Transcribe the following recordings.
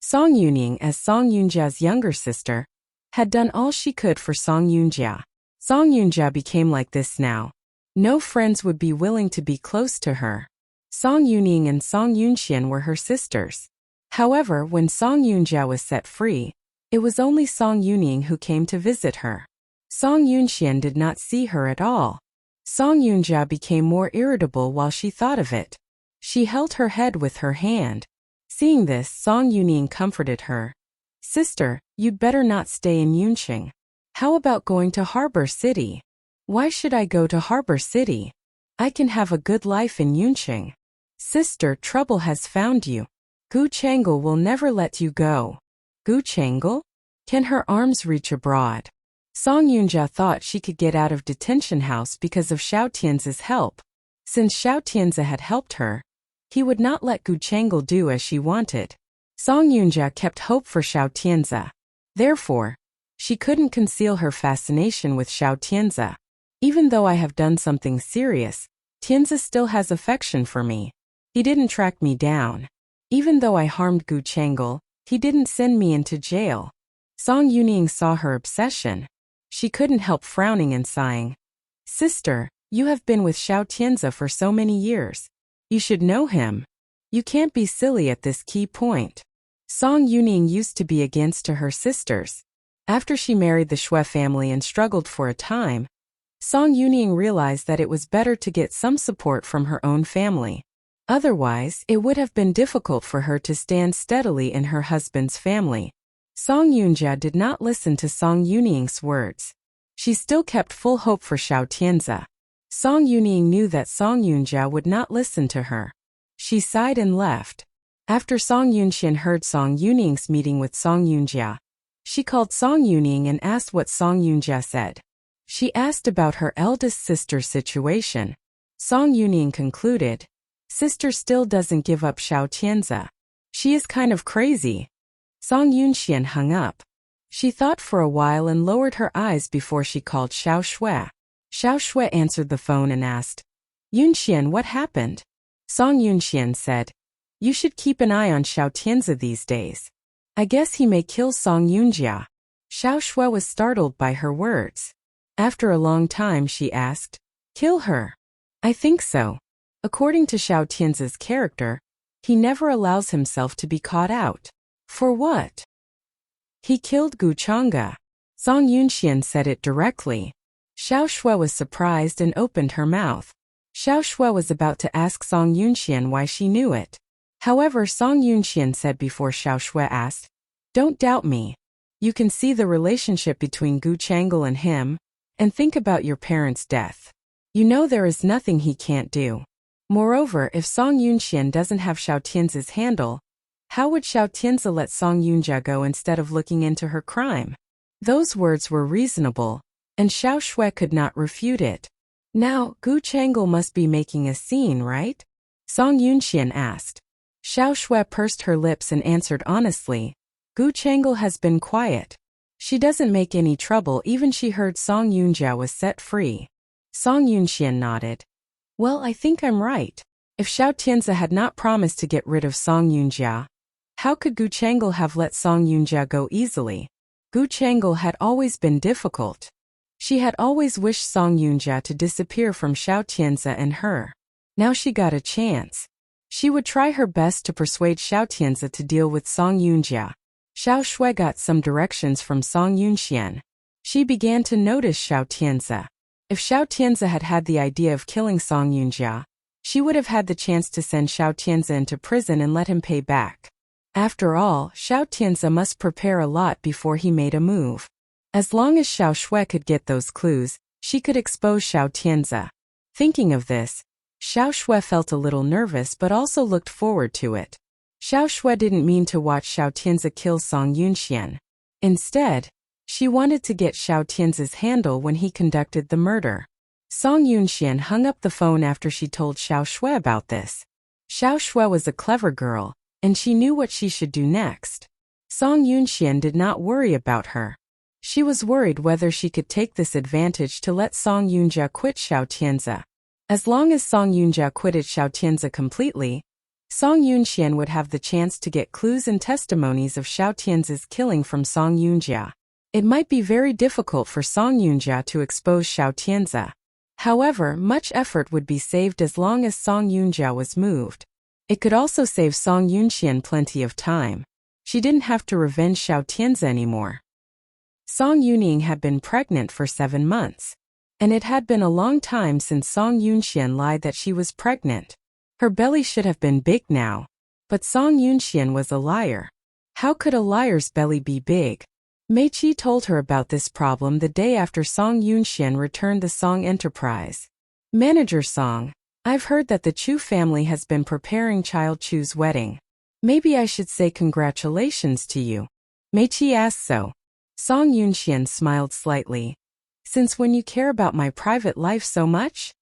Song Yuning, as Song Yunjia's younger sister, had done all she could for Song Yunjia. Song Yunjia became like this now. No friends would be willing to be close to her. Song Yuning and Song Yunxian were her sisters. However, when Song Yunjia was set free, it was only Song Yuning who came to visit her. Song Yunxian did not see her at all. Song Yunjia became more irritable while she thought of it. She held her head with her hand. Seeing this, Song Yuning comforted her. "Sister, you'd better not stay in Yunqing. How about going to Harbor City?" "Why should I go to Harbor City? I can have a good life in Yunqing." "Sister, trouble has found you. Gu Chang'e will never let you go." "Gu Chang'e? Can her arms reach abroad?" Song Yunjia thought she could get out of detention house because of Xiao Tianzi's help. Since Xiao Tianzi had helped her, he would not let Gu Chang'e do as she wanted. Song Yunjia kept hope for Xiao Tianzi. Therefore, she couldn't conceal her fascination with Xiao Tianzi. "Even though I have done something serious, Tianzi still has affection for me. He didn't track me down. Even though I harmed Gu Chang'e, he didn't send me into jail." Song Yuning saw her obsession. She couldn't help frowning and sighing. "Sister, you have been with Xiao Tianzi for so many years. You should know him. You can't be silly at this key point." Song Yuning used to be against to her sisters. After she married the Shui family and struggled for a time, Song Yuning realized that it was better to get some support from her own family. Otherwise, it would have been difficult for her to stand steadily in her husband's family. Song Yunjia did not listen to Song Yuning's words. She still kept full hope for Xiao Tianzi. Song Yuning knew that Song Yunjia would not listen to her. She sighed and left. After Song Yunxian heard Song Yuning's meeting with Song Yunjia, she called Song Yuning and asked what Song Yunjia said. She asked about her eldest sister's situation. Song Yuning concluded, "Sister still doesn't give up Xiao Tianzi. She is kind of crazy." Song Yunxian hung up. She thought for a while and lowered her eyes before she called Xiao Shui. Xiao Shui answered the phone and asked, "Yunxian, what happened?" Song Yunxian said, "You should keep an eye on Xiao Tianzi these days. I guess he may kill Song Yunjia." Xiao Shui was startled by her words. After a long time she asked, "Kill her?" "I think so. According to Xiao Tianzi's character, he never allows himself to be caught out." "For what?" "He killed Gu Chang'e." Song Yunxian said it directly. Xiao Shui was surprised and opened her mouth. Xiao Shui was about to ask Song Yunxian why she knew it. However, Song Yunxian said before Xiao Shui asked, "Don't doubt me. You can see the relationship between Gu Chang'e and him, and think about your parents' death. You know there is nothing he can't do. Moreover, if Song Yunxian doesn't have Xiao Tianzi's handle, how would Xiao Tianzi let Song Yunjia go instead of looking into her crime?" Those words were reasonable, and Xiao Shui could not refute it. "Now, Gu Chang'e must be making a scene, right?" Song Yunxian asked. Xiao Shui pursed her lips and answered honestly, "Gu Chang'e has been quiet. She doesn't make any trouble even she heard Song Yunjia was set free." Song Yunxian nodded. "Well, I think I'm right. If Xiao Tianzi had not promised to get rid of Song Yunjia, how could Gu Chang'e have let Song Yunjia go easily? Gu Chang'e had always been difficult. She had always wished Song Yunjia to disappear from Xiao Tianzi and her. Now she got a chance. She would try her best to persuade Xiao Tianzi to deal with Song Yunjia. Xiao Shui got some directions from Song Yunxian. She began to notice Xiao Tianzi. If Xiao Tianzi had had the idea of killing Song Yunjia, she would have had the chance to send Xiao Tianzi into prison and let him pay back. After all, Xiao Tianzi must prepare a lot before he made a move. As long as Xiao Shui could get those clues, she could expose Xiao Tianzi. Thinking of this, Xiao Shui felt a little nervous but also looked forward to it. Xiao Shui didn't mean to watch Xiao Tianzi kill Song Yunxian. Instead, she wanted to get Xiao Tianzi's handle when he conducted the murder. Song Yunxian hung up the phone after she told Xiao Shui about this. Xiao Shui was a clever girl, and she knew what she should do next. Song Yunxian did not worry about her. She was worried whether she could take this advantage to let Song Yunjia quit Xiao Tianzi. As long as Song Yunjia quitted Xiao Tianzi completely, Song Yunxian would have the chance to get clues and testimonies of Xiao Tianzi's killing from Song Yunjia. It might be very difficult for Song Yunjia to expose Xiao Tianzi. However, much effort would be saved as long as Song Yunjia was moved. It could also save Song Yunxian plenty of time. She didn't have to revenge Xiao Tianzi anymore. Song Yuning had been pregnant for 7 months. And it had been a long time since Song Yunxian lied that she was pregnant. Her belly should have been big now. But Song Yunxian was a liar. How could a liar's belly be big? Mei Qi told her about this problem the day after Song Yunxian returned the Song enterprise. Manager Song, I've heard that the Chu family has been preparing Child Chu's wedding. Maybe I should say congratulations to you. Mei Qi asked so. Song Yunxian smiled slightly. Since when you care about my private life so much?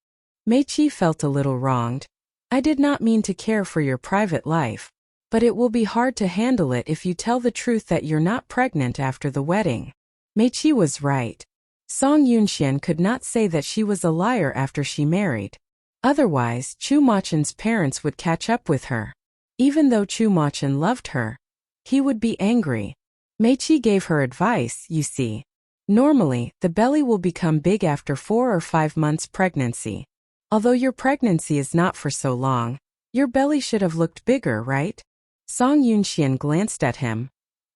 Mei Qi felt a little wronged. I did not mean to care for your private life. But it will be hard to handle it if you tell the truth that you're not pregnant after the wedding. Mei Qi was right. Song Yunxian could not say that she was a liar after she married. Otherwise, Chu Machen's parents would catch up with her. Even though Chu Machen loved her, he would be angry. Mei Qi gave her advice, you see. Normally, the belly will become big after 4 or 5 months pregnancy. Although your pregnancy is not for so long, your belly should have looked bigger, right? Song Yunxian glanced at him.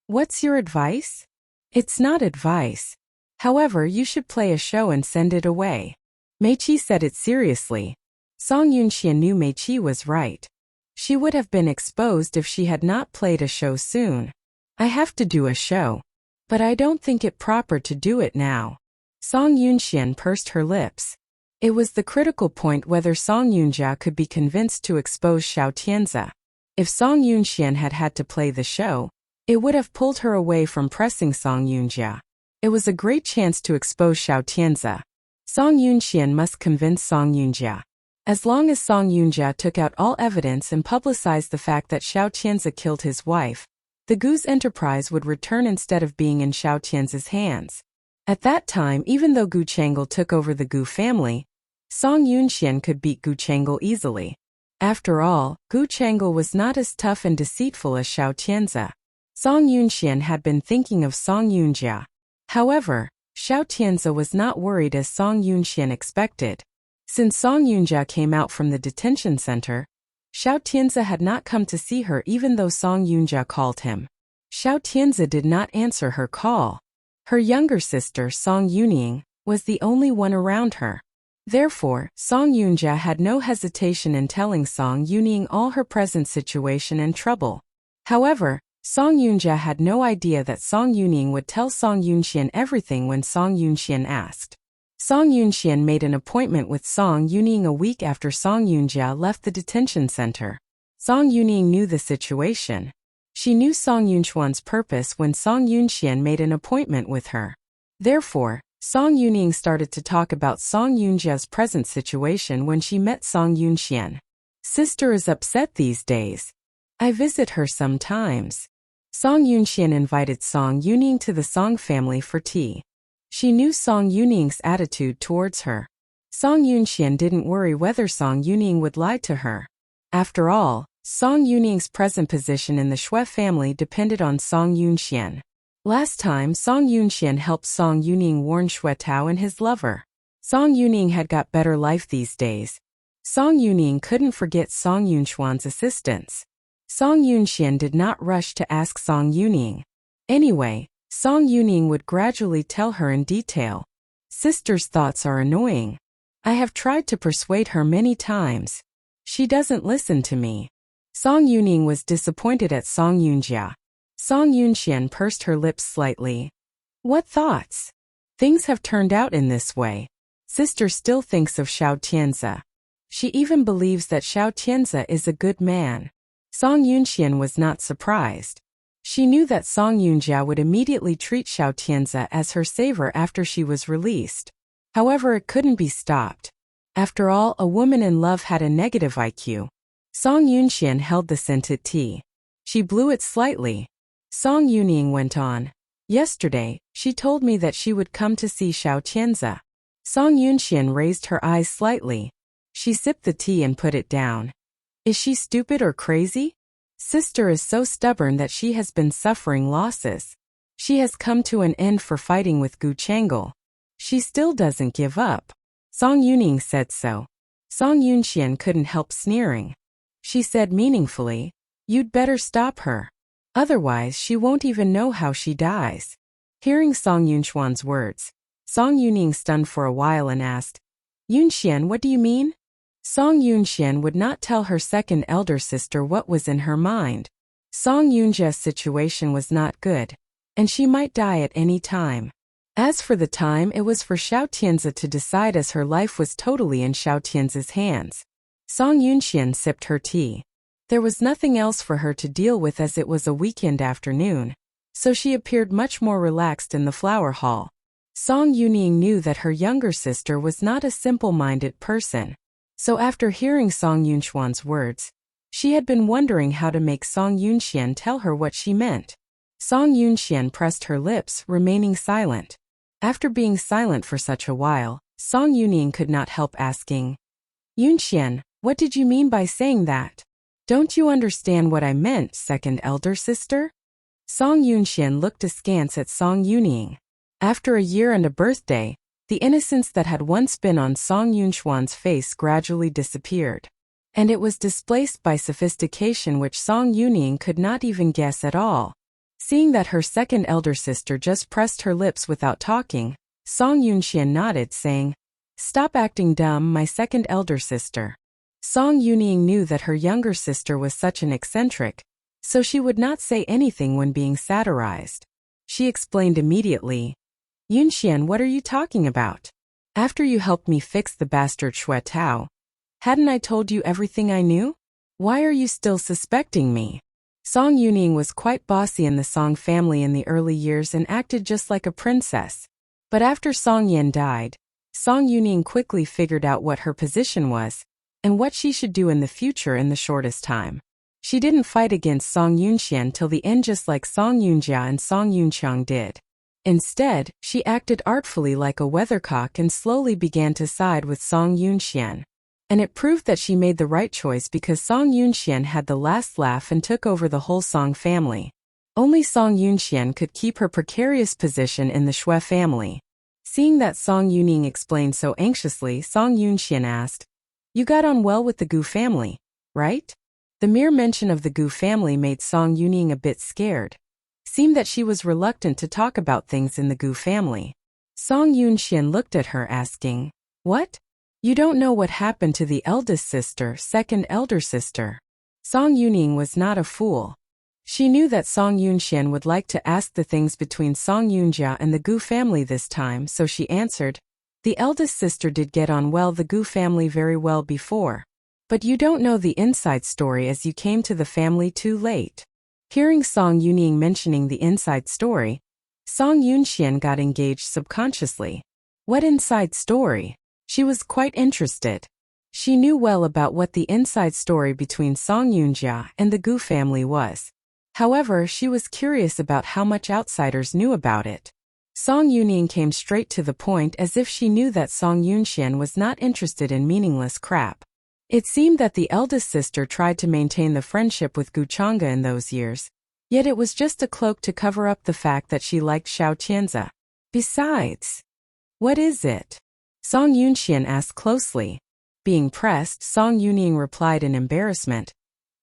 What's your advice? It's not advice. However, you should play a show and send it away. Mei Qi said it seriously. Song Yunxian knew Mei Qi was right. She would have been exposed if she had not played a show soon. I have to do a show. But I don't think it proper to do it now. Song Yunxian pursed her lips. It was the critical point whether Song Yunjia could be convinced to expose Xiao Tianzi. If Song Yunxian had had to play the show, it would have pulled her away from pressing Song Yunjia. It was a great chance to expose Xiao Tianzi. Song Yunxian must convince Song Yunjia. As long as Song Yunjia took out all evidence and publicized the fact that Xiao Tianzi killed his wife, the Gu's enterprise would return instead of being in Xiao Tianzi's hands. At that time, even though Gu Chang'e took over the Gu family, Song Yunxian could beat Gu Chang'e easily. After all, Gu Chang'e was not as tough and deceitful as Xiao Tianzi. Song Yunxian had been thinking of Song Yunjia. However, Xiao Tianzi was not worried as Song Yunxian expected. Since Song Yunjia came out from the detention center, Xiao Tianzi had not come to see her even though Song Yunjia called him. Xiao Tianzi did not answer her call. Her younger sister, Song Yuning, was the only one around her. Therefore, Song Yunjia had no hesitation in telling Song Yuning all her present situation and trouble. However, Song Yunjia had no idea that Song Yuning would tell Song Yunxian everything when Song Yunxian asked. Song Yunxian made an appointment with Song Yuning a week after Song Yunjia left the detention center. Song Yuning knew the situation. She knew Song Yunxuan's purpose when Song Yunxian made an appointment with her. Therefore, Song Yuning started to talk about Song Yunjia's present situation when she met Song Yunxian. Sister is upset these days. I visit her sometimes. Song Yunxian invited Song Yuning to the Song family for tea. She knew Song Yuning's attitude towards her. Song Yunxian didn't worry whether Song Yuning would lie to her. After all, Song Yuning's present position in the Shui family depended on Song Yunxian. Last time, Song Yunxian helped Song Yuning warn Shui Tao and his lover. Song Yuning had got better life these days. Song Yuning couldn't forget Song Yunxuan's assistance. Song Yunxian did not rush to ask Song Yuning. Anyway, Song Yuning would gradually tell her in detail. Sister's thoughts are annoying. I have tried to persuade her many times. She doesn't listen to me. Song Yuning was disappointed at Song Yunjia. Song Yunxian pursed her lips slightly. What thoughts? Things have turned out in this way. Sister still thinks of Xiao Tianzi. She even believes that Xiao Tianzi is a good man. Song Yunxian was not surprised. She knew that Song Yunjia would immediately treat Xiao Tianzi as her saver after she was released. However, it couldn't be stopped. After all, a woman in love had a negative IQ. Song Yunxian held the scented tea. She blew it slightly. Song Yuning went on. Yesterday, she told me that she would come to see Xiao Tianzi. Song Yunxian raised her eyes slightly. She sipped the tea and put it down. Is she stupid or crazy? Sister is so stubborn that she has been suffering losses. She has come to an end for fighting with Gu Chang'e. She still doesn't give up. Song Yuning said so. Song Yunxian couldn't help sneering. She said meaningfully, "You'd better stop her. Otherwise she won't even know how she dies." Hearing Song Yunxuan's words, Song Yuning stunned for a while and asked, "Yunxian, what do you mean?" Song Yunxian would not tell her second elder sister what was in her mind. Song Yunjia's situation was not good, and she might die at any time. As for the time, it was for Xiao Tianzi to decide, as her life was totally in Xiao Tianzi's hands. Song Yunxian sipped her tea. There was nothing else for her to deal with, as it was a weekend afternoon, so she appeared much more relaxed in the flower hall. Song Yuning knew that her younger sister was not a simple-minded person. So after hearing Song Yunxuan's words, she had been wondering how to make Song Yunxian tell her what she meant. Song Yunxian pressed her lips, remaining silent. After being silent for such a while, Song Yuning could not help asking, "Yunxian, what did you mean by saying that? Don't you understand what I meant, second elder sister?" Song Yunxian looked askance at Song Yuning. After a year and a birthday, the innocence that had once been on Song Yunxuan's face gradually disappeared, and it was displaced by sophistication which Song Yuning could not even guess at all. Seeing that her second elder sister just pressed her lips without talking, Song Yunxian nodded, saying, "Stop acting dumb, my second elder sister." Song Yuning knew that her younger sister was such an eccentric, so she would not say anything when being satirized. She explained immediately, "Yunxian, what are you talking about? After you helped me fix the bastard Xue Tao, hadn't I told you everything I knew? Why are you still suspecting me?" Song Yuning was quite bossy in the Song family in the early years and acted just like a princess. But after Song Yan died, Song Yuning quickly figured out what her position was and what she should do in the future in the shortest time. She didn't fight against Song Yunxian till the end, just like Song Yunjia and Song Yunqiang did. Instead, she acted artfully like a weathercock and slowly began to side with Song Yunxian. And it proved that she made the right choice, because Song Yunxian had the last laugh and took over the whole Song family. Only Song Yunxian could keep her precarious position in the Xue family. Seeing that Song Yuning explained so anxiously, Song Yunxian asked, "You got on well with the Gu family, right?" The mere mention of the Gu family made Song Yuning a bit scared. Seemed that she was reluctant to talk about things in the Gu family. Song Yunxian looked at her, asking, "What? You don't know what happened to the eldest sister, second elder sister?" Song Yuning was not a fool. She knew that Song Yunxian would like to ask the things between Song Yunjia and the Gu family this time, so she answered, "The eldest sister did get on well the Gu family very well before. But you don't know the inside story, as you came to the family too late." Hearing Song Yuning mentioning the inside story, Song Yunxian got engaged subconsciously. What inside story? She was quite interested. She knew well about what the inside story between Song Yunjia and the Gu family was. However, she was curious about how much outsiders knew about it. Song Yuning came straight to the point, as if she knew that Song Yunxian was not interested in meaningless crap. It seemed that the eldest sister tried to maintain the friendship with Gu Chang'e in those years, yet it was just a cloak to cover up the fact that she liked Xiao Tianzi. Besides, what is it? Song Yunxian asked closely. Being pressed, Song Yuning replied in embarrassment.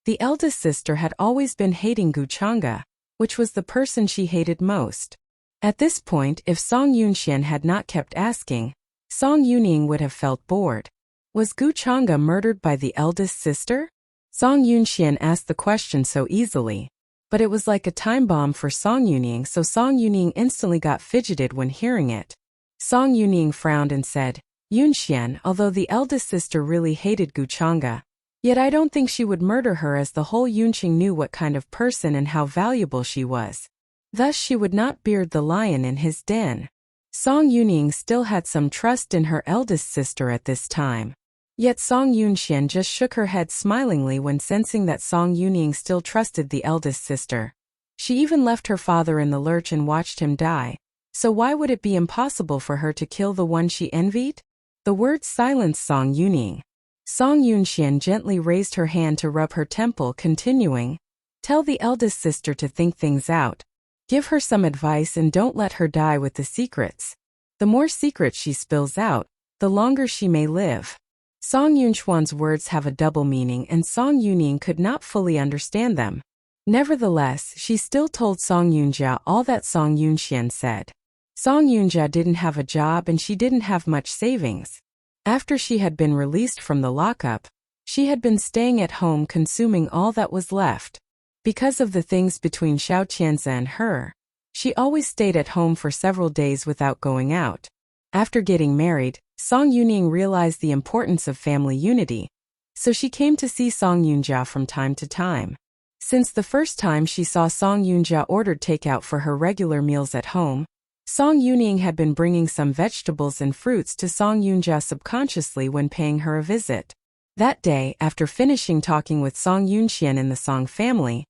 The eldest sister had always been hating Gu Chang'e, which was the person she hated most. At this point, if Song Yunxian had not kept asking, Song Yuning would have felt bored. Was Gu Chang'e murdered by the eldest sister? Song Yunxian asked the question so easily, but it was like a time bomb for Song Yuning, so Song Yuning instantly got fidgeted when hearing it. Song Yuning frowned and said, "Yunxian, although the eldest sister really hated Gu Chang'e, yet I don't think she would murder her, as the whole Yunqing knew what kind of person and how valuable she was. Thus she would not beard the lion in his den." Song Yuning still had some trust in her eldest sister at this time. Yet Song Yunxian just shook her head smilingly when sensing that Song Yuning still trusted the eldest sister. She even left her father in the lurch and watched him die, so why would it be impossible for her to kill the one she envied? The words silenced Song Yuning. Song Yunxian gently raised her hand to rub her temple, continuing, "Tell the eldest sister to think things out. Give her some advice and don't let her die with the secrets. The more secrets she spills out, the longer she may live." Song Yunxuan's words have a double meaning and Song Yuning could not fully understand them. Nevertheless, she still told Song Yunjia all that Song Yunxian said. Song Yunjia didn't have a job and she didn't have much savings. After she had been released from the lockup, she had been staying at home consuming all that was left. Because of the things between Xiao Qianze and her, she always stayed at home for several days without going out. After getting married, Song Yuning realized the importance of family unity, so she came to see Song Yunjia from time to time. Since the first time she saw Song Yunjia ordered takeout for her regular meals at home, Song Yuning had been bringing some vegetables and fruits to Song Yunjia subconsciously when paying her a visit. That day, after finishing talking with Song Yunxian in the Song family,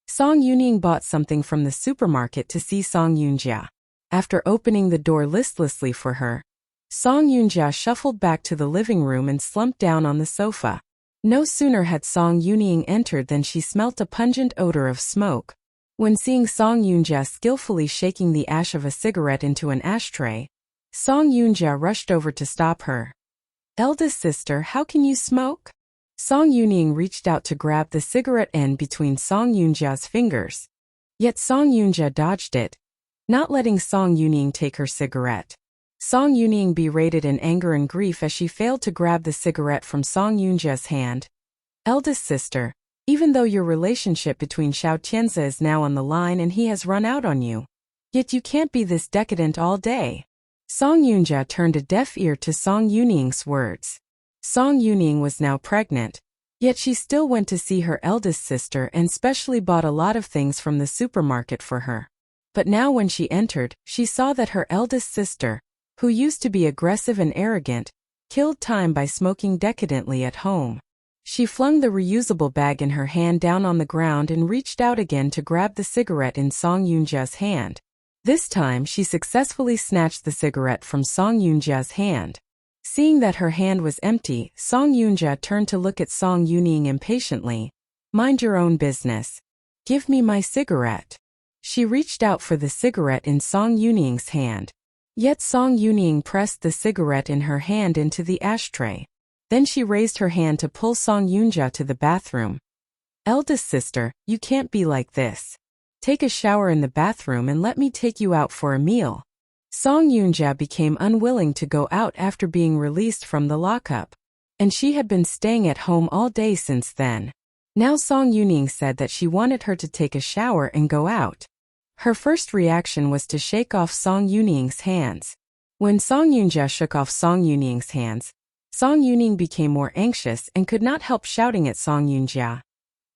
Song Yuning bought something from the supermarket to see Song Yunjia. After opening the door listlessly for her, Song Yunjia shuffled back to the living room and slumped down on the sofa. No sooner had Song Yuning entered than she smelt a pungent odor of smoke. When seeing Song Yunjia skillfully shaking the ash of a cigarette into an ashtray, Song Yunjia rushed over to stop her. "Eldest sister, how can you smoke?" Song Yuning reached out to grab the cigarette end between Song Yunjia's fingers. Yet Song Yunjia dodged it, not letting Song Yuning take her cigarette. Song Yuning berated in anger and grief as she failed to grab the cigarette from Song Yunjia's hand. "Eldest sister, even though your relationship between Xiao Qianze is now on the line and he has run out on you, yet you can't be this decadent all day." Song Yunjia turned a deaf ear to Song Yuning's words. Song Yuning was now pregnant, yet she still went to see her eldest sister and specially bought a lot of things from the supermarket for her. But now when she entered, she saw that her eldest sister, who used to be aggressive and arrogant, killed time by smoking decadently at home. She flung the reusable bag in her hand down on the ground and reached out again to grab the cigarette in Song Yunjia's hand. This time she successfully snatched the cigarette from Song Yunjia's hand. Seeing that her hand was empty, Song Yunjia turned to look at Song Yuning impatiently. "Mind your own business. Give me my cigarette." She reached out for the cigarette in Song Yuning's hand. Yet Song Yuning pressed the cigarette in her hand into the ashtray. Then she raised her hand to pull Song Yunjia to the bathroom. "Eldest sister, you can't be like this. Take a shower in the bathroom and let me take you out for a meal." Song Yunjia became unwilling to go out after being released from the lockup, and she had been staying at home all day since then. Now Song Yuning said that she wanted her to take a shower and go out. Her first reaction was to shake off Song Yuning's hands. When Song Yunjia shook off Song Yuning's hands, Song Yuning became more anxious and could not help shouting at Song Yunjia.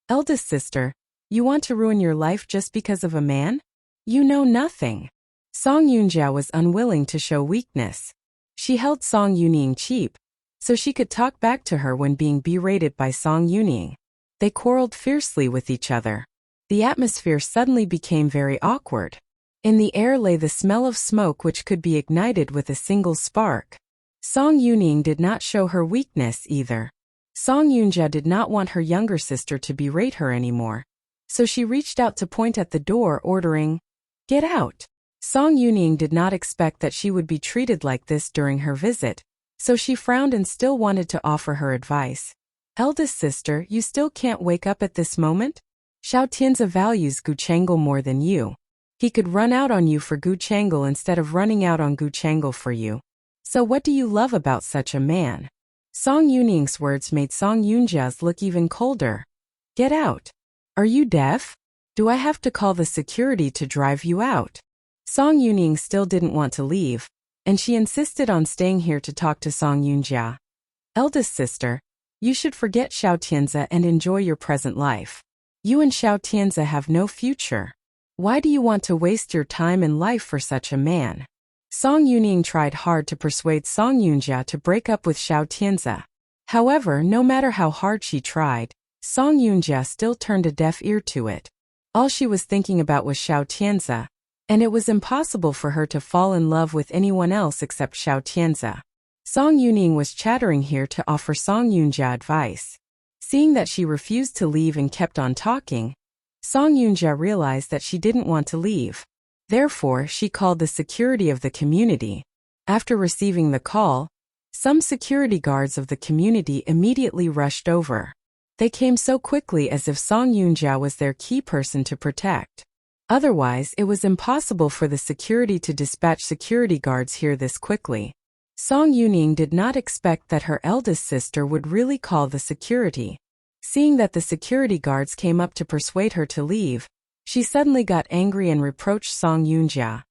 "Eldest sister, you want to ruin your life just because of a man? You know nothing." Song Yunjia was unwilling to show weakness. She held Song Yuning cheap, so she could talk back to her when being berated by Song Yuning. They quarreled fiercely with each other. The atmosphere suddenly became very awkward. In the air lay the smell of smoke which could be ignited with a single spark. Song Yuning did not show her weakness either. Song Yunjia did not want her younger sister to berate her anymore, so she reached out to point at the door, ordering, "Get out." Song Yuning did not expect that she would be treated like this during her visit, so she frowned and still wanted to offer her advice. "Eldest sister, you still can't wake up at this moment? Xiao Tianze values Gu Chang'e more than you. He could run out on you for Gu Chang'e instead of running out on Gu Chang'e for you. So what do you love about such a man?" Song Yuning's words made Song Yunjia's look even colder. "Get out. Are you deaf? Do I have to call the security to drive you out?" Song Yuning still didn't want to leave, and she insisted on staying here to talk to Song Yunjia. "Eldest sister, you should forget Xiao Tianze and enjoy your present life. You and Xiao Tianze have no future. Why do you want to waste your time and life for such a man?" Song Yuning tried hard to persuade Song Yunjia to break up with Xiao Tianze. However, no matter how hard she tried, Song Yunjia still turned a deaf ear to it. All she was thinking about was Xiao Tianze, and it was impossible for her to fall in love with anyone else except Xiao Tianze. Song Yuning was chattering here to offer Song Yunjia advice. Seeing that she refused to leave and kept on talking, Song Yunjia realized that she didn't want to leave. Therefore, she called the security of the community. After receiving the call, some security guards of the community immediately rushed over. They came so quickly as if Song Yunjia was their key person to protect. Otherwise, it was impossible for the security to dispatch security guards here this quickly. Song Yuning did not expect that her eldest sister would really call the security. Seeing that the security guards came up to persuade her to leave, she suddenly got angry and reproached Song Yunjia.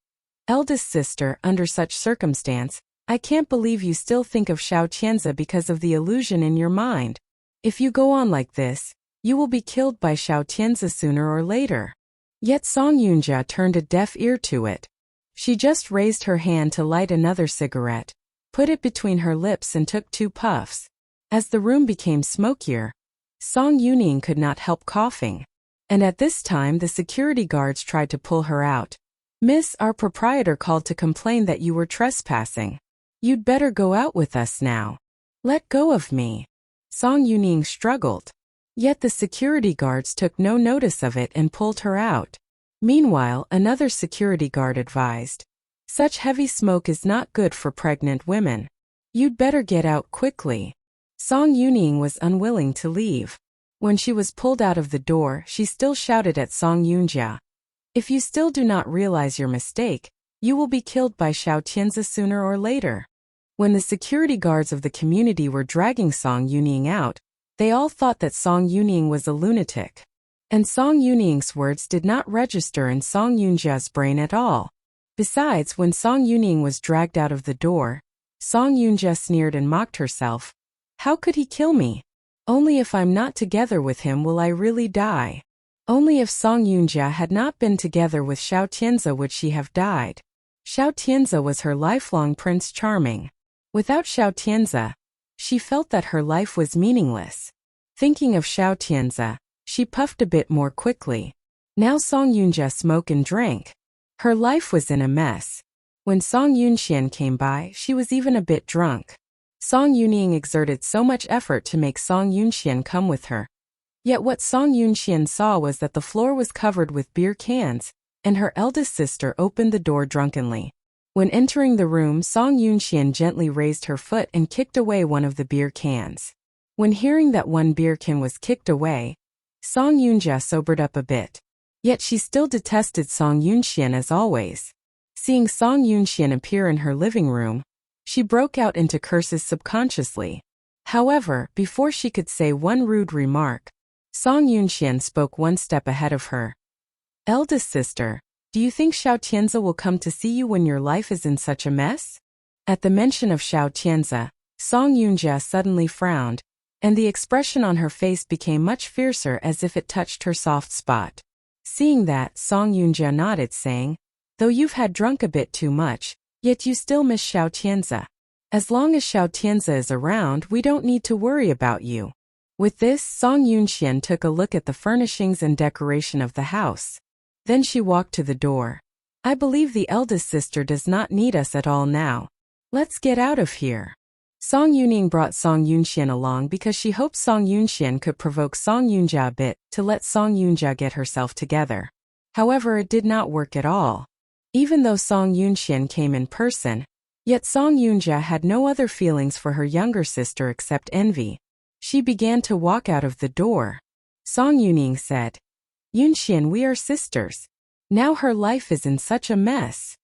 Eldest sister, under such circumstance, I can't believe you still think of Xiao Tianzi because of the illusion in your mind. If you go on like this, you will be killed by Xiao Tianzi sooner or later. Yet Song Yunjia turned a deaf ear to it. She just raised her hand to light another cigarette, put it between her lips and took 2 puffs. As the room became smokier, Song Yuning could not help coughing. And at this time the security guards tried to pull her out. Miss, our proprietor called to complain that you were trespassing. You'd better go out with us now. Let go of me. Song Yuning struggled. Yet the security guards took no notice of it and pulled her out. Meanwhile, another security guard advised, such heavy smoke is not good for pregnant women. You'd better get out quickly. Song Yuning was unwilling to leave. When she was pulled out of the door, she still shouted at Song Yunjia. If you still do not realize your mistake, you will be killed by Xiao Tianzi sooner or later. When the security guards of the community were dragging Song Yuning out, they all thought that Song Yuning was a lunatic. And Song Yuning's words did not register in Song Yunjia's brain at all. Besides, when Song Yuning was dragged out of the door, Song Yunjia sneered and mocked herself. How could he kill me? Only if I'm not together with him will I really die. Only if Song Yunjia had not been together with Xiao Tianzi would she have died. Xiao Tianzi was her lifelong Prince Charming. Without Xiao Tianzi, she felt that her life was meaningless. Thinking of Xiao Tianzi, she puffed a bit more quickly. Now Song Yunjia smoked and drank. Her life was in a mess. When Song Yunxian came by, she was even a bit drunk. Song Yuning exerted so much effort to make Song Yunxian come with her. Yet what Song Yunxian saw was that the floor was covered with beer cans, and her eldest sister opened the door drunkenly. When entering the room, Song Yunxian gently raised her foot and kicked away one of the beer cans. When hearing that one beer can was kicked away, Song Yunjia sobered up a bit. Yet she still detested Song Yunxian as always. Seeing Song Yunxian appear in her living room, she broke out into curses subconsciously. However, before she could say one rude remark, Song Yunxian spoke one step ahead of her. Eldest sister, do you think Xiao Tianzi will come to see you when your life is in such a mess? At the mention of Xiao Tianzi, Song Yunjia suddenly frowned, and the expression on her face became much fiercer as if it touched her soft spot. Seeing that, Song Yunjia nodded, saying, though you've had drunk a bit too much, yet you still miss Xiao Tianzi. As long as Xiao Tianzi is around, we don't need to worry about you. With this, Song Yunxian took a look at the furnishings and decoration of the house. Then she walked to the door. I believe the eldest sister does not need us at all now. Let's get out of here. Song Yuning brought Song Yunxian along because she hoped Song Yunxian could provoke Song Yunjia a bit to let Song Yunjia get herself together. However, it did not work at all. Even though Song Yunxian came in person, yet Song Yunjia had no other feelings for her younger sister except envy. She began to walk out of the door. Song Yuning said, Yunxian, we are sisters. Now her life is in such a mess.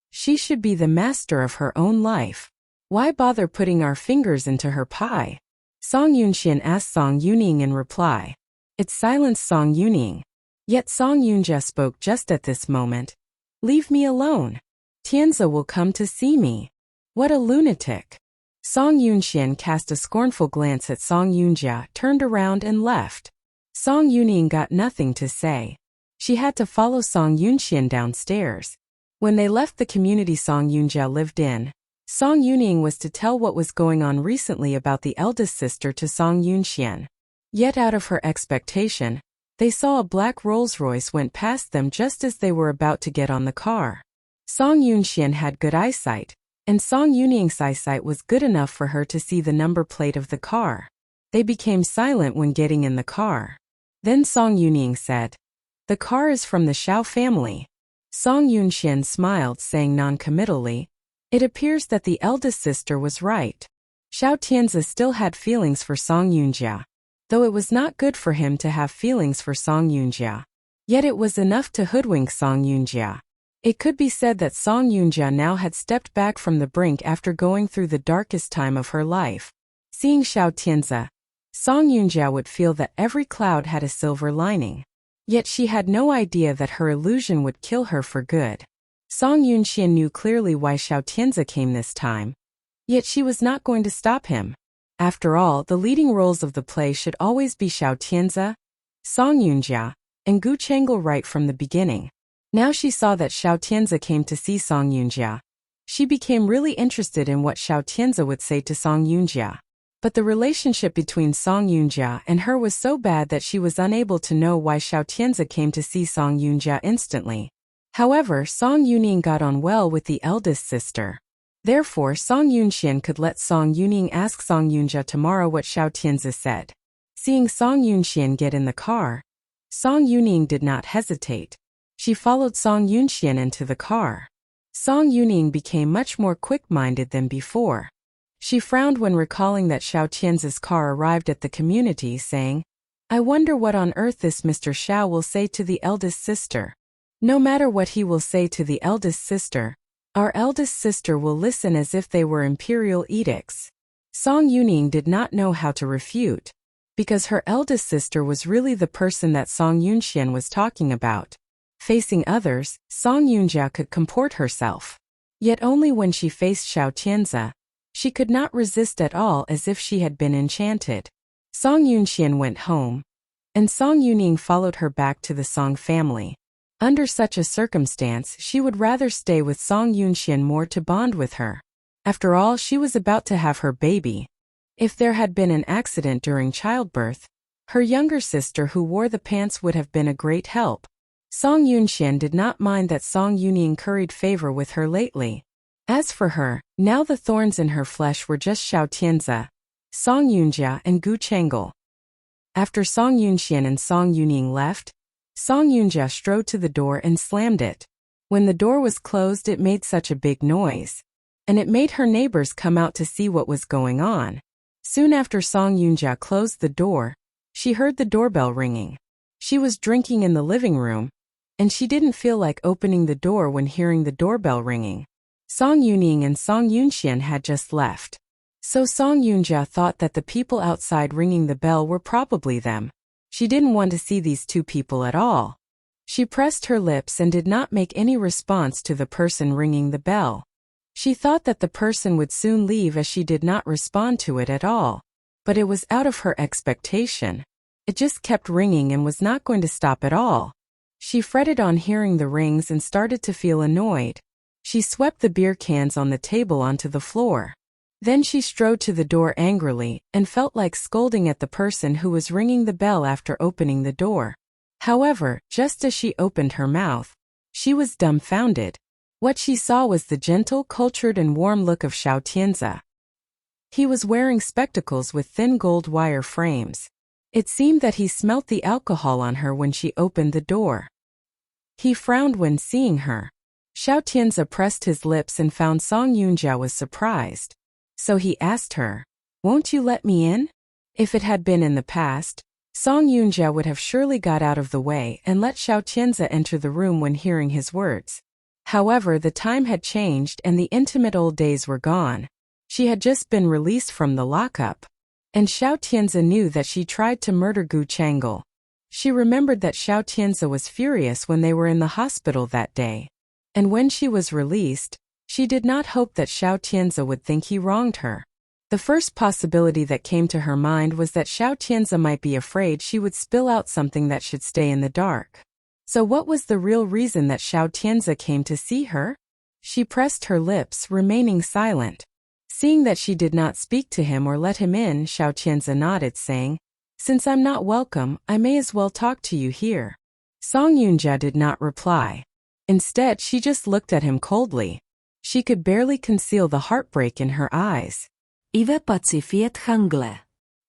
She should be the master of her own life. Why bother putting our fingers into her pie? Song Yunxian asked Song Yuning in reply. It silenced Song Yuning. Yet Song Yunjia spoke just at this moment. Leave me alone. Tianzi will come to see me. What a lunatic. Song Yunxian cast a scornful glance at Song Yunjia, turned around and left. Song Yuning got nothing to say. She had to follow Song Yunxian downstairs. When they left the community Song Yunjia lived in, Song Yuning was to tell what was going on recently about the eldest sister to Song Yunxian. Yet out of her expectation, they saw a black Rolls-Royce went past them just as they were about to get on the car. Song Yunxian had good eyesight, and Song Yuning's eyesight was good enough for her to see the number plate of the car. They became silent when getting in the car. Then Song Yuning said, "The car is from the Xiao family." Song Yunxian smiled, saying non-committally, "It appears that the eldest sister was right." Xiao Tianzi still had feelings for Song Yunjia, though it was not good for him to have feelings for Song Yunjia. Yet it was enough to hoodwink Song Yunjia. It could be said that Song Yunjia now had stepped back from the brink after going through the darkest time of her life. Seeing Xiao Tianzi, Song Yunjia would feel that every cloud had a silver lining. Yet she had no idea that her illusion would kill her for good. Song Yunxian knew clearly why Xiao Tianzi came this time. Yet she was not going to stop him. After all, the leading roles of the play should always be Xiao Tianzi, Song Yunjia, and Gu Chengel right from the beginning. Now she saw that Xiao Tianzi came to see Song Yunjia. She became really interested in what Xiao Tianzi would say to Song Yunjia. But the relationship between Song Yunjia and her was so bad that she was unable to know why Xiao Tianzi came to see Song Yunjia instantly. However, Song Yuning got on well with the eldest sister. Therefore, Song Yunxian could let Song Yuning ask Song Yunjia tomorrow what Xiao Tianzi said. Seeing Song Yunxian get in the car, Song Yuning did not hesitate. She followed Song Yunxian into the car. Song Yuning became much more quick-minded than before. She frowned when recalling that Xiao Tianzi's car arrived at the community, saying, "I wonder what on earth this Mr. Xiao will say to the eldest sister. No matter what he will say to the eldest sister, our eldest sister will listen as if they were imperial edicts." Song Yuning did not know how to refute, because her eldest sister was really the person that Song Yunxian was talking about. Facing others, Song Yunjia could comport herself. Yet only when she faced Xiao Tianzi, she could not resist at all, as if she had been enchanted. Song Yunxian went home, and Song Yuning followed her back to the Song family. Under such a circumstance, she would rather stay with Song Yunxian more to bond with her. After all, she was about to have her baby. If there had been an accident during childbirth, her younger sister who wore the pants would have been a great help. Song Yunxian did not mind that Song Yuning curried favor with her lately. As for her, now the thorns in her flesh were just Xiao Tianzi, Song Yunjia, and Gu Chengel. After Song Yunxian and Song Yuning left, Song Yunjia strode to the door and slammed it. When the door was closed, it made such a big noise, and it made her neighbors come out to see what was going on. Soon after Song Yunjia closed the door, she heard the doorbell ringing. She was drinking in the living room, and she didn't feel like opening the door when hearing the doorbell ringing. Song Yuning and Song Yunxian had just left. So Song Yunjia thought that the people outside ringing the bell were probably them. She didn't want to see these two people at all. She pressed her lips and did not make any response to the person ringing the bell. She thought that the person would soon leave as she did not respond to it at all. But it was out of her expectation. It just kept ringing and was not going to stop at all. She fretted on hearing the rings and started to feel annoyed. She swept the beer cans on the table onto the floor. Then she strode to the door angrily and felt like scolding at the person who was ringing the bell after opening the door. However, just as she opened her mouth, she was dumbfounded. What she saw was the gentle, cultured and warm look of Xiao Tianzi. He was wearing spectacles with thin gold wire frames. It seemed that he smelt the alcohol on her when she opened the door. He frowned when seeing her. Xiao Tianzi pressed his lips and found Song Yunjia was surprised. So he asked her, "Won't you let me in?" If it had been in the past, Song Yunjia would have surely got out of the way and let Xiao Tianzi enter the room when hearing his words. However, the time had changed and the intimate old days were gone. She had just been released from the lockup. And Xiao Tianzi knew that she tried to murder Gu Chengel. She remembered that Xiao Tianzi was furious when they were in the hospital that day. And when she was released, she did not hope that Xiao Tianzi would think he wronged her. The first possibility that came to her mind was that Xiao Tianzi might be afraid she would spill out something that should stay in the dark. So what was the real reason that Xiao Tianzi came to see her? She pressed her lips, remaining silent. Seeing that she did not speak to him or let him in, Xiao Tianzi nodded, saying, "Since I'm not welcome, I may as well talk to you here." Song Yunjia did not reply. Instead, she just looked at him coldly. She could barely conceal the heartbreak in her eyes. Ive pacifiet hangle.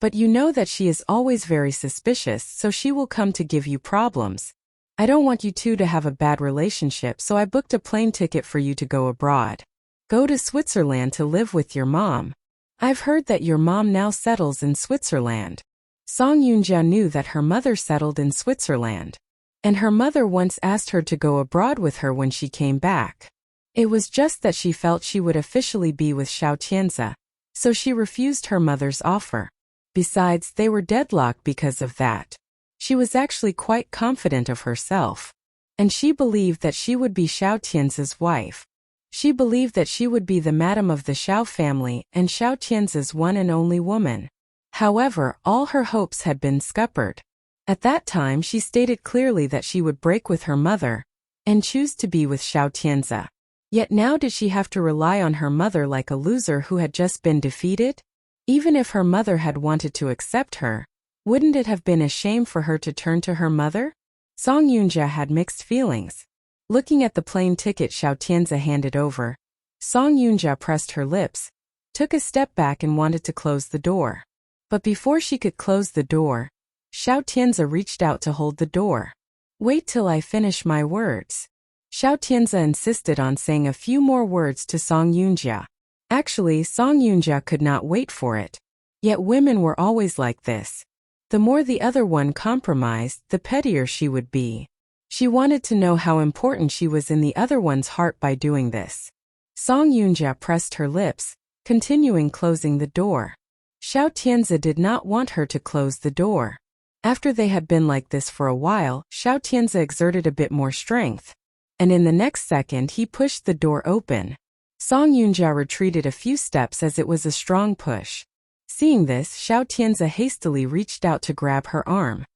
But you know that she is always very suspicious, so she will come to give you problems. I don't want you two to have a bad relationship, so I booked a plane ticket for you to go abroad. Go to Switzerland to live with your mom. I've heard that your mom now settles in Switzerland. Song Yoonja knew that her mother settled in Switzerland. And her mother once asked her to go abroad with her when she came back. It was just that she felt she would officially be with Xiao Tianzi, so she refused her mother's offer. Besides, they were deadlocked because of that. She was actually quite confident of herself. And she believed that she would be Xiao Tianzi's wife. She believed that she would be the madam of the Xiao family and Xiao Tianzi's one and only woman. However, all her hopes had been scuppered. At that time she stated clearly that she would break with her mother and choose to be with Xiao Tianzi. Yet now did she have to rely on her mother like a loser who had just been defeated? Even if her mother had wanted to accept her, wouldn't it have been a shame for her to turn to her mother? Song Yoonja had mixed feelings. Looking at the plane ticket Xiao Tianzi handed over, Song Yoonja pressed her lips, took a step back and wanted to close the door. But before she could close the door, Xiao Tianzi reached out to hold the door. Wait till I finish my words. Xiao Tianzi insisted on saying a few more words to Song Yoonja. Actually, Song Yoonja could not wait for it. Yet women were always like this. The more the other one compromised, the pettier she would be. She wanted to know how important she was in the other one's heart by doing this. Song Yoonja pressed her lips, continuing closing the door. Xiao Tianzi did not want her to close the door. After they had been like this for a while, Xiao Tianzi exerted a bit more strength. And in the next second he pushed the door open. Song Yoonja retreated a few steps as it was a strong push. Seeing this, Xiao Tianzi hastily reached out to grab her arm.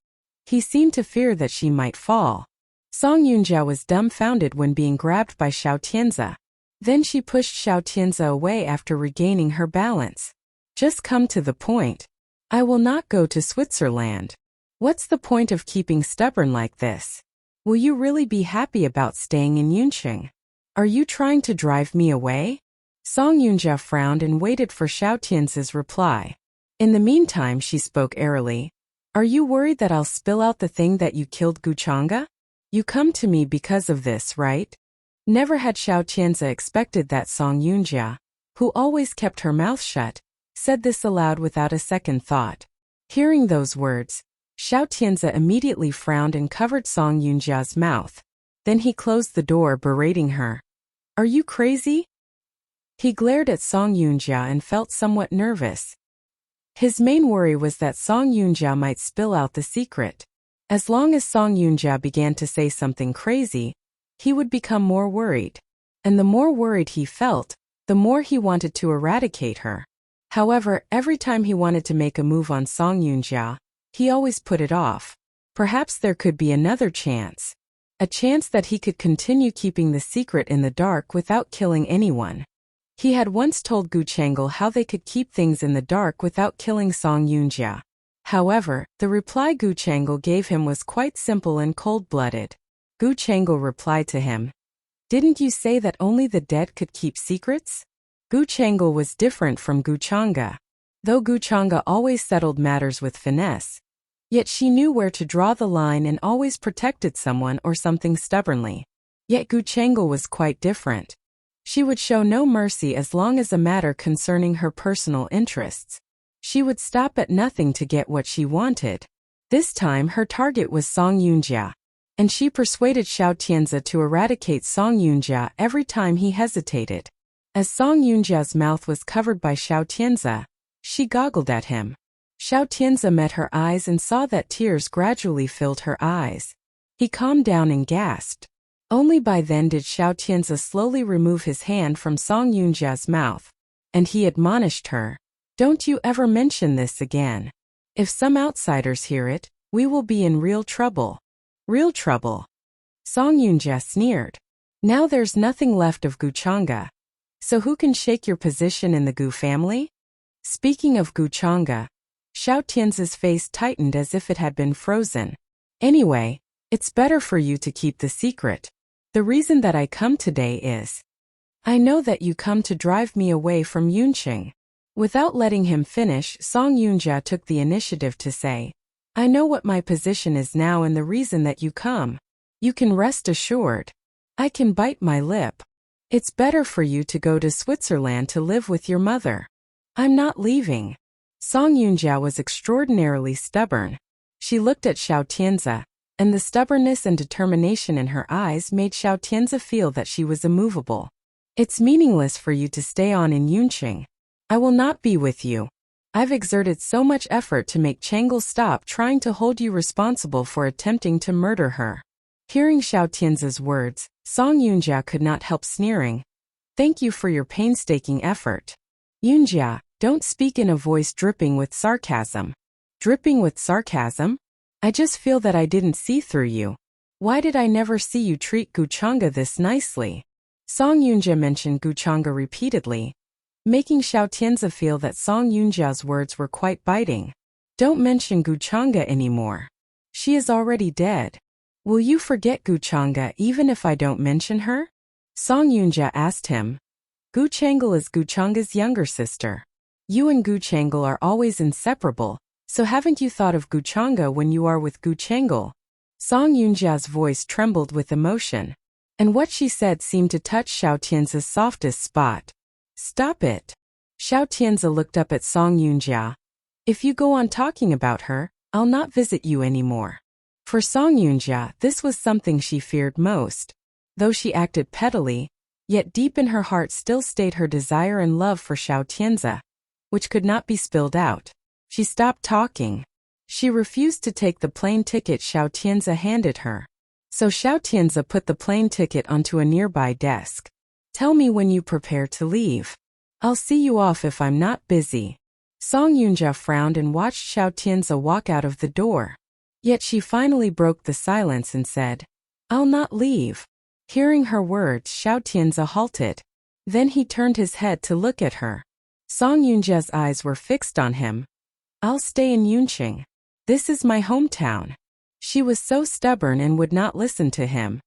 He seemed to fear that she might fall. Song Yoonja was dumbfounded when being grabbed by Xiao Tianzi. Then she pushed Xiao Tianzi away after regaining her balance. Just come to the point. I will not go to Switzerland. What's the point of keeping stubborn like this? Will you really be happy about staying in Yunqing? Are you trying to drive me away? Song Yoonja frowned and waited for Xiao Tianzi's reply. In the meantime she spoke airily. Are you worried that I'll spill out the thing that you killed Guchanga? You come to me because of this, right? Never had Xiao Tianzi expected that Song Yoonja, who always kept her mouth shut, said this aloud without a second thought. Hearing those words, Xiao Tianzi immediately frowned and covered Song Yoonja's mouth. Then he closed the door, berating her. Are you crazy? He glared at Song Yoonja and felt somewhat nervous. His main worry was that Song Yoonja might spill out the secret. As long as Song Yoonja began to say something crazy, he would become more worried. And the more worried he felt, the more he wanted to eradicate her. However, every time he wanted to make a move on Song Yoonja, he always put it off. Perhaps there could be another chance. A chance that he could continue keeping the secret in the dark without killing anyone. He had once told Gu Chang'e how they could keep things in the dark without killing Song Yoonja. However, the reply Gu Chang'e gave him was quite simple and cold-blooded. Gu Chang'e replied to him, "Didn't you say that only the dead could keep secrets?" Gu Chang'e was different from Gu Chang'e. Though Gu Chang'e always settled matters with finesse, yet she knew where to draw the line and always protected someone or something stubbornly. Yet Gu Chang'e was quite different. She would show no mercy as long as a matter concerning her personal interests. She would stop at nothing to get what she wanted. This time her target was Song Yoonja, and she persuaded Xiao Tianzi to eradicate Song Yoonja every time he hesitated. As Song Yoonja's mouth was covered by Xiao Tianzi, she goggled at him. Xiao Tianzi met her eyes and saw that tears gradually filled her eyes. He calmed down and gasped. Only by then did Xiao Tianzi slowly remove his hand from Song Yoonja's mouth, and he admonished her, "Don't you ever mention this again. If some outsiders hear it, we will be in real trouble." Real trouble? Song Yoonja sneered. Now there's nothing left of Gu Chang'e. So who can shake your position in the Gu family? Speaking of Gu Chang'e, Xiao Tianzi's face tightened as if it had been frozen. Anyway, it's better for you to keep the secret. The reason that I come today is, I know that you come to drive me away from Yunqing. Without letting him finish, Song Yunjia took the initiative to say, I know what my position is now and the reason that you come. You can rest assured. I can bite my lip. It's better for you to go to Switzerland to live with your mother. I'm not leaving. Song Yunjia was extraordinarily stubborn. She looked at Xiao Tianzi, and the stubbornness and determination in her eyes made Xiao Tianzi feel that she was immovable. It's meaningless for you to stay on in Yunqing. I will not be with you. I've exerted so much effort to make Chang'e stop trying to hold you responsible for attempting to murder her. Hearing Xiao Tianzi's words, Song Yunjia could not help sneering. Thank you for your painstaking effort. Yunjia, don't speak in a voice dripping with sarcasm. Dripping with sarcasm? I just feel that I didn't see through you. Why did I never see you treat Guchanga this nicely? Song Yunjia mentioned Guchanga repeatedly, making Xiao Tianzi feel that Song Yunjia's words were quite biting. Don't mention Guchanga anymore. She is already dead. Will you forget Guchanga even if I don't mention her? Song Yunjia asked him. Guchanga is Guchanga's younger sister. You and Guchanga are always inseparable, so haven't you thought of Guchanga when you are with Guchanga? Song Yunjia's voice trembled with emotion, and what she said seemed to touch Xiao Tianzi's softest spot. Stop it. Xiao Tianzi looked up at Song Yunjia. If you go on talking about her, I'll not visit you anymore. For Song Yunjia, this was something she feared most. Though she acted pettily, yet deep in her heart still stayed her desire and love for Xiao Tianzi, which could not be spilled out. She stopped talking. She refused to take the plane ticket Xiao Tianzi handed her. So Xiao Tianzi put the plane ticket onto a nearby desk. Tell me when you prepare to leave. I'll see you off if I'm not busy. Song Yunjia frowned and watched Xiao Tianzi walk out of the door. Yet she finally broke the silence and said, I'll not leave. Hearing her words, Xiao Tianzi halted. Then he turned his head to look at her. Song Yunjia's eyes were fixed on him. I'll stay in Yunqing. This is my hometown. She was so stubborn and would not listen to him.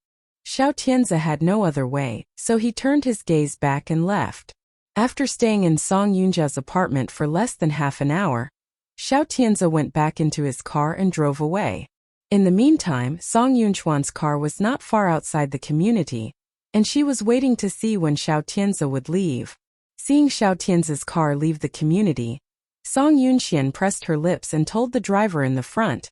Xiao Tianzi had no other way, so he turned his gaze back and left. After staying in Song Yunjia's apartment for less than half an hour, Xiao Tianzi went back into his car and drove away. In the meantime, Song Yunchuan's car was not far outside the community, and she was waiting to see when Xiao Tianzi would leave. Seeing Xiao Tianzi's car leave the community, Song Yunxian pressed her lips and told the driver in the front,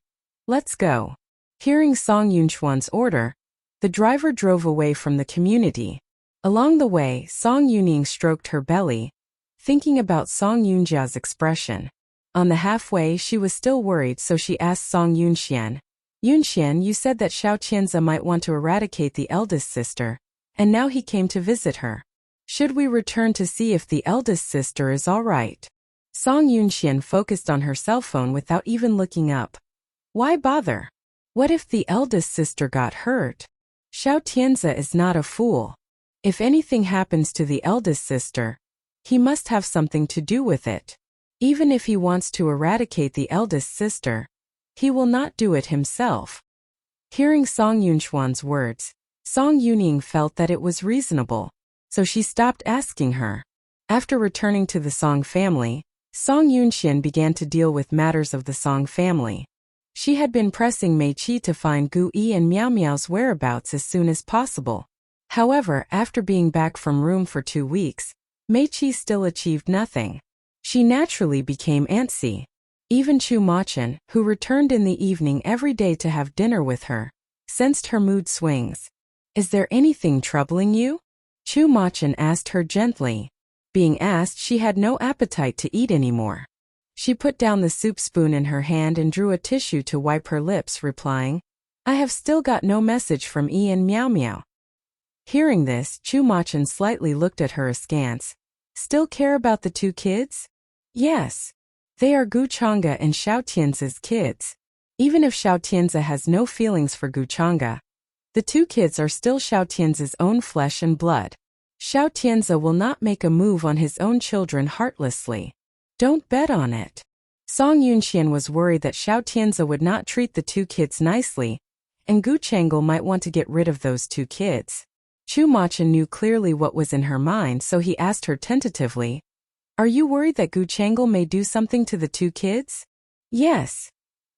Let's go. Hearing Song Yunchuan's order, the driver drove away from the community. Along the way, Song Yuning stroked her belly, thinking about Song Yunjia's expression. On the halfway, she was still worried, so she asked Song Yunxian, Yunxian, you said that Xiao Tianzi might want to eradicate the eldest sister, and now he came to visit her. Should we return to see if the eldest sister is all right? Song Yunxian focused on her cell phone without even looking up. Why bother? What if the eldest sister got hurt? Xiao Tianzi is not a fool. If anything happens to the eldest sister, he must have something to do with it. Even if he wants to eradicate the eldest sister, he will not do it himself. Hearing Song Yunchuan's words, Song Yuning felt that it was reasonable, so she stopped asking her. After returning to the Song family, Song Yunxian began to deal with matters of the Song family. She had been pressing Mei Qi to find Gu Yi and Miao Miao's whereabouts as soon as possible. However, after being back from room for 2 weeks, Mei Qi still achieved nothing. She naturally became antsy. Even Chu Machen, who returned in the evening every day to have dinner with her, sensed her mood swings. Is there anything troubling you? Chu Machen asked her gently. Being asked, she had no appetite to eat anymore. She put down the soup spoon in her hand and drew a tissue to wipe her lips, replying, I have still got no message from Yi and Miao Miao. Hearing this, Chu Machen slightly looked at her askance. Still care about the 2 kids? Yes. They are Guchanga and Xiao Tianzi's kids. Even if Xiao Tianzi has no feelings for Guchanga, the 2 kids are still Xiao Tianzi's own flesh and blood. Xiao Tianzi will not make a move on his own children heartlessly. Don't bet on it. Song Yunxian was worried that Xiao Tianzi would not treat the 2 kids nicely, and Guchanga might want to get rid of those 2 kids. Chu Machin knew clearly what was in her mind, so he asked her tentatively, "Are you worried that Gu Changel may do something to the two kids?" "Yes."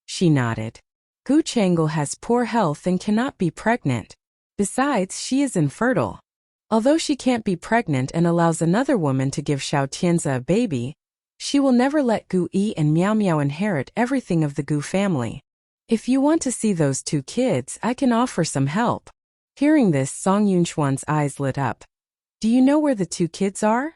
She nodded. "Gu Changel has poor health and cannot be pregnant. Besides, she is infertile. Although she can't be pregnant and allows another woman to give Xiao Tianzi a baby, she will never let Gu Yi and Miao Miao inherit everything of the Gu family. If you want to see those two kids, I can offer some help." Hearing this, Song Yunchuan's eyes lit up. "Do you know where the two kids are?"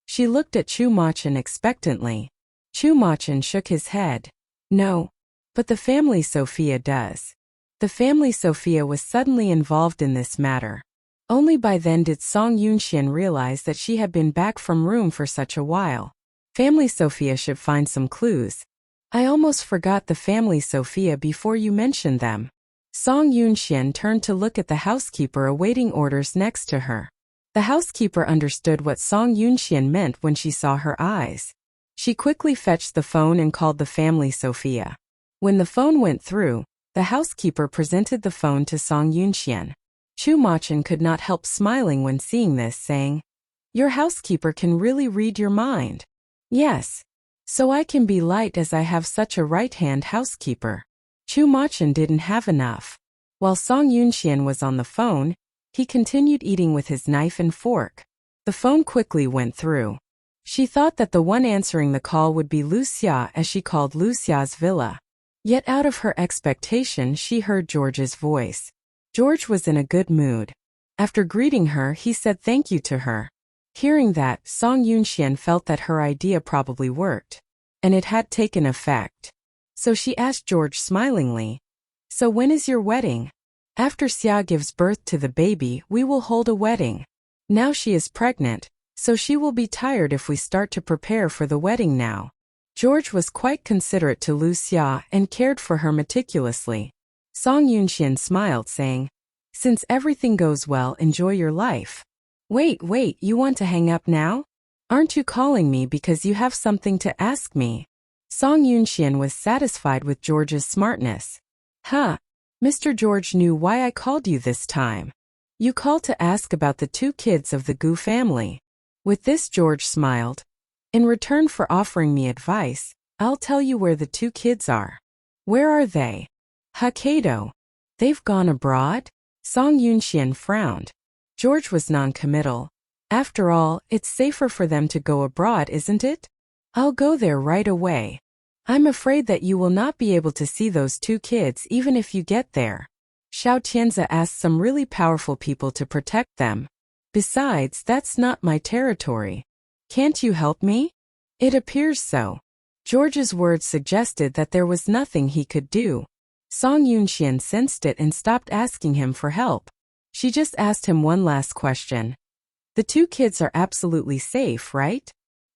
She looked at Chu Machin expectantly. Chu Machin shook his head. "No. But the family Sophia does." The family Sophia was suddenly involved in this matter. Only by then did Song Yunxian realize that she had been back from room for such a while. Family Sophia should find some clues. "I almost forgot the family Sophia before you mentioned them." Song Yunxian turned to look at the housekeeper awaiting orders next to her. The housekeeper understood what Song Yunxian meant when she saw her eyes. She quickly fetched the phone and called the family Sophia. When the phone went through, the housekeeper presented the phone to Song Yunxian. Chu Machin could not help smiling when seeing this, saying, "Your housekeeper can really read your mind." "Yes. So I can be light as I have such a right-hand housekeeper." Chu Machin didn't have enough. While Song Yunxian was on the phone, he continued eating with his knife and fork. The phone quickly went through. She thought that the one answering the call would be Lu Xia, as she called Lu Xia's villa. Yet out of her expectation she heard George's voice. George was in a good mood. After greeting her, he said thank you to her. Hearing that, Song Yunxian felt that her idea probably worked. And it had taken effect. So she asked George smilingly, "So when is your wedding?" "After Xia gives birth to the baby, we will hold a wedding. Now she is pregnant, so she will be tired if we start to prepare for the wedding now." George was quite considerate to Lu Xia and cared for her meticulously. Song Yunxian smiled, saying, "Since everything goes well, enjoy your life." Wait, you want to hang up now? Aren't you calling me because you have something to ask me?" Song Yunxian was satisfied with George's smartness. "Huh. Mr. George knew why I called you this time. You called to ask about the two kids of the Gu family." With this, George smiled. "In return for offering me advice, I'll tell you where the two kids are." "Where are they?" "Hokkaido." "They've gone abroad?" Song Yunxian frowned. George was non-committal. "After all, it's safer for them to go abroad, isn't it?" "I'll go there right away." "I'm afraid that you will not be able to see those two kids even if you get there. Xiao Tianzi asked some really powerful people to protect them. Besides, that's not my territory. Can't you help me?" "It appears so." George's words suggested that there was nothing he could do. Song Yunxian sensed it and stopped asking him for help. She just asked him one last question. "The two kids are absolutely safe, right?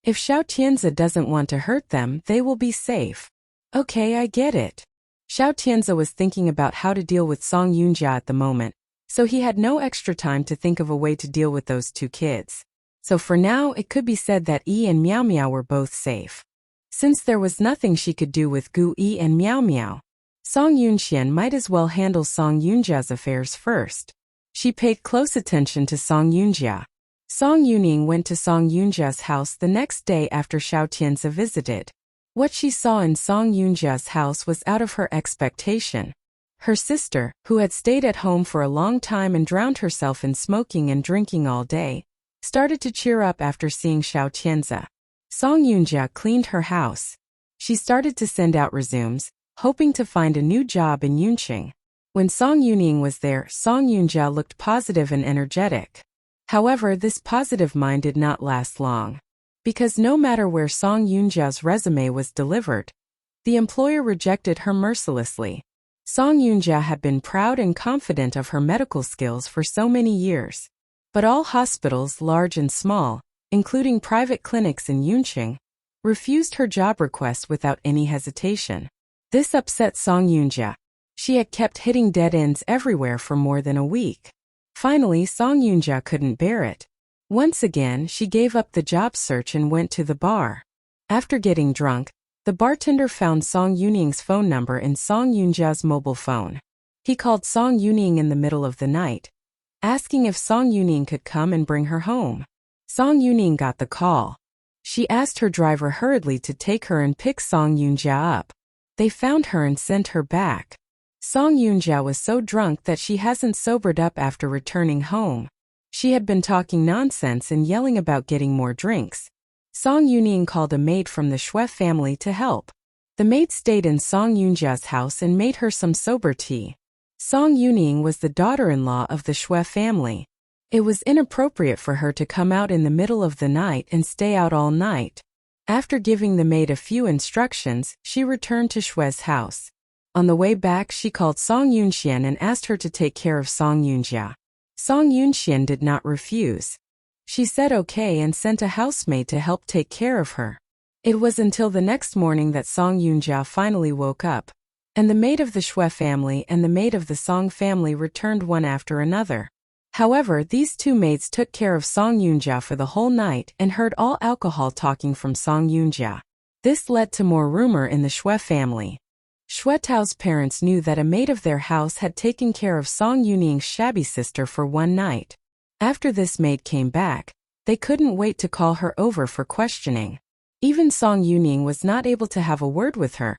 If Xiao Tianzi doesn't want to hurt them, they will be safe." "Okay, I get it." Xiao Tianzi was thinking about how to deal with Song Yunjia at the moment, so he had no extra time to think of a way to deal with those two kids. So for now, it could be said that Yi and Miao Miao were both safe. Since there was nothing she could do with Gu Yi and Miao Miao, Song Yunxian might as well handle Song Yunjia's affairs first. She paid close attention to Song Yunjia. Song Yuning went to Song Yunjia's house the next day after Xiao Tianzi visited. What she saw in Song Yunjia's house was out of her expectation. Her sister, who had stayed at home for a long time and drowned herself in smoking and drinking all day, started to cheer up after seeing Xiao Tianzi. Song Yunjia cleaned her house. She started to send out resumes, hoping to find a new job in Yunqing. When Song Yuning was there, Song Yunjia looked positive and energetic. However, this positive mind did not last long. Because no matter where Song Yunjia's resume was delivered, the employer rejected her mercilessly. Song Yunjia had been proud and confident of her medical skills for so many years. But all hospitals, large and small, including private clinics in Yunqing, refused her job request without any hesitation. This upset Song Yunjia. She had kept hitting dead ends everywhere for more than a week. Finally, Song Yunjia couldn't bear it. Once again, she gave up the job search and went to the bar. After getting drunk, the bartender found Song Yuning's phone number in Song Yunjia's mobile phone. He called Song Yuning in the middle of the night. asking if Song Yuning could come and bring her home. Song Yuning got the call. She asked her driver hurriedly to take her and pick Song Yunjia up. They found her and sent her back. Song Yunjia was so drunk that she hasn't sobered up after returning home. She had been talking nonsense and yelling about getting more drinks. Song Yuning called a maid from the Shui family to help. The maid stayed in Song Yunjia's house and made her some sober tea. Song Yuning was the daughter-in-law of the Shui family. It was inappropriate for her to come out in the middle of the night and stay out all night. After giving the maid a few instructions, she returned to Shui's house. On the way back, she called Song Yunxian and asked her to take care of Song Yunjia. Song Yunxian did not refuse. She said okay and sent a housemaid to help take care of her. It was until the next morning that Song Yunjia finally woke up, and the maid of the Shui family and the maid of the Song family returned one after another. However, these two maids took care of Song Yunjia for the whole night and heard all alcohol talking from Song Yunjia. This led to more rumor in the Shui family. Shui Tao's parents knew that a maid of their house had taken care of Song Yuning's shabby sister for one night. After this maid came back, they couldn't wait to call her over for questioning. Even Song Yuning was not able to have a word with her.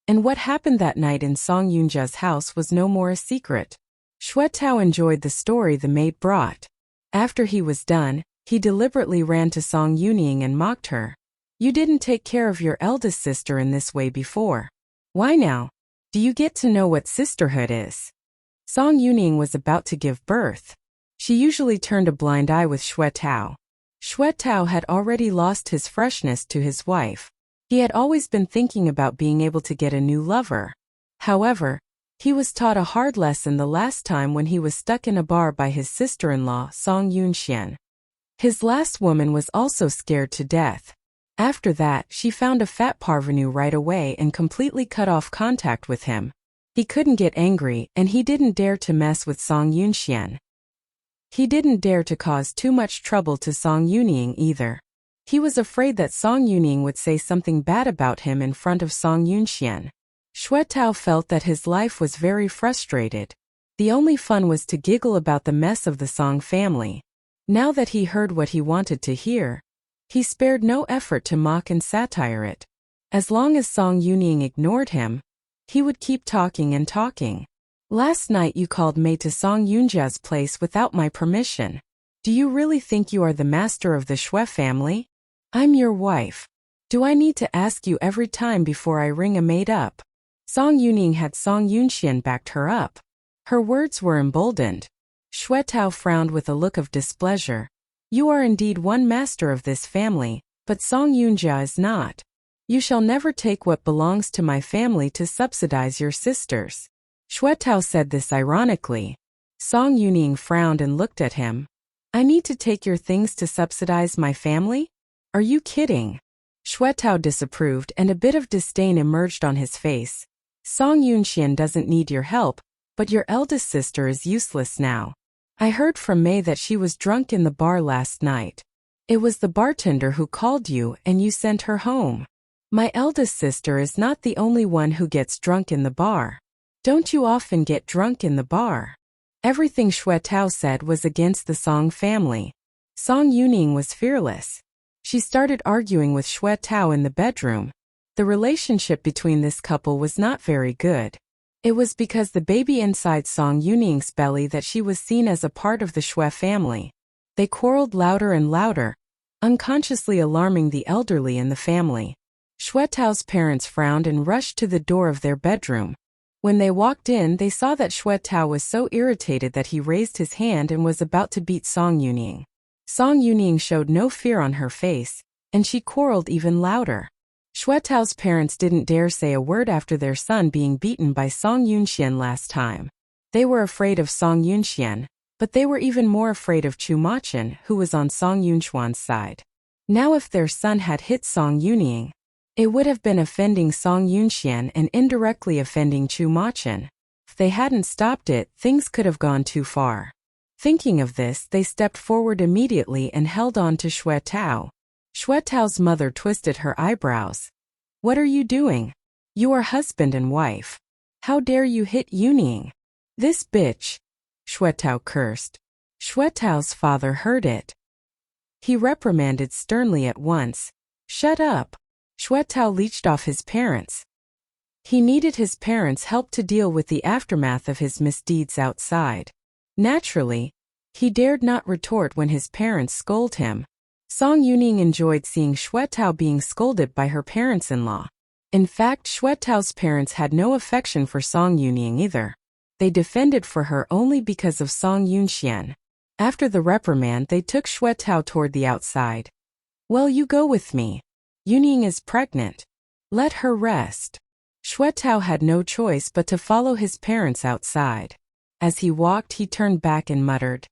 And what happened that night in Song Yunjia's house was no more a secret. Shui Tao enjoyed the story the maid brought. After he was done, he deliberately ran to Song Yuning and mocked her. "You didn't take care of your eldest sister in this way before. Why now? Do you get to know what sisterhood is?" Song Yuning was about to give birth. She usually turned a blind eye with Shui Tao. Shui Tao had already lost his freshness to his wife. He had always been thinking about being able to get a new lover. However, he was taught a hard lesson the last time when he was stuck in a bar by his sister-in-law, Song Yunxian. His last woman was also scared to death. After that, she found a fat parvenu right away and completely cut off contact with him. He couldn't get angry, and he didn't dare to mess with Song Yunxian. He didn't dare to cause too much trouble to Song Yuning either. He was afraid that Song Yuning would say something bad about him in front of Song Yunxian. Shui Tao felt that his life was very frustrated. The only fun was to giggle about the mess of the Song family. Now that he heard what he wanted to hear, he spared no effort to mock and satire it. As long as Song Yuning ignored him, he would keep talking and talking. "Last night you called me to Song Yunjia's place without my permission. Do you really think you are the master of the Shui family? I'm your wife. Do I need to ask you every time before I ring a maid up?" Song Yuning had Song Yunxian backed her up. Her words were emboldened. Shui Tao frowned with a look of displeasure. "You are indeed one master of this family, but Song Yunjia is not. You shall never take what belongs to my family to subsidize your sisters." Shui Tao said this ironically. Song Yuning frowned and looked at him. "I need to take your things to subsidize my family? Are you kidding?" Shui Tao disapproved and a bit of disdain emerged on his face. "Song Yunxian doesn't need your help, but your eldest sister is useless now. I heard from Mei that she was drunk in the bar last night. It was the bartender who called you and you sent her home. My eldest sister is not the only one who gets drunk in the bar. Don't you often get drunk in the bar?" Everything Shui Tao said was against the Song family. Song Yuning was fearless. She started arguing with Shui Tao in the bedroom. The relationship between this couple was not very good. It was because the baby inside Song Yuning's belly that she was seen as a part of the Shui family. They quarreled louder and louder, unconsciously alarming the elderly in the family. Shui Tao's parents frowned and rushed to the door of their bedroom. When they walked in, they saw that Shui Tao was so irritated that he raised his hand and was about to beat Song Yuning. Song Yuning showed no fear on her face, and she quarreled even louder. Shui Tao's parents didn't dare say a word after their son being beaten by Song Yunxian last time. They were afraid of Song Yunxian, but they were even more afraid of Chu Machen, who was on Song Yunxuan's side. Now if their son had hit Song Yuning, it would have been offending Song Yunxian and indirectly offending Chu Machen. If they hadn't stopped it, things could have gone too far. Thinking of this, they stepped forward immediately and held on to Shui Tao. Shui Tao's mother twisted her eyebrows. "What are you doing? You are husband and wife. How dare you hit Yuning? This bitch!" Shui Tao cursed. Xuetao's father heard it. He reprimanded sternly at once. Shut up. Xuetao leached off his parents. He needed his parents' help to deal with the aftermath of his misdeeds outside. Naturally, he dared not retort when his parents scolded him. Song Yuning enjoyed seeing Xuetao being scolded by her parents-in-law. In fact, Xuetao's parents had no affection for Song Yuning either. They defended for her only because of Song Yunxian. After the reprimand, they took Xuetao toward the outside. Well, you go with me. Yuning is pregnant. Let her rest. Xuetao had no choice but to follow his parents outside. As he walked, he turned back and muttered,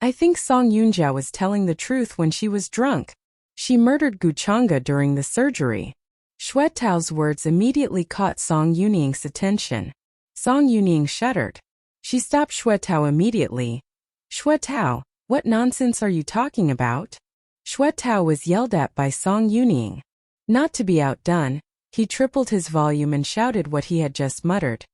I think Song Yunjia was telling the truth when she was drunk. She murdered Guchanga during the surgery. Xuetao's words immediately caught Song Yuning's attention. Song Yuning shuddered. She stopped Xuetao immediately. Xuetao, what nonsense are you talking about? Xuetao was yelled at by Song Yuning. Not to be outdone, he tripled his volume and shouted what he had just muttered.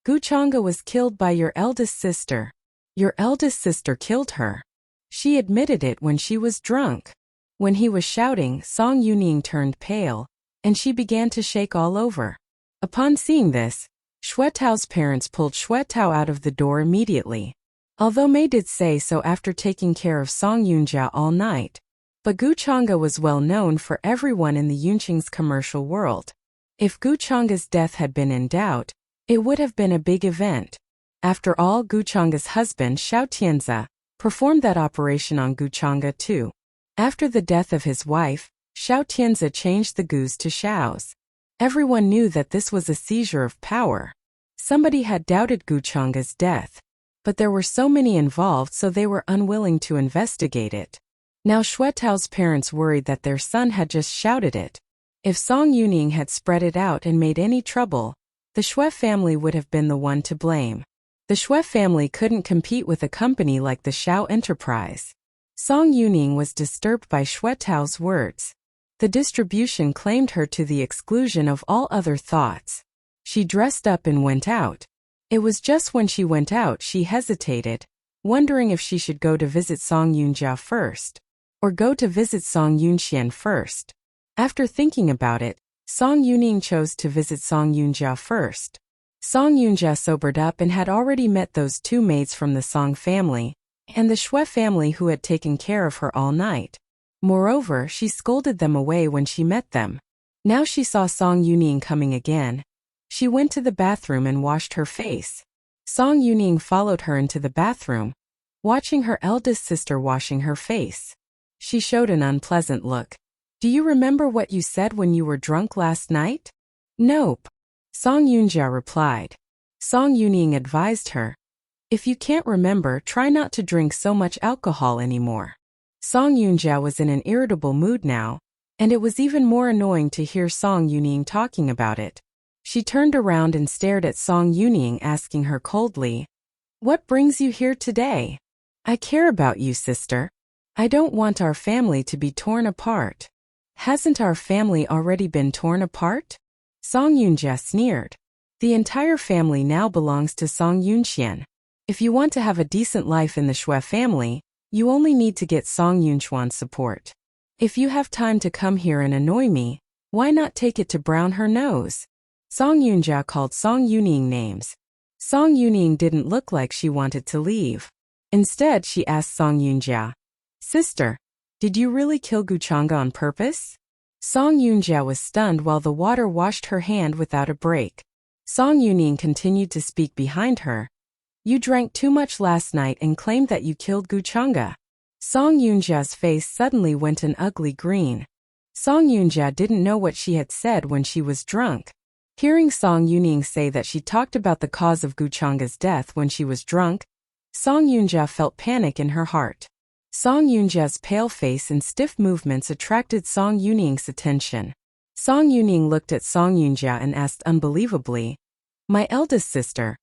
Guchanga was killed by your eldest sister. Your eldest sister killed her. She admitted it when she was drunk. When he was shouting, Song Yuning turned pale, and she began to shake all over. Upon seeing this, Xuetao's parents pulled Xuetao out of the door immediately. Although Mei did say so after taking care of Song Yunjia all night, but Guchanga was well known for everyone in the Yunqing's commercial world. If Guchanga's death had been in doubt, it would have been a big event. After all, Guchanga's husband, Xiao Tianzi, performed that operation on Guchanga too. After the death of his wife, Xiao Tianzi changed the Gus to Xiaos. Everyone knew that this was a seizure of power. Somebody had doubted Guchanga's death, but there were so many involved, so they were unwilling to investigate it. Now Xuetao's parents worried that their son had just shouted it. If Song Yuning had spread it out and made any trouble, the Xue family would have been the one to blame. The Xue family couldn't compete with a company like the Xiao Enterprise. Song Yuning was disturbed by Xuetao's words. The distribution claimed her to the exclusion of all other thoughts. She dressed up and went out. It was just when she went out she hesitated, wondering if she should go to visit Song Yunjia first, or go to visit Song Yunxian first. After thinking about it, Song Yuning chose to visit Song Yunjia first. Song Yunjia sobered up and had already met those two maids from the Song family, and the Xue family who had taken care of her all night. Moreover, she scolded them away when she met them. Now she saw Song Yuning coming again. She went to the bathroom and washed her face. Song Yuning followed her into the bathroom, watching her eldest sister washing her face. She showed an unpleasant look. Do you remember what you said when you were drunk last night? Nope. Song Yunjia replied. Song Yuning advised her. If you can't remember, try not to drink so much alcohol anymore. Song Yunjia was in an irritable mood now, and it was even more annoying to hear Song Yuning talking about it. She turned around and stared at Song Yuning, asking her coldly, What brings you here today? I care about you, sister. I don't want our family to be torn apart. Hasn't our family already been torn apart? Song Yunjia sneered. The entire family now belongs to Song Yunxian. If you want to have a decent life in the Xue family, you only need to get Song Yunxuan's support. If you have time to come here and annoy me, why not take it to brown her nose? Song Yunjia called Song Yuning names. Song Yuning didn't look like she wanted to leave. Instead, she asked Song Yunjia, Sister, did you really kill Guchanga on purpose? Song Yunjia was stunned while the water washed her hand without a break. Song Yuning continued to speak behind her. You drank too much last night and claimed that you killed Guchanga. Song Yunjia's face suddenly went an ugly green. Song Yunjia didn't know what she had said when she was drunk. Hearing Song Yuning say that she talked about the cause of Guchanga's death when she was drunk, Song Yunjia felt panic in her heart. Song Yunjia's pale face and stiff movements attracted Song Yuning's attention. Song Yuning looked at Song Yunjia and asked unbelievably, My eldest sister,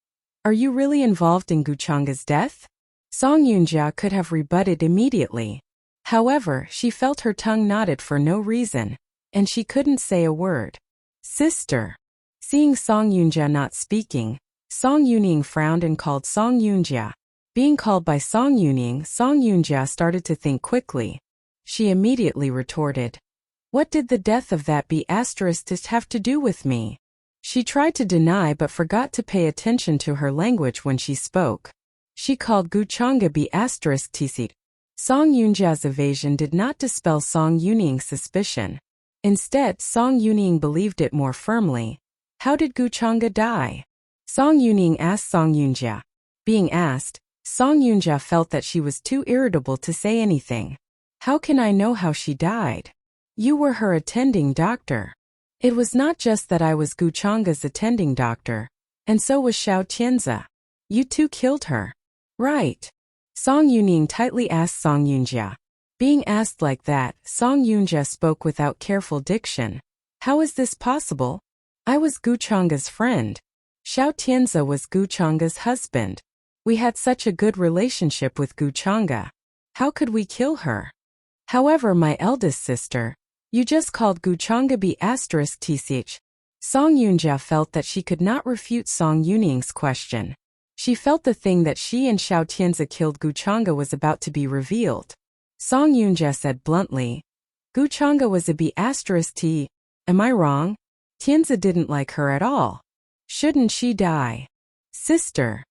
are you really involved in Guchanga's death? Song Yunjia could have rebutted immediately. However, she felt her tongue knotted for no reason, and she couldn't say a word. Sister. Seeing Song Yunjia not speaking, Song Yuning frowned and called Song Yunjia. Being called by Song Yuning, Song Yunjia started to think quickly. She immediately retorted, "What did the death of that B***ist have to do with me?" She tried to deny but forgot to pay attention to her language when she spoke. She called Guchanga B***tc. Song Yunjia's evasion did not dispel Song Yuning's suspicion. Instead, Song Yuning believed it more firmly. How did Guchanga die? Song Yuning asked Song Yunjia. Being asked, Song Yunjia felt that she was too irritable to say anything. How can I know how she died? You were her attending doctor. It was not just that I was Guchanga's attending doctor, and so was Xiao Tianzi. You two killed her. Right. Song Yuning tightly asked Song Yunjia. Being asked like that, Song Yunjia spoke without careful diction. How is this possible? I was Guchanga's friend. Xiao Tianzi was Guchanga's husband. We had such a good relationship with Guchanga. How could we kill her? However, my eldest sister, you just called Guchanga B***tch. Song Yunjia felt that she could not refute Song Yuning's question. She felt the thing that she and Xiao Tianzi killed Guchanga was about to be revealed. Song Yunjia said bluntly, Guchanga was a B***t. Am I wrong? Tianzi didn't like her at all. Shouldn't she die? Sister.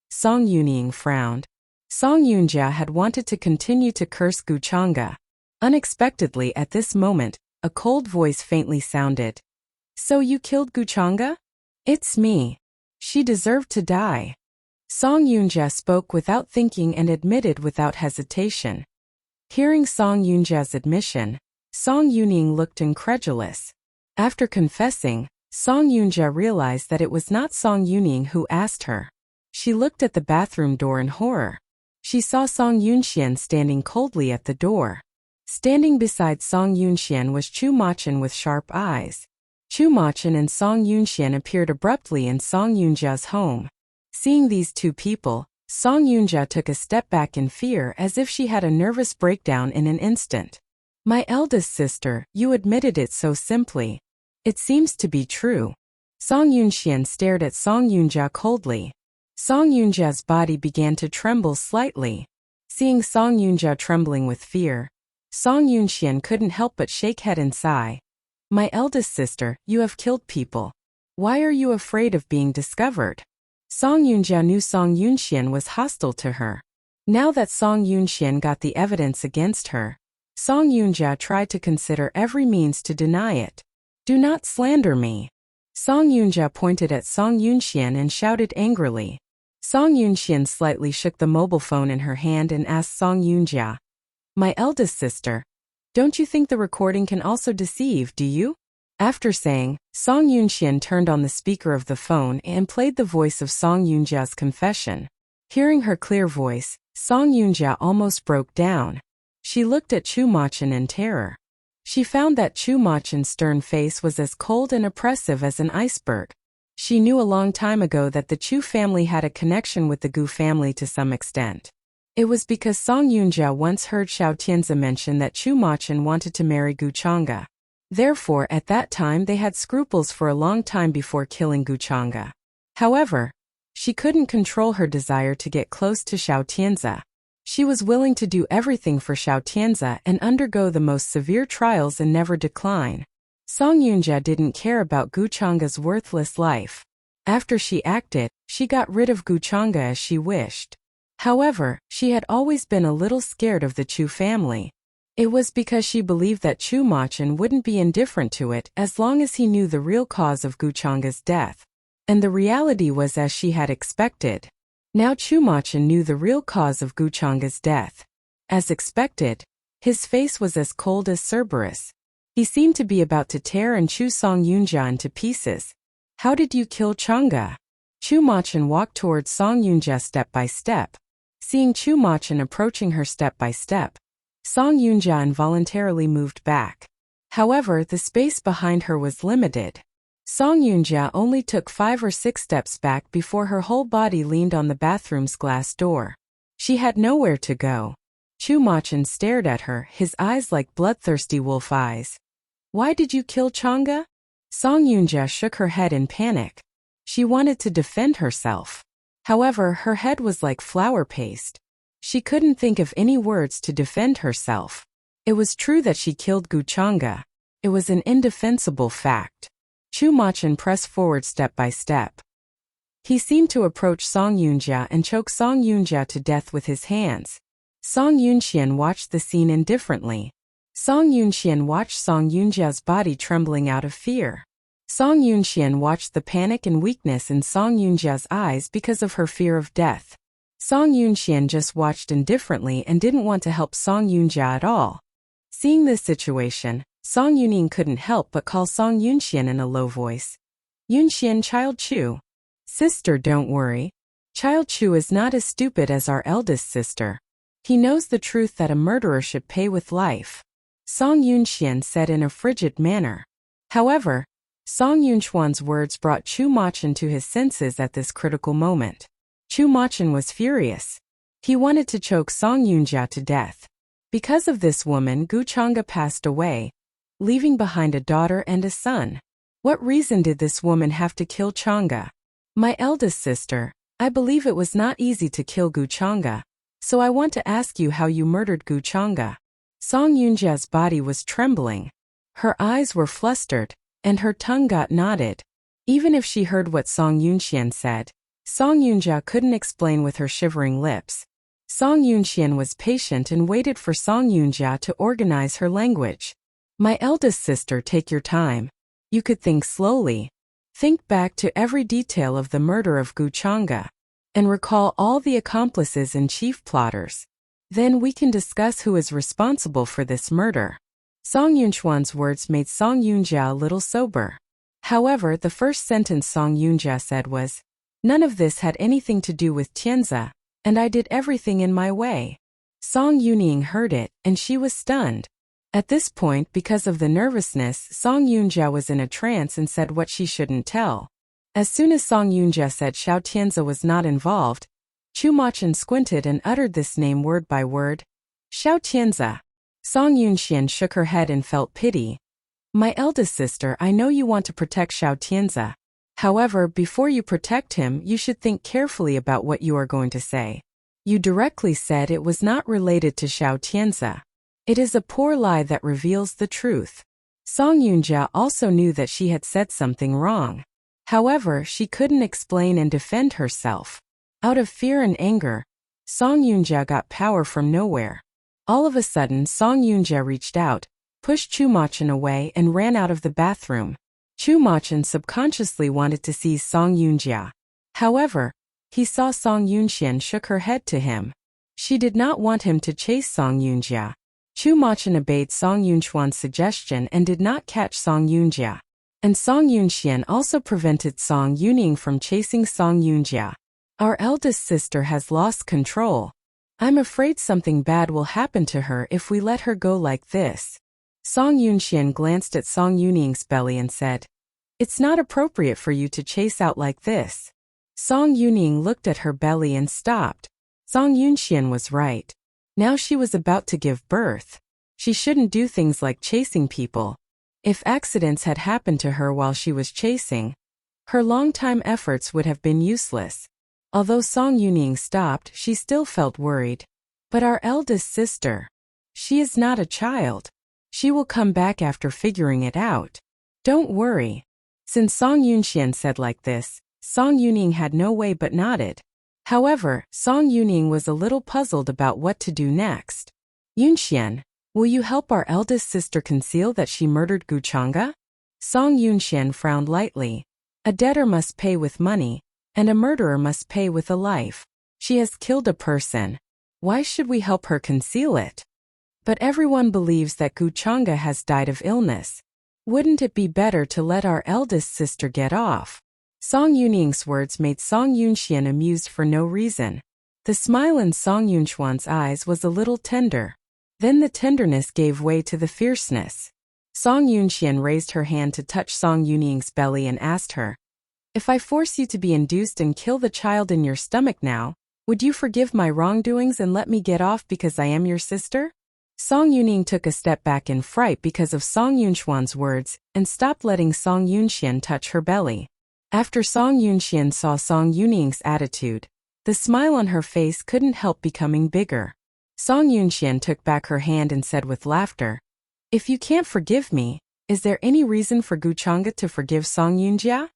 Song Yuning frowned. Song Yunjia had wanted to continue to curse Guchanga. Unexpectedly at this moment, a cold voice faintly sounded. So you killed Guchanga? It's me. She deserved to die. Song Yunjia spoke without thinking and admitted without hesitation. Hearing Song Yunjia's admission, Song Yuning looked incredulous. After confessing, Song Yunjia realized that it was not Song Yuning who asked her. She looked at the bathroom door in horror. She saw Song Yunxian standing coldly at the door. Standing beside Song Yunxian was Chu Machen with sharp eyes. Chu Machen and Song Yunxian appeared abruptly in Song Yunjia's home. Seeing these two people, Song Yunjia took a step back in fear as if she had a nervous breakdown in an instant. My eldest sister, you admitted it so simply. It seems to be true. Song Yunxian stared at Song Yunjia coldly. Song Yunjia's body began to tremble slightly. Seeing Song Yunjia trembling with fear, Song Yunxian couldn't help but shake head and sigh. My eldest sister, you have killed people. Why are you afraid of being discovered? Song Yunjia knew Song Yunxian was hostile to her. Now that Song Yunxian got the evidence against her, Song Yunjia tried to consider every means to deny it. Do not slander me. Song Yunjia pointed at Song Yunxian and shouted angrily. Song Yunxian slightly shook the mobile phone in her hand and asked Song Yunjia, my eldest sister, don't you think the recording can also deceive, do you? After saying, Song Yunxian turned on the speaker of the phone and played the voice of Song Yunjia's confession. Hearing her clear voice, Song Yunjia almost broke down. She looked at Chu Machen in terror. She found that Chu Machen's stern face was as cold and oppressive as an iceberg. She knew a long time ago that the Chu family had a connection with the Gu family to some extent. It was because Song Yunjia once heard Xiao Tianzi mention that Chu Machen wanted to marry Guchanga. Therefore, at that time they had scruples for a long time before killing Guchanga. However, she couldn't control her desire to get close to Xiao Tianzi. She was willing to do everything for Xiao Tianzi and undergo the most severe trials and never decline. Song Yunjia didn't care about Guchanga's worthless life. After she acted, she got rid of Guchanga as she wished. However, she had always been a little scared of the Chu family. It was because she believed that Chu Machen wouldn't be indifferent to it as long as he knew the real cause of Guchanga's death. And the reality was as she had expected. Now Chu Machen knew the real cause of Guchanga's death. As expected, his face was as cold as Cerberus. He seemed to be about to tear and chew Song Yunjia into pieces. How did you kill Changa? Chu Machen walked towards Song Yunjia step by step. Seeing Chu Machen approaching her step by step, Song Yunjia involuntarily moved back. However, the space behind her was limited. Song Yunjia only took 5 or 6 steps back before her whole body leaned on the bathroom's glass door. She had nowhere to go. Chu Machen stared at her, his eyes like bloodthirsty wolf eyes. Why did you kill Changa? Song Yunjia shook her head in panic. She wanted to defend herself. However, her head was like flour paste. She couldn't think of any words to defend herself. It was true that she killed Guchanga. It was an indefensible fact. Chu Machin pressed forward step by step. He seemed to approach Song Yunjia and choke Song Yunjia to death with his hands. Song Yunxian watched the scene indifferently. Song Yunxian watched Song Yunjia's body trembling out of fear. Song Yunxian watched the panic and weakness in Song Yunjia's eyes because of her fear of death. Song Yunxian just watched indifferently and didn't want to help Song Yunjia at all. Seeing this situation, Song Yuning couldn't help but call Song Yunxian in a low voice. Yunxian, Child Chu. Sister, don't worry. Child Chu is not as stupid as our eldest sister. He knows the truth that a murderer should pay with life. Song Yunxian said in a frigid manner. However, Song Yunchuan's words brought Chu Machin to his senses at this critical moment. Chu Machin was furious. He wanted to choke Song Yunjia to death. Because of this woman, Guchanga passed away, leaving behind a daughter and a son. What reason did this woman have to kill Changa? My eldest sister, I believe it was not easy to kill Guchanga, so I want to ask you how you murdered Guchanga. Song Yunjia's body was trembling. Her eyes were flustered, and her tongue got knotted. Even if she heard what Song Yunxian said, Song Yunjia couldn't explain with her shivering lips. Song Yunxian was patient and waited for Song Yunjia to organize her language. My eldest sister, take your time. You could think slowly. Think back to every detail of the murder of Guchanga, and recall all the accomplices and chief plotters. Then we can discuss who is responsible for this murder. Song Yunchuan's words made Song Yunjia a little sober. However, the first sentence Song Yunjia said was, "None of this had anything to do with Tianzi, and I did everything in my way." Song Yuning heard it, and she was stunned. At this point, because of the nervousness, Song Yunjia was in a trance and said what she shouldn't tell. As soon as Song Yunjia said Xiao Tianzi was not involved, Chu Machin squinted and uttered this name word by word. Xiao Tianzi. Song Yunxian shook her head and felt pity. My eldest sister, I know you want to protect Xiao Tianzi. However, before you protect him, you should think carefully about what you are going to say. You directly said it was not related to Xiao Tianzi. It is a poor lie that reveals the truth. Song Yunjia also knew that she had said something wrong. However, she couldn't explain and defend herself. Out of fear and anger, Song Yunjia got power from nowhere. All of a sudden, Song Yunjia reached out, pushed Chu Machin away and ran out of the bathroom. Chu Machin subconsciously wanted to seize Song Yunjia. However, he saw Song Yunxian shook her head to him. She did not want him to chase Song Yunjia. Chu Machin obeyed Song Yunchuan's suggestion and did not catch Song Yunjia. And Song Yunxian also prevented Song Yuning from chasing Song Yunjia. Our eldest sister has lost control. I'm afraid something bad will happen to her if we let her go like this. Song Yunxian glanced at Song Yuning's belly and said, It's not appropriate for you to chase out like this. Song Yuning looked at her belly and stopped. Song Yunxian was right. Now she was about to give birth. She shouldn't do things like chasing people. If accidents had happened to her while she was chasing, her long-time efforts would have been useless. Although Song Yuning stopped, she still felt worried. But our eldest sister, she is not a child. She will come back after figuring it out. Don't worry. Since Song Yunxian said like this, Song Yuning had no way but nodded. However, Song Yuning was a little puzzled about what to do next. Yunxian, will you help our eldest sister conceal that she murdered Guchanga? Song Yunxian frowned lightly. A debtor must pay with money, and a murderer must pay with a life. She has killed a person. Why should we help her conceal it? But everyone believes that Guchanga has died of illness. Wouldn't it be better to let our eldest sister get off? Song Yuning's words made Song Yunxian amused for no reason. The smile in Song Yunchuan's eyes was a little tender. Then the tenderness gave way to the fierceness. Song Yunxian raised her hand to touch Song Yuning's belly and asked her, If I force you to be induced and kill the child in your stomach now, would you forgive my wrongdoings and let me get off because I am your sister? Song Yuning took a step back in fright because of Song Yunchuan's words and stopped letting Song Yunxian touch her belly. After Song Yunxian saw Song Yuning's attitude, The smile on her face couldn't help becoming bigger. Song Yunxian took back her hand and said with laughter, "If you can't forgive me, is there any reason for Gu Chang'e to forgive Song Yunjia?"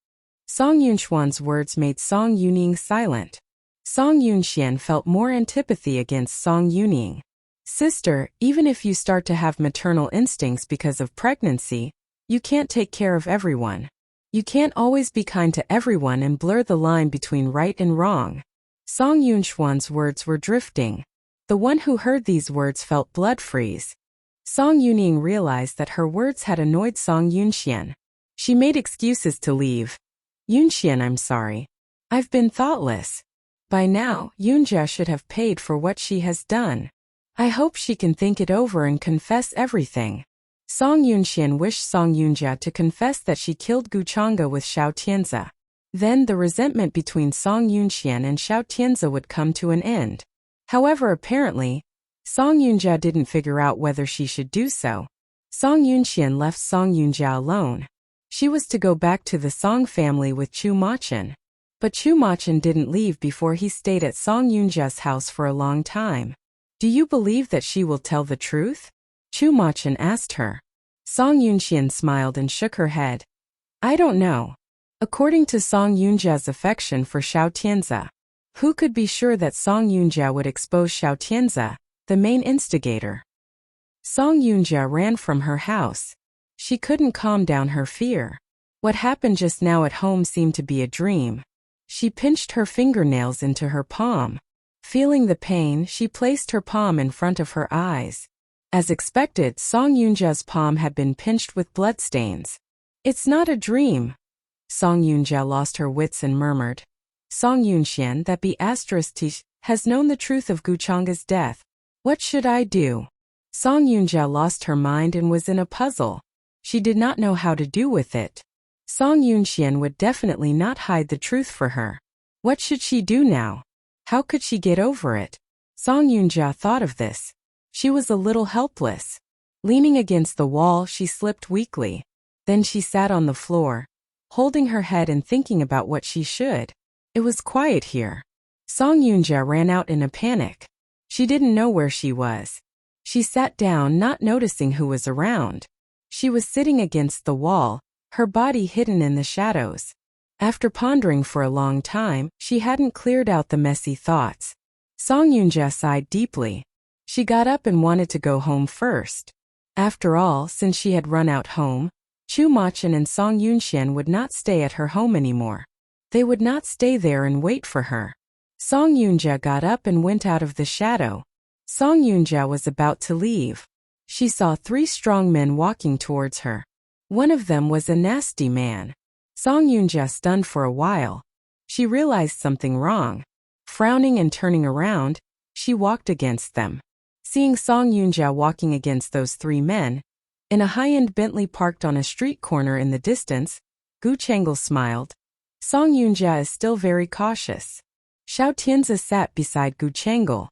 Song Yunxuan's words made Song Yuning silent. Song Yunxian felt more antipathy against Song Yuning. "Sister, even if you start to have maternal instincts because of pregnancy, you can't take care of everyone. You can't always be kind to everyone and blur the line between right and wrong." Song Yunxuan's words were drifting. The one who heard these words felt blood freeze. Song Yuning realized that her words had annoyed Song Yunxian. She made excuses to leave. "Yunxian, I'm sorry. I've been thoughtless. By now, Yunjia should have paid for what she has done. I hope she can think it over and confess everything." Song Yunxian wished Song Yunjia to confess that she killed Gu Chang'e with Xiao Tianzi. Then the resentment between Song Yunxian and Xiao Tianzi would come to an end. However, apparently, Song Yunjia didn't figure out whether she should do so. Song Yunxian left Song Yunjia alone. She was to go back to the Song family with Chu Machen. But Chu Machen didn't leave before he stayed at Song Yunjia's house for a long time. "Do you believe that she will tell the truth?" Chu Machen asked her. Song Yunxian smiled and shook her head. "I don't know." According to Song Yunjia's affection for Xiao Tianzi, who could be sure that Song Yunjia would expose Xiao Tianzi, the main instigator? Song Yunjia ran from her house. She couldn't calm down her fear. What happened just now at home seemed to be a dream. She pinched her fingernails into her palm. Feeling the pain, she placed her palm in front of her eyes. As expected, Song Yunjia's palm had been pinched with bloodstains. "It's not a dream." Song Yunjia lost her wits and murmured. "Song Yunxian, that be *t, has known the truth of Gu Chang'e's death. What should I do?" Song Yunjia lost her mind and was in a puzzle. She did not know how to do with it. Song Yunxian would definitely not hide the truth for her. What should she do now? How could she get over it? Song Yunjia thought of this. She was a little helpless. Leaning against the wall, she slipped weakly. Then she sat on the floor, holding her head and thinking about what she should. It was quiet here. Song Yunjia ran out in a panic. She didn't know where she was. She sat down, not noticing who was around. She was sitting against the wall, her body hidden in the shadows. After pondering for a long time, she hadn't cleared out the messy thoughts. Song Yunjia sighed deeply. She got up and wanted to go home first. After all, since she had run out home, Chu Machen and Song Yunxian would not stay at her home anymore. They would not stay there and wait for her. Song Yunjia got up and went out of the shadow. Song Yunjia was about to leave. She saw 3 strong men walking towards her. One of them was a nasty man. Song Yunjia stunned for a while. She realized something wrong. Frowning and turning around, she walked against them. Seeing Song Yunjia walking against those 3 men, in a high-end Bentley parked on a street corner in the distance, Gu Chang'e smiled. Song Yunjia is still very cautious. Xiao Tianzi sat beside Gu Chang'e.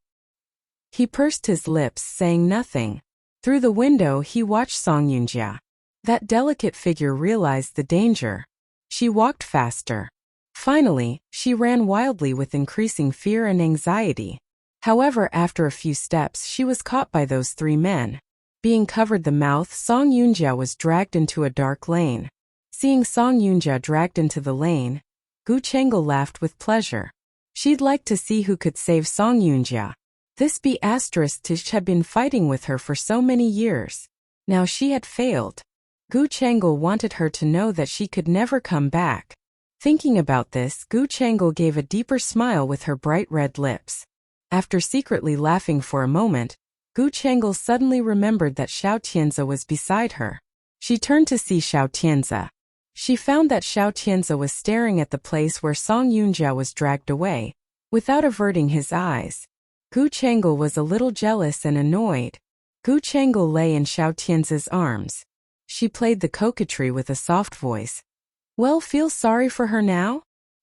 He pursed his lips, saying nothing. Through the window, he watched Song Yunjia. That delicate figure realized the danger. She walked faster. Finally, she ran wildly with increasing fear and anxiety. However, after a few steps, she was caught by those 3 men. Being covered the mouth, Song Yunjia was dragged into a dark lane. Seeing Song Yunjia dragged into the lane, Gu Chang'e laughed with pleasure. She'd like to see who could save Song Yunjia. This *Tish had been fighting with her for so many years. Now she had failed. Gu Chang'e wanted her to know that she could never come back. Thinking about this, Gu Chang'e gave a deeper smile with her bright red lips. After secretly laughing for a moment, Gu Chang'e suddenly remembered that Xiao Tianzi was beside her. She turned to see Xiao Tianzi. She found that Xiao Tianzi was staring at the place where Song Yunjia was dragged away, without averting his eyes. Gu Chang'e was a little jealous and annoyed. Gu Chang'e lay in Xiao Tianzi's arms. She played the coquetry with a soft voice. "Well, feel sorry for her now?"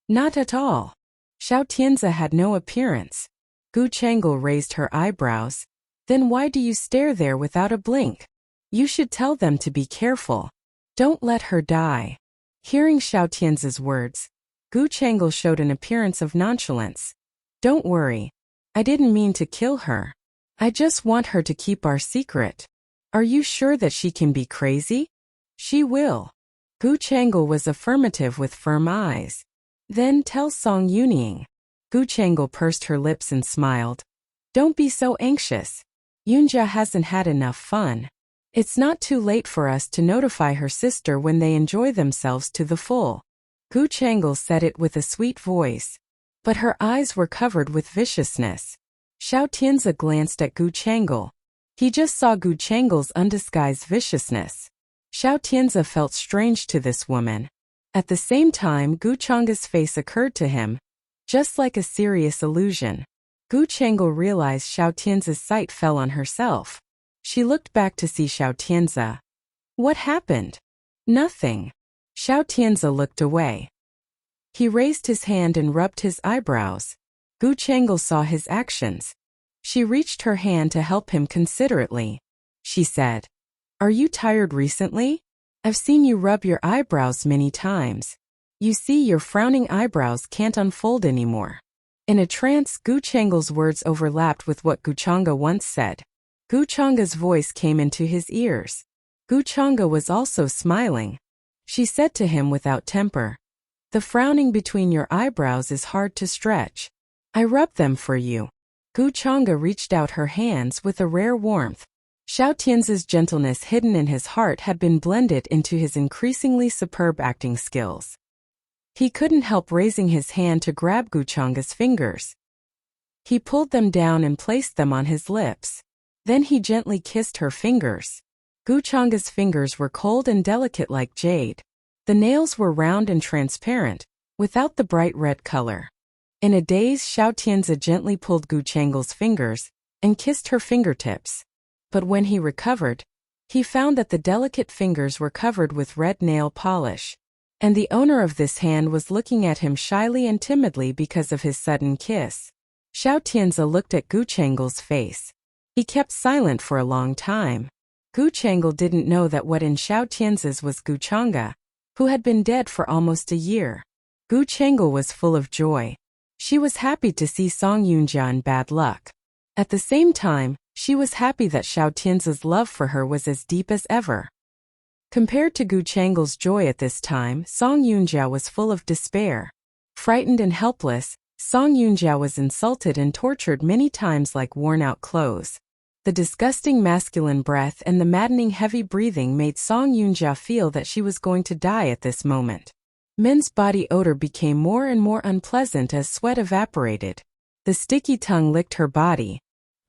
"Not at all." Xiao Tianzi had no appearance. Gu Chang'e raised her eyebrows. "Then why do you stare there without a blink? You should tell them to be careful. Don't let her die." Hearing Xiao Tianzi's words, Gu Chang'e showed an appearance of nonchalance. Don't worry. I didn't mean to kill her. I just want her to keep our secret. Are you sure that she can be crazy? She will. Gu Changel was affirmative with firm eyes. Then tell Song Yunying. Gu Changel pursed her lips and smiled. Don't be so anxious. Yunjia hasn't had enough fun. It's not too late for us to notify her sister when they enjoy themselves to the full. Gu Changel said it with a sweet voice. But her eyes were covered with viciousness. Xiao Tianzi glanced at Gu Changel. He just saw Gu Changel's undisguised viciousness. Xiao Tianzi felt strange to this woman. At the same time, Gu Chang's face occurred to him, just like a serious illusion. Gu Changel realized Xiao Tianzi's sight fell on herself. She looked back to see Xiao Tianzi. What happened? Nothing. Xiao Tianzi looked away. He raised his hand and rubbed his eyebrows. Gu Changel saw his actions. She reached her hand to help him considerately. She said, Are you tired recently? I've seen you rub your eyebrows many times. You see, your frowning eyebrows can't unfold anymore. In a trance, Gu Changel's words overlapped with what Gu Changge once said. Gu Changge's voice came into his ears. Gu Changge was also smiling. She said to him without temper, The frowning between your eyebrows is hard to stretch. I rub them for you. Gu Changge reached out her hands with a rare warmth. Xiao Tianzi's gentleness hidden in his heart had been blended into his increasingly superb acting skills. He couldn't help raising his hand to grab Gu Changge's fingers. He pulled them down and placed them on his lips. Then he gently kissed her fingers. Gu Changge's fingers were cold and delicate like jade. The nails were round and transparent, without the bright red color. In a daze, Xiao Tianzi gently pulled Gu Changel's fingers and kissed her fingertips. But when he recovered, he found that the delicate fingers were covered with red nail polish. And the owner of this hand was looking at him shyly and timidly because of his sudden kiss. Xiao Tianzi looked at Gu Changel's face. He kept silent for a long time. Gu Changel didn't know that what in Xiao Tianzi's was Gu Changge, who had been dead for almost a year. Gu Changel was full of joy. She was happy to see Song Yunjia in bad luck. At the same time, she was happy that Xiao Tianzi's love for her was as deep as ever. Compared to Gu Changel's joy at this time, Song Yunjia was full of despair. Frightened and helpless, Song Yunjia was insulted and tortured many times like worn-out clothes. The disgusting masculine breath and the maddening heavy breathing made Song Yunjia feel that she was going to die at this moment. Men's body odor became more and more unpleasant as sweat evaporated. The sticky tongue licked her body.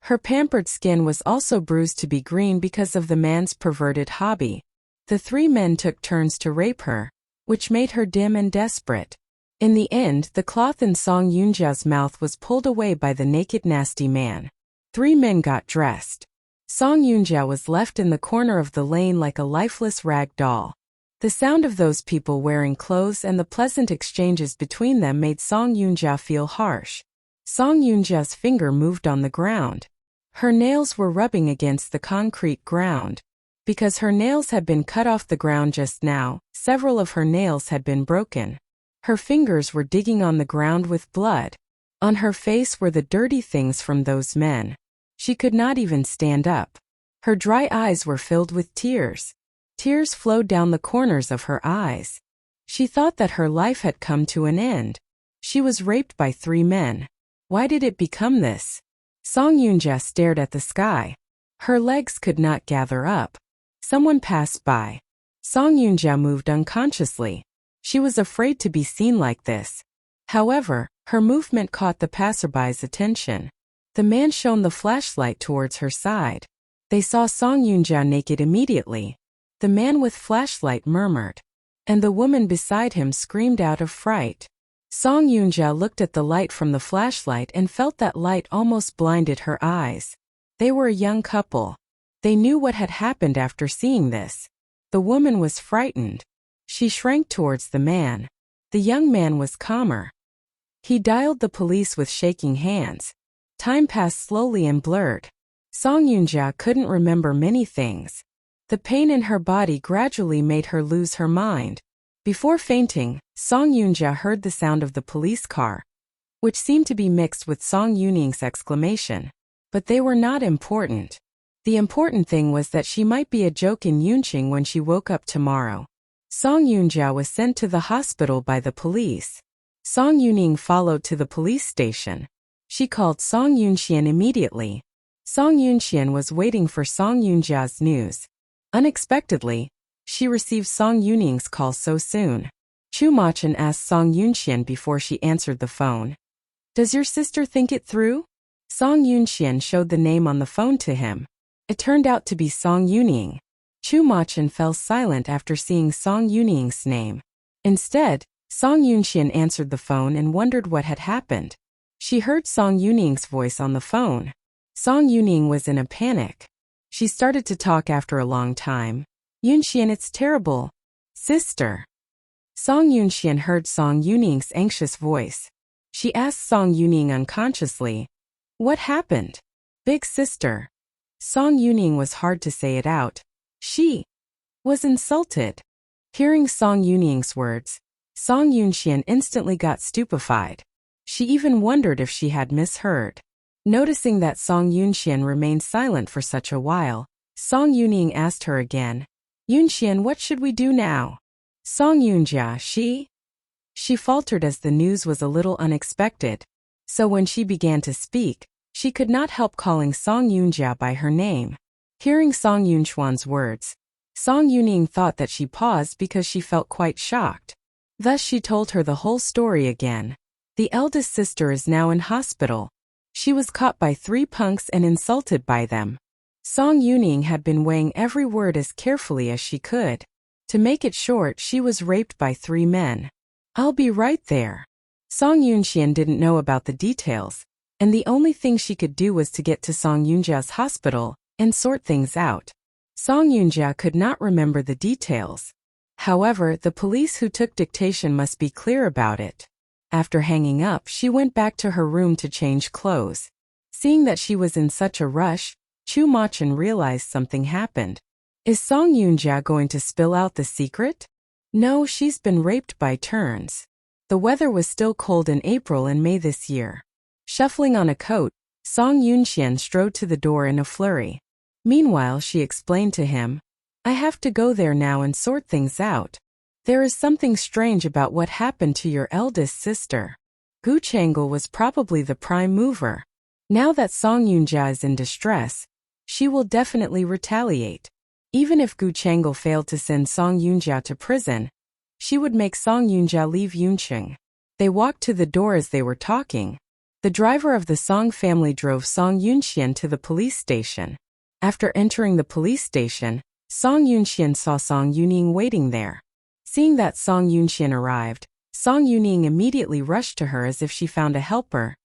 Her pampered skin was also bruised to be green because of the man's perverted hobby. The three men took turns to rape her, which made her dim and desperate. In the end, the cloth in Song Yunjia's mouth was pulled away by the naked nasty man. 3 men got dressed. Song Yunjia was left in the corner of the lane like a lifeless rag doll. The sound of those people wearing clothes and the pleasant exchanges between them made Song Yunjia feel harsh. Song Yunjia's finger moved on the ground. Her nails were rubbing against the concrete ground. Because her nails had been cut off the ground just now, several of her nails had been broken. Her fingers were digging on the ground with blood. On her face were the dirty things from those men. She could not even stand up. Her dry eyes were filled with tears. Tears flowed down the corners of her eyes. She thought that her life had come to an end. She was raped by 3 men. Why did it become this? Song Yunjia stared at the sky. Her legs could not gather up. Someone passed by. Song Yunjia moved unconsciously. She was afraid to be seen like this. However, her movement caught the passerby's attention. The man shone the flashlight towards her side. They saw Song Yunjia naked immediately. The man with flashlight murmured. And the woman beside him screamed out of fright. Song Yunjia looked at the light from the flashlight and felt that light almost blinded her eyes. They were a young couple. They knew what had happened after seeing this. The woman was frightened. She shrank towards the man. The young man was calmer. He dialed the police with shaking hands. Time passed slowly and blurred. Song Yunjia couldn't remember many things. The pain in her body gradually made her lose her mind. Before fainting, Song Yunjia heard the sound of the police car. which seemed to be mixed with Song Yuning's exclamation. But they were not important. The important thing was that she might be a joke in Yunqing when she woke up tomorrow. Song Yunjia was sent to the hospital by the police. Song Yuning followed to the police station. She called Song Yunxian immediately. Song Yunxian was waiting for Song Yunjia's news. Unexpectedly, she received Song Yuning's call so soon. Chu Machan asked Song Yunxian before she answered the phone. "Does your sister think it through?" Song Yunxian showed the name on the phone to him. It turned out to be Song Yuning. Chu Machan fell silent after seeing Song Yuning's name. Instead, Song Yunxian answered the phone and wondered what had happened. She heard Song Yuning's voice on the phone. Song Yuning was in a panic. She started to talk after a long time. "Yunxian, it's terrible. Sister." Song Yunxian heard Song Yuning's anxious voice. She asked Song Yuning unconsciously, "What happened?" "Big sister." Song Yuning was hard to say it out. She was insulted. Hearing Song Yuning's words, Song Yunxian instantly got stupefied. She even wondered if she had misheard. Noticing that Song Yunxian remained silent for such a while, Song Yuning asked her again, "Yunxian, what should we do now?" "Song Yunjia, She faltered as the news was a little unexpected. So when she began to speak, she could not help calling Song Yunjia by her name. Hearing Song Yunxuan's words, Song Yuning thought that she paused because she felt quite shocked. Thus she told her the whole story again. The eldest sister is now in hospital. She was caught by 3 punks and insulted by them. Song Yuning had been weighing every word as carefully as she could. To make it short, she was raped by 3 men. "I'll be right there." Song Yunxian didn't know about the details, and the only thing she could do was to get to Song Yunjia's hospital and sort things out. Song Yunjia could not remember the details. However, the police who took dictation must be clear about it. After hanging up, she went back to her room to change clothes. Seeing that she was in such a rush, Chu Machan realized something happened. Is Song Yunjia going to spill out the secret? No, she's been raped by turns. The weather was still cold in April and May this year. Shuffling on a coat, Song Yunxian strode to the door in a flurry. Meanwhile, she explained to him, "I have to go there now and sort things out. There is something strange about what happened to your eldest sister. Gu Changel was probably the prime mover. Now that Song Yunjia is in distress, she will definitely retaliate. Even if Gu Changel failed to send Song Yunjia to prison, she would make Song Yunjia leave Yunqing." They walked to the door as they were talking. The driver of the Song family drove Song Yunxian to the police station. After entering the police station, Song Yunxian saw Song Yuning waiting there. Seeing that Song Yunxian arrived, Song Yuning immediately rushed to her as if she found a helper.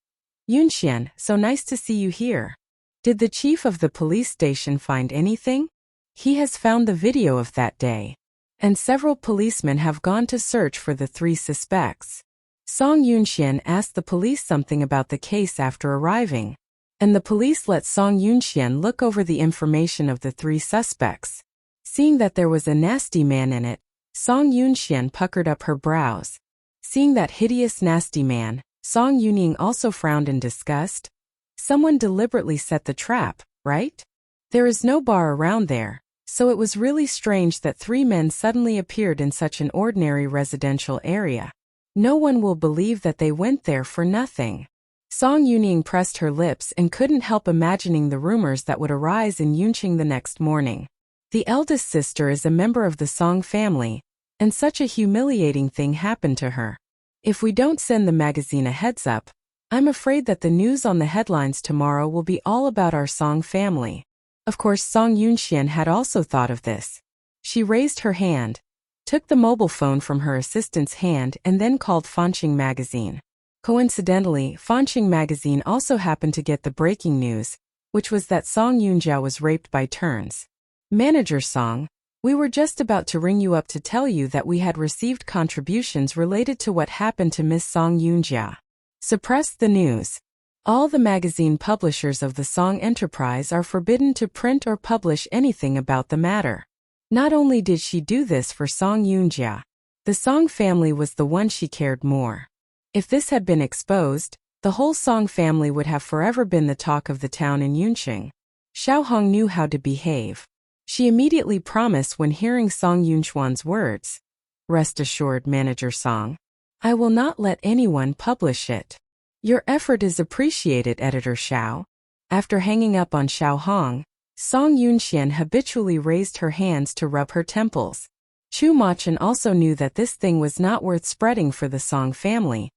"Yunxian, so nice to see you here. Did the chief of the police station find anything? He has found the video of that day, and several policemen have gone to search for the 3 suspects." Song Yunxian asked the police something about the case after arriving, and the police let Song Yunxian look over the information of the 3 suspects. Seeing that there was a nasty man in it, Song Yunxian puckered up her brows. Seeing that hideous nasty man, Song Yuning also frowned in disgust. Someone deliberately set the trap, right? There is no bar around there, so it was really strange that 3 men suddenly appeared in such an ordinary residential area. No one will believe that they went there for nothing. Song Yuning pressed her lips and couldn't help imagining the rumors that would arise in Yunqing the next morning. The eldest sister is a member of the Song family, and such a humiliating thing happened to her. If we don't send the magazine a heads up, I'm afraid that the news on the headlines tomorrow will be all about our Song family. Of course, Song Yunxian had also thought of this. She raised her hand, took the mobile phone from her assistant's hand, and then called Fanqing magazine. Coincidentally, Fanqing magazine also happened to get the breaking news, which was that Song Yunjia was raped by turns. "Manager Song, we were just about to ring you up to tell you that we had received contributions related to what happened to Miss Song Yunjia. Suppress the news. All the magazine publishers of the Song enterprise are forbidden to print or publish anything about the matter." Not only did she do this for Song Yunjia, the Song family was the one she cared more. If this had been exposed, The whole Song family would have forever been the talk of the town in Yunqing. Xiao Hong knew how to behave. She immediately promised when hearing Song Yunchuan's words. Rest assured, Manager Song. I will not let anyone publish it. Your effort is appreciated, Editor Xiao. After hanging up on Xiao Hong, Song Yunxian habitually raised her hands to rub her temples. Chu Machan also knew that this thing was not worth spreading for the Song family,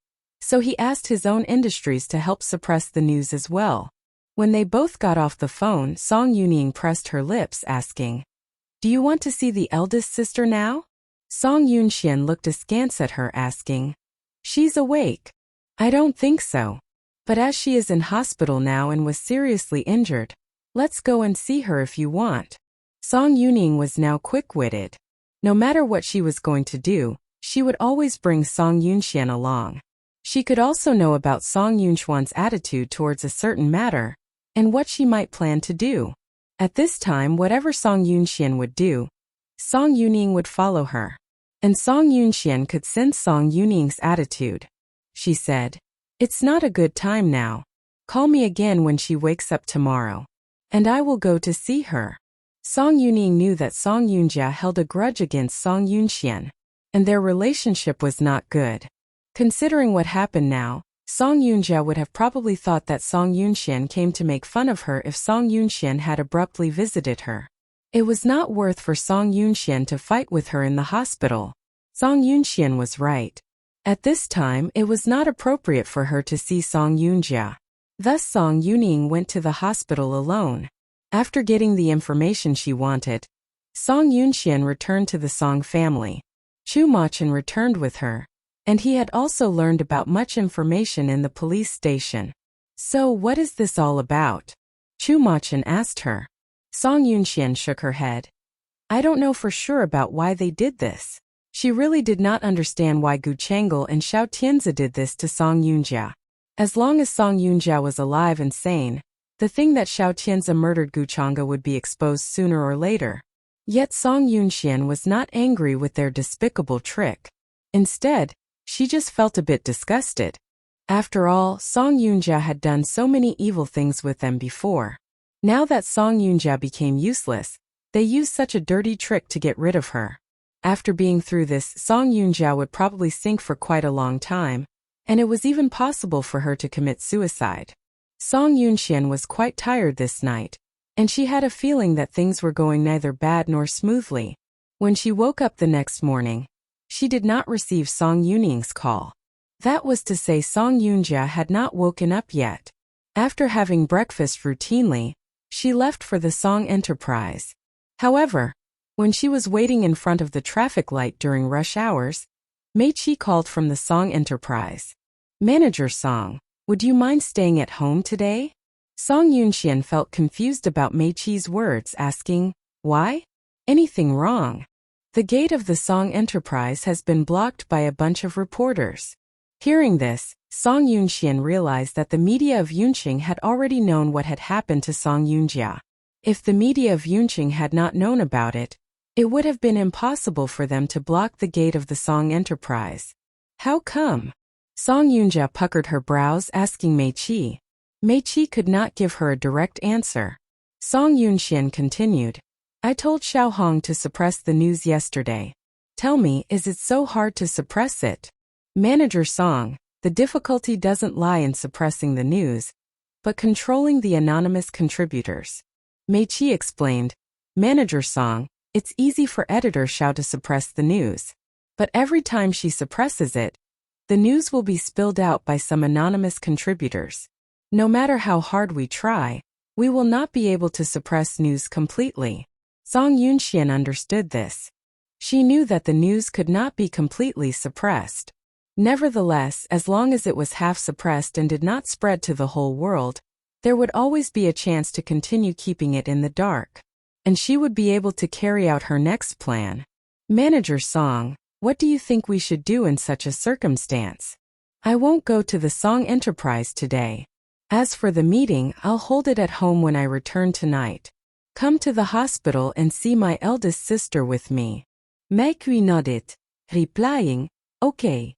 so he asked his own industries to help suppress the news as well. When they both got off the phone, Song Yuning pressed her lips, asking, Do you want to see the eldest sister now? Song Yunxian looked askance at her, asking, She's awake. I don't think so. But as she is in hospital now and was seriously injured, let's go and see her if you want. Song Yuning was now quick-witted. No matter what she was going to do, she would always bring Song Yunxian along. She could also know about Song Yunchuan's attitude towards a certain matter, and what she might plan to do. At this time, whatever Song Yunxian would do, Song Yuning would follow her. And Song Yunxian could sense Song Yuning's attitude. She said, It's not a good time now. Call me again when she wakes up tomorrow, and I will go to see her. Song Yuning knew that Song Yunjia held a grudge against Song Yunxian, and their relationship was not good. Considering what happened now, Song Yunjia would have probably thought that Song Yunxian came to make fun of her if Song Yunxian had abruptly visited her. It was not worth for Song Yunxian to fight with her in the hospital. Song Yunxian was right. At this time, it was not appropriate for her to see Song Yunjia. Thus Song Yuning went to the hospital alone. After getting the information she wanted, Song Yunxian returned to the Song family. Chu Machan returned with her, and he had also learned about much information in the police station. So what is this all about? Chu Machan asked her. Song Yunxian shook her head. I don't know for sure about why they did this. She really did not understand why Gu Chang'e and Xiao Tianzi did this to Song Yunjia. As long as Song Yunjia was alive and sane, the thing that Xiao Tianzi murdered Gu Chang'e would be exposed sooner or later. Yet Song Yunxian was not angry with their despicable trick. Instead, she just felt a bit disgusted. After all, Song Yunjia had done so many evil things with them before. Now that Song Yunjia became useless, they used such a dirty trick to get rid of her. After being through this, Song Yunjia would probably sink for quite a long time, and it was even possible for her to commit suicide. Song Yunxian was quite tired this night, and she had a feeling that things were going neither bad nor smoothly. When she woke up the next morning, she did not receive Song Yuning's call. That was to say Song Yunjia had not woken up yet. After having breakfast routinely, she left for the Song Enterprise. However, when she was waiting in front of the traffic light during rush hours, Mei Qi called from the Song Enterprise. Manager Song, would you mind staying at home today? Song Yunxian felt confused about Mei Qi's words, asking, Why? Anything wrong? The gate of the Song Enterprise has been blocked by a bunch of reporters. Hearing this, Song Yunxian realized that the media of Yunqing had already known what had happened to Song Yunjia. If the media of Yunqing had not known about it, it would have been impossible for them to block the gate of the Song Enterprise. How come? Song Yunjia puckered her brows, asking Mei Qi. Mei Qi could not give her a direct answer. Song Yunxian continued. I told Xiao Hong to suppress the news yesterday. Tell me, is it so hard to suppress it? Manager Song, the difficulty doesn't lie in suppressing the news, but controlling the anonymous contributors. Mei Qi explained. Manager Song, it's easy for Editor Xiao to suppress the news. But every time she suppresses it, the news will be spilled out by some anonymous contributors. No matter how hard we try, we will not be able to suppress news completely. Song Yunxian understood this. She knew that the news could not be completely suppressed. Nevertheless, as long as it was half suppressed and did not spread to the whole world, there would always be a chance to continue keeping it in the dark. And she would be able to carry out her next plan. Manager Song, what do you think we should do in such a circumstance? I won't go to the Song Enterprise today. As for the meeting, I'll hold it at home when I return tonight. Come to the hospital and see my eldest sister with me. Mei Qi nodded, replying, Okay.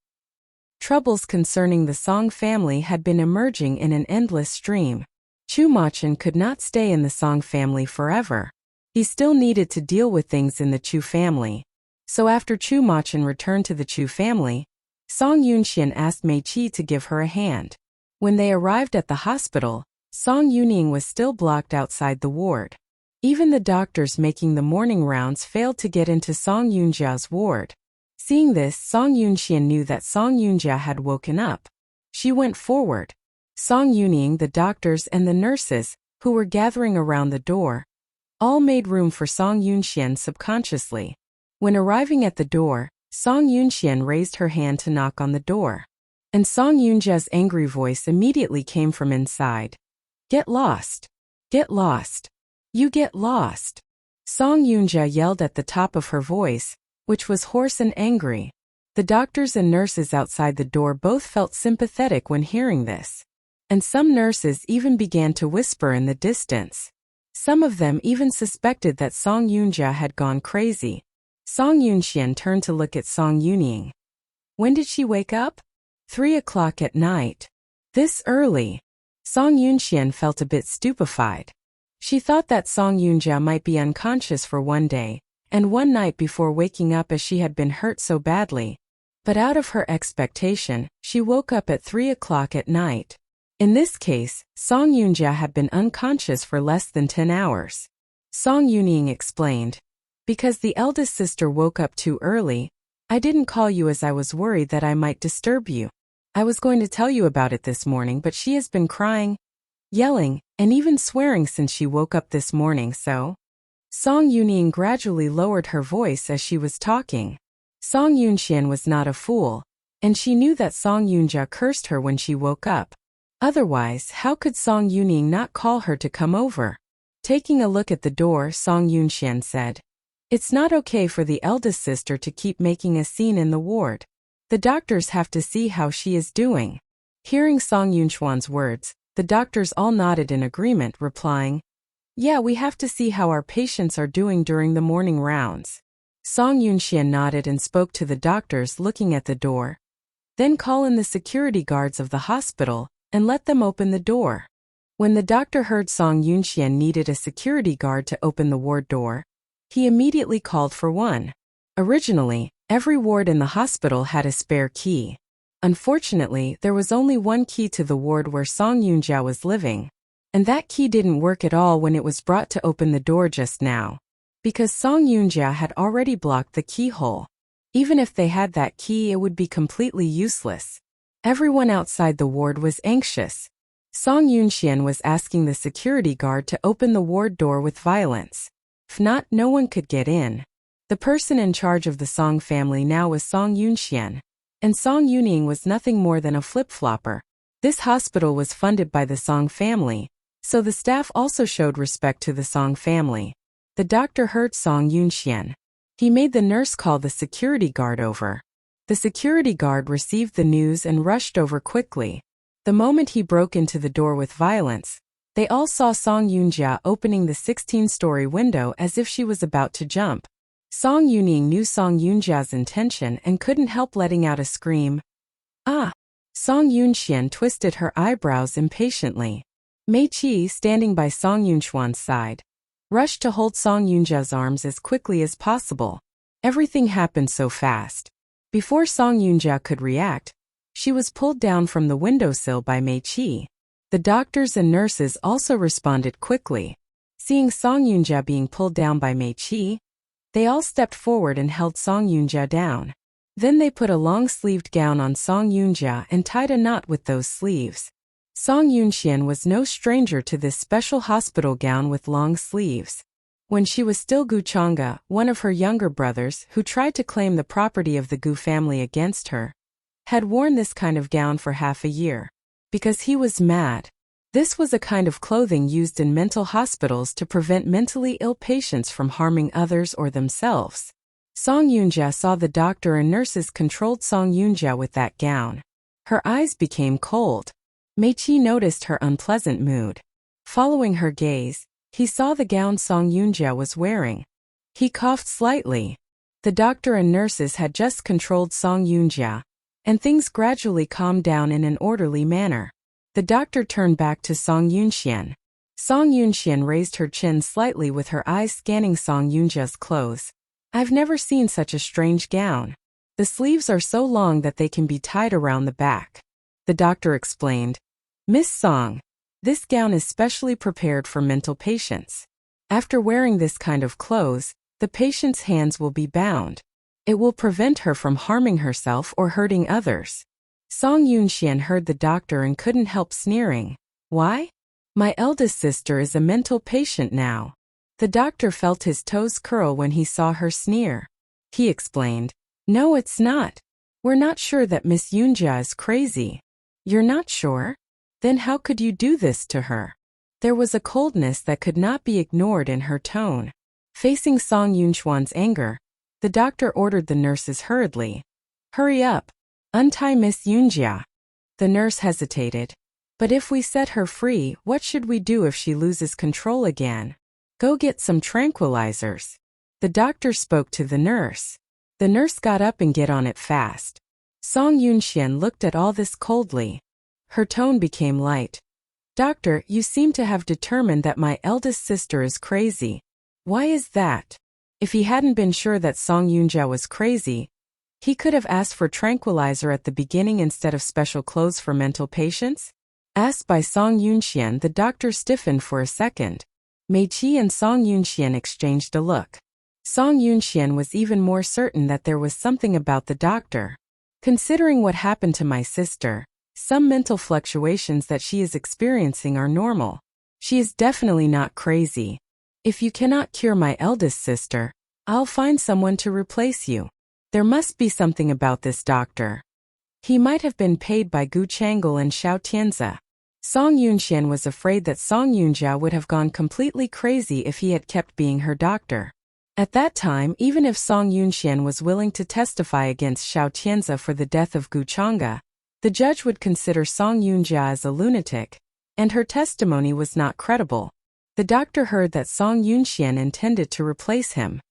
Troubles concerning the Song family had been emerging in an endless stream. Chu Machin could not stay in the Song family forever. He still needed to deal with things in the Chu family. So after Chu Machin returned to the Chu family, Song Yunxian asked Mei Qi to give her a hand. When they arrived at the hospital, Song Yuning was still blocked outside the ward. Even the doctors making the morning rounds failed to get into Song Yunjia's ward. Seeing this, Song Yunxian knew that Song Yunjia had woken up. She went forward. Song Yuning, the doctors and the nurses, who were gathering around the door, all made room for Song Yunxian subconsciously. When arriving at the door, Song Yunxian raised her hand to knock on the door. And Song Yunjia's angry voice immediately came from inside. "Get lost! Get lost! You get lost!" Song Yunjia yelled at the top of her voice, which was hoarse and angry. The doctors and nurses outside the door both felt sympathetic when hearing this. And some nurses even began to whisper in the distance. Some of them even suspected that Song Yunjia had gone crazy. Song Yunxian turned to look at Song Yuning. When did she wake up? 3 o'clock at night. This early? Song Yunxian felt a bit stupefied. She thought that Song Yunjia might be unconscious for one day, and one night before waking up as she had been hurt so badly. But out of her expectation, she woke up at 3 o'clock at night. In this case, Song Yunjia had been unconscious for less than 10 hours. Song Yuning explained. Because the eldest sister woke up too early, I didn't call you as I was worried that I might disturb you. I was going to tell you about it this morning, but she has been crying, yelling, and even swearing since she woke up this morning, so... Song Yuning gradually lowered her voice as she was talking. Song Yunxian was not a fool, and she knew that Song Yunjia cursed her when she woke up. Otherwise, how could Song Yuning not call her to come over? Taking a look at the door, Song Yunxian said, "It's not okay for the eldest sister to keep making a scene in the ward. The doctors have to see how she is doing." Hearing Song Yunxuan's words, the doctors all nodded in agreement, replying, "Yeah, we have to see how our patients are doing during the morning rounds." Song Yunxian nodded and spoke to the doctors looking at the door. "Then call in the security guards of the hospital and let them open the door." When the doctor heard Song Yunxian needed a security guard to open the ward door, he immediately called for one. Originally, every ward in the hospital had a spare key. Unfortunately, there was only one key to the ward where Song Yunjia was living, and that key didn't work at all when it was brought to open the door just now, because Song Yunjia had already blocked the keyhole. Even if they had that key, it would be completely useless. Everyone outside the ward was anxious. Song Yunxian was asking the security guard to open the ward door with violence. If not, no one could get in. The person in charge of the Song family now was Song Yunxian, and Song Yuning was nothing more than a flip-flopper. This hospital was funded by the Song family, so the staff also showed respect to the Song family. The doctor heard Song Yunxian. He made the nurse call the security guard over. The security guard received the news and rushed over quickly. The moment he broke into the door with violence, they all saw Song Yunjia opening the 16-story window as if she was about to jump. Song Yuning knew Song Yunjia's intention and couldn't help letting out a scream. "Ah!" Song Yunxian twisted her eyebrows impatiently. Mei Qi, standing by Song Yunxuan's side, rushed to hold Song Yunjia's arms as quickly as possible. Everything happened so fast. Before Song Yunjia could react, she was pulled down from the windowsill by Mei Qi. The doctors and nurses also responded quickly. Seeing Song Yunjia being pulled down by Mei Qi, they all stepped forward and held Song Yunjia down. Then they put a long-sleeved gown on Song Yunjia and tied a knot with those sleeves. Song Yunxian was no stranger to this special hospital gown with long sleeves. When she was still Gu Chang'e, one of her younger brothers, who tried to claim the property of the Gu family against her, had worn this kind of gown for half a year. Because he was mad. This was a kind of clothing used in mental hospitals to prevent mentally ill patients from harming others or themselves. Song Yunjia saw the doctor and nurses controlled Song Yunjia with that gown. Her eyes became cold. Mei Qi noticed her unpleasant mood. Following her gaze, he saw the gown Song Yunjia was wearing. He coughed slightly. The doctor and nurses had just controlled Song Yunjia, and things gradually calmed down in an orderly manner. The doctor turned back to Song Yunxian. Song Yunxian raised her chin slightly with her eyes scanning Song Yunjia's clothes. I've never seen such a strange gown. The sleeves are so long that they can be tied around the back. The doctor explained. Miss Song, this gown is specially prepared for mental patients. After wearing this kind of clothes, the patient's hands will be bound. It will prevent her from harming herself or hurting others. Song Yunxian heard the doctor and couldn't help sneering. Why? My eldest sister is a mental patient now. The doctor felt his toes curl when he saw her sneer. He explained, No, it's not. We're not sure that Miss Yunjia is crazy. You're not sure? Then how could you do this to her? There was a coldness that could not be ignored in her tone. Facing Song Yunxuan's anger, the doctor ordered the nurses hurriedly. Hurry up. Untie Miss Yunjia. The nurse hesitated. But if we set her free, what should we do if she loses control again? Go get some tranquilizers. The doctor spoke to the nurse. The nurse got up and get on it fast. Song Yunxian looked at all this coldly. Her tone became light. Doctor, you seem to have determined that my eldest sister is crazy. Why is that? If he hadn't been sure that Song Yunjia was crazy, he could have asked for tranquilizer at the beginning instead of special clothes for mental patients? Asked by Song Yunxian, the doctor stiffened for a second. Mei Qi and Song Yunxian exchanged a look. Song Yunxian was even more certain that there was something about the doctor. Considering what happened to my sister, some mental fluctuations that she is experiencing are normal. She is definitely not crazy. If you cannot cure my eldest sister, I'll find someone to replace you. There must be something about this doctor. He might have been paid by Gu Chang'e and Xiao Tianzi. Song Yunxian was afraid that Song Yunjia would have gone completely crazy if he had kept being her doctor. At that time, even if Song Yunxian was willing to testify against Xiao Tianzi for the death of Gu Chang'e, the judge would consider Song Yunjia as a lunatic, and her testimony was not credible. The doctor heard that Song Yunxian intended to replace him.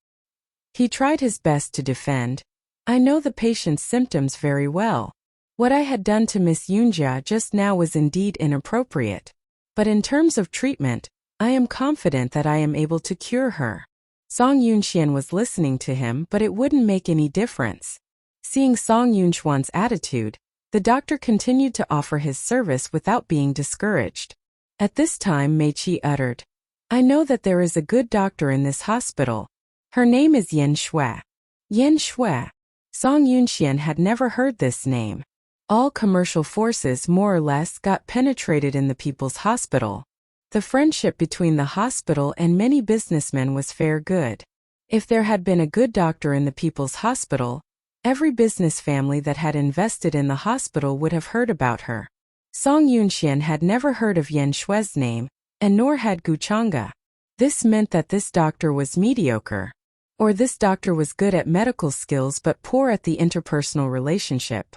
He tried his best to defend. I know the patient's symptoms very well. What I had done to Miss Yunjia just now was indeed inappropriate. But in terms of treatment, I am confident that I am able to cure her. Song Yunxian was listening to him, but it wouldn't make any difference. Seeing Song Yunxuan's attitude, the doctor continued to offer his service without being discouraged. At this time, Mei Qi uttered, I know that there is a good doctor in this hospital. Her name is Yan Shui. Yan Shui. Song Yunxian had never heard this name. All commercial forces more or less got penetrated in the People's Hospital. The friendship between the hospital and many businessmen was fair good. If there had been a good doctor in the People's Hospital, every business family that had invested in the hospital would have heard about her. Song Yunxian had never heard of Yan Shui's name, and nor had Gu Chang'e. This meant that this doctor was mediocre. Or this doctor was good at medical skills but poor at the interpersonal relationship.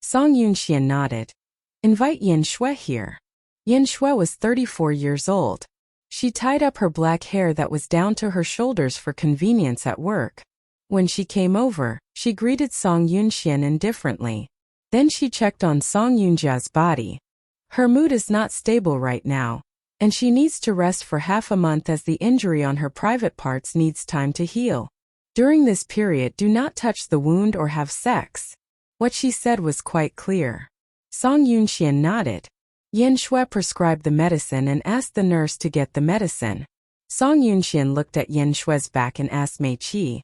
Song Yunxian nodded. Invite Yan Shui here. Yan Shui was 34 years old. She tied up her black hair that was down to her shoulders for convenience at work. When she came over, she greeted Song Yunxian indifferently. Then she checked on Song Yunjia's body. Her mood is not stable right now, and she needs to rest for half a month as the injury on her private parts needs time to heal. During this period, do not touch the wound or have sex. What she said was quite clear. Song Yunxian nodded. Yan Shui prescribed the medicine and asked the nurse to get the medicine. Song Yunxian looked at Yan Shui's back and asked Mei Qi,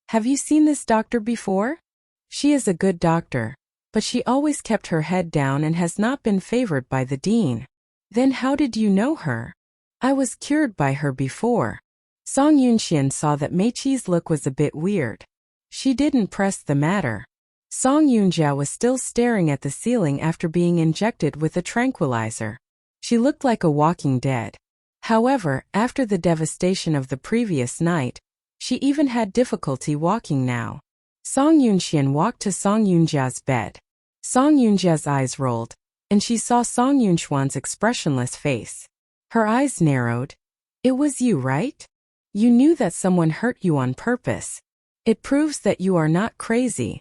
Have you seen this doctor before? She is a good doctor, but she always kept her head down and has not been favored by the dean. Then how did you know her? I was cured by her before. Song Yunxian saw that Mei Qi's look was a bit weird. She didn't press the matter. Song Yunjia was still staring at the ceiling after being injected with a tranquilizer. She looked like a walking dead. However, after the devastation of the previous night, she even had difficulty walking now. Song Yunxian walked to Song Yunjia's bed. Song Yunjia's eyes rolled, and she saw Song Yunxuan's expressionless face. Her eyes narrowed. It was you, right? You knew that someone hurt you on purpose. It proves that you are not crazy.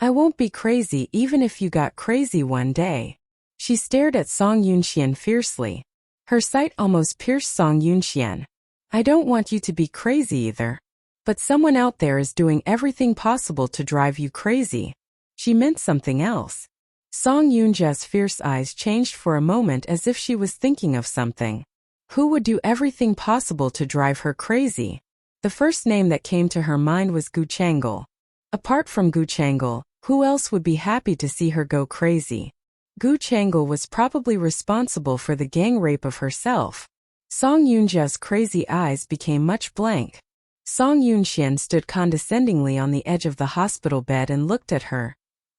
I won't be crazy even if you got crazy one day. She stared at Song Yunxian fiercely. Her sight almost pierced Song Yunxian. I don't want you to be crazy either. But someone out there is doing everything possible to drive you crazy. She meant something else. Song Yunjia's fierce eyes changed for a moment as if she was thinking of something. Who would do everything possible to drive her crazy? The first name that came to her mind was Gu Chang'e. Apart from Gu Chang'e, who else would be happy to see her go crazy? Gu Chang'e was probably responsible for the gang rape of herself. Song Yunjia's crazy eyes became much blank. Song Yunxian stood condescendingly on the edge of the hospital bed and looked at her.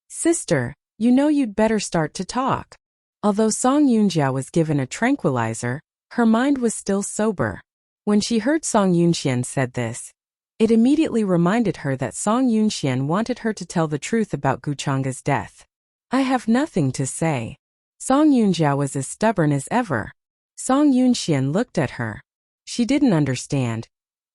Sister, you know you'd better start to talk. Although Song Yunjia was given a tranquilizer, her mind was still sober. When she heard Song Yunxian said this, it immediately reminded her that Song Yunxian wanted her to tell the truth about Gu Chang'e's death. I have nothing to say. Song Yunjia was as stubborn as ever. Song Yunxian looked at her. She didn't understand.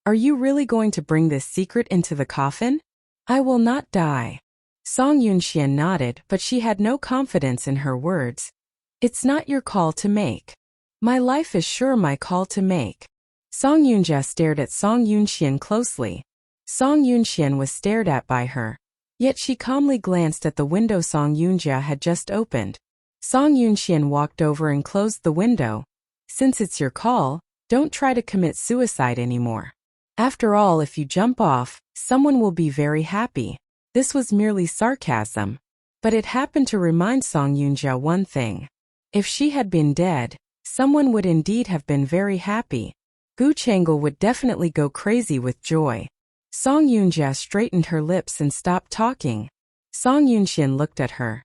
Are you really going to bring this secret into the coffin? I will not die. Song Yunxian nodded, but she had no confidence in her words. It's not your call to make. My life is sure my call to make. Song Yunjia stared at Song Yunxian closely. Song Yunxian was stared at by her. Yet she calmly glanced at the window Song Yunjia had just opened. Song Yunxian walked over and closed the window. Since it's your call, don't try to commit suicide anymore. After all, if you jump off, someone will be very happy. This was merely sarcasm. But it happened to remind Song Yunjia one thing. If she had been dead, someone would indeed have been very happy. Gu Chang'e would definitely go crazy with joy. Song Yunjia straightened her lips and stopped talking. Song Yunxian looked at her.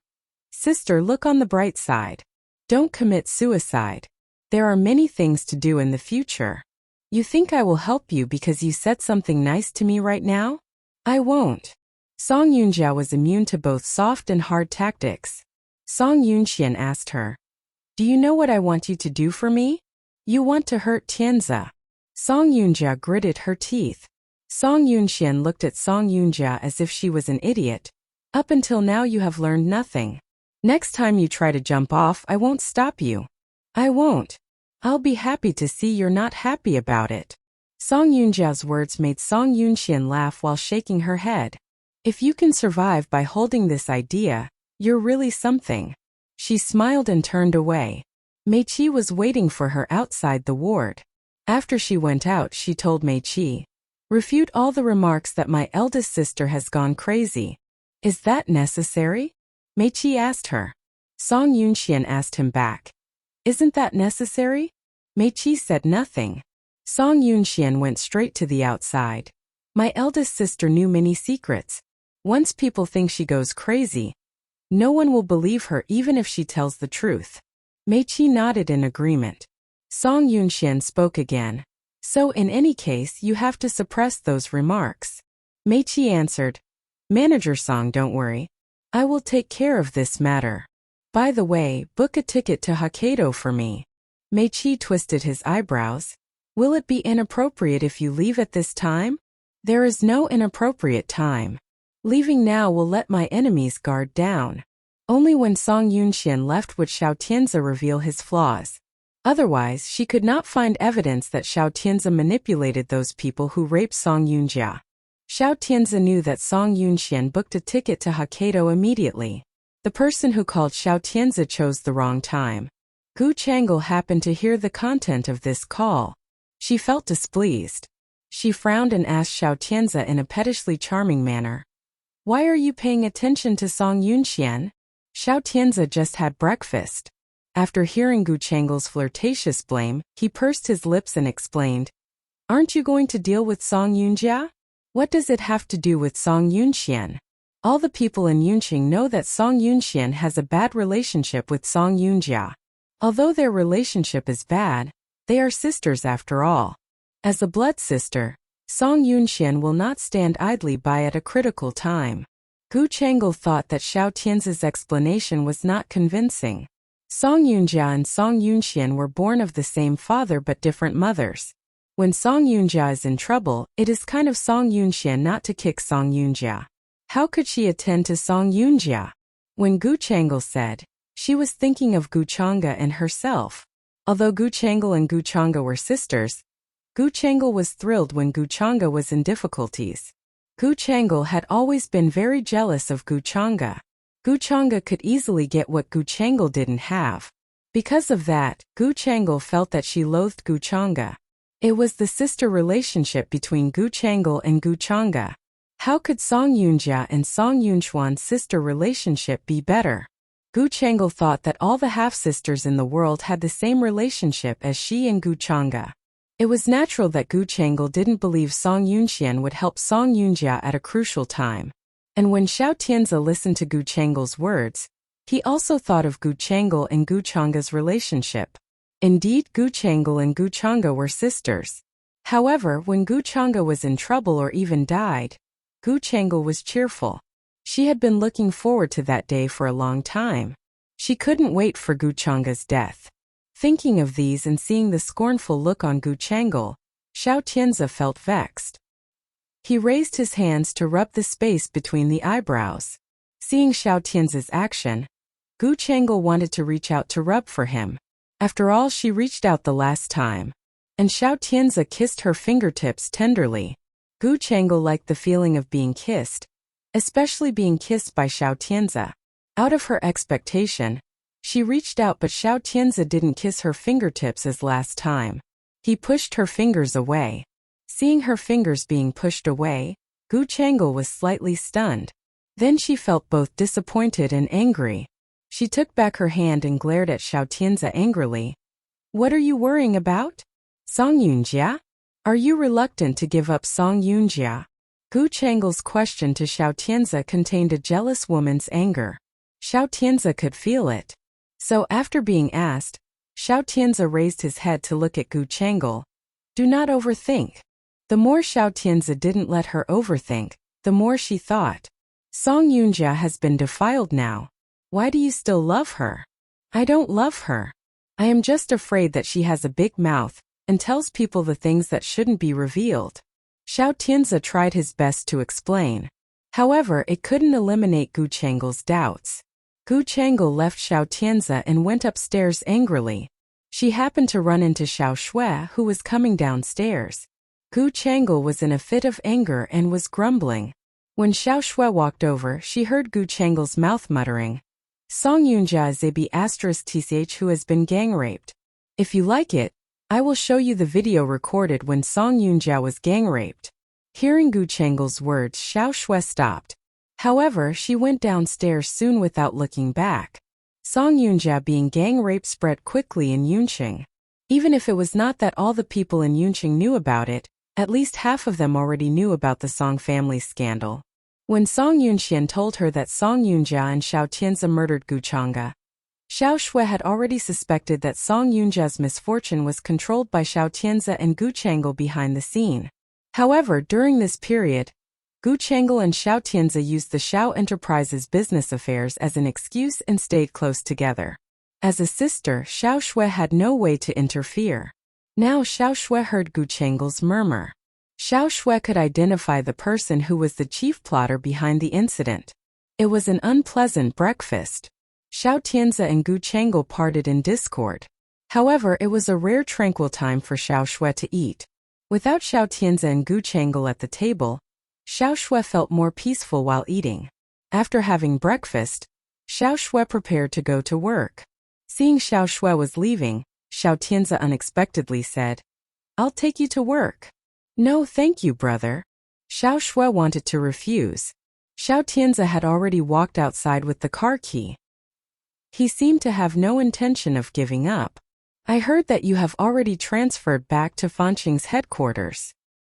Sister, look on the bright side. Don't commit suicide. There are many things to do in the future. You think I will help you because you said something nice to me right now? I won't. Song Yunjia was immune to both soft and hard tactics. Song Yunxian asked her. Do you know what I want you to do for me? You want to hurt Tianzi. Song Yunjia gritted her teeth. Song Yunxian looked at Song Yunjia as if she was an idiot. Up until now you have learned nothing. Next time you try to jump off, I won't stop you. I won't. I'll be happy to see you're not happy about it. Song Yunjia's words made Song Yunxian laugh while shaking her head. If you can survive by holding this idea, you're really something. She smiled and turned away. Mei Qi was waiting for her outside the ward. After she went out, she told Mei Qi, refute all the remarks that my eldest sister has gone crazy. Is that necessary? Mei Qi asked her. Song Yunxian asked him back. Isn't that necessary? Mei Qi said nothing. Song Yunxian went straight to the outside. My eldest sister knew many secrets. Once people think she goes crazy, no one will believe her even if she tells the truth. Mei Qi nodded in agreement. Song Yunxian spoke again. So in any case you have to suppress those remarks. Mei Qi answered. Manager Song, don't worry. I will take care of this matter. By the way, book a ticket to Hokkaido for me. Mei Qi twisted his eyebrows. Will it be inappropriate if you leave at this time? There is no inappropriate time. Leaving now will let my enemies guard down. Only when Song Yunxian left would Xiao Tianzi reveal his flaws. Otherwise, she could not find evidence that Xiao Tianzi manipulated those people who raped Song Yunjia. Xiao Tianzi knew that Song Yunxian booked a ticket to Hokkaido immediately. The person who called Xiao Tianzi chose the wrong time. Gu Chang'e happened to hear the content of this call. She felt displeased. She frowned and asked Xiao Tianzi in a pettishly charming manner. Why are you paying attention to Song Yunxian? Xiao Tianzi just had breakfast. After hearing Gu Chang'e's flirtatious blame, he pursed his lips and explained. Aren't you going to deal with Song Yunjia? What does it have to do with Song Yunxian? All the people in Yunqing know that Song Yunxian has a bad relationship with Song Yunjia. Although their relationship is bad, they are sisters after all. As a blood sister, Song Yunxian will not stand idly by at a critical time. Gu Chang'e thought that Xiao Tianzi's explanation was not convincing. Song Yunjia and Song Yunxian were born of the same father but different mothers. When Song Yunjia is in trouble, it is kind of Song Yunxian not to kick Song Yunjia. How could she attend to Song Yunjia? When Gu Changle said, she was thinking of Gu Changa and herself. Although Gu Changle and Gu Changa were sisters, Gu Changle was thrilled when Gu Changa was in difficulties. Gu Changle had always been very jealous of Gu Changa. Gu Changa could easily get what Gu Changle didn't have. Because of that, Gu Changle felt that she loathed Gu Changa. It was the sister relationship between Gu Changle and Gu Changa. How could Song Yunjia and Song Yunchuan's sister relationship be better? Gu Changle thought that all the half-sisters in the world had the same relationship as she and Gu Changa. It was natural that Gu Changle didn't believe Song Yunxian would help Song Yunjia at a crucial time. And when Xiao Tianzi listened to Gu Changle's words, he also thought of Gu Changle and Gu Changa's relationship. Indeed, Gu Changle and Gu Changa were sisters. However, when Gu Changa was in trouble or even died, Gu Changle was cheerful. She had been looking forward to that day for a long time. She couldn't wait for Gu Changa's death. Thinking of these and seeing the scornful look on Gu Changle, Xiao Tianzi felt vexed. He raised his hands to rub the space between the eyebrows. Seeing Xiao Tianzi's action, Gu Changle wanted to reach out to rub for him. After all, she reached out the last time. And Xiao Tianzi kissed her fingertips tenderly. Gu Changle liked the feeling of being kissed, especially being kissed by Xiao Tianzi. Out of her expectation, she reached out, but Xiao Tianzi didn't kiss her fingertips as last time. He pushed her fingers away. Seeing her fingers being pushed away, Gu Changle was slightly stunned. Then she felt both disappointed and angry. She took back her hand and glared at Xiao Tianzi angrily. What are you worrying about? Song Yunjia? Are you reluctant to give up Song Yunjia? Gu Changle's question to Xiao Tianzi contained a jealous woman's anger. Xiao Tianzi could feel it. So after being asked, Xiao Tianzi raised his head to look at Gu Changle. Do not overthink. The more Xiao Tianzi didn't let her overthink, the more she thought. Song Yunjia has been defiled now. Why do you still love her? I don't love her. I am just afraid that she has a big mouth and tells people the things that shouldn't be revealed. Xiao Tianzi tried his best to explain. However, it couldn't eliminate Gu Changle's doubts. Gu Changle left Xiao Tianzi and went upstairs angrily. She happened to run into Xiao Shui, who was coming downstairs. Gu Changle was in a fit of anger and was grumbling. When Xiao Shui walked over, she heard Gu Changle's mouth muttering, Song Yunjia is a B*TCH who has been gang raped. If you like it, I will show you the video recorded when Song Yunjia was gang raped. Hearing Gu Changle's words, Xiao Shui stopped. However, she went downstairs soon without looking back. Song Yunjia being gang raped spread quickly in Yunqing. Even if it was not that all the people in Yunqing knew about it, at least half of them already knew about the Song family scandal. When Song Yunxian told her that Song Yunjia and Xiao Tianzi murdered Gu Changa, Xiao Shui had already suspected that Song Yunjia's misfortune was controlled by Xiao Tianzi and Gu Changle behind the scene. However, during this period, Gu Changle and Xiao Tianzi used the Xiao Enterprises business affairs as an excuse and stayed close together. As a sister, Xiao Shui had no way to interfere. Now Xiao Shui heard Gu Changle's murmur. Xiao Shui could identify the person who was the chief plotter behind the incident. It was an unpleasant breakfast. Xiao Tianzi and Gu Changle parted in discord. However, it was a rare tranquil time for Xiao Shui to eat. Without Xiao Tianzi and Gu Changle at the table, Xiao Shui felt more peaceful while eating. After having breakfast, Xiao Shui prepared to go to work. Seeing Xiao Shui was leaving, Xiao Tianzi unexpectedly said, I'll take you to work. No, thank you, brother. Xiao Shui wanted to refuse. Xiao Tianzi had already walked outside with the car key. He seemed to have no intention of giving up. I heard that you have already transferred back to Fanqing's headquarters.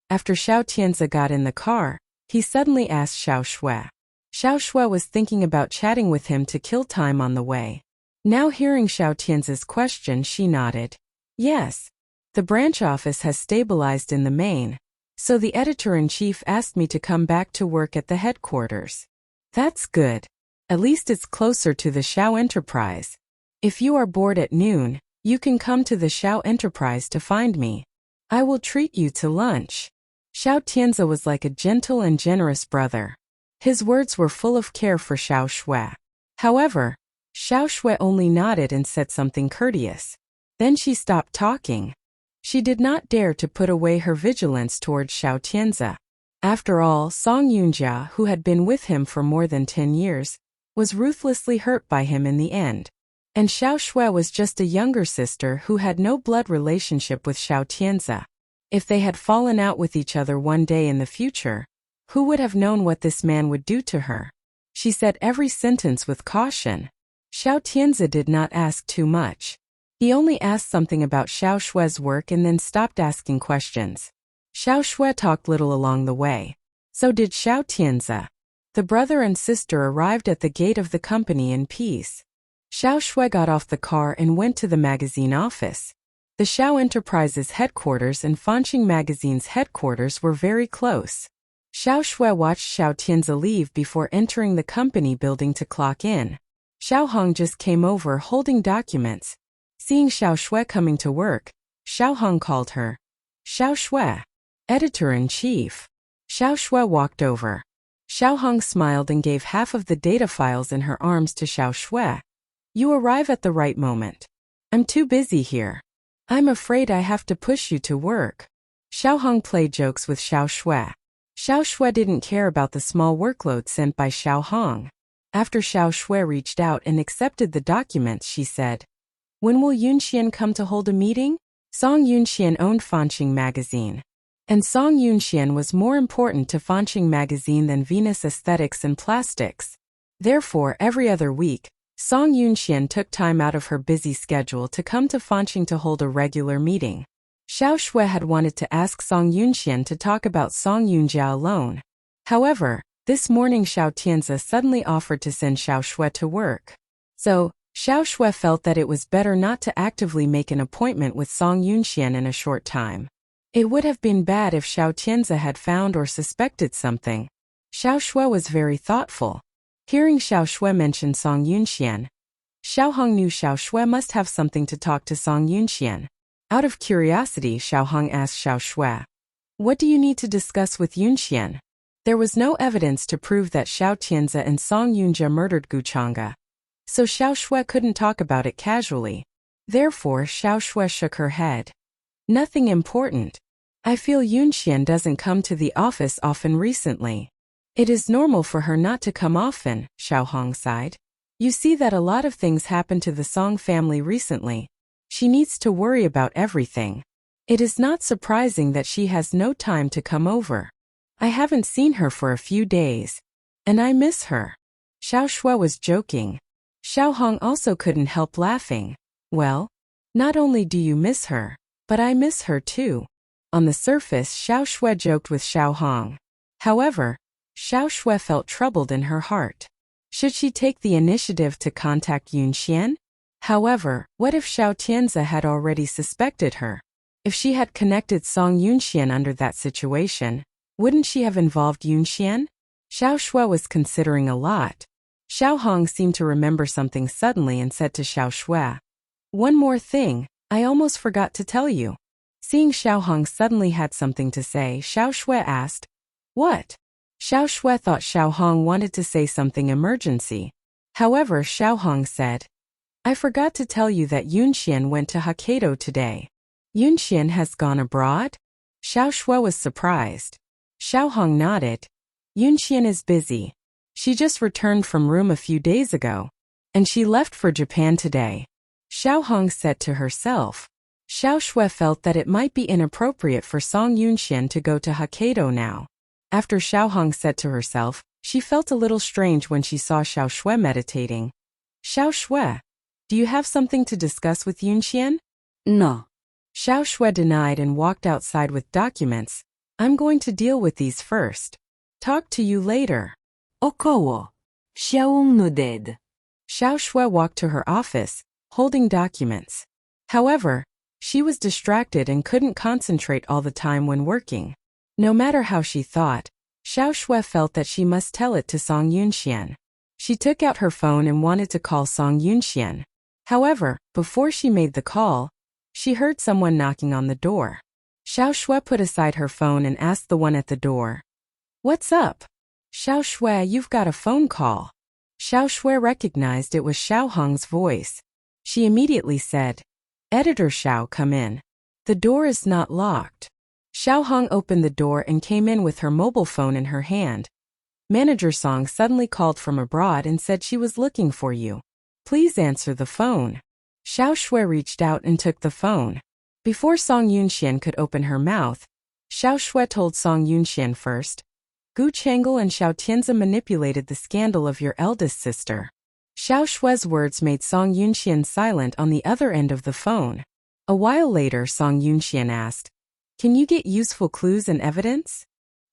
After Xiao Tianzi got in the car, he suddenly asked Xiao Shui. Xiao Shui was thinking about chatting with him to kill time on the way. Now hearing Xiao Tianzi's question, she nodded. Yes. The branch office has stabilized in the main, so the editor-in-chief asked me to come back to work at the headquarters. That's good. At least it's closer to the Xiao Enterprise. If you are bored at noon, you can come to the Xiao Enterprise to find me. I will treat you to lunch. Xiao Tianzi was like a gentle and generous brother. His words were full of care for Xiao Shui. However, Xiao Shui only nodded and said something courteous. Then she stopped talking. She did not dare to put away her vigilance towards Xiao Tianzi. After all, Song Yunjia, who had been with him for more than 10 years, was ruthlessly hurt by him in the end. And Xiao Shui was just a younger sister who had no blood relationship with Xiao Tianzi. If they had fallen out with each other one day in the future, who would have known what this man would do to her? She said every sentence with caution. Xiao Tianzi did not ask too much. He only asked something about Xiao Shui's work and then stopped asking questions. Xiao Shui talked little along the way. So did Xiao Tianzi. The brother and sister arrived at the gate of the company in peace. Xiao Shui got off the car and went to the magazine office. The Xiao Enterprises headquarters and Fanqing Magazine's headquarters were very close. Xiao Shui watched Xiao Tianzi leave before entering the company building to clock in. Xiao Hong just came over holding documents. Seeing Xiao Shui coming to work, Xiao Hong called her. Xiao Shui, Editor-in-Chief. Xiao Shui walked over. Xiao Hong smiled and gave half of the data files in her arms to Xiao Shui. You arrive at the right moment. I'm too busy here. I'm afraid I have to push you to work. Xiao Hong played jokes with Xiao Shui. Xiao Shui didn't care about the small workload sent by Xiao Hong. After Xiao Shui reached out and accepted the documents, she said, When will Yunxian come to hold a meeting? Song Yunxian owned Fanqing Magazine. And Song Yunxian was more important to Fanqing Magazine than Venus Aesthetics and Plastics. Therefore, every other week, Song Yunxian took time out of her busy schedule to come to Fanqing to hold a regular meeting. Xiao Shui had wanted to ask Song Yunxian to talk about Song Yunjia alone. However, this morning Xiao Tianzi suddenly offered to send Xiao Shui to work. So, Xiao Shui felt that it was better not to actively make an appointment with Song Yunxian in a short time. It would have been bad if Xiao Tianzi had found or suspected something. Xiao Shui was very thoughtful. Hearing Xiao Shui mention Song Yunxian, Xiao Hong knew Xiao Shui must have something to talk to Song Yunxian. Out of curiosity, Xiao Hong asked Xiao Shui, What do you need to discuss with Yunxian? There was no evidence to prove that Xiao Tianzi and Song Yunjia murdered Gu Chang'e. So Xiao Shui couldn't talk about it casually. Therefore, Xiao Shui shook her head. Nothing important. I feel Yunxian doesn't come to the office often recently. It is normal for her not to come often, Xiao Hong sighed. You see that a lot of things happened to the Song family recently. She needs to worry about everything. It is not surprising that she has no time to come over. I haven't seen her for a few days. And I miss her. Xiao Shui was joking. Xiao Hong also couldn't help laughing. Well, not only do you miss her, but I miss her too. On the surface, Xiao Shui joked with Xiao Hong. However, Xiao Shui felt troubled in her heart. Should she take the initiative to contact Yunxian? However, what if Xiao Tianzi had already suspected her? If she had connected Song Yunxian under that situation, wouldn't she have involved Yunxian? Xiao Shui was considering a lot. Xiao Hong seemed to remember something suddenly and said to Xiao Shui, One more thing, I almost forgot to tell you. Seeing Xiao Hong suddenly had something to say, Xiao Shui asked, What? Xiao Shui thought Xiao Hong wanted to say something emergency. However, Xiao Hong said, I forgot to tell you that Yunxian went to Hokkaido today. Yunxian has gone abroad? Xiao Shui was surprised. Xiao Hong nodded. Yunxian is busy. She just returned from Rome a few days ago. And she left for Japan today. Xiao Hong said to herself. Xiao Shui felt that it might be inappropriate for Song Yunxian to go to Hokkaido now. After Xiao Hong said to herself, she felt a little strange when she saw Xiao Shui meditating. Xiao Shui, do you have something to discuss with Yunxian? No. Xiao Shui denied and walked outside with documents. I'm going to deal with these first. Talk to you later. Około. Xiaong nodded. Xiao Shui walked to her office, holding documents. However, she was distracted and couldn't concentrate all the time when working. No matter how she thought, Xiao Shui felt that she must tell it to Song Yunxian. She took out her phone and wanted to call Song Yunxian. However, before she made the call, she heard someone knocking on the door. Xiao Shui put aside her phone and asked the one at the door, What's up? Xiao Shui, you've got a phone call. Xiao Shui recognized it was Xiao Hong's voice. She immediately said, Editor Xiao, come in. The door is not locked. Xiao Hong opened the door and came in with her mobile phone in her hand. Manager Song suddenly called from abroad and said she was looking for you. Please answer the phone. Xiao Shui reached out and took the phone. Before Song Yunxian could open her mouth, Xiao Shui told Song Yunxian first, Gu Chang'e and Xiao Tianzi manipulated the scandal of your eldest sister. Xiao Shui's words made Song Yunxian silent on the other end of the phone. A while later, Song Yunxian asked, Can you get useful clues and evidence?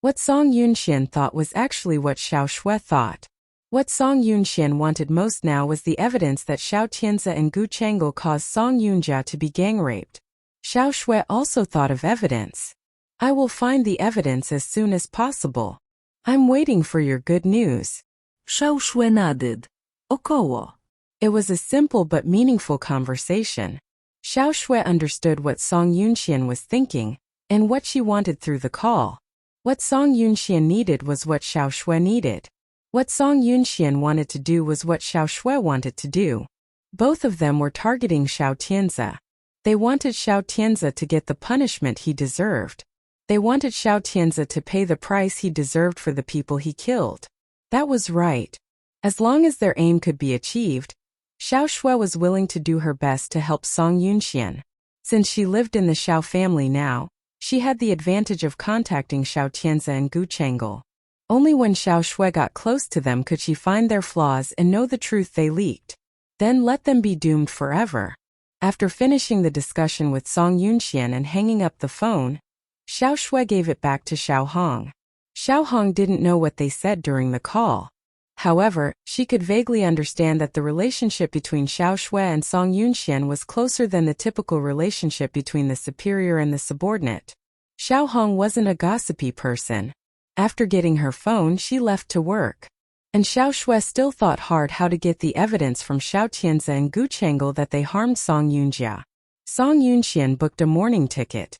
What Song Yunxian thought was actually what Xiao Shui thought. What Song Yunxian wanted most now was the evidence that Xiao Tianzi and Gu Chang'e caused Song Yunjia to be gang raped. Xiao Shui also thought of evidence. I will find the evidence as soon as possible. I'm waiting for your good news. Xiao Shui nodded. Około. It was a simple but meaningful conversation. Xiao Shui understood what Song Yunxian was thinking, and what she wanted through the call. What Song Yunxian needed was what Xiao Shui needed. What Song Yunxian wanted to do was what Xiao Shui wanted to do. Both of them were targeting Xiao Tianzi. They wanted Xiao Tianzi to get the punishment he deserved. They wanted Xiao Tianzi to pay the price he deserved for the people he killed. That was right. As long as their aim could be achieved, Xiao Shui was willing to do her best to help Song Yunxian. Since she lived in the Xiao family now, she had the advantage of contacting Xiao Tianzi and Gu Chang'e. Only when Xiao Shui got close to them could she find their flaws and know the truth they leaked. Then let them be doomed forever. After finishing the discussion with Song Yunxian and hanging up the phone, Xiao Shui gave it back to Xiao Hong. Xiao Hong didn't know what they said during the call. However, she could vaguely understand that the relationship between Xiao Shui and Song Yunxian was closer than the typical relationship between the superior and the subordinate. Xiao Hong wasn't a gossipy person. After getting her phone, she left to work. And Xiao Shui still thought hard how to get the evidence from Xiao Tianzi and Gu Chang'e that they harmed Song Yunjia. Song Yunxian booked a morning ticket.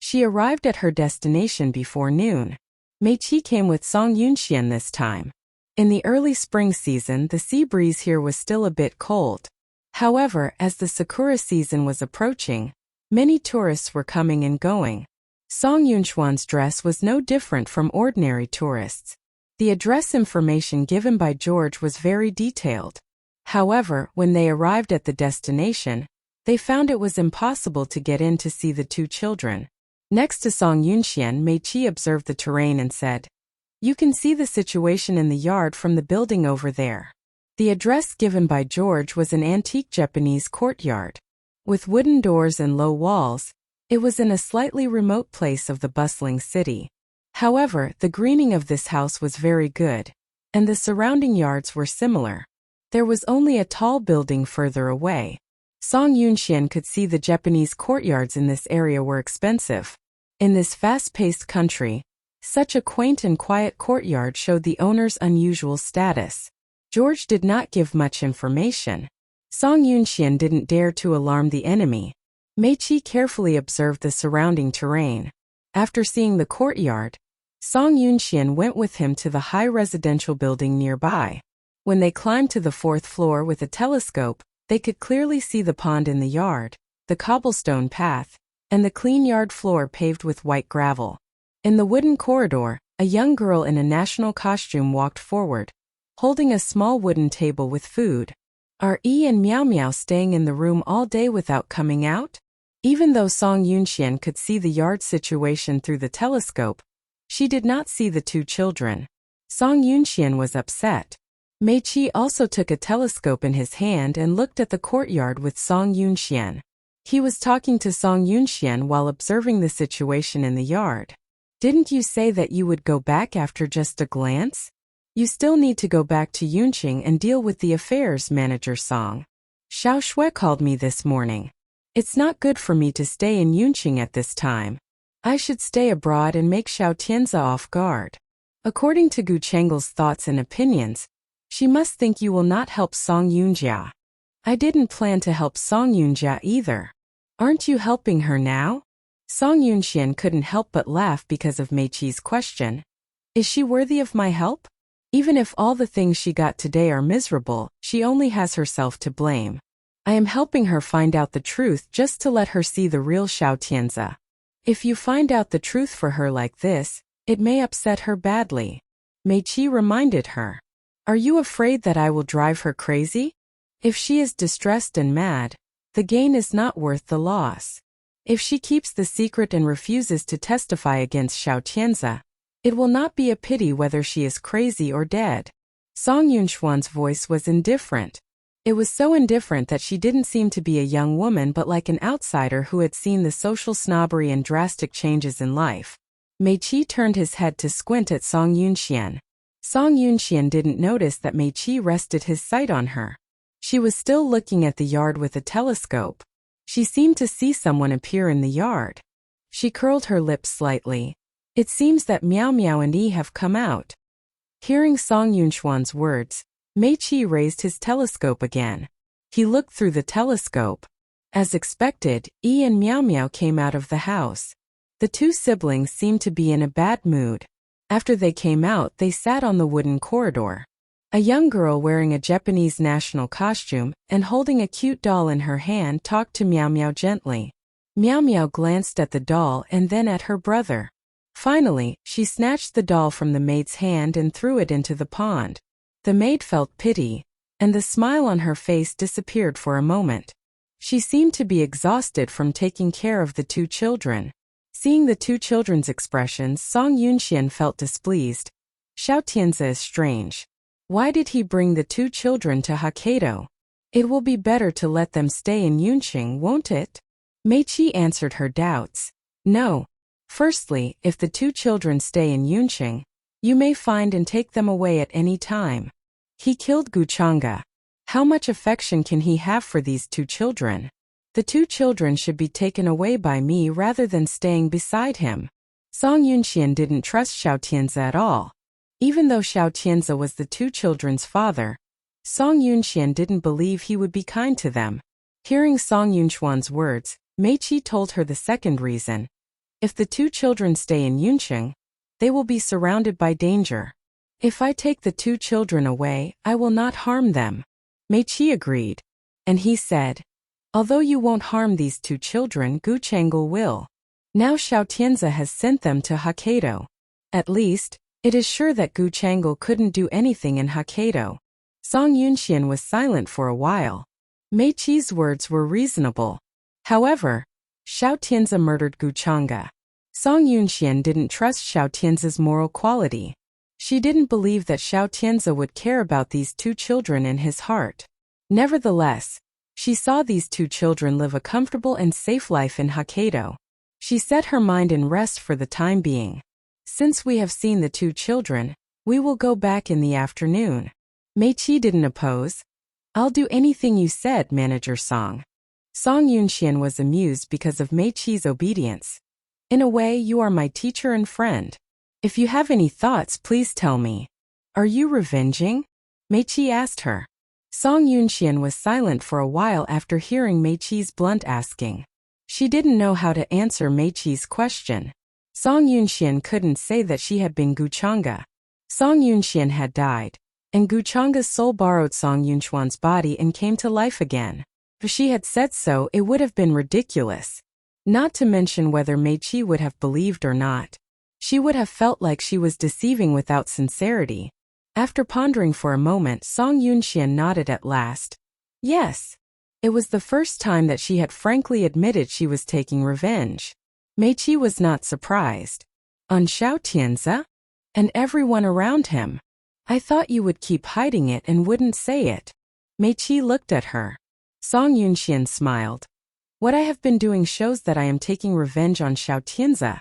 She arrived at her destination before noon. Mei Qi came with Song Yunxian this time. In the early spring season, the sea breeze here was still a bit cold. However, as the sakura season was approaching, many tourists were coming and going. Song Yunxuan's dress was no different from ordinary tourists. The address information given by George was very detailed. However, when they arrived at the destination, they found it was impossible to get in to see the two children. Next to Song Yunxian, Mei Qi observed the terrain and said, You can see the situation in the yard from the building over there. The address given by George was an antique Japanese courtyard. With wooden doors and low walls, it was in a slightly remote place of the bustling city. However, the greening of this house was very good, and the surrounding yards were similar. There was only a tall building further away. Song Yunxian could see the Japanese courtyards in this area were expensive. In this fast-paced country, such a quaint and quiet courtyard showed the owner's unusual status. George did not give much information. Song Yunxian didn't dare to alarm the enemy. Mei Qi carefully observed the surrounding terrain. After seeing the courtyard, Song Yunxian went with him to the high residential building nearby. When they climbed to the fourth floor with a telescope, they could clearly see the pond in the yard, the cobblestone path, and the clean yard floor paved with white gravel. In the wooden corridor, a young girl in a national costume walked forward, holding a small wooden table with food. Are Yi and Miao Miao staying in the room all day without coming out? Even though Song Yunxian could see the yard situation through the telescope, she did not see the two children. Song Yunxian was upset. Mei Qi also took a telescope in his hand and looked at the courtyard with Song Yunxian. He was talking to Song Yunxian while observing the situation in the yard. Didn't you say that you would go back after just a glance? You still need to go back to Yunqing and deal with the affairs, Manager Song. Xiao Shui called me this morning. It's not good for me to stay in Yunqing at this time. I should stay abroad and make Xiao Tianzi off guard. According to Gu Chang'e's thoughts and opinions, she must think you will not help Song Yunjia. I didn't plan to help Song Yunjia either. Aren't you helping her now? Song Yunxian couldn't help but laugh because of Mei Qi's question. Is she worthy of my help? Even if all the things she got today are miserable, she only has herself to blame. I am helping her find out the truth just to let her see the real Xiao Tianzi. If you find out the truth for her like this, it may upset her badly. Mei Qi reminded her. Are you afraid that I will drive her crazy? If she is distressed and mad, the gain is not worth the loss. If she keeps the secret and refuses to testify against Xiao Tianzi, it will not be a pity whether she is crazy or dead. Song Yunxuan's voice was indifferent. It was so indifferent that she didn't seem to be a young woman but like an outsider who had seen the social snobbery and drastic changes in life. Mei Qi turned his head to squint at Song Yunxian. Song Yunxian didn't notice that Mei Qi rested his sight on her. She was still looking at the yard with a telescope. She seemed to see someone appear in the yard. She curled her lips slightly. It seems that Miao Miao and Yi have come out. Hearing Song Yunxuan's words, Mei Qi raised his telescope again. He looked through the telescope. As expected, Yi and Miao Miao came out of the house. The two siblings seemed to be in a bad mood. After they came out, they sat on the wooden corridor. A young girl wearing a Japanese national costume and holding a cute doll in her hand talked to Miao Miao gently. Miao Miao glanced at the doll and then at her brother. Finally, she snatched the doll from the maid's hand and threw it into the pond. The maid felt pity, and the smile on her face disappeared for a moment. She seemed to be exhausted from taking care of the two children. Seeing the two children's expressions, Song Yunxian felt displeased. Xiao Tianzi is strange. Why did he bring the two children to Hokkaido? It will be better to let them stay in Yunqing, won't it? Mei Qi answered her doubts. No. Firstly, if the two children stay in Yunqing, you may find and take them away at any time. He killed Guchanga. How much affection can he have for these two children? The two children should be taken away by me rather than staying beside him. Song Yunxian didn't trust Xiao Tianzi at all. Even though Xiao Tianzi was the two children's father, Song Yunxian didn't believe he would be kind to them. Hearing Song Yunxuan's words, Mei Qi told her the second reason. If the two children stay in Yunqing, they will be surrounded by danger. If I take the two children away, I will not harm them. Mei Qi agreed. And he said, although you won't harm these two children, Gu Chang'e will. Now Xiao Tianzi has sent them to Hokkaido. At least, it is sure that Gu Chang'e couldn't do anything in Hokkaido. Song Yunxian was silent for a while. Mei Qi's words were reasonable. However, Xiao Tianzi murdered Guchanga. Song Yunxian didn't trust Xiao Tianzi's moral quality. She didn't believe that Xiao Tianzi would care about these two children in his heart. Nevertheless, she saw these two children live a comfortable and safe life in Hokkaido. She set her mind in rest for the time being. Since we have seen the two children, we will go back in the afternoon. Mei Qi didn't oppose. I'll do anything you said, Manager Song. Song Yunxian was amused because of Mei Qi's obedience. In a way, you are my teacher and friend. If you have any thoughts, please tell me. Are you revenging? Mei Qi asked her. Song Yunxian was silent for a while after hearing Mei Qi's blunt asking. She didn't know how to answer Mei Qi's question. Song Yunxian couldn't say that she had been Guchanga. Song Yunxian had died, and Guchanga's soul borrowed Song Yunxuan's body and came to life again. If she had said so, it would have been ridiculous. Not to mention whether Mei Qi would have believed or not. She would have felt like she was deceiving without sincerity. After pondering for a moment, Song Yunxian nodded at last. Yes. It was the first time that she had frankly admitted she was taking revenge. Mei Qi was not surprised. On Xiao Tianzi? And everyone around him. I thought you would keep hiding it and wouldn't say it. Mei Qi looked at her. Song Yunxian smiled. What I have been doing shows that I am taking revenge on Xiao Tianzi,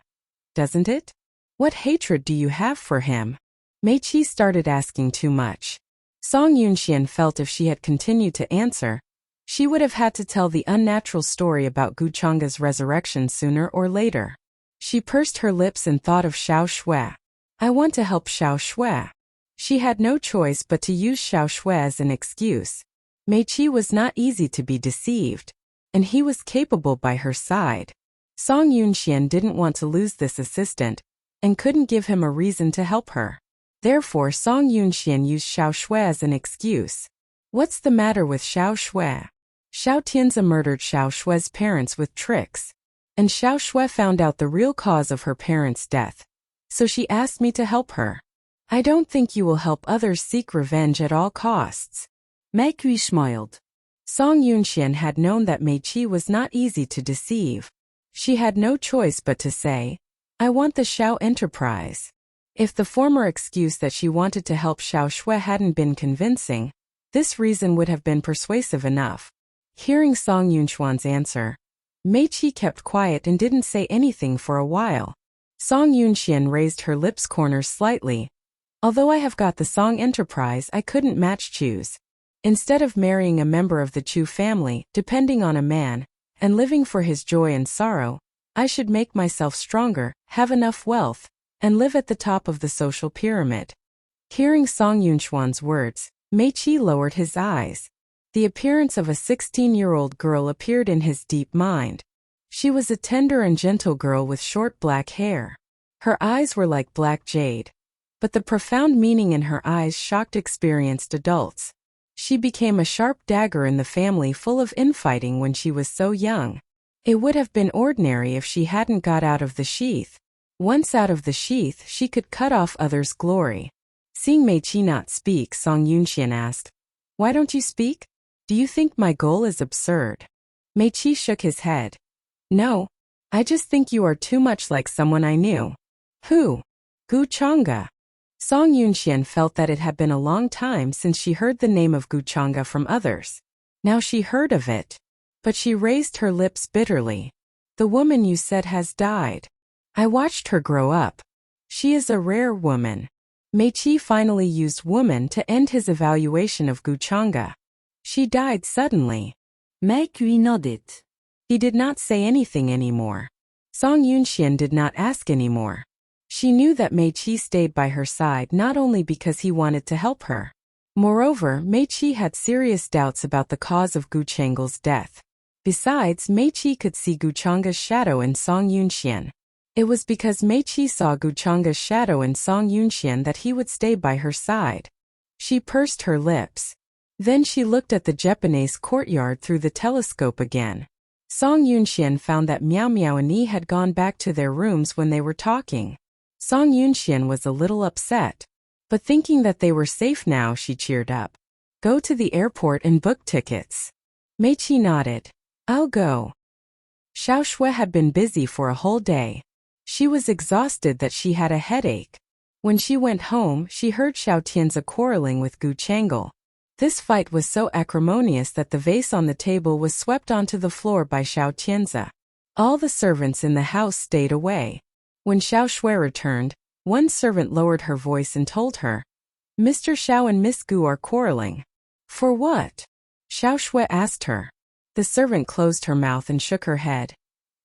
doesn't it? What hatred do you have for him? Mei Qi started asking too much. Song Yunxian felt if she had continued to answer, she would have had to tell the unnatural story about Guchanga's resurrection sooner or later. She pursed her lips and thought of Xiao Shui. I want to help Xiao Shui. She had no choice but to use Xiao Shui as an excuse. Mei Qi was not easy to be deceived, and he was capable by her side. Song Yunxian didn't want to lose this assistant, and couldn't give him a reason to help her. Therefore Song Yunxian used Xiao Shui as an excuse. What's the matter with Xiao Shui? Xiao Tianzi murdered Xiao Shui's parents with tricks. And Xiao Shui found out the real cause of her parents' death. So she asked me to help her. I don't think you will help others seek revenge at all costs. Mei Kui smiled. Song Yunxian had known that Mei Qi was not easy to deceive. She had no choice but to say, I want the Xiao enterprise. If the former excuse that she wanted to help Xiao Shui hadn't been convincing, this reason would have been persuasive enough. Hearing Song Yunxuan's answer, Mei Qi kept quiet and didn't say anything for a while. Song Yunxian raised her lips corners slightly. Although I have got the Song enterprise, I couldn't match Chu's. Instead of marrying a member of the Chu family, depending on a man, and living for his joy and sorrow, I should make myself stronger, have enough wealth, and live at the top of the social pyramid. Hearing Song Yunxuan's words, Mei Qi lowered his eyes. The appearance of a 16-year-old girl appeared in his deep mind. She was a tender and gentle girl with short black hair. Her eyes were like black jade. But the profound meaning in her eyes shocked experienced adults. She became a sharp dagger in the family full of infighting when she was so young. It would have been ordinary if she hadn't got out of the sheath. Once out of the sheath, she could cut off others' glory. Seeing Mei Qi not speak, Song Yunxian asked, Why don't you speak? Do you think my goal is absurd? Mei Qi shook his head. No. I just think you are too much like someone I knew. Who? Gu Chang'e. Song Yunxian felt that it had been a long time since she heard the name of Gu Chang'e from others. Now she heard of it. But she raised her lips bitterly. The woman you said has died. I watched her grow up. She is a rare woman. Mei Qi finally used woman to end his evaluation of Gu Chang'e. She died suddenly. Mei Kui nodded. He did not say anything anymore. Song Yunxian did not ask anymore. She knew that Mei Qi stayed by her side not only because he wanted to help her. Moreover, Mei Qi had serious doubts about the cause of Gu Chang'e's death. Besides, Mei Qi could see Gu Chang'e's shadow in Song Yunxian. It was because Mei Qi saw Gu Chang'e's shadow in Song Yunxian that he would stay by her side. She pursed her lips. Then she looked at the Japanese courtyard through the telescope again. Song Yunxian found that Miao Miao and Yi had gone back to their rooms when they were talking. Song Yunxian was a little upset. But thinking that they were safe now, she cheered up. Go to the airport and book tickets. Mei Qi nodded. I'll go. Xiao Shui had been busy for a whole day. She was exhausted that she had a headache. When she went home, she heard Xiao Tianzi quarreling with Gu Chang'e. This fight was so acrimonious that the vase on the table was swept onto the floor by Xiao Tianzi. All the servants in the house stayed away. When Xiao Shui returned, one servant lowered her voice and told her, Mr. Xiao and Miss Gu are quarreling. For what? Xiao Shui asked her. The servant closed her mouth and shook her head.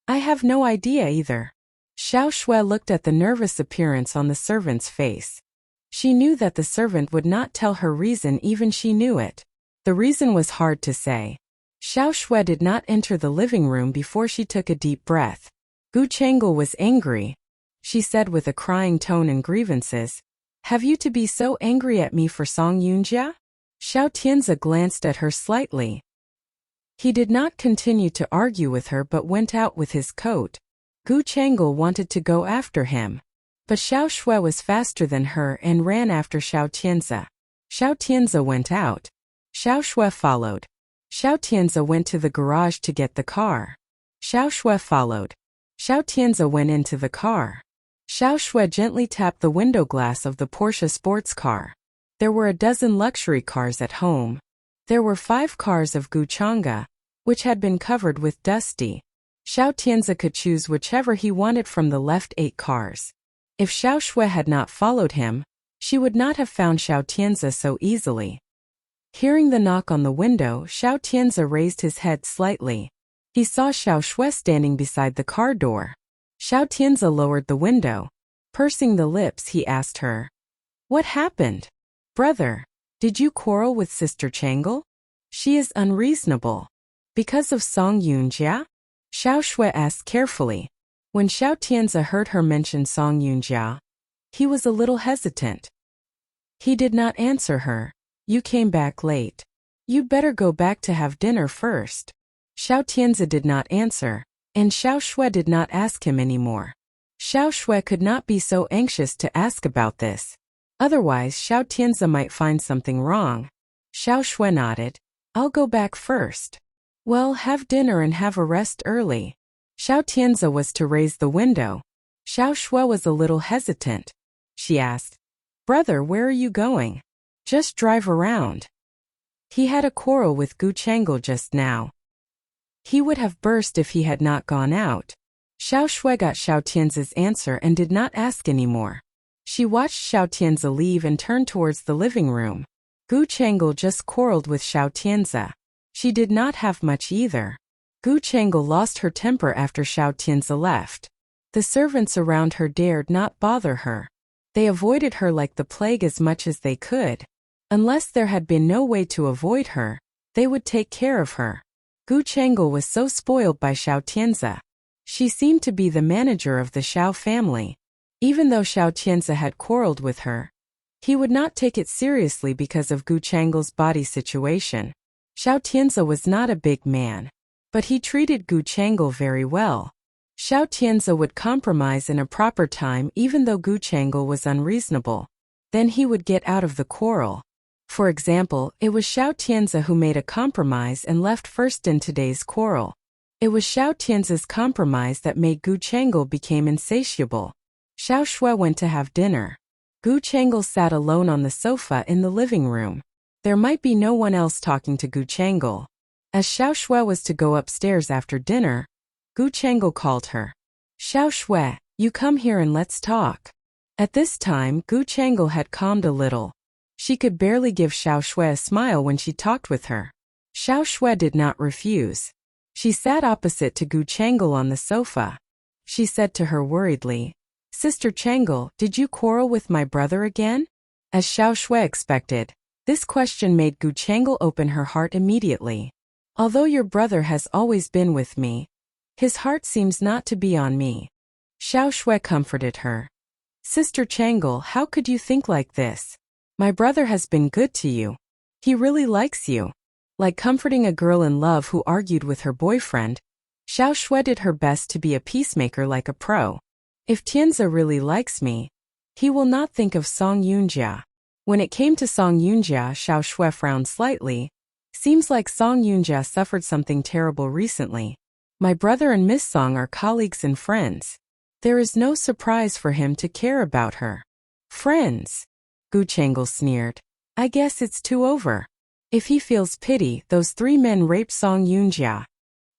I have no idea either. Xiao Shui looked at the nervous appearance on the servant's face. She knew that the servant would not tell her reason, even she knew it. The reason was hard to say. Xiao Shui did not enter the living room before she took a deep breath. Gu Chang'e was angry. She said with a crying tone and grievances, Have you to be so angry at me for Song Yunjia? Xiao Tianzi glanced at her slightly. He did not continue to argue with her but went out with his coat. Gu Chang'e wanted to go after him. But Xiao Shui was faster than her and ran after Xiao Tianzi. Xiao Tianzi went out. Xiao Shui followed. Xiao Tianzi went to the garage to get the car. Xiao Shui followed. Xiao Tianzi went into the car. Xiao Shui gently tapped the window glass of the Porsche sports car. There were a dozen luxury cars at home. There were 5 cars of Gu Chang'e, which had been covered with dusty. Xiao Tianzi could choose whichever he wanted from the left 8 cars. If Xiao Shui had not followed him, she would not have found Xiao Tianzi so easily. Hearing the knock on the window, Xiao Tianzi raised his head slightly. He saw Xiao Shui standing beside the car door. Xiao Tianzi lowered the window. Pursing the lips, he asked her, What happened? Brother, did you quarrel with Sister Chang'e? She is unreasonable. Because of Song Yunjia? Xiao Shui asked carefully. When Xiao Tianzi heard her mention Song Yunjia, he was a little hesitant. He did not answer her. You came back late. You'd better go back to have dinner first. Xiao Tianzi did not answer, and Xiao Shui did not ask him anymore. Xiao Shui could not be so anxious to ask about this. Otherwise Xiao Tianzi might find something wrong. Xiao Shui nodded. I'll go back first. Well, have dinner and have a rest early. Xiao Tianzi was to raise the window. Xiao Shui was a little hesitant. She asked, Brother, where are you going? Just drive around. He had a quarrel with Gu Chang'e just now. He would have burst if he had not gone out. Xiao Shui got Xiao Tianzi's answer and did not ask anymore. She watched Xiao Tianzi leave and turned towards the living room. Gu Chang'e just quarreled with Xiao Tianzi. She did not have much either. Gu Chang'e lost her temper after Xiao Tianzi left. The servants around her dared not bother her. They avoided her like the plague as much as they could. Unless there had been no way to avoid her, they would take care of her. Gu Chang'e was so spoiled by Xiao Tianzi. She seemed to be the manager of the Xiao family. Even though Xiao Tianzi had quarreled with her, he would not take it seriously because of Gu Chang'e's body situation. Xiao Tianzi was not a big man, but he treated Gu Chang'e very well. Xiao Tianzi would compromise in a proper time even though Gu Chang'e was unreasonable. Then he would get out of the quarrel. For example, it was Xiao Tianzi who made a compromise and left first in today's quarrel. It was Xiao Tianzi's compromise that made Gu Chang'e became insatiable. Xiao Shui went to have dinner. Gu Chang'e sat alone on the sofa in the living room. There might be no one else talking to Gu Chang'e. As Xiao Shui was to go upstairs after dinner, Gu Chang'e called her. Xiao Shui, you come here and let's talk. At this time, Gu Chang'e had calmed a little. She could barely give Xiao Shui a smile when she talked with her. Xiao Shui did not refuse. She sat opposite to Gu Chang'e on the sofa. She said to her worriedly, Sister Chang'e, did you quarrel with my brother again? As Xiao Shui expected, this question made Gu Chang'e open her heart immediately. Although your brother has always been with me, his heart seems not to be on me. Xiao Shui comforted her. Sister Chang'e, how could you think like this? My brother has been good to you. He really likes you. Like comforting a girl in love who argued with her boyfriend, Xiao Shui did her best to be a peacemaker like a pro. If Tianzi really likes me, he will not think of Song Yunjia. When it came to Song Yunjia, Xiao Shui frowned slightly. Seems like Song Yunjia suffered something terrible recently. My brother and Miss Song are colleagues and friends. There is no surprise for him to care about her. Friends? Gu Chang'e sneered. I guess it's too over. If he feels pity, those 3 men raped Song Yunjia.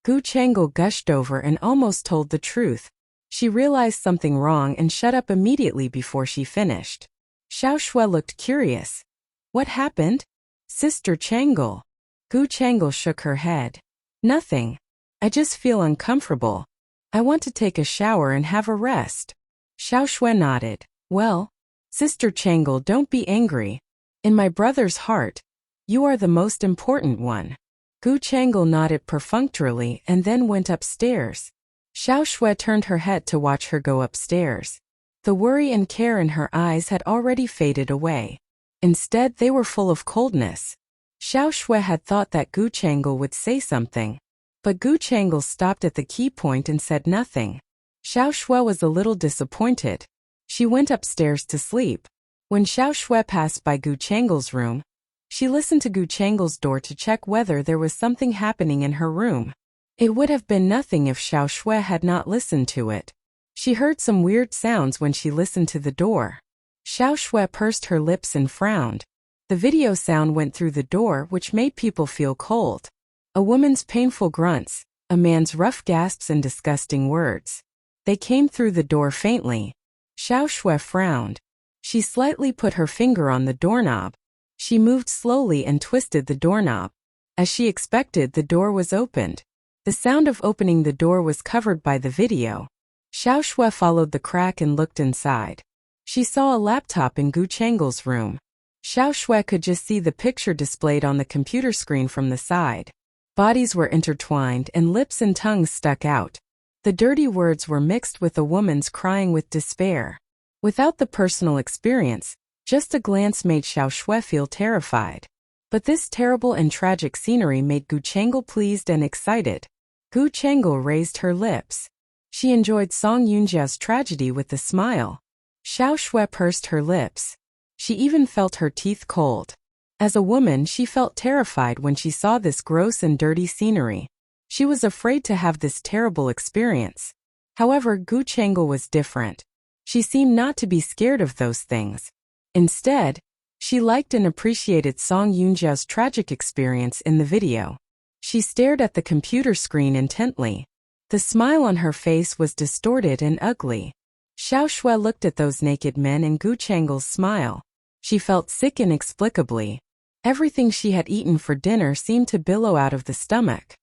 Gu Chang'e gushed over and almost told the truth. She realized something wrong and shut up immediately before she finished. Xiao Shui looked curious. What happened? Sister Chang'e. Gu Chang'e shook her head. Nothing. I just feel uncomfortable. I want to take a shower and have a rest. Xiao Shui nodded. Well, Sister Chang'e, don't be angry. In my brother's heart, you are the most important one. Gu Chang'e nodded perfunctorily and then went upstairs. Xiao Shui turned her head to watch her go upstairs. The worry and care in her eyes had already faded away. Instead, they were full of coldness. Xiao Shui had thought that Gu Chang'e would say something. But Gu Chang'e stopped at the key point and said nothing. Xiao Shui was a little disappointed. She went upstairs to sleep. When Xiao Shui passed by Gu Chang'e's room, she listened to Gu Chang'e's door to check whether there was something happening in her room. It would have been nothing if Xiao Shui had not listened to it. She heard some weird sounds when she listened to the door. Xiao Shui pursed her lips and frowned. The video sound went through the door, which made people feel cold. A woman's painful grunts, a man's rough gasps and disgusting words. They came through the door faintly. Xiao Shui frowned. She slightly put her finger on the doorknob. She moved slowly and twisted the doorknob. As she expected, the door was opened. The sound of opening the door was covered by the video. Xiao Shui followed the crack and looked inside. She saw a laptop in Gu Chang'e's room. Xiao Shui could just see the picture displayed on the computer screen from the side. Bodies were intertwined and lips and tongues stuck out. The dirty words were mixed with a woman's crying with despair. Without the personal experience, Just a glance made Xiao Shui feel terrified. But this terrible and tragic scenery made Gu Chang'e pleased and excited. Gu Chang'e raised her lips. She enjoyed Song Yunjia's tragedy with a smile. Xiao Shui pursed her lips. She even felt her teeth cold. As a woman, she felt terrified when she saw this gross and dirty scenery. She was afraid to have this terrible experience. However, Gu Chang'e was different. She seemed not to be scared of those things. Instead, she liked and appreciated Song Yunjia's tragic experience in the video. She stared at the computer screen intently. The smile on her face was distorted and ugly. Xiao Shui looked at those naked men and Gu Chang'e's smile. She felt sick inexplicably. Everything she had eaten for dinner seemed to billow out of the stomach.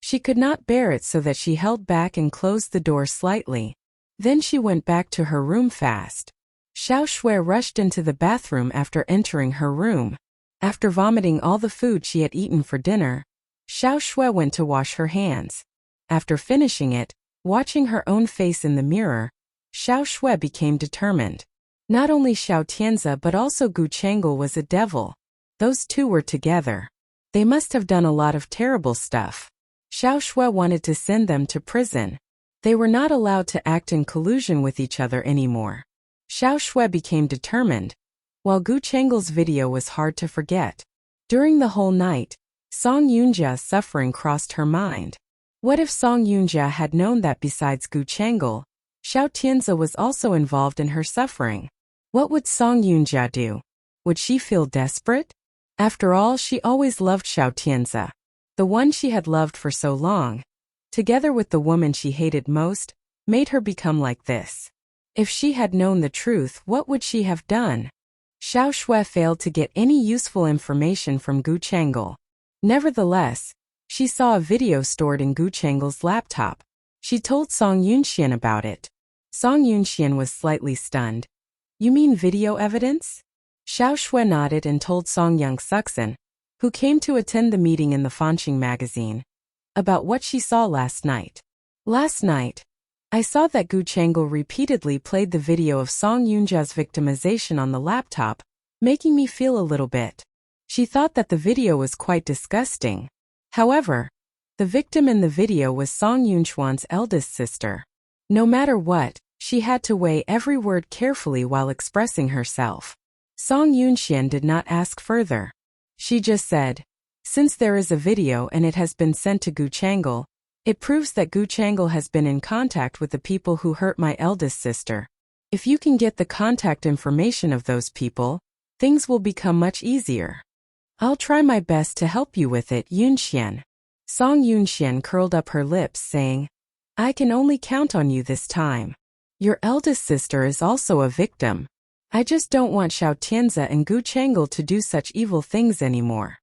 She could not bear it, so that she held back and closed the door slightly. Then she went back to her room fast. Xiao Shui rushed into the bathroom after entering her room. After vomiting all the food she had eaten for dinner, Xiao Shui went to wash her hands. After finishing it, watching her own face in the mirror, Xiao Shui became determined. Not only Xiao Tianzi but also Gu Chang'e was a devil. Those two were together. They must have done a lot of terrible stuff. Xiao Shui wanted to send them to prison. They were not allowed to act in collusion with each other anymore. Xiao Shui became determined, while Gu Chang'e's video was hard to forget. During the whole night, Song Yunjia's suffering crossed her mind. What if Song Yunjia had known that besides Gu Chang'e, Xiao Tianzi was also involved in her suffering? What would Song Yunjia do? Would she feel desperate? After all, she always loved Xiao Tianzi, the one she had loved for so long, together with the woman she hated most, made her become like this. If she had known the truth, what would she have done? Xiao Shui failed to get any useful information from Gu Chang'e. Nevertheless, she saw a video stored in Gu Chang'e's laptop. She told Song Yunxian about it. Song Yunxian was slightly stunned. You mean video evidence? Xiao Shui nodded and told Song Yangsuxin, who came to attend the meeting in the Fanqing magazine, about what she saw last night. Last night, I saw that Gu Chang'e repeatedly played the video of Song Yunjia's victimization on the laptop, making me feel a little bit. She thought that the video was quite disgusting. However, the victim in the video was Song Yunchuan's eldest sister. No matter what, she had to weigh every word carefully while expressing herself. Song Yunxian did not ask further. She just said, since there is a video and it has been sent to Gu Chang'e, it proves that Gu Chang'e has been in contact with the people who hurt my eldest sister. If you can get the contact information of those people, things will become much easier. I'll try my best to help you with it, Yunxian. Song Yunxian curled up her lips, saying, I can only count on you this time. Your eldest sister is also a victim. I just don't want Xiao Tianzi and Gu Chang'e to do such evil things anymore.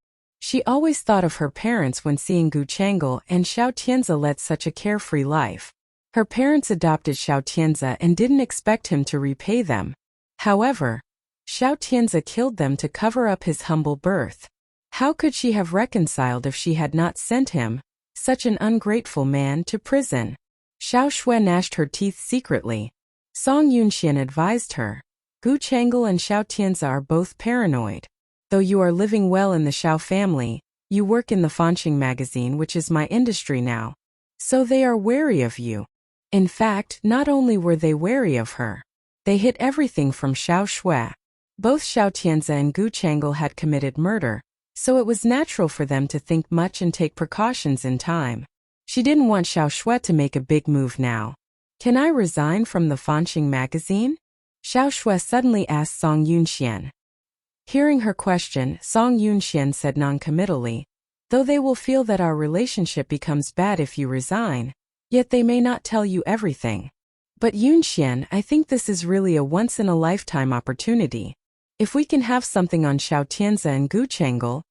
She always thought of her parents when seeing Gu Chang'e and Xiao Tianzi led such a carefree life. Her parents adopted Xiao Tianzi and didn't expect him to repay them. However, Xiao Tianzi killed them to cover up his humble birth. How could she have reconciled if she had not sent him, such an ungrateful man, to prison? Xiao Shui gnashed her teeth secretly. Song Yunxian advised her, Gu Chang'e and Xiao Tianzi are both paranoid. Though you are living well in the Xiao family, you work in the Fanqing magazine, which is my industry now. So they are wary of you. In fact, not only were they wary of her, they hid everything from Xiao Shui. Both Xiao Tianzi and Gu Chang'e had committed murder, so it was natural for them to think much and take precautions in time. She didn't want Xiao Shui to make a big move now. Can I resign from the Fanqing magazine? Xiao Shui suddenly asked Song Yunxian. Hearing her question, Song Yunxian said non-committally, though they will feel that our relationship becomes bad if you resign, yet they may not tell you everything. But Yunxian, I think this is really a once-in-a-lifetime opportunity. If we can have something on Xiao Tianzi and Gu Chang'e,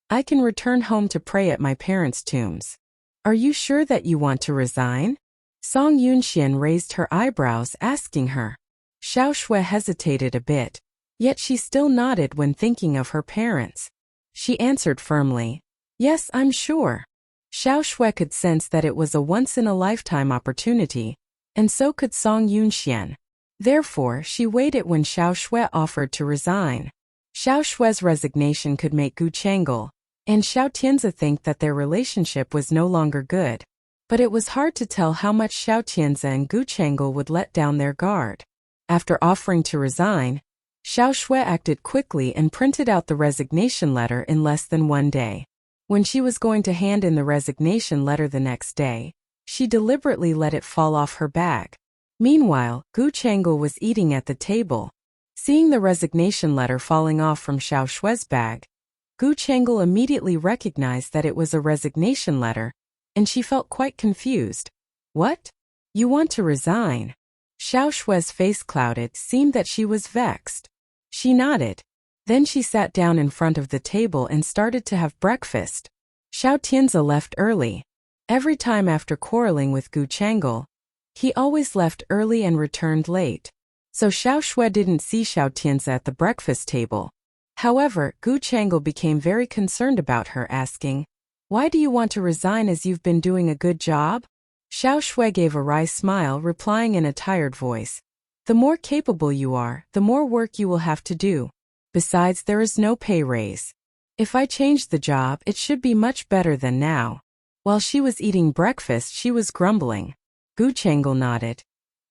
I can return home to pray at my parents' tombs. Are you sure that you want to resign? Song Yunxian raised her eyebrows, asking her. Xiao Shui hesitated a bit, yet she still nodded when thinking of her parents. She answered firmly, yes, I'm sure. Xiao Shui could sense that it was a once-in-a-lifetime opportunity, and so could Song Yunxian. Therefore, she waited when Xiao Shui offered to resign. Xiao Shui's resignation could make Gu Chang'e and Xiao Tianzi think that their relationship was no longer good. But it was hard to tell how much Xiao Tianzi and Gu Chang'e would let down their guard. After offering to resign, Xiao Shui acted quickly and printed out the resignation letter in less than 1 day. When she was going to hand in the resignation letter the next day, she deliberately let it fall off her bag. Meanwhile, Gu Chang'e was eating at the table. Seeing the resignation letter falling off from Xiao Shui's bag, Gu Chang'e immediately recognized that it was a resignation letter, and she felt quite confused. What? You want to resign? Xiao Shui's face clouded, seemed that she was vexed. She nodded. Then she sat down in front of the table and started to have breakfast. Xiao Tianzi left early. Every time after quarreling with Gu Chang'e, he always left early and returned late. So Xiao Shui didn't see Xiao Tianzi at the breakfast table. However, Gu Chang'e became very concerned about her, asking, "Why do you want to resign as you've been doing a good job?" Xiao Shui gave a wry smile, replying in a tired voice, "The more capable you are, the more work you will have to do. Besides, there is no pay raise. If I change the job, it should be much better than now." While she was eating breakfast, she was grumbling. Gu Chang'e nodded.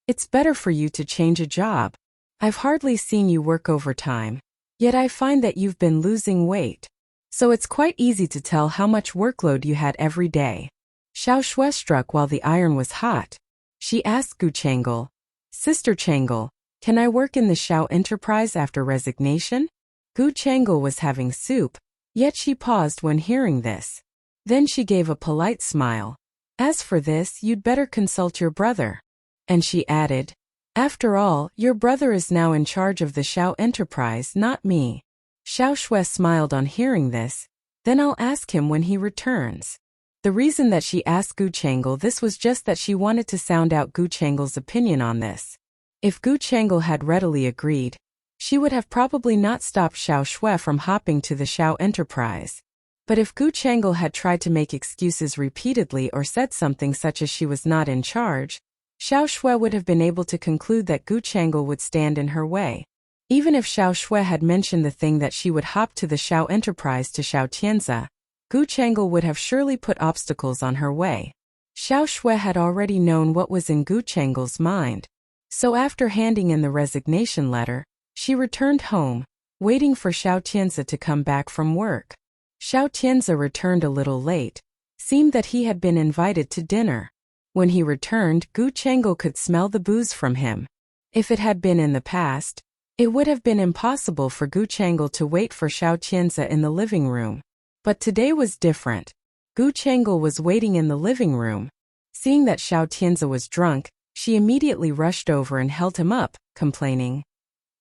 "It's better for you to change a job. I've hardly seen you work overtime. Yet I find that you've been losing weight. So it's quite easy to tell how much workload you had every day." Xiao Shui struck while the iron was hot. She asked Gu Chang'e, "Sister Chang'e, can I work in the Xiao enterprise after resignation?" Gu Chang'e was having soup, yet she paused when hearing this. Then she gave a polite smile. "As for this, you'd better consult your brother." And she added, "After all, your brother is now in charge of the Xiao enterprise, not me." Xiao Shui smiled on hearing this. "Then I'll ask him when he returns." The reason that she asked Gu Chang'e this was just that she wanted to sound out Gu Chang'e's opinion on this. If Gu Chang'e had readily agreed, she would have probably not stopped Xiao Shui from hopping to the Xiao enterprise. But if Gu Chang'e had tried to make excuses repeatedly or said something such as she was not in charge, Xiao Shui would have been able to conclude that Gu Chang'e would stand in her way. Even if Xiao Shui had mentioned the thing that she would hop to the Xiao enterprise to Xiao Tianzi, Gu Chang'e would have surely put obstacles on her way. Xiao Shui had already known what was in Gu Chang'e's mind. So after handing in the resignation letter, she returned home, waiting for Xiao Tianzi to come back from work. Xiao Tianzi returned a little late. Seemed that he had been invited to dinner. When he returned, Gu Chang'e could smell the booze from him. If it had been in the past, it would have been impossible for Gu Chang'e to wait for Xiao Tianzi in the living room. But today was different. Gu Chang'e was waiting in the living room. Seeing that Xiao Tianzi was drunk, she immediately rushed over and held him up, complaining,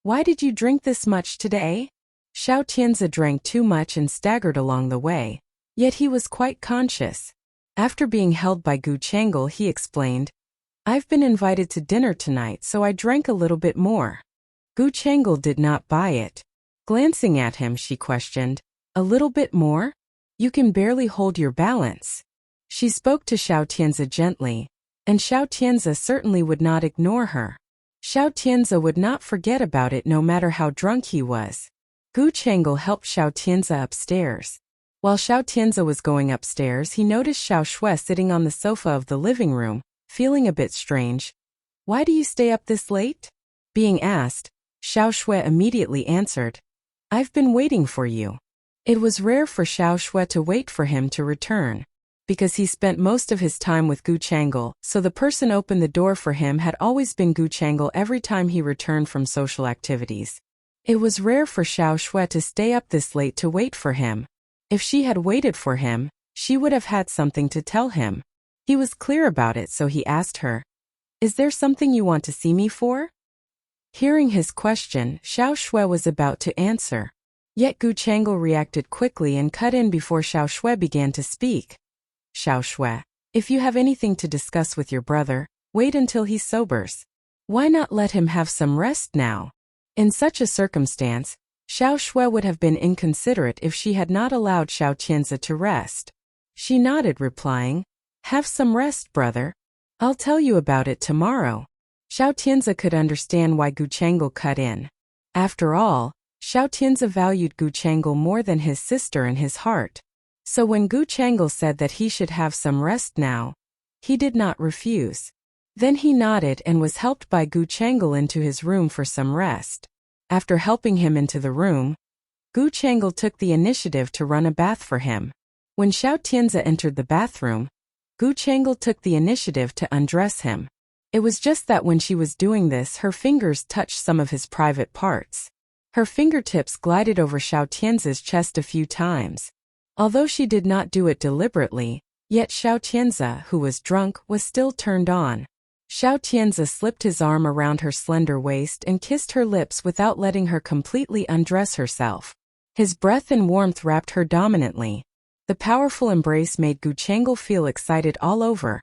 "Why did you drink this much today?" Xiao Tianzi drank too much and staggered along the way, yet he was quite conscious. After being held by Gu Chang'e, he explained, "I've been invited to dinner tonight, so I drank a little bit more." Gu Chang'e did not buy it. Glancing at him, she questioned, "A little bit more? You can barely hold your balance." She spoke to Xiao Tianzi gently, and Xiao Tianzi certainly would not ignore her. Xiao Tianzi would not forget about it no matter how drunk he was. Gu Chang'e helped Xiao Tianzi upstairs. While Xiao Tianzi was going upstairs, he noticed Xiao Shui sitting on the sofa of the living room, feeling a bit strange. "Why do you stay up this late?" Being asked, Xiao Shui immediately answered, "I've been waiting for you." It was rare for Xiao Shui to wait for him to return. Because he spent most of his time with Gu Chang'e, so the person opened the door for him had always been Gu Chang'e every time he returned from social activities. It was rare for Xiao Shui to stay up this late to wait for him. If she had waited for him, she would have had something to tell him. He was clear about it, so he asked her, "Is there something you want to see me for?" Hearing his question, Xiao Shui was about to answer. Yet Gu Chang'e reacted quickly and cut in before Xiao Shui began to speak. "Xiao Shui, if you have anything to discuss with your brother, wait until he sobers. Why not let him have some rest now?" In such a circumstance, Xiao Shui would have been inconsiderate if she had not allowed Xiao Tianzi to rest. She nodded, replying, "Have some rest, brother. I'll tell you about it tomorrow." Xiao Tianzi could understand why Gu Changel cut in. After all, Xiao Tianzi valued Gu Changel more than his sister in his heart. So when Gu Changel said that he should have some rest now, he did not refuse. Then he nodded and was helped by Gu Changel into his room for some rest. After helping him into the room, Gu Changel took the initiative to run a bath for him. When Xiao Tianzi entered the bathroom, Gu Changel took the initiative to undress him. It was just that when she was doing this, her fingers touched some of his private parts. Her fingertips glided over Xiao Tianzi's chest a few times. Although she did not do it deliberately, yet Xiao Tianzi, who was drunk, was still turned on. Xiao Tianzi slipped his arm around her slender waist and kissed her lips without letting her completely undress herself. His breath and warmth wrapped her dominantly. The powerful embrace made Gu Changel feel excited all over,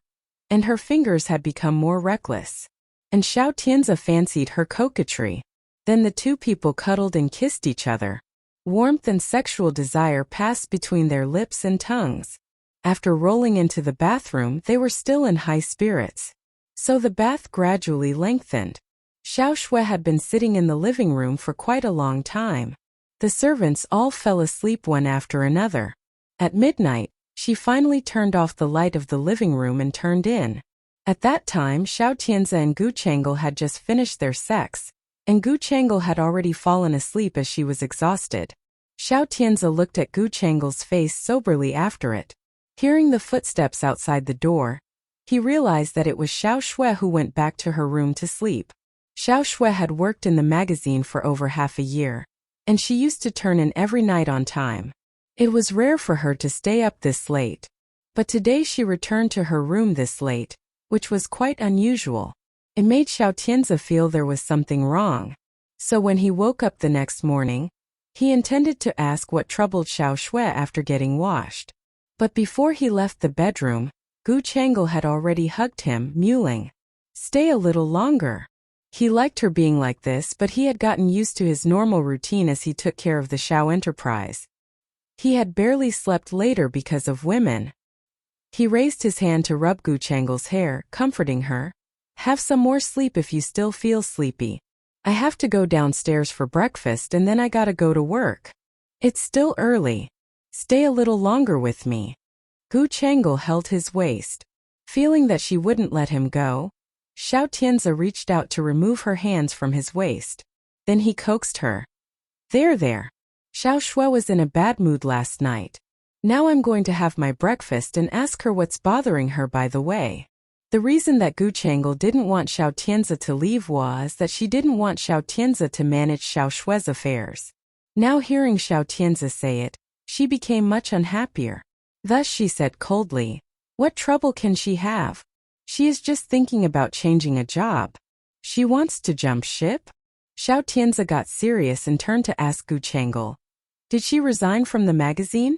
and her fingers had become more reckless. And Xiao Tianzi fancied her coquetry. Then the two people cuddled and kissed each other. Warmth and sexual desire passed between their lips and tongues. After rolling into the bathroom, they were still in high spirits. So the bath gradually lengthened. Xiao Shui had been sitting in the living room for quite a long time. The servants all fell asleep one after another. At midnight, she finally turned off the light of the living room and turned in. At that time, Xiao Tianzi and Gu Changel had just finished their sex, and Gu Changel had already fallen asleep as she was exhausted. Xiao Tianzi looked at Gu Changel's face soberly after it. Hearing the footsteps outside the door, he realized that it was Xiao Shui who went back to her room to sleep. Xiao Shui had worked in the magazine for over half a year, and she used to turn in every night on time. It was rare for her to stay up this late. But today she returned to her room this late, which was quite unusual. It made Xiao Tianzi feel there was something wrong. So when he woke up the next morning, he intended to ask what troubled Xiao Shui after getting washed. But before he left the bedroom, Gu Changel had already hugged him, mewling, "Stay a little longer." He liked her being like this, but he had gotten used to his normal routine as he took care of the Xiao enterprise. He had barely slept later because of women. He raised his hand to rub Gu Changel's hair, comforting her. "Have some more sleep if you still feel sleepy. I have to go downstairs for breakfast and then I gotta go to work. It's still early. Stay a little longer with me." Gu Changel held his waist. Feeling that she wouldn't let him go, Xiao Tianzi reached out to remove her hands from his waist. Then he coaxed her. There. Xiao Shui was in a bad mood last night. Now I'm going to have my breakfast and ask her what's bothering her by the way." The reason that Gu Changel didn't want Xiao Tianzi to leave was that she didn't want Xiao Tianzi to manage Xiao Shui's affairs. Now hearing Xiao Tianzi say it, she became much unhappier. Thus she said coldly, "What trouble can she have? She is just thinking about changing a job. She wants to jump ship?" Xiao Tianzi got serious and turned to ask Gu Changel, "Did she resign from the magazine?"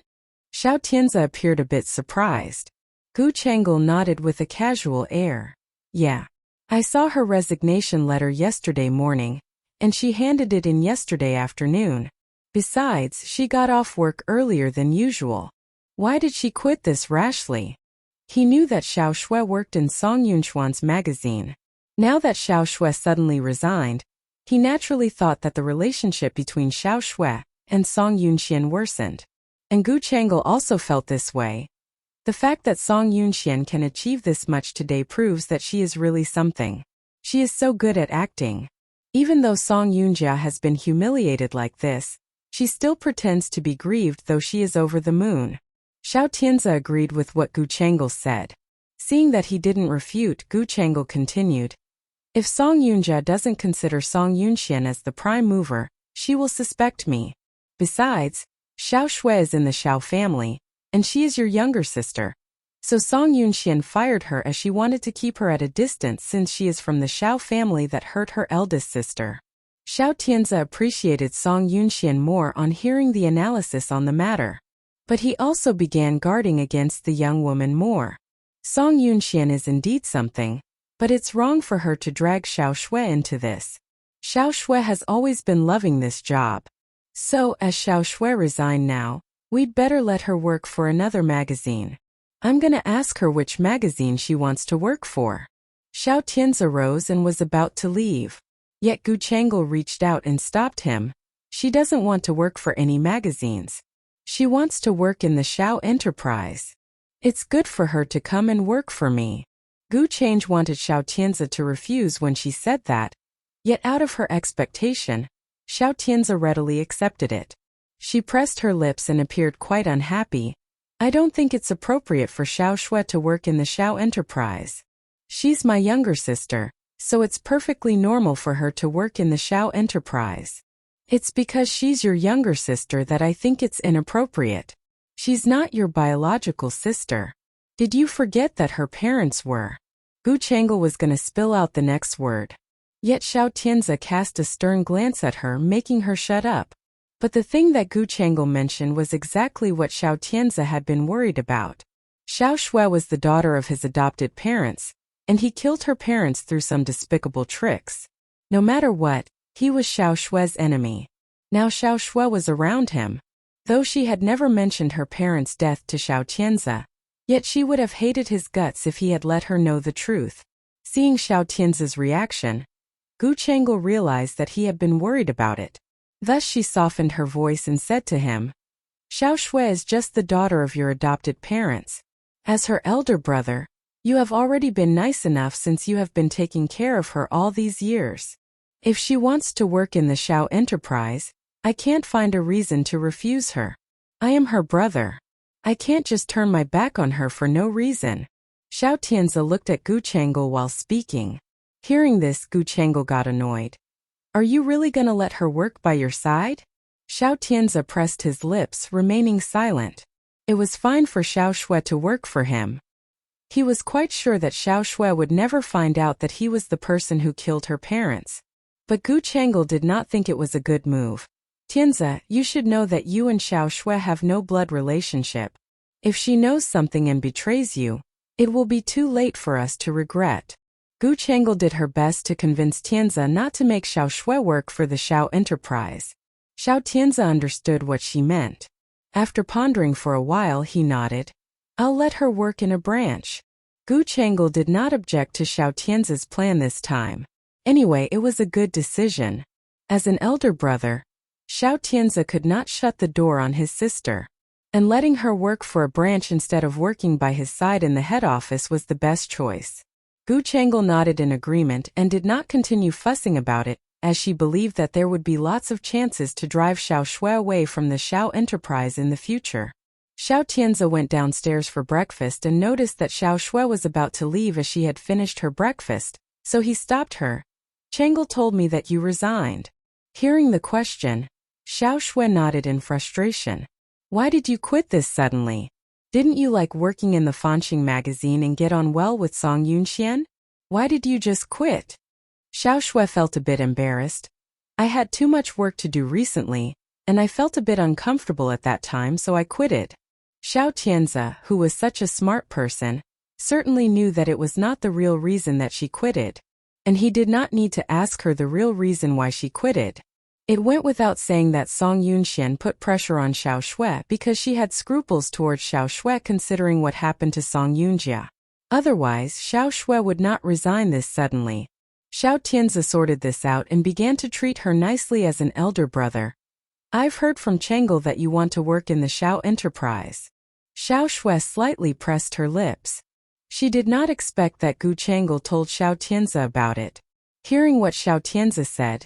Xiao Tianzi appeared a bit surprised. Gu Changel nodded with a casual air. "Yeah. I saw her resignation letter yesterday morning, and she handed it in yesterday afternoon. Besides, she got off work earlier than usual. Why did she quit this rashly?" He knew that Xiao Shui worked in Song Yunxuan's magazine. Now that Xiao Shui suddenly resigned, he naturally thought that the relationship between Xiao Shui and Song Yunxian worsened. And Gu Changel also felt this way. The fact that Song Yunxian can achieve this much today proves that she is really something. She is so good at acting. Even though Song Yunjia has been humiliated like this, she still pretends to be grieved though she is over the moon. Xiao Tianzi agreed with what Gu Changel said. Seeing that he didn't refute, Gu Changel continued, "If Song Yunjia doesn't consider Song Yunxian as the prime mover, she will suspect me. Besides, Xiao Shui is in the Xiao family, and she is your younger sister. So Song Yunxian fired her as she wanted to keep her at a distance since she is from the Xiao family that hurt her eldest sister." Xiao Tianzi appreciated Song Yunxian more on hearing the analysis on the matter. But he also began guarding against the young woman more. Song Yunxian is indeed something, but it's wrong for her to drag Xiao Shui into this. Xiao Shui has always been loving this job. So, as Xiao Shui resigned now, we'd better let her work for another magazine. I'm gonna ask her which magazine she wants to work for. Xiao Tianzi rose and was about to leave. Yet Gu Chang'e reached out and stopped him. She doesn't want to work for any magazines. She wants to work in the Xiao enterprise. It's good for her to come and work for me. Gu Chang'e wanted Xiao Tianzi to refuse when she said that. Yet out of her expectation, Xiao Tianzi readily accepted it. She pressed her lips and appeared quite unhappy. I don't think it's appropriate for Xiao Shui to work in the Xiao enterprise. She's my younger sister, so it's perfectly normal for her to work in the Xiao enterprise. It's because she's your younger sister that I think it's inappropriate. She's not your biological sister. Did you forget that her parents were? Gu Chang'e was going to spill out the next word. Yet Xiao Tianzi cast a stern glance at her, making her shut up. But the thing that Gu Chang'e mentioned was exactly what Xiao Tianzi had been worried about. Xiao Shui was the daughter of his adopted parents, and he killed her parents through some despicable tricks. No matter what, he was Xiao Shui's enemy. Now Xiao Shui was around him. Though she had never mentioned her parents' death to Xiao Tianzi, yet she would have hated his guts if he had let her know the truth. Seeing Xiao Tianzi's reaction, Gu Chang'e realized that he had been worried about it. Thus she softened her voice and said to him, Xiao Shui is just the daughter of your adopted parents. As her elder brother, you have already been nice enough since you have been taking care of her all these years. If she wants to work in the Xiao enterprise, I can't find a reason to refuse her. I am her brother. I can't just turn my back on her for no reason. Xiao Tianzi looked at Gu Chang'e while speaking. Hearing this, Gu Chang'e got annoyed. Are you really gonna let her work by your side? Xiao Tianzi pressed his lips, remaining silent. It was fine for Xiao Shui to work for him. He was quite sure that Xiao Shui would never find out that he was the person who killed her parents. But Gu Chang'e did not think it was a good move. Tianzi, you should know that you and Xiao Shui have no blood relationship. If she knows something and betrays you, it will be too late for us to regret. Gu Chang'e did her best to convince Tianzi not to make Xiao Shui work for the Xiao enterprise. Xiao Tianzi understood what she meant. After pondering for a while, he nodded. I'll let her work in a branch. Gu Chang'e did not object to Xiao Tianzi's plan this time. Anyway, it was a good decision. As an elder brother, Xiao Tianzi could not shut the door on his sister. And letting her work for a branch instead of working by his side in the head office was the best choice. Gu Chang'e nodded in agreement and did not continue fussing about it, as she believed that there would be lots of chances to drive Xiao Shui away from the Xiao enterprise in the future. Xiao Tianzi went downstairs for breakfast and noticed that Xiao Shui was about to leave as she had finished her breakfast, so he stopped her. Chang'e told me that you resigned. Hearing the question, Xiao Shui nodded in frustration. Why did you quit this suddenly? Didn't you like working in the Fanxing magazine and get on well with Song Yunxian? Why did you just quit? Xiao Shui felt a bit embarrassed. I had too much work to do recently, and I felt a bit uncomfortable at that time, so I quitted. Xiao Tianzi, who was such a smart person, certainly knew that it was not the real reason that she quitted, and he did not need to ask her the real reason why she quitted. It went without saying that Song Yunxian put pressure on Xiao Shui because she had scruples towards Xiao Shui considering what happened to Song Yunjia. Otherwise, Xiao Shui would not resign this suddenly. Xiao Tianzi sorted this out and began to treat her nicely as an elder brother. I've heard from Chang'e that you want to work in the Xiao enterprise. Xiao Shui slightly pressed her lips. She did not expect that Gu Chang'e told Xiao Tianzi about it. Hearing what Xiao Tianzi said,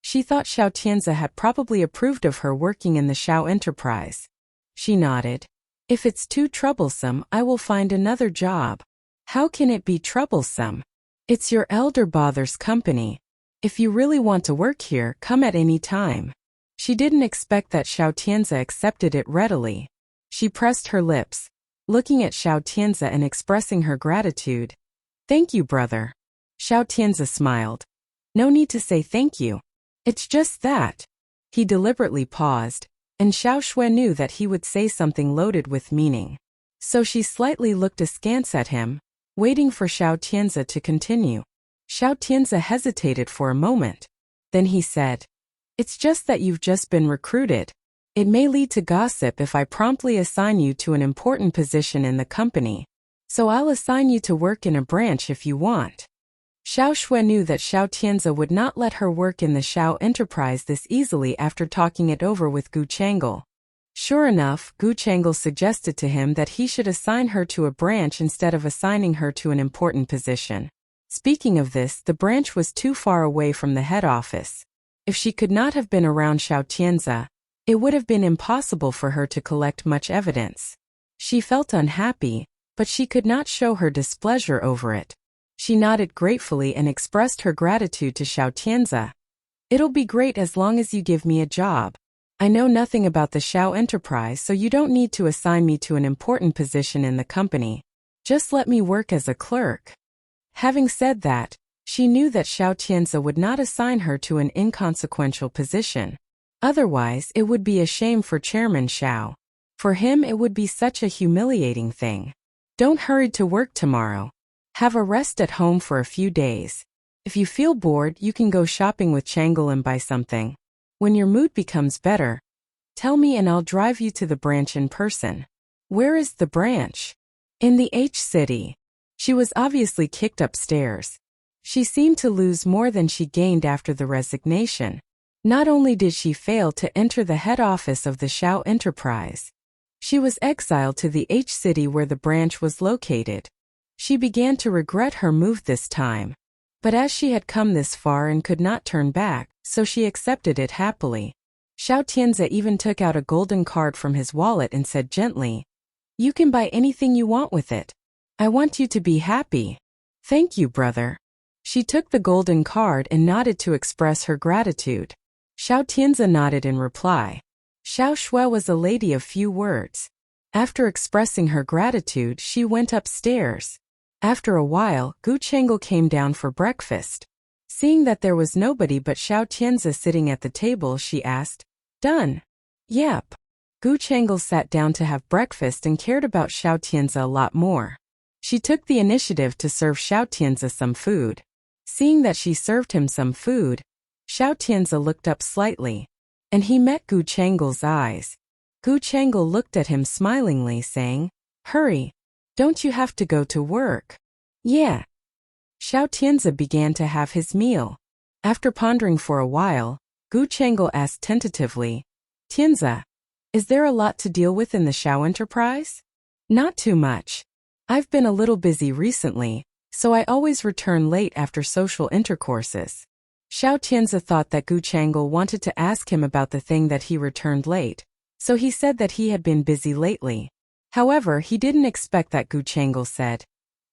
she thought Xiao Tianzi had probably approved of her working in the Xiao enterprise. She nodded. If it's too troublesome, I will find another job. How can it be troublesome? It's your elder brother's company. If you really want to work here, come at any time. She didn't expect that Xiao Tianzi accepted it readily. She pressed her lips, looking at Xiao Tianzi and expressing her gratitude. Thank you, brother. Xiao Tianzi smiled. No need to say thank you. It's just that. He deliberately paused, and Xiao Shui knew that he would say something loaded with meaning. So she slightly looked askance at him, waiting for Xiao Tianzi to continue. Xiao Tianzi hesitated for a moment. Then he said, It's just that you've just been recruited. It may lead to gossip if I promptly assign you to an important position in the company. So I'll assign you to work in a branch if you want. Xiao Shui knew that Xiao Tianze would not let her work in the Xiao enterprise this easily after talking it over with Gu Chang'e. Sure enough, Gu Chang'e suggested to him that he should assign her to a branch instead of assigning her to an important position. Speaking of this, the branch was too far away from the head office. If she could not have been around Xiao Tianze, it would have been impossible for her to collect much evidence. She felt unhappy, but she could not show her displeasure over it. She nodded gratefully and expressed her gratitude to Xiao Tianze. "It'll be great as long as you give me a job. I know nothing about the Xiao enterprise, so you don't need to assign me to an important position in the company. Just let me work as a clerk." Having said that, she knew that Xiao Tianze would not assign her to an inconsequential position. Otherwise, it would be a shame for Chairman Xiao. For him, it would be such a humiliating thing. "Don't hurry to work tomorrow. Have a rest at home for a few days. If you feel bored, you can go shopping with Chang'e and buy something. When your mood becomes better, tell me and I'll drive you to the branch in person." "Where is the branch?" "In the H city." She was obviously kicked upstairs. She seemed to lose more than she gained after the resignation. Not only did she fail to enter the head office of the Xiao enterprise, she was exiled to the H city where the branch was located. She began to regret her move this time. But as she had come this far and could not turn back, so she accepted it happily. Xiao Tianze even took out a golden card from his wallet and said gently, "You can buy anything you want with it. I want you to be happy." "Thank you, brother." She took the golden card and nodded to express her gratitude. Xiao Tianze nodded in reply. Xiao Shui was a lady of few words. After expressing her gratitude, she went upstairs. After a while, Gu Chang'e came down for breakfast. Seeing that there was nobody but Xiao Tianze sitting at the table, she asked, "Done?" "Yep." Gu Chang'e sat down to have breakfast and cared about Xiao Tianze a lot more. She took the initiative to serve Xiao Tianze some food. Seeing that she served him some food, Xiao Tianze looked up slightly, and he met Gu Chang'e's eyes. Gu Chang'e looked at him smilingly, saying, "Hurry. Don't you have to go to work?" "Yeah." Xiao Tianze began to have his meal. After pondering for a while, Gu Chang'e asked tentatively, "Tianze, is there a lot to deal with in the Xiao enterprise?" "Not too much. I've been a little busy recently, so I always return late after social intercourses." Xiao Tianze thought that Gu Chang'e wanted to ask him about the thing that he returned late, so he said that he had been busy lately. However, he didn't expect that Gu Chang'e said,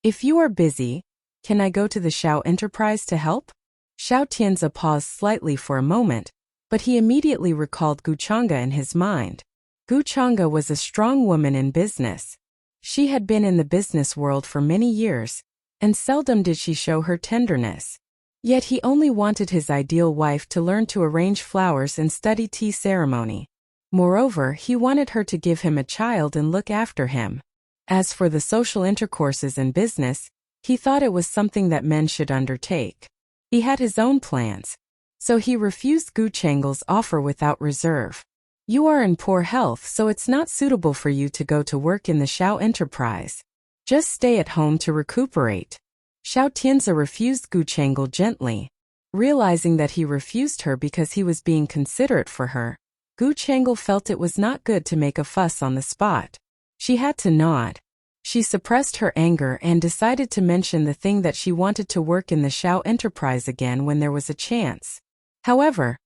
"If you are busy, can I go to the Xiao enterprise to help?" Xiao Tianze paused slightly for a moment, but he immediately recalled Gu Chang'e in his mind. Gu Chang'e was a strong woman in business. She had been in the business world for many years, and seldom did she show her tenderness. Yet he only wanted his ideal wife to learn to arrange flowers and study tea ceremony. Moreover, he wanted her to give him a child and look after him. As for the social intercourses and business, he thought it was something that men should undertake. He had his own plans, so he refused Gu Chang'e's offer without reserve. "You are in poor health, so it's not suitable for you to go to work in the Xiao enterprise. Just stay at home to recuperate." Xiao Tianze refused Gu Chang'e gently. Realizing that he refused her because he was being considerate for her, Gu Chang'e felt it was not good to make a fuss on the spot. She had to nod. She suppressed her anger and decided to mention the thing that she wanted to work in the Xiao enterprise again when there was a chance. However,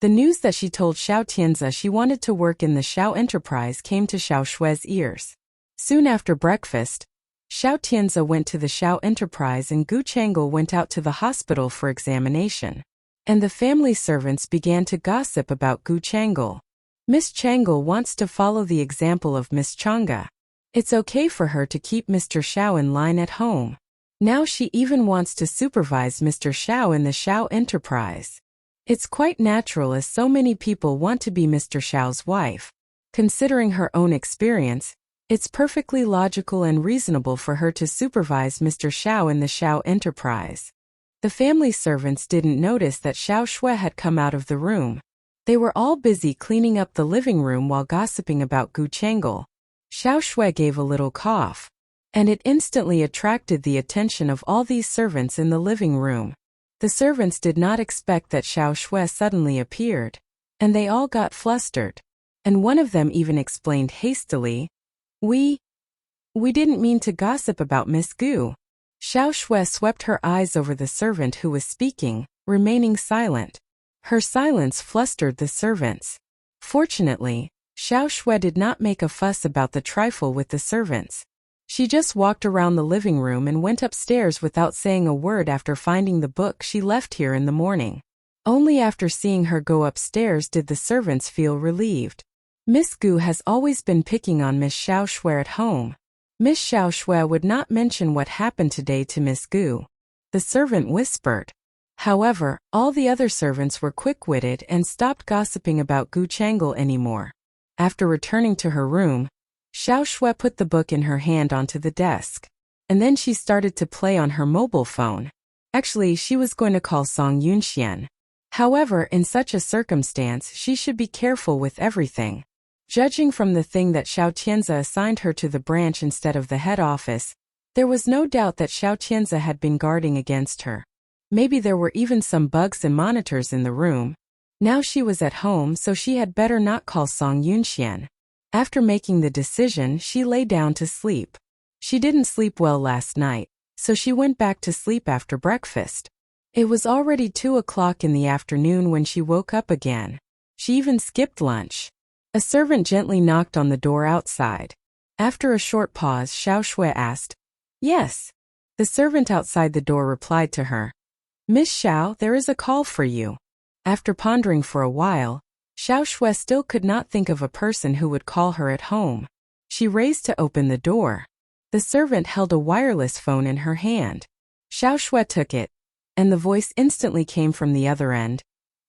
the news that she told Xiao Tianze she wanted to work in the Xiao enterprise came to Xiao Shui's ears. Soon after breakfast, Xiao Tianze went to the Xiao enterprise and Gu Chang'e went out to the hospital for examination. And the family servants began to gossip about Gu Chang'e. "Miss Chang'e wants to follow the example of Miss Chang'e. It's okay for her to keep Mr. Xiao in line at home. Now she even wants to supervise Mr. Xiao in the Xiao enterprise. It's quite natural as so many people want to be Mr. Xiao's wife. Considering her own experience, it's perfectly logical and reasonable for her to supervise Mr. Xiao in the Xiao enterprise." The family servants didn't notice that Xiao Shui had come out of the room. They were all busy cleaning up the living room while gossiping about Gu Chang'e. Xiao Shui gave a little cough. and it instantly attracted the attention of all these servants in the living room. The servants did not expect that Xiao Shui suddenly appeared, and they all got flustered. And one of them even explained hastily, We didn't mean to gossip about Miss Gu." Xiao Shui swept her eyes over the servant who was speaking, remaining silent. Her silence flustered the servants. Fortunately, Xiao Shui did not make a fuss about the trifle with the servants. She just walked around the living room and went upstairs without saying a word after finding the book she left here in the morning. Only after seeing her go upstairs did the servants feel relieved. Miss Gu has always been picking on Miss Xiao Shui at home. Miss Xiao Shui would not mention what happened today to Miss Gu. The servant whispered. However, all the other servants were quick-witted and stopped gossiping about Gu Chang'e anymore. After returning to her room, Xiao Shui put the book in her hand onto the desk, and then she started to play on her mobile phone. Actually, she was going to call Song Yunxian. However, in such a circumstance, she should be careful with everything. Judging from the thing that Xiao Tianze assigned her to the branch instead of the head office, there was no doubt that Xiao Tianze had been guarding against her. Maybe there were even some bugs and monitors in the room. Now she was at home, so she had better not call Song Yunxian. After making the decision, she lay down to sleep. She didn't sleep well last night, so she went back to sleep after breakfast. It was already 2 o'clock in the afternoon when she woke up again. She even skipped lunch. A servant gently knocked on the door outside. After a short pause, Xiao Shui asked, "Yes." The servant outside the door replied to her, "Miss Xiao, there is a call for you." After pondering for a while, Xiao Shui still could not think of a person who would call her at home. She raised to open the door. The servant held a wireless phone in her hand. Xiao Shui took it, and the voice instantly came from the other end.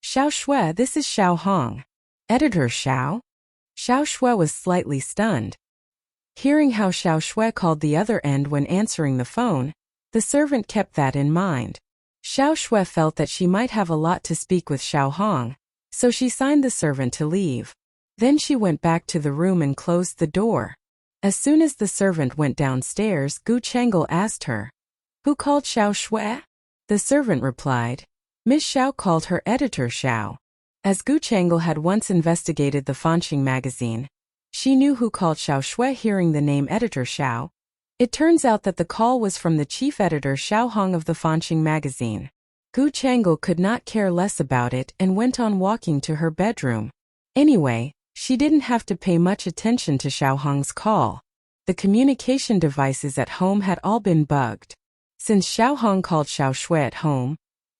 "Xiao Shui, this is Xiao Hong." "Editor Xiao?" Xiao Shui was slightly stunned. Hearing how Xiao Shui called the other end when answering the phone, the servant kept that in mind. Xiao Shui felt that she might have a lot to speak with Xiao Hong, so she signed the servant to leave. Then she went back to the room and closed the door. As soon as the servant went downstairs, Gu Chang'e asked her, "Who called Xiao Shui?" The servant replied, "Miss Xiao called her editor Xiao." As Gu Chang'e had once investigated the Fanqing magazine, she knew who called Xiao Shui. Hearing the name editor Xiao, it turns out that the call was from the chief editor Xiao Hong of the Fanqing magazine. Gu Chang'e could not care less about it and went on walking to her bedroom. Anyway, she didn't have to pay much attention to Xiao Hong's call. The communication devices at home had all been bugged. Since Xiao Hong called Xiao Shui at home,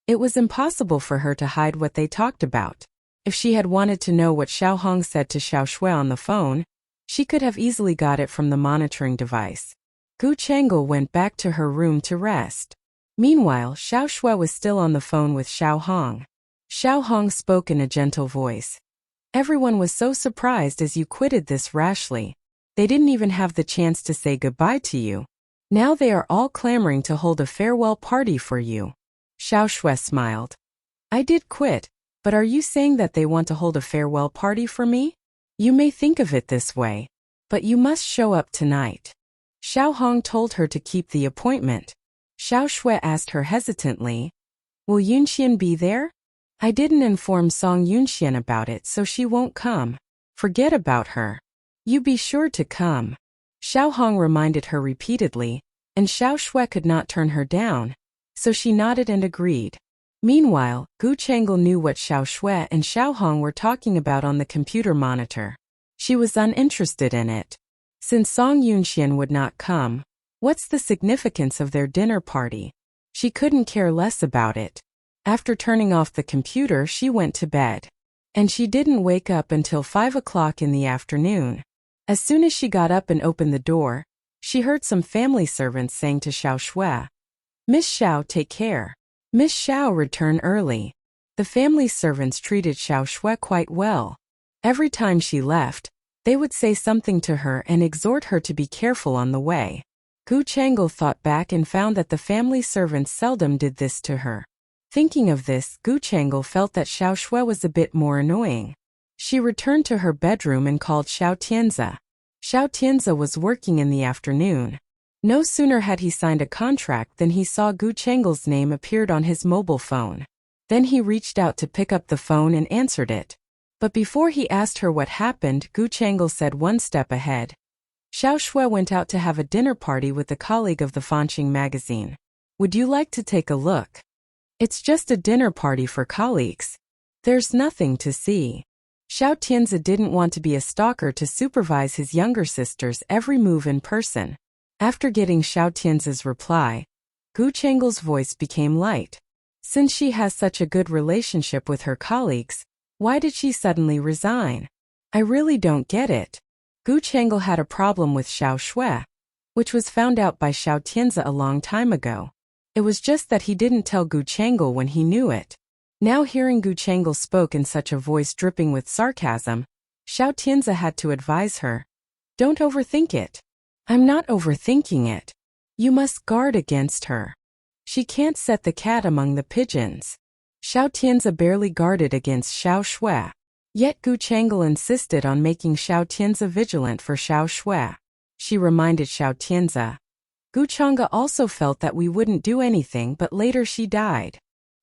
it was impossible for her to hide what they talked about. If she had wanted to know what Xiao Hong said to Xiao Shui on the phone, she could have easily got it from the monitoring device. Gu Chang'e went back to her room to rest. Meanwhile, Xiao Shui was still on the phone with Xiao Hong. Xiao Hong spoke in a gentle voice. "Everyone was so surprised as you quitted this rashly. They didn't even have the chance to say goodbye to you. Now they are all clamoring to hold a farewell party for you." Xiao Shui smiled. "I did quit, but are you saying that they want to hold a farewell party for me? You may think of it this way, but you must show up tonight." Xiao Hong told her to keep the appointment. Xiao Shui asked her hesitantly, "Will Yunxian be there?" "I didn't inform Song Yunxian about it, so she won't come. Forget about her. You be sure to come." Xiao Hong reminded her repeatedly, and Xiao Shui could not turn her down, so she nodded and agreed. Meanwhile, Gu Chang'e knew what Xiao Shui and Xiao Hong were talking about on the computer monitor. She was uninterested in it. Since Song Yunxian would not come, what's the significance of their dinner party? She couldn't care less about it. After turning off the computer, she went to bed. And she didn't wake up until 5 o'clock in the afternoon. As soon as she got up and opened the door, she heard some family servants saying to Xiao Shui, "Miss Xiao, take care. Miss Xiao, return early." The family servants treated Xiao Shui quite well. Every time she left, they would say something to her and exhort her to be careful on the way. Gu Chang'e thought back and found that the family servants seldom did this to her. Thinking of this, Gu Chang'e felt that Xiao Shui was a bit more annoying. She returned to her bedroom and called Xiao Tianze. Xiao Tianze was working in the afternoon. No sooner had he signed a contract than he saw Gu Chengle's name appeared on his mobile phone. Then he reached out to pick up the phone and answered it. But before he asked her what happened, Gu Chengle said one step ahead. Xiao Shui went out to have a dinner party with a colleague of the Fanqing magazine. Would you like to take a look? It's just a dinner party for colleagues. There's nothing to see. Xiao Tianzi didn't want to be a stalker to supervise his younger sister's every move in person. After getting Xiao Tianzi's reply, Gu Chengle's voice became light. Since she has such a good relationship with her colleagues, why did she suddenly resign? I really don't get it. Gu Chengle had a problem with Xiao Shui, which was found out by Xiao Tianzi a long time ago. It was just that he didn't tell Gu Chengle when he knew it. Now hearing Gu Chengle spoke in such a voice dripping with sarcasm, Xiao Tianzi had to advise her. Don't overthink it. I'm not overthinking it. You must guard against her. She can't set the cat among the pigeons. Xiao Tianzi barely guarded against Xiao Shui. Yet Gu Chengle insisted on making Xiao Tianzi vigilant for Xiao Shui. She reminded Xiao Tianzi. Gu Chang'e also felt that we wouldn't do anything, but later she died.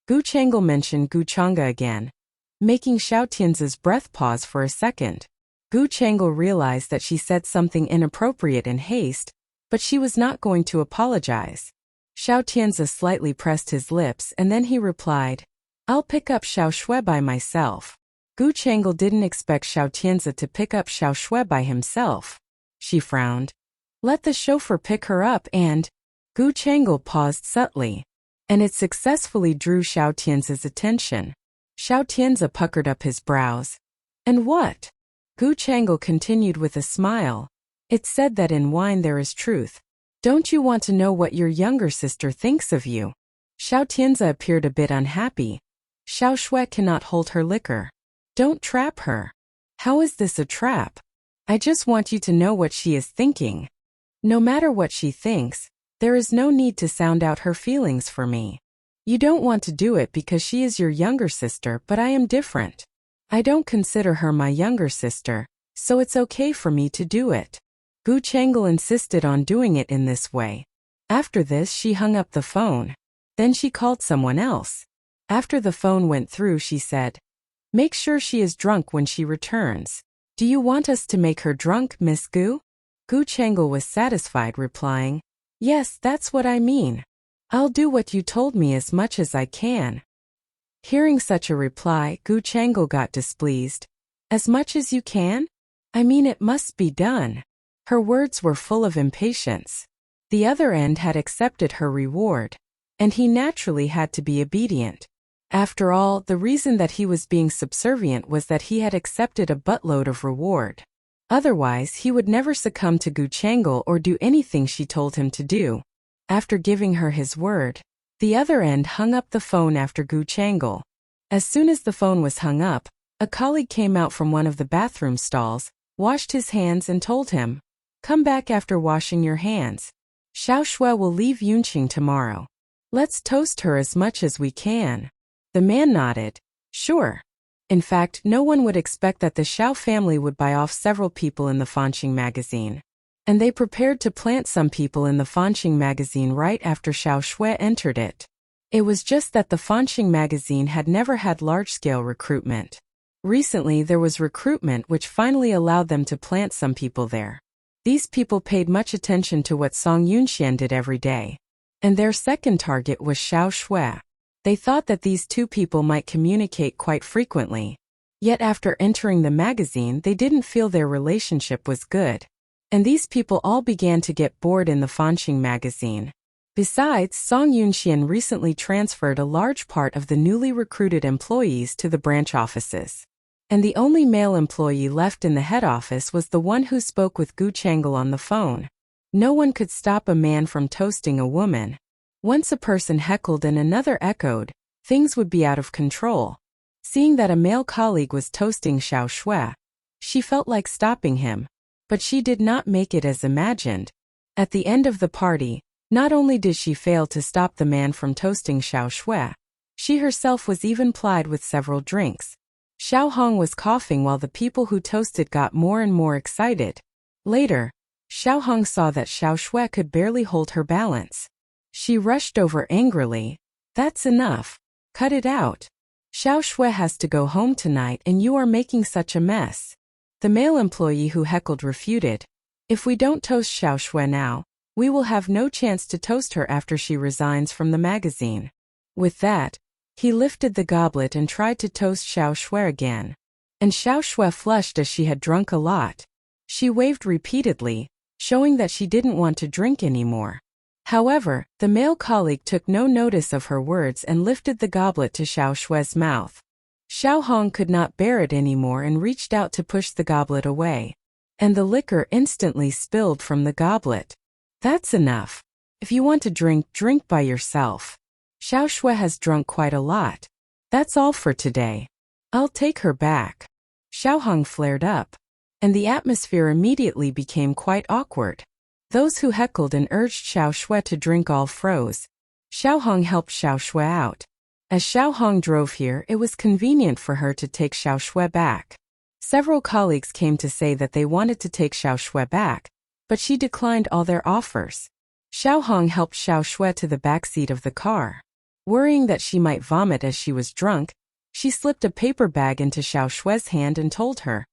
Gu Chengle mentioned Gu Chang'e again, making Xiao Tianzi's breath pause for a second. Gu Chengle realized that she said something inappropriate in haste, but she was not going to apologize. Xiao Tianzi slightly pressed his lips and then he replied, I'll pick up Xiao Shui by myself. Gu Chengle didn't expect Xiao Tianzi to pick up Xiao Shui by himself. She frowned. Let the chauffeur pick her up and… Gu Chengle paused subtly, and it successfully drew Xiao Tianzi's attention. Xiao Tianzi puckered up his brows. And what? Gu Chengle continued with a smile. It's said that in wine there is truth. Don't you want to know what your younger sister thinks of you? Xiao Tianzi appeared a bit unhappy. Xiao Shui cannot hold her liquor. Don't trap her. How is this a trap? I just want you to know what she is thinking. No matter what she thinks, there is no need to sound out her feelings for me. You don't want to do it because she is your younger sister, but I am different. I don't consider her my younger sister, so it's okay for me to do it. Gu Chengle insisted on doing it in this way. After this, she hung up the phone. Then she called someone else. After the phone went through, she said, Make sure she is drunk when she returns. Do you want us to make her drunk, Miss Gu? Gu Chengle was satisfied, replying, Yes, that's what I mean. I'll do what you told me as much as I can. Hearing such a reply, Gu Chengle got displeased. As much as you can? I mean, it must be done. Her words were full of impatience. The other end had accepted her reward, and he naturally had to be obedient. After all, the reason that he was being subservient was that he had accepted a buttload of reward. Otherwise, he would never succumb to Gu Chengle or do anything she told him to do. After giving her his word, the other end hung up the phone after Gu Chengle. As soon as the phone was hung up, a colleague came out from one of the bathroom stalls, washed his hands and told him, Come back after washing your hands. Xiao Shui will leave Yunqing tomorrow. Let's toast her as much as we can. The man nodded. Sure. In fact, no one would expect that the Xiao family would buy off several people in the Fanqing magazine. And they prepared to plant some people in the Fanqing magazine right after Xiao Shui entered it. It was just that the Fanqing magazine had never had large-scale recruitment. Recently there was recruitment which finally allowed them to plant some people there. These people paid much attention to what Song Yunxian did every day. And their second target was Xiao Shui. They thought that these two people might communicate quite frequently. Yet after entering the magazine, they didn't feel their relationship was good. And these people all began to get bored in the Fanqing magazine. Besides, Song Yunxian recently transferred a large part of the newly recruited employees to the branch offices. And the only male employee left in the head office was the one who spoke with Gu Chengle on the phone. No one could stop a man from toasting a woman. Once a person heckled and another echoed, things would be out of control. Seeing that a male colleague was toasting Xiao Shui, she felt like stopping him, but she did not make it as imagined. At the end of the party, not only did she fail to stop the man from toasting Xiao Shui, she herself was even plied with several drinks. Xiao Hong was coughing while the people who toasted got more and more excited. Later, Xiao Hong saw that Xiao Shui could barely hold her balance. She rushed over angrily. That's enough. Cut it out. Xiao Shui has to go home tonight and you are making such a mess. The male employee who heckled refuted. If we don't toast Xiao Shui now, we will have no chance to toast her after she resigns from the magazine. With that, he lifted the goblet and tried to toast Xiao Shui again. And Xiao Shui flushed as she had drunk a lot. She waved repeatedly, showing that she didn't want to drink anymore. However, the male colleague took no notice of her words and lifted the goblet to Xiao Shui's mouth. Xiao Hong could not bear it anymore and reached out to push the goblet away. And the liquor instantly spilled from the goblet. That's enough. If you want to drink, drink by yourself. Xiao Shui has drunk quite a lot. That's all for today. I'll take her back. Xiao Hong flared up. And the atmosphere immediately became quite awkward. Those who heckled and urged Xiao Shui to drink all froze. Xiao Hong helped Xiao Shui out. As Xiao Hong drove here, it was convenient for her to take Xiao Shui back. Several colleagues came to say that they wanted to take Xiao Shui back, but she declined all their offers. Xiao Hong helped Xiao Shui to the back seat of the car. Worrying that she might vomit as she was drunk, she slipped a paper bag into Xiao Shui's hand and told her,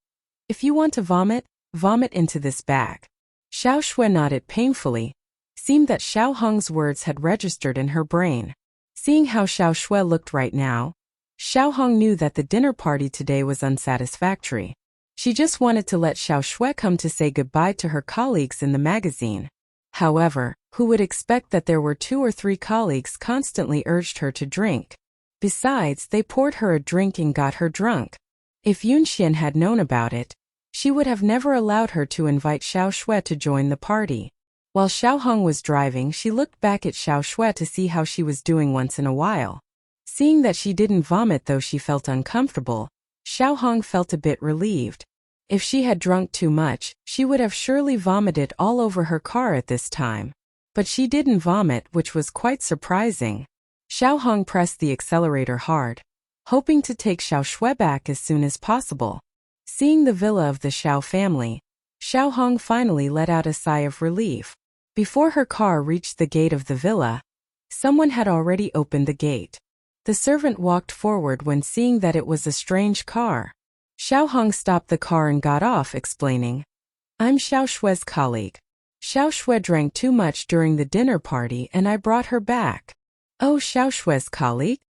"If you want to vomit, vomit into this bag." Xiao Shui nodded painfully. Seemed that Xiao Hong's words had registered in her brain. Seeing how Xiao Shui looked right now, Xiao Hong knew that the dinner party today was unsatisfactory. She just wanted to let Xiao Shui come to say goodbye to her colleagues in the magazine. However, who would expect that there were 2 or 3 colleagues constantly urged her to drink? Besides, they poured her a drink and got her drunk. If Yunxian had known about it, she would have never allowed her to invite Xiao Shui to join the party. While Xiao Hong was driving, she looked back at Xiao Shui to see how she was doing once in a while. Seeing that she didn't vomit though she felt uncomfortable, Xiao Hong felt a bit relieved. If she had drunk too much, she would have surely vomited all over her car at this time. But she didn't vomit, which was quite surprising. Xiao Hong pressed the accelerator hard, hoping to take Xiao Shui back as soon as possible. Seeing the villa of the Xiao family, Xiao Hong finally let out a sigh of relief. Before her car reached the gate of the villa, someone had already opened the gate. The servant walked forward when seeing that it was a strange car. Xiao Hong stopped the car and got off, explaining, "I'm Xiao Shui's colleague. Xiao Shui drank too much during the dinner party and I brought her back." "Oh, Xiao Shui's colleague?"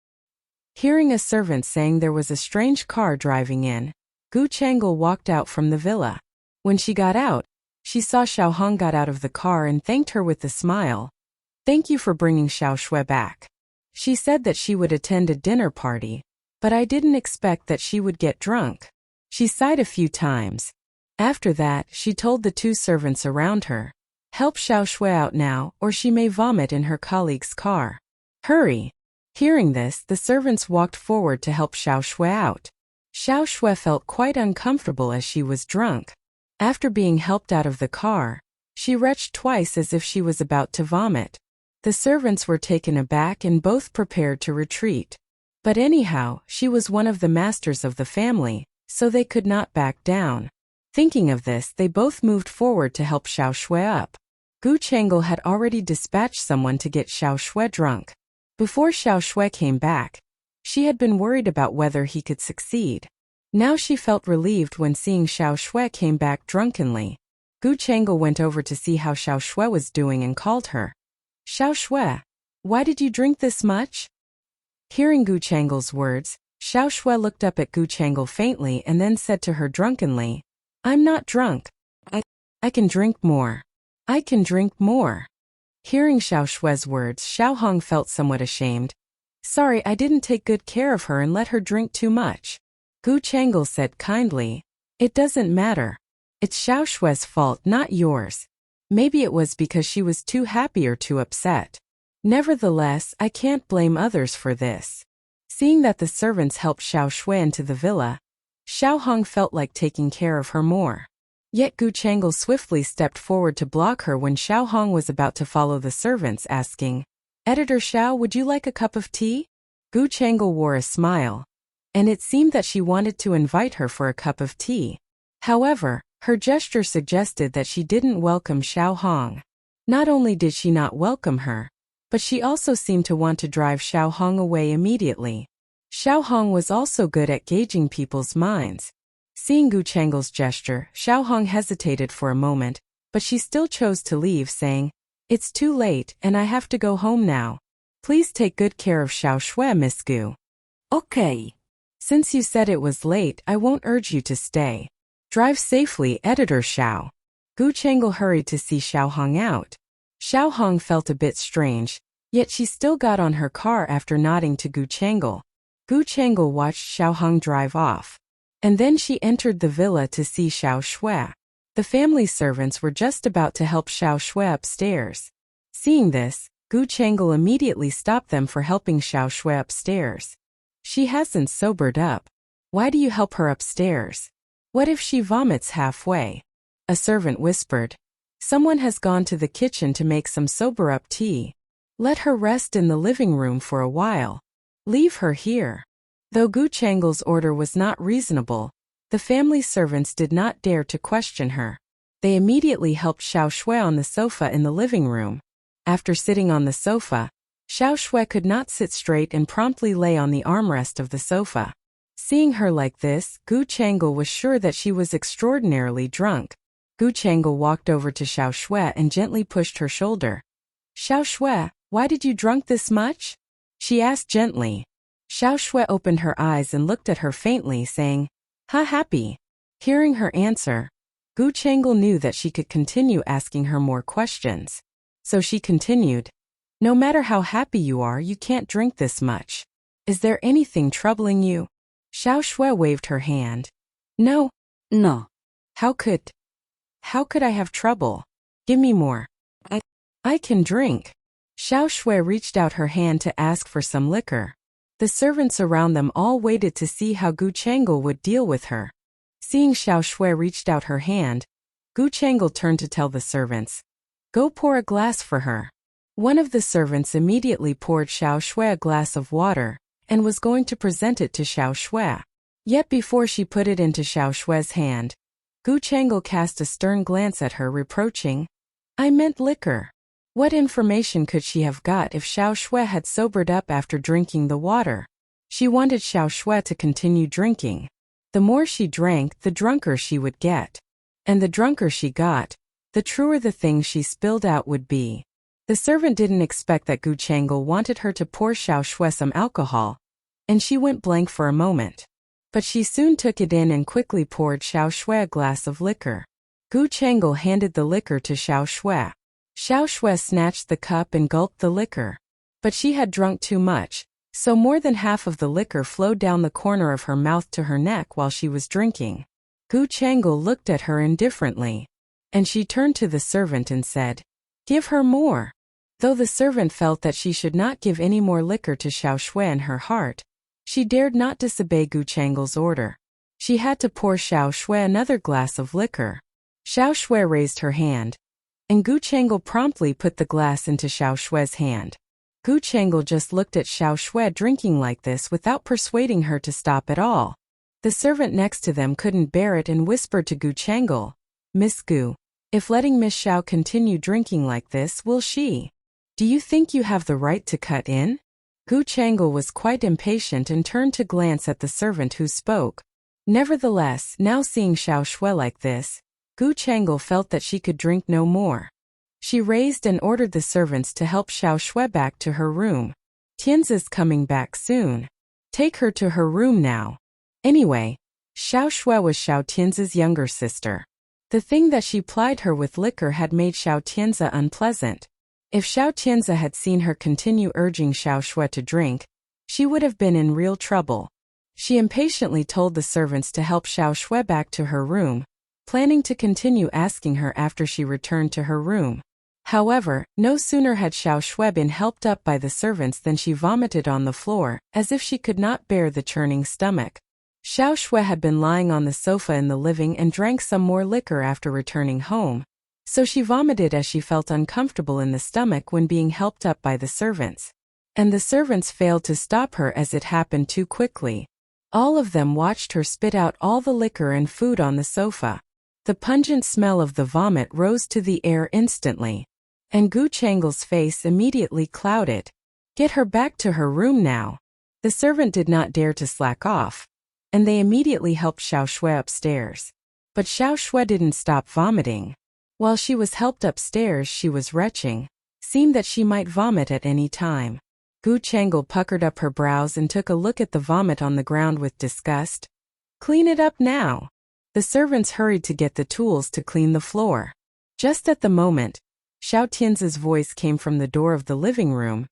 Hearing a servant saying there was a strange car driving in, Gu Chang'e walked out from the villa. When she got out, she saw Xiao Hong got out of the car and thanked her with a smile. "Thank you for bringing Xiao Shui back. She said that she would attend a dinner party, but I didn't expect that she would get drunk." She sighed a few times. After that, she told the 2 servants around her, "Help Xiao Shui out now, or she may vomit in her colleague's car. Hurry." Hearing this, the servants walked forward to help Xiao Shui out. Xiao Shui felt quite uncomfortable as she was drunk. After being helped out of the car, she retched twice as if she was about to vomit. The servants were taken aback and both prepared to retreat. But anyhow, she was one of the masters of the family, so they could not back down. Thinking of this, they both moved forward to help Xiao Shui up. Gu Chang'e had already dispatched someone to get Xiao Shui drunk. Before Xiao Shui came back, she had been worried about whether he could succeed. Now she felt relieved when seeing Xiao Shui came back drunkenly. Gu Chang'e went over to see how Xiao Shui was doing and called her. "Xiao Shui, why did you drink this much?" Hearing Gu Chang'e's words, Xiao Shui looked up at Gu Chang'e faintly and then said to her drunkenly, "I'm not drunk. I can drink more. I can drink more." Hearing Xiao Shui's words, Xiao Hong felt somewhat ashamed. "Sorry, I didn't take good care of her and let her drink too much." Gu Chang'e said kindly, "It doesn't matter. It's Xiao Shui's fault, not yours. Maybe it was because she was too happy or too upset. Nevertheless, I can't blame others for this." Seeing that the servants helped Xiao Shui into the villa, Xiao Hong felt like taking care of her more. Yet Gu Chang'e swiftly stepped forward to block her when Xiao Hong was about to follow the servants, asking, "Editor Xiao, would you like a cup of tea?" Gu Chang'e wore a smile, and it seemed that she wanted to invite her for a cup of tea. However, Her gesture suggested that she didn't welcome Xiao Hong. Not only did she not welcome her, but she also seemed to want to drive Xiao Hong away immediately. Xiao Hong was also good at gauging people's minds. Seeing Gu Changle's gesture, Xiao Hong hesitated for a moment, but she still chose to leave, saying, "It's too late, and I have to go home now. Please take good care of Xiao Shui, Miss Gu." Okay. Since you said it was late, I won't urge you to stay. Drive safely, Editor Xiao. Gu Changle hurried to see Xiao Hong out. Xiao Hong felt a bit strange, yet she still got on her car after nodding to Gu Changle. Gu Changle watched Xiao Hong drive off. And then she entered the villa to see Xiao Shui. The family servants were just about to help Xiao Shui upstairs. Seeing this, Gu Changle immediately stopped them for helping Xiao Shui upstairs. She hasn't sobered up. Why do you help her upstairs? What if she vomits halfway? A servant whispered. Someone has gone to the kitchen to make some sober-up tea. Let her rest in the living room for a while. Leave her here. Though Gu Changle's order was not reasonable, the family servants did not dare to question her. They immediately helped Xiao Shui on the sofa in the living room. After sitting on the sofa, Xiao Shui could not sit straight and promptly lay on the armrest of the sofa. Seeing her like this, Gu Changle was sure that she was extraordinarily drunk. Gu Changle walked over to Xiao Shui and gently pushed her shoulder. "Xiao Shui, why did you drunk this much?" she asked gently. Xiao Shui opened her eyes and looked at her faintly, saying, "Ha, happy." Hearing her answer, Gu Changle knew that she could continue asking her more questions. So she continued, "No matter how happy you are, you can't drink this much. Is there anything troubling you?" Xiao Shui waved her hand. "No." No. How could I have trouble? Give me more. I can drink." Xiao Shui reached out her hand to ask for some liquor. The servants around them all waited to see how Gu Changle would deal with her. Seeing Xiao Shui reached out her hand, Gu Changle turned to tell the servants, "Go pour a glass for her." One of the servants immediately poured Xiao Shui a glass of water, and was going to present it to Xiao Shui. Yet before she put it into Xiao Shui's hand, Gu Changle cast a stern glance at her, reproaching, "I meant liquor." What information could she have got if Xiao Shui had sobered up after drinking the water? She wanted Xiao Shui to continue drinking. The more she drank, the drunker she would get. And the drunker she got, the truer the things she spilled out would be. The servant didn't expect that Gu Changle wanted her to pour Xiao Shui some alcohol, and she went blank for a moment. But she soon took it in and quickly poured Xiao Shui a glass of liquor. Gu Changle handed the liquor to Xiao Shui. Xiao Shui snatched the cup and gulped the liquor. But she had drunk too much, so more than half of the liquor flowed down the corner of her mouth to her neck while she was drinking. Gu Changle looked at her indifferently, and she turned to the servant and said, "Give her more." Though the servant felt that she should not give any more liquor to Xiao Shui in her heart, she dared not disobey Gu Changle's order. She had to pour Xiao Shui another glass of liquor. Xiao Shui raised her hand, and Gu Changle promptly put the glass into Xiao Shui's hand. Gu Changle just looked at Xiao Shui drinking like this without persuading her to stop at all. The servant next to them couldn't bear it and whispered to Gu Changle, "Miss Gu, if letting Miss Xiao continue drinking like this, will she? Do you think you have the right to cut in?" Gu Changle was quite impatient and turned to glance at the servant who spoke. Nevertheless, now seeing Xiao Shui like this, Gu Changle felt that she could drink no more. She raised and ordered the servants to help Xiao Shui back to her room. "Tianzi's coming back soon. Take her to her room now." Anyway, Xiao Shui was Xiao Tianzi's younger sister. The thing that she plied her with liquor had made Xiao Tianzi unpleasant. If Xiao Tianzi had seen her continue urging Xiao Shui to drink, she would have been in real trouble. She impatiently told the servants to help Xiao Shui back to her room, planning to continue asking her after she returned to her room. However, no sooner had Xiao Shui been helped up by the servants than she vomited on the floor, as if she could not bear the churning stomach. Xiao Shui had been lying on the sofa in the living and drank some more liquor after returning home, so she vomited as she felt uncomfortable in the stomach when being helped up by the servants. And the servants failed to stop her as it happened too quickly. All of them watched her spit out all the liquor and food on the sofa. The pungent smell of the vomit rose to the air instantly, and Gu Changle's face immediately clouded. Get her back to her room now. The servant did not dare to slack off, and they immediately helped Xiao Shui upstairs. But Xiao Shui didn't stop vomiting. While she was helped upstairs, she was retching. Seemed that she might vomit at any time. Gu Changle puckered up her brows and took a look at the vomit on the ground with disgust. Clean it up now. The servants hurried to get the tools to clean the floor. Just at the moment, Xiao Tianzi's voice came from the door of the living room.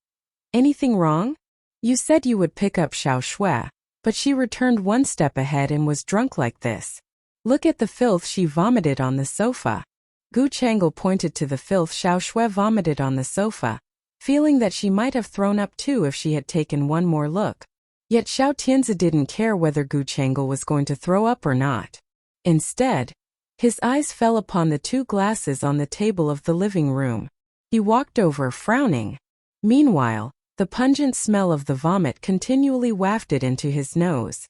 Anything wrong? You said you would pick up Xiao Shui, but she returned one step ahead and was drunk like this. Look at the filth she vomited on the sofa. Gu Changle pointed to the filth Xiao Shui vomited on the sofa, feeling that she might have thrown up too if she had taken one more look. Yet Xiao Tianzi didn't care whether Gu Changle was going to throw up or not. Instead, his eyes fell upon the 2 glasses on the table of the living room. He walked over, frowning. Meanwhile, the pungent smell of the vomit continually wafted into his nose.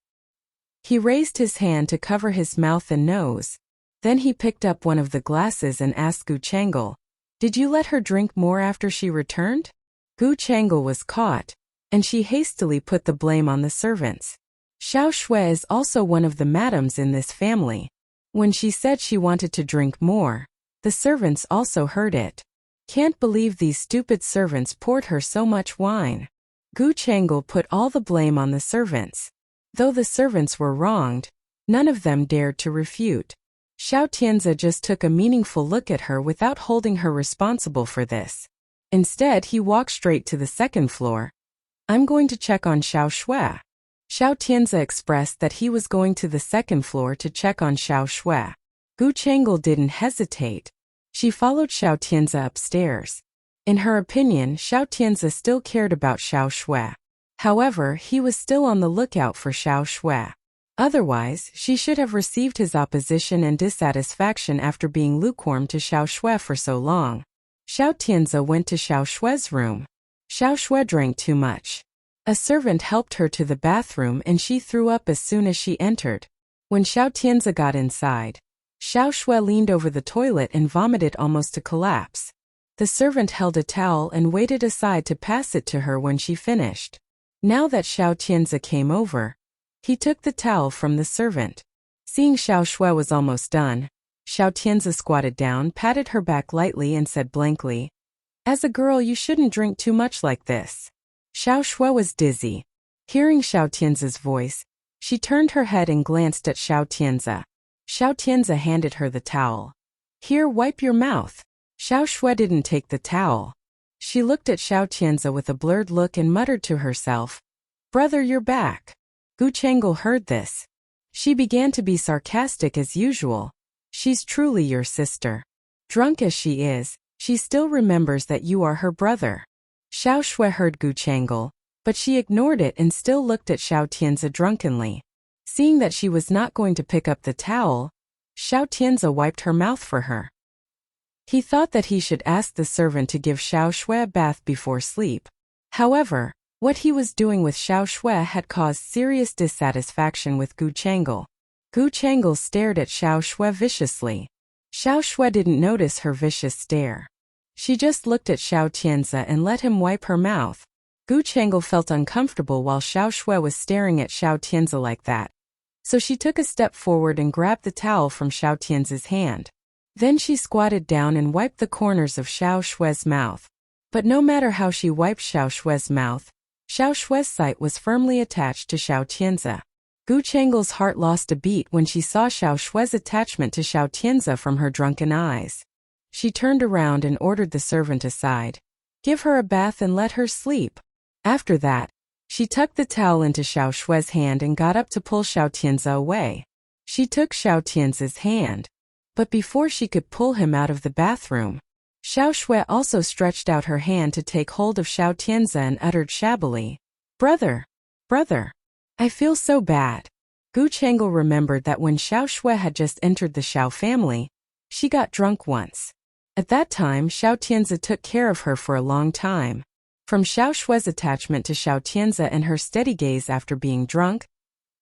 He raised his hand to cover his mouth and nose. Then he picked up one of the glasses and asked Gu Changle, "Did you let her drink more after she returned?" Gu Changle was caught, and she hastily put the blame on the servants. Xiao Shui is also one of the madams in this family. When she said she wanted to drink more, the servants also heard it. Can't believe these stupid servants poured her so much wine. Gu Changle put all the blame on the servants. Though the servants were wronged, none of them dared to refute. Xiao Tianzi just took a meaningful look at her without holding her responsible for this. Instead, he walked straight to the 2nd floor. I'm going to check on Xiao Shui. Xiao Tianzi expressed that he was going to the 2nd floor to check on Xiao Shui. Gu Changle didn't hesitate. She followed Xiao Tianzi upstairs. In her opinion, Xiao Tianzi still cared about Xiao Shui. However, he was still on the lookout for Xiao Shui. Otherwise, she should have received his opposition and dissatisfaction after being lukewarm to Xiao Shui for so long. Xiao Tianzi went to Xiao Shui's room. Xiao Shui drank too much. A servant helped her to the bathroom and she threw up as soon as she entered. When Xiao Tianzi got inside, Xiao Shui leaned over the toilet and vomited almost to collapse. The servant held a towel and waited aside to pass it to her when she finished. Now that Xiao Tianzi came over, he took the towel from the servant. Seeing Xiao Shui was almost done, Xiao Tianzi squatted down, patted her back lightly and said blankly, "As a girl you shouldn't drink too much like this." Xiao Shui was dizzy. Hearing Xiao Tianzi's voice, she turned her head and glanced at Xiao Tianzi. Xiao Tianzi handed her the towel. "Here, wipe your mouth." Xiao Shui didn't take the towel. She looked at Xiao Tianzi with a blurred look and muttered to herself, "Brother, you're back." Gu Changle heard this. She began to be sarcastic as usual. "She's truly your sister. Drunk as she is, she still remembers that you are her brother." Xiao Shui heard Gu Changle, but she ignored it and still looked at Xiao Tianzi drunkenly. Seeing that she was not going to pick up the towel, Xiao Tianzi wiped her mouth for her. He thought that he should ask the servant to give Xiao Shui a bath before sleep. However, what he was doing with Xiao Shui had caused serious dissatisfaction with Gu Changle. Gu Changle stared at Xiao Shui viciously. Xiao Shui didn't notice her vicious stare. She just looked at Xiao Tianzi and let him wipe her mouth. Gu Changle felt uncomfortable while Xiao Shui was staring at Xiao Tianzi like that. So she took a step forward and grabbed the towel from Xiao Tianzi's hand. Then she squatted down and wiped the corners of Xiao Shui's mouth. But no matter how she wiped Xiao Shui's mouth, Xiao Shui's sight was firmly attached to Xiao Tianzi. Gu Changle's heart lost a beat when she saw Xiao Shui's attachment to Xiao Tianzi from her drunken eyes. She turned around and ordered the servant aside. "Give her a bath and let her sleep." After that, she tucked the towel into Xiao Shui's hand and got up to pull Xiao Tianzi away. She took Xiao Tianzi's hand, but before she could pull him out of the bathroom, Xiao Shui also stretched out her hand to take hold of Xiao Tianzi and uttered shabbily, "Brother, brother, I feel so bad." Gu Changle remembered that when Xiao Shui had just entered the Xiao family, she got drunk once. At that time, Xiao Tianzi took care of her for a long time. From Xiao Shui's attachment to Xiao Tianzi and her steady gaze after being drunk,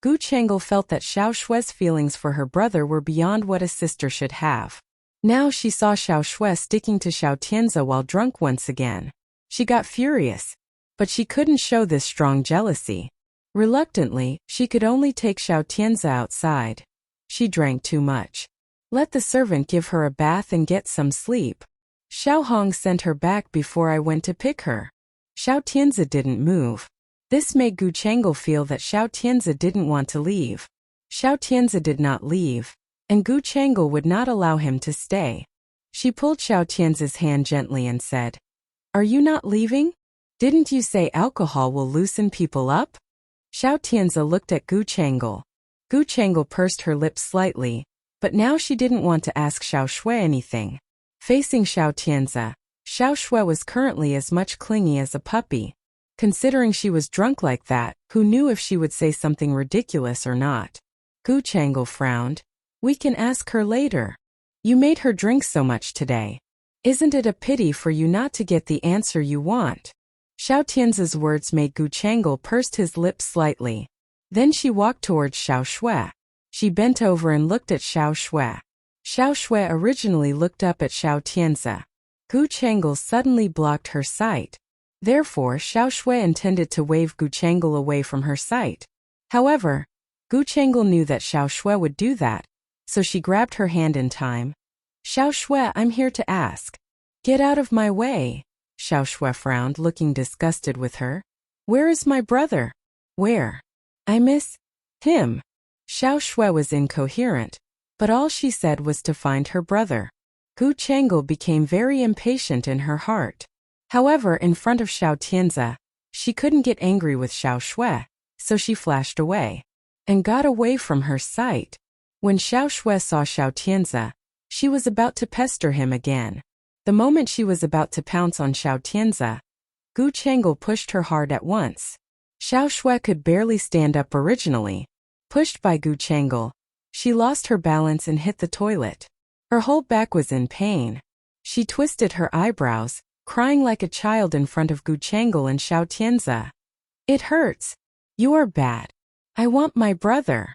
Gu Changel felt that Xiao Shue's feelings for her brother were beyond what a sister should have. Now she saw Xiao Shue sticking to Xiao Tianze while drunk once again. She got furious, but she couldn't show this strong jealousy. Reluctantly, she could only take Xiao Tianze outside. She drank too much. Let the servant give her a bath and get some sleep. Xiao Hong sent her back before I went to pick her. Xiao Tianze didn't move. This made Gu Changel feel that Xiao Tianze didn't want to leave. Xiao Tianze did not leave, and Gu Changel would not allow him to stay. She pulled Xiao Tianze's hand gently and said, "Are you not leaving? Didn't you say alcohol will loosen people up?" Xiao Tianze looked at Gu Changel. Gu Changel pursed her lips slightly, but now she didn't want to ask Xiao Shue anything. Facing Xiao Tianze, Xiao Shue was currently as much clingy as a puppy. Considering she was drunk like that, who knew if she would say something ridiculous or not? Gu Changel frowned. "We can ask her later. You made her drink so much today. Isn't it a pity for you not to get the answer you want?" Xiao Tianze's words made Gu Changel pursed his lips slightly. Then she walked towards Xiao Shue. She bent over and looked at Xiao Shue. Xiao Shue originally looked up at Xiao Tianze. Gu Changel suddenly blocked her sight. Therefore, Xiao Shue intended to wave Gu Changel away from her sight. However, Gu Changel knew that Xiao Shue would do that, so she grabbed her hand in time. "Xiao Shue, I'm here to ask." "Get out of my way." Xiao Shue frowned, looking disgusted with her. "Where is my brother?" "Where? I miss him." Xiao Shue was incoherent, but all she said was to find her brother. Gu Changel became very impatient in her heart. However, in front of Xiao Tianze, she couldn't get angry with Xiao Shue, so she flashed away and got away from her sight. When Xiao Shue saw Xiao Tianze, she was about to pester him again. The moment she was about to pounce on Xiao Tianze, Gu Changel pushed her hard at once. Xiao Shue could barely stand up originally. Pushed by Gu Changel, she lost her balance and hit the toilet. Her whole back was in pain. She twisted her eyebrows, crying like a child in front of Gu Changel and Xiao Tianze. "It hurts. You are bad. I want my brother."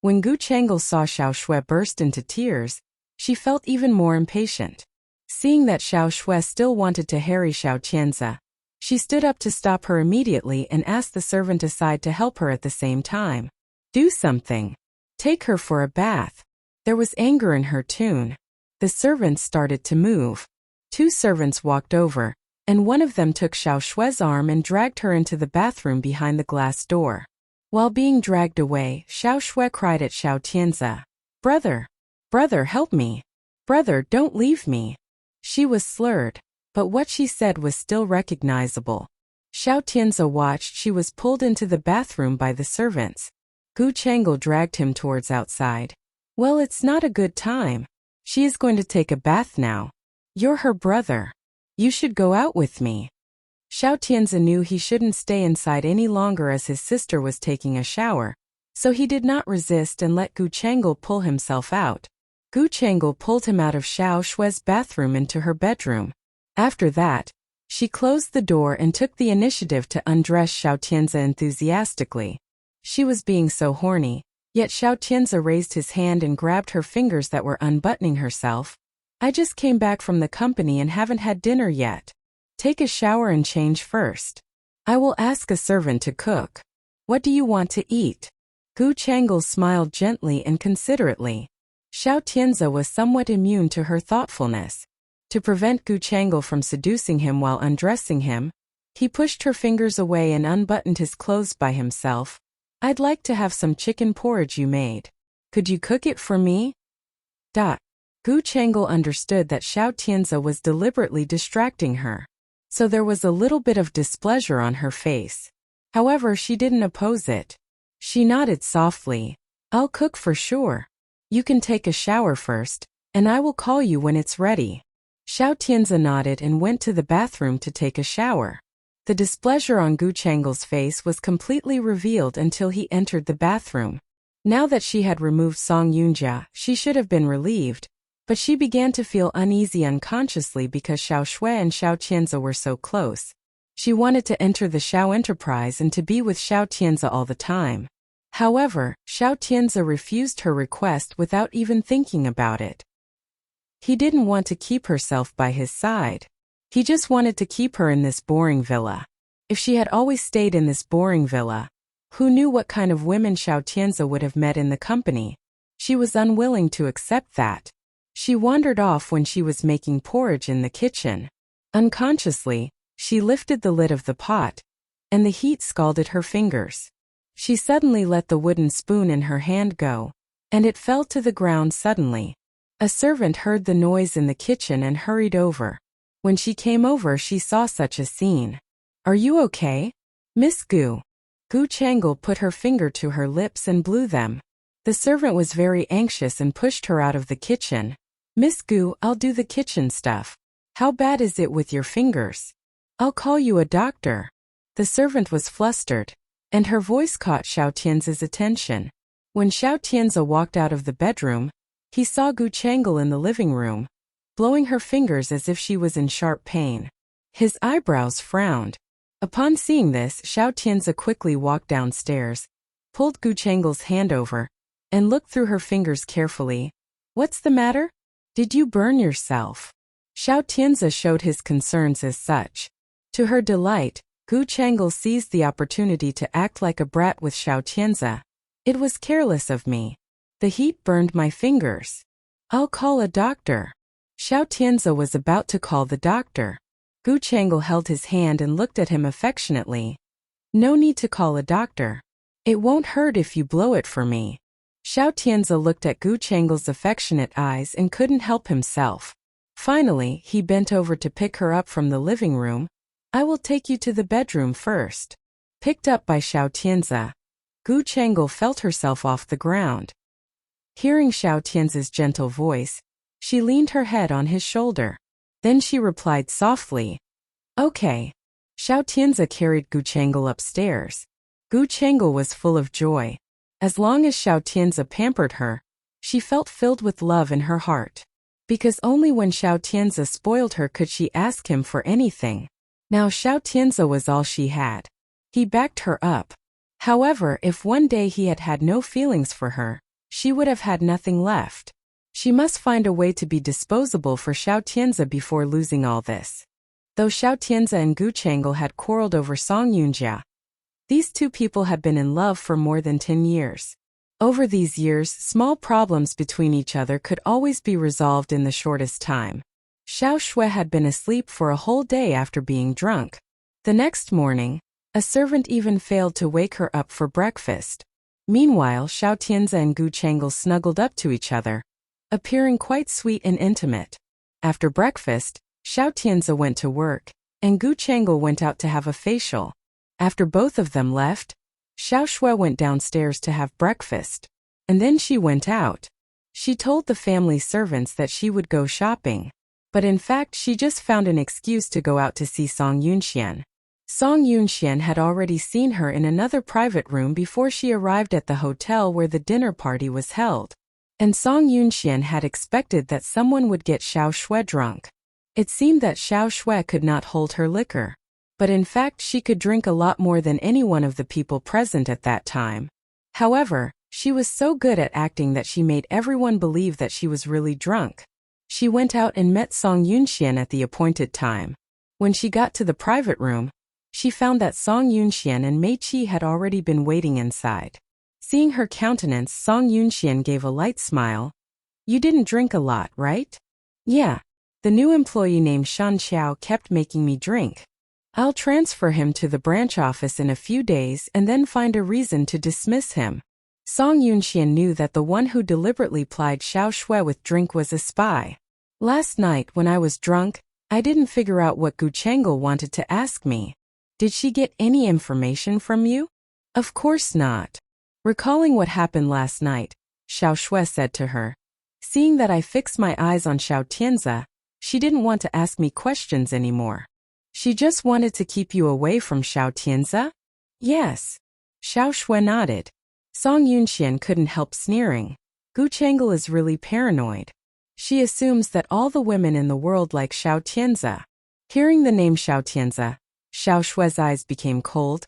When Gu Changel saw Xiao Shue burst into tears, she felt even more impatient. Seeing that Xiao Shue still wanted to harry Xiao Tianze, she stood up to stop her immediately and asked the servant aside to help her at the same time. "Do something. Take her for a bath." There was anger in her tone. The servants started to move. Two servants walked over, and one of them took Xiao Shue's arm and dragged her into the bathroom behind the glass door. While being dragged away, Xiao Shue cried at Xiao Tianze, "Brother! Brother, help me! Brother, don't leave me!" She was slurred, but what she said was still recognizable. Xiao Tianze watched. She was pulled into the bathroom by the servants. Gu Changel dragged him towards outside. "Well, it's not a good time. She is going to take a bath now. You're her brother. You should go out with me." Xiao Tianze knew he shouldn't stay inside any longer as his sister was taking a shower, so he did not resist and let Gu Changel pull himself out. Gu Changel pulled him out of Xiao Shue's bathroom into her bedroom. After that, she closed the door and took the initiative to undress Xiao Tianze enthusiastically. She was being so horny, yet Xiao Tianze raised his hand and grabbed her fingers that were unbuttoning herself. "I just came back from the company and haven't had dinner yet. Take a shower and change first. I will ask a servant to cook. What do you want to eat?" Gu Changel smiled gently and considerately. Xiao Tianze was somewhat immune to her thoughtfulness. To prevent Gu Changel from seducing him while undressing him, he pushed her fingers away and unbuttoned his clothes by himself. "I'd like to have some chicken porridge you made. Could you cook it for me?" Gu Changel understood that Xiao Tianze was deliberately distracting her, so there was a little bit of displeasure on her face. However, she didn't oppose it. She nodded softly. "I'll cook for sure. You can take a shower first, and I will call you when it's ready." Xiao Tianze nodded and went to the bathroom to take a shower. The displeasure on Gu Changel's face was completely revealed until he entered the bathroom. Now that she had removed Song Yunjia, she should have been relieved, but she began to feel uneasy unconsciously because Xiao Shue and Xiao Tianze were so close. She wanted to enter the Xiao enterprise and to be with Xiao Tianze all the time. However, Xiao Tianze refused her request without even thinking about it. He didn't want to keep herself by his side. He just wanted to keep her in this boring villa. If she had always stayed in this boring villa, who knew what kind of women Xiao Tianze would have met in the company? She was unwilling to accept that. She wandered off when she was making porridge in the kitchen. Unconsciously, she lifted the lid of the pot, and the heat scalded her fingers. She suddenly let the wooden spoon in her hand go, and it fell to the ground suddenly. A servant heard the noise in the kitchen and hurried over. When she came over, she saw such a scene. "Are you okay, Miss Gu?" Gu Chang'e put her finger to her lips and blew them. The servant was very anxious and pushed her out of the kitchen. "Miss Gu, I'll do the kitchen stuff. How bad is it with your fingers? I'll call you a doctor." The servant was flustered, and her voice caught Xiao Tianze's attention. When Xiao Tianze walked out of the bedroom, he saw Gu Chang'e in the living room, blowing her fingers as if she was in sharp pain. His eyebrows frowned. Upon seeing this, Xiao Tianze quickly walked downstairs, pulled Gu Chang'e's hand over, and looked through her fingers carefully. "What's the matter? Did you burn yourself?" Xiao Tianze showed his concerns as such. To her delight, Gu Chang'e seized the opportunity to act like a brat with Xiao Tianze. "It was careless of me. The heat burned my fingers. I'll call a doctor." Xiao Tianze was about to call the doctor. Gu Chang'e held his hand and looked at him affectionately. "No need to call a doctor. It won't hurt if you blow it for me." Xiao Tianze looked at Gu Chang'e's affectionate eyes and couldn't help himself. Finally, he bent over to pick her up from the living room. "I will take you to the bedroom first." Picked up by Xiao Tianze, Gu Chang'e felt herself off the ground. Hearing Xiao Tianze's gentle voice, she leaned her head on his shoulder. Then she replied softly, "Okay." Xiao Tianze carried Gu Chang'e upstairs. Gu Chang'e was full of joy. As long as Xiao Tianze pampered her, she felt filled with love in her heart. Because only when Xiao Tianze spoiled her could she ask him for anything. Now Xiao Tianze was all she had. He backed her up. However, if one day he had had no feelings for her, she would have had nothing left. She must find a way to be disposable for Xiao Tianze before losing all this. Though Xiao Tianze and Gu Chang'e had quarreled over Song Yunjia, these two people had been in love for more than 10 years. Over these years, small problems between each other could always be resolved in the shortest time. Xiao Shui had been asleep for a whole day after being drunk. The next morning, a servant even failed to wake her up for breakfast. Meanwhile, Xiao Tianze and Gu Chang'e snuggled up to each other, appearing quite sweet and intimate. After breakfast, Xiao Tianze went to work, and Gu Chang'e went out to have a facial. After both of them left, Xiao Shui went downstairs to have breakfast, and then she went out. She told the family servants that she would go shopping, but in fact she just found an excuse to go out to see Song Yunxian. Song Yunxian had already seen her in another private room before she arrived at the hotel where the dinner party was held. And Song Yunxian had expected that someone would get Xiao Shui drunk. It seemed that Xiao Shui could not hold her liquor, but in fact she could drink a lot more than any one of the people present at that time. However, she was so good at acting that she made everyone believe that she was really drunk. She went out and met Song Yunxian at the appointed time. When she got to the private room, she found that Song Yunxian and Mei Qi had already been waiting inside. Seeing her countenance, Song Yunxian gave a light smile. "You didn't drink a lot, right?" "Yeah. The new employee named Shan Qiao kept making me drink. I'll transfer him to the branch office in a few days and then find a reason to dismiss him." Song Yunxian knew that the one who deliberately plied Xiao Shui with drink was a spy. "Last night when I was drunk, I didn't figure out what Gu Chang'e wanted to ask me. Did she get any information from you?" "Of course not." Recalling what happened last night, Xiao Shui said to her. Seeing that I fixed my eyes on Xiao Tianze, she didn't want to ask me questions anymore. "She just wanted to keep you away from Xiao Tianze?" "Yes." Xiao Shui nodded. Song Yunxian couldn't help sneering. Gu Chang'e is really paranoid. She assumes that all the women in the world like Xiao Tianze. Hearing the name Xiao Tianze, Xiao Shui's eyes became cold.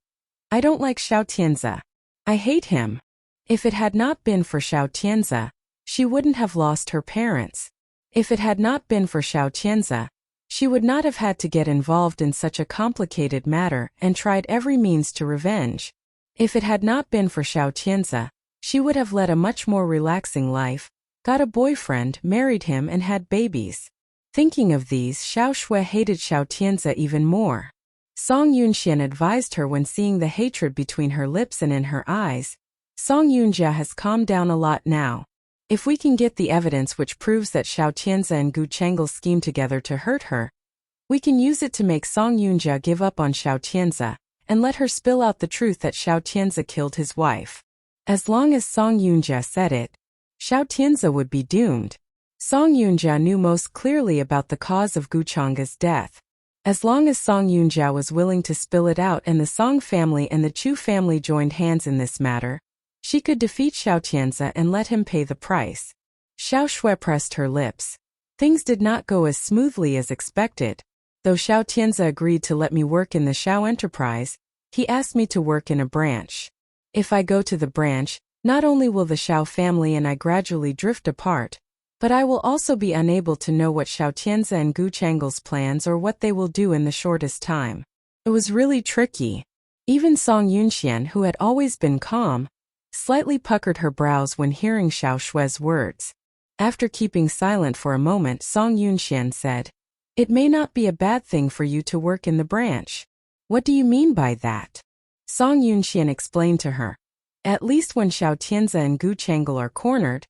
"I don't like Xiao Tianze. I hate him." If it had not been for Xiao Tianze, she wouldn't have lost her parents. If it had not been for Xiao Tianze, she would not have had to get involved in such a complicated matter and tried every means to revenge. If it had not been for Xiao Tianze, she would have led a much more relaxing life, got a boyfriend, married him and had babies. Thinking of these, Xiao Shui hated Xiao Tianze even more. Song Yunxian advised her when seeing the hatred between her lips and in her eyes, Song Yunjia has calmed down a lot now. If we can get the evidence which proves that Xiao Tianze and Gu Chengel schemed together to hurt her, we can use it to make Song Yunjia give up on Xiao Tianze and let her spill out the truth that Xiao Tianze killed his wife. As long as Song Yunjia said it, Xiao Tianze would be doomed. Song Yunjia knew most clearly about the cause of Gu Cheng's death. As long as Song Yunjia was willing to spill it out and the Song family and the Chu family joined hands in this matter, she could defeat Xiao Tianze and let him pay the price. Xiao Shui pressed her lips. Things did not go as smoothly as expected. Though Xiao Tianze agreed to let me work in the Xiao enterprise, he asked me to work in a branch. If I go to the branch, not only will the Xiao family and I gradually drift apart, but I will also be unable to know what Xiao Tianze and Gu Chengel's plans or what they will do in the shortest time. It was really tricky. Even Song Yunxian, who had always been calm, slightly puckered her brows when hearing Xiao Shui's words. After keeping silent for a moment, Song Yunxian said, "It may not be a bad thing for you to work in the branch." "What do you mean by that?" Song Yunxian explained to her. "At least when Xiao Tianze and Gu Chengel are cornered,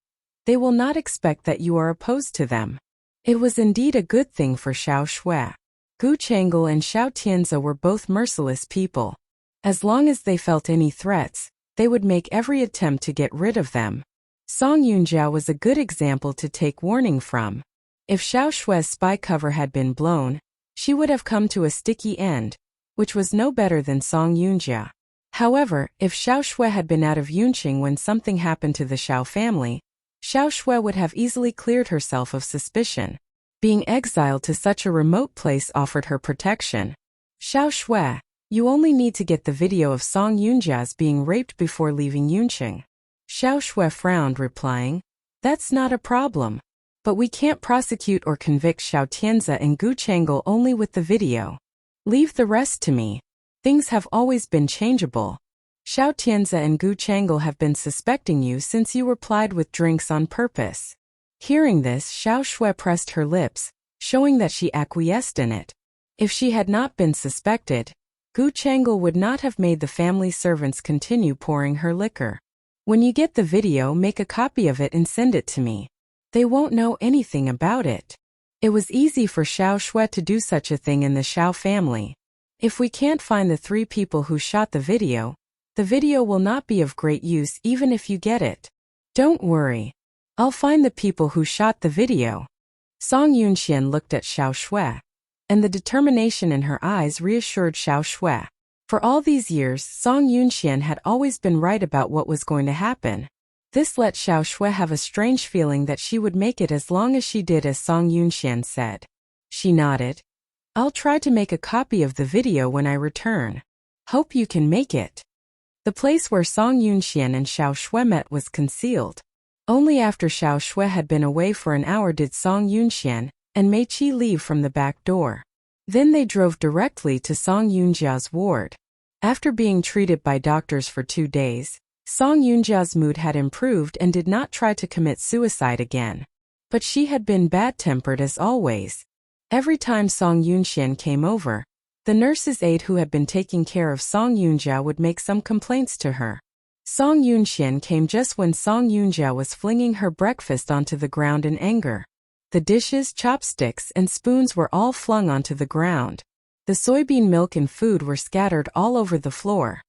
they will not expect that you are opposed to them." It was indeed a good thing for Xiao Shui. Gu Chengel and Xiao Tianze were both merciless people. As long as they felt any threats, they would make every attempt to get rid of them. Song Yunjia was a good example to take warning from. If Xiao Shui's spy cover had been blown, she would have come to a sticky end, which was no better than Song Yunjia. However, if Xiao Shui had been out of Yunqing when something happened to the Xiao family, Xiao Shui would have easily cleared herself of suspicion. Being exiled to such a remote place offered her protection. "Xiao Shui, you only need to get the video of Song Yunjia's being raped before leaving Yunqing." Xiao Shui frowned, replying, "That's not a problem. But we can't prosecute or convict Xiao Tianze and Gu Chengel only with the video. Leave the rest to me. Things have always been changeable. Xiao Tianze and Gu Chengel have been suspecting you since you were plied with drinks on purpose." Hearing this, Xiao Shui pressed her lips, showing that she acquiesced in it. If she had not been suspected, Gu Chengel would not have made the family servants continue pouring her liquor. "When you get the video, make a copy of it and send it to me. They won't know anything about it." It was easy for Xiao Shui to do such a thing in the Xiao family. If we can't find the 3 people who shot the video will not be of great use even if you get it. "Don't worry. I'll find the people who shot the video." Song Yunxian looked at Xiao Shui, and the determination in her eyes reassured Xiao Shui. For all these years, Song Yunxian had always been right about what was going to happen. This let Xiao Shui have a strange feeling that she would make it as long as she did as Song Yunxian said. She nodded. "I'll try to make a copy of the video when I return. Hope you can make it." The place where Song Yunxian and Xiao Shui met was concealed. Only after Xiao Shui had been away for an hour did Song Yunxian and Mei Qi leave from the back door. Then they drove directly to Song Yunjia's ward. After being treated by doctors for 2 days, Song Yunjia's mood had improved and did not try to commit suicide again. But she had been bad-tempered as always. Every time Song Yunxian came over, the nurse's aide who had been taking care of Song Yunjia would make some complaints to her. Song Yunxian came just when Song Yunjia was flinging her breakfast onto the ground in anger. The dishes, chopsticks, and spoons were all flung onto the ground. The soybean milk and food were scattered all over the floor.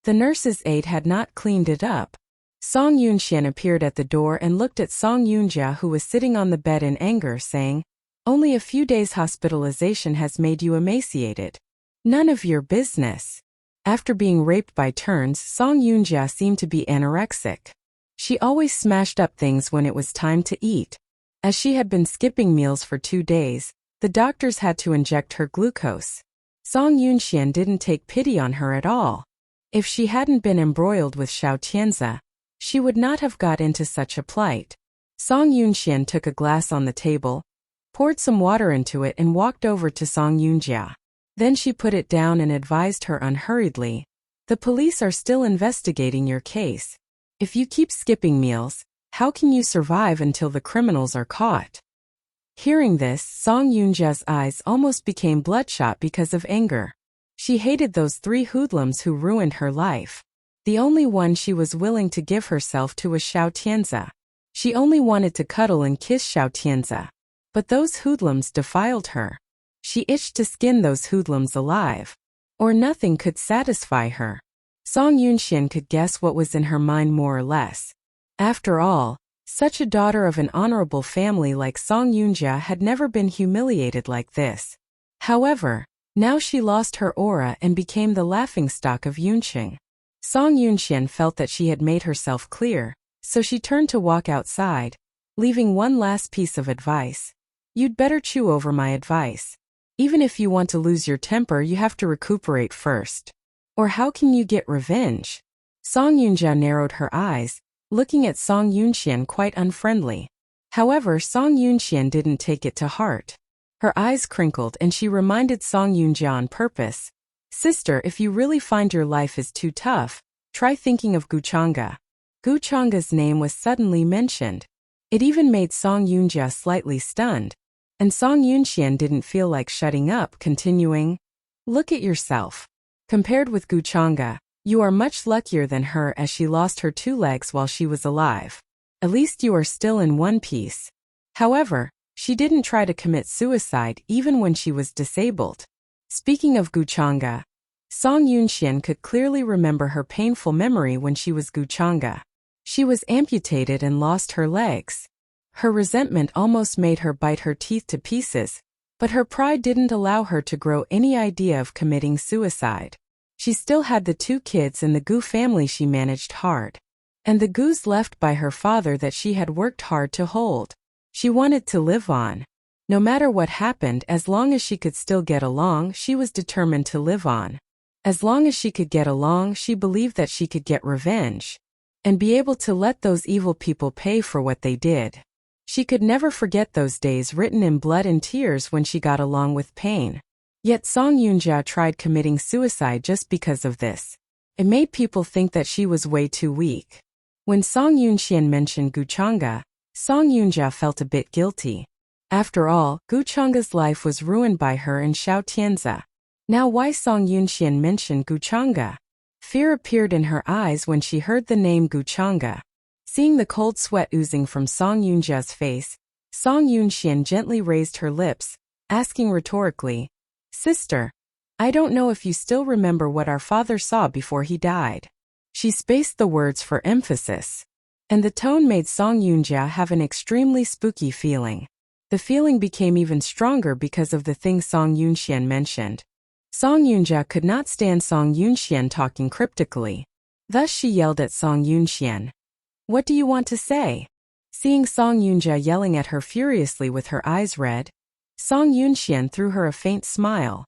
The nurse's aide had not cleaned it up. Song Yunxian appeared at the door and looked at Song Yunjia, who was sitting on the bed in anger, saying, "Only a few days' hospitalization has made you emaciated. None of your business." After being raped by turns, Song Yunjia seemed to be anorexic. She always smashed up things when it was time to eat. As she had been skipping meals for 2 days, the doctors had to inject her glucose. Song Yunxian didn't take pity on her at all. If she hadn't been embroiled with Xiao Tianze, she would not have got into such a plight. Song Yunxian took a glass on the table, poured some water into it and walked over to Song Yunjia. Then she put it down and advised her unhurriedly, "The police are still investigating your case. If you keep skipping meals, how can you survive until the criminals are caught?" Hearing this, Song Yunjia's eyes almost became bloodshot because of anger. She hated those 3 hoodlums who ruined her life. The only one she was willing to give herself to was Xiao Tianzi. She only wanted to cuddle and kiss Xiao Tianzi. But those hoodlums defiled her. She itched to skin those hoodlums alive. Or nothing could satisfy her. Song Yunxian could guess what was in her mind more or less. After all, such a daughter of an honorable family like Song Yunjia had never been humiliated like this. However, now she lost her aura and became the laughingstock of Yunqing. Song Yunxian felt that she had made herself clear, so she turned to walk outside, leaving one last piece of advice. "You'd better chew over my advice. Even if you want to lose your temper, you have to recuperate first. Or how can you get revenge?" Song Yunjia narrowed her eyes, looking at Song Yunxian quite unfriendly. However, Song Yunxian didn't take it to heart. Her eyes crinkled and she reminded Song Yunjia on purpose, "Sister, if you really find your life is too tough, try thinking of Guchanga." Guchanga's name was suddenly mentioned. It even made Song Yunjia slightly stunned. And Song Yunxian didn't feel like shutting up, continuing, "Look at yourself. Compared with Guchanga, you are much luckier than her as she lost her 2 legs while she was alive. At least you are still in one piece. However, she didn't try to commit suicide even when she was disabled." Speaking of Guchanga, Song Yunxian could clearly remember her painful memory when she was Guchanga. She was amputated and lost her legs. Her resentment almost made her bite her teeth to pieces, but her pride didn't allow her to grow any idea of committing suicide. She still had the 2 kids and the Gu family she managed hard. And the Gus left by her father that she had worked hard to hold. She wanted to live on. No matter what happened, as long as she could still get along, she was determined to live on. As long as she could get along, she believed that she could get revenge. And be able to let those evil people pay for what they did. She could never forget those days written in blood and tears when she got along with pain. Yet Song Yunjia tried committing suicide just because of this. It made people think that she was way too weak. When Song Yunxian mentioned Guchanga, Song Yunjia felt a bit guilty. After all, Guchanga's life was ruined by her and Xiao Tianzi. Now why Song Yunxian mentioned Guchanga? Fear appeared in her eyes when she heard the name Guchanga. Seeing the cold sweat oozing from Song Yunjia's face, Song Yunxian gently raised her lips, asking rhetorically, "Sister, I don't know if you still remember what our father saw before he died." She spaced the words for emphasis. And the tone made Song Yunjia have an extremely spooky feeling. The feeling became even stronger because of the thing Song Yunxian mentioned. Song Yunjia could not stand Song Yunxian talking cryptically. Thus she yelled at Song Yunxian, "What do you want to say?" Seeing Song Yunjia yelling at her furiously with her eyes red, Song Yunxian threw her a faint smile.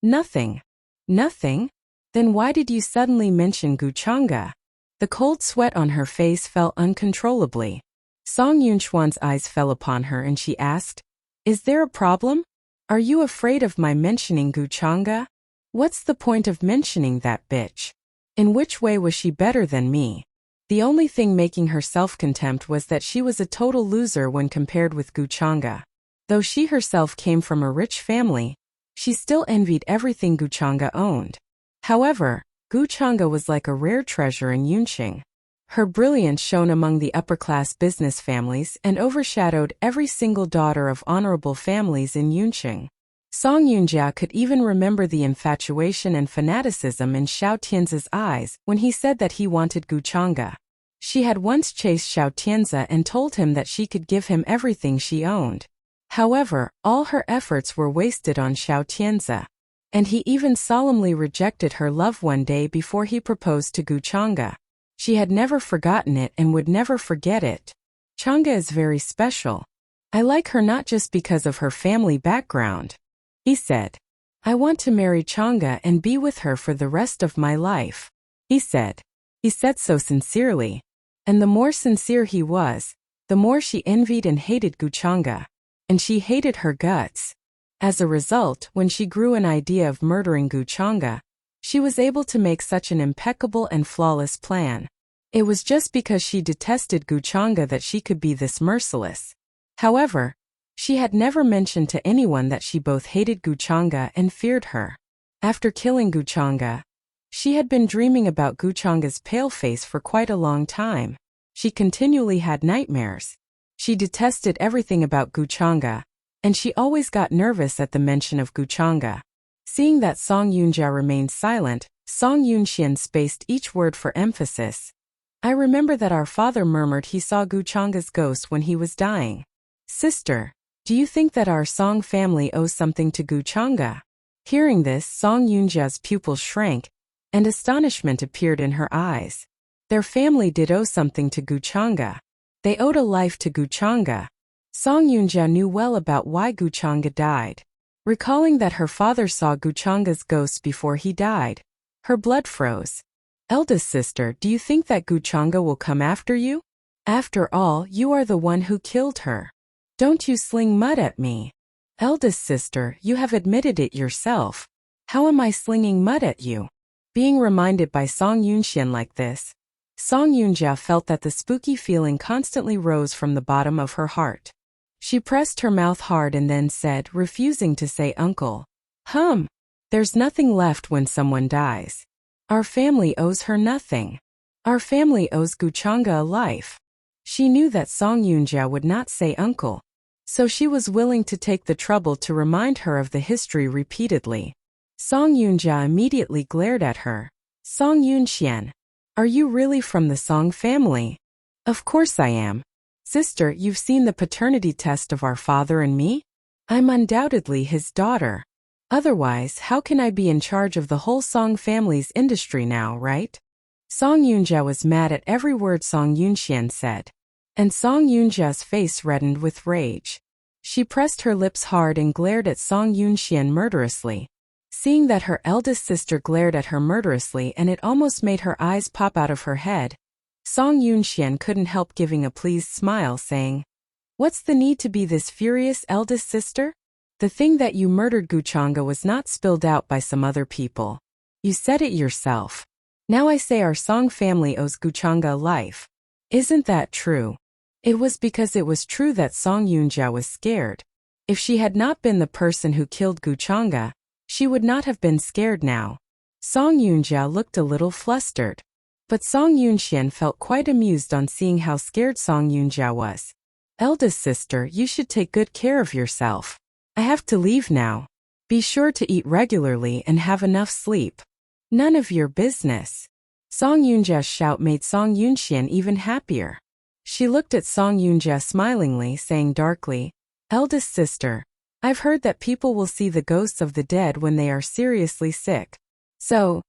"Nothing." "Nothing? Then why did you suddenly mention Guchanga?" The cold sweat on her face fell uncontrollably. Song Yunxuan's eyes fell upon her and she asked, "Is there a problem? Are you afraid of my mentioning Guchanga? What's the point of mentioning that bitch? In which way was she better than me?" The only thing making her self-contempt was that she was a total loser when compared with Guchanga. Though she herself came from a rich family, she still envied everything Guchanga owned. However, Guchanga was like a rare treasure in Yunqing. Her brilliance shone among the upper-class business families and overshadowed every single daughter of honorable families in Yunqing. Song Yunjia could even remember the infatuation and fanaticism in Xiao Tianzi's eyes when he said that he wanted Guchanga. She had once chased Xiao Tianzi and told him that she could give him everything she owned. However, all her efforts were wasted on Xiao Tianzi. And he even solemnly rejected her love one day before he proposed to Guchanga. She had never forgotten it and would never forget it. Changa is very special. I like her not just because of her family background. He said, "I want to marry Changa and be with her for the rest of my life." He said so sincerely. And the more sincere he was, the more she envied and hated Guchanga. And she hated her guts. As a result, when she grew an idea of murdering Guchanga, she was able to make such an impeccable and flawless plan. It was just because she detested Guchanga that she could be this merciless. However, she had never mentioned to anyone that she both hated Guchanga and feared her. After killing Guchanga, she had been dreaming about Guchanga's pale face for quite a long time. She continually had nightmares. She detested everything about Guchanga, and she always got nervous at the mention of Guchanga. Seeing that Song Yunjia remained silent, Song Yunxian spaced each word for emphasis. I remember that our father murmured he saw Guchanga's ghost when he was dying. Sister, do you think that our Song family owes something to Guchanga? Hearing this, Song Yunjia's pupils shrank, and astonishment appeared in her eyes. Their family did owe something to Guchanga. They owed a life to Guchanga. Song Yunjia knew well about why Guchanga died. Recalling that her father saw Guchanga's ghost before he died, her blood froze. Eldest sister, do you think that Guchanga will come after you? After all, you are the one who killed her. Don't you sling mud at me. Eldest sister, you have admitted it yourself. How am I slinging mud at you? Being reminded by Song Yunxian like this, Song Yunjia felt that the spooky feeling constantly rose from the bottom of her heart. She pressed her mouth hard and then said, refusing to say uncle. There's nothing left when someone dies. Our family owes her nothing. Our family owes Guchanga a life. She knew that Song Yunjia would not say uncle, so she was willing to take the trouble to remind her of the history repeatedly. Song Yunjia immediately glared at her. Song Yunxian, are you really from the Song family? Of course I am. Sister, you've seen the paternity test of our father and me? I'm undoubtedly his daughter. Otherwise, how can I be in charge of the whole Song family's industry now, right? Song Yunjia was mad at every word Song Yunxian said. And Song Yunjia's face reddened with rage. She pressed her lips hard and glared at Song Yunxian murderously. Seeing that her eldest sister glared at her murderously and it almost made her eyes pop out of her head, Song Yunxian couldn't help giving a pleased smile, saying, What's the need to be this furious, eldest sister? The thing that you murdered Guchanga was not spilled out by some other people. You said it yourself. Now I say our Song family owes Guchanga a life. Isn't that true? It was because it was true that Song Yunjia was scared. If she had not been the person who killed Guchanga, she would not have been scared now. Song Yunjia looked a little flustered. But Song Yunxian felt quite amused on seeing how scared Song Yunjia was. Eldest sister, you should take good care of yourself. I have to leave now. Be sure to eat regularly and have enough sleep. None of your business. Song Yunjia's shout made Song Yunxian even happier. She looked at Song Yunjia smilingly, saying darkly, Eldest sister, I've heard that people will see the ghosts of the dead when they are seriously sick. So,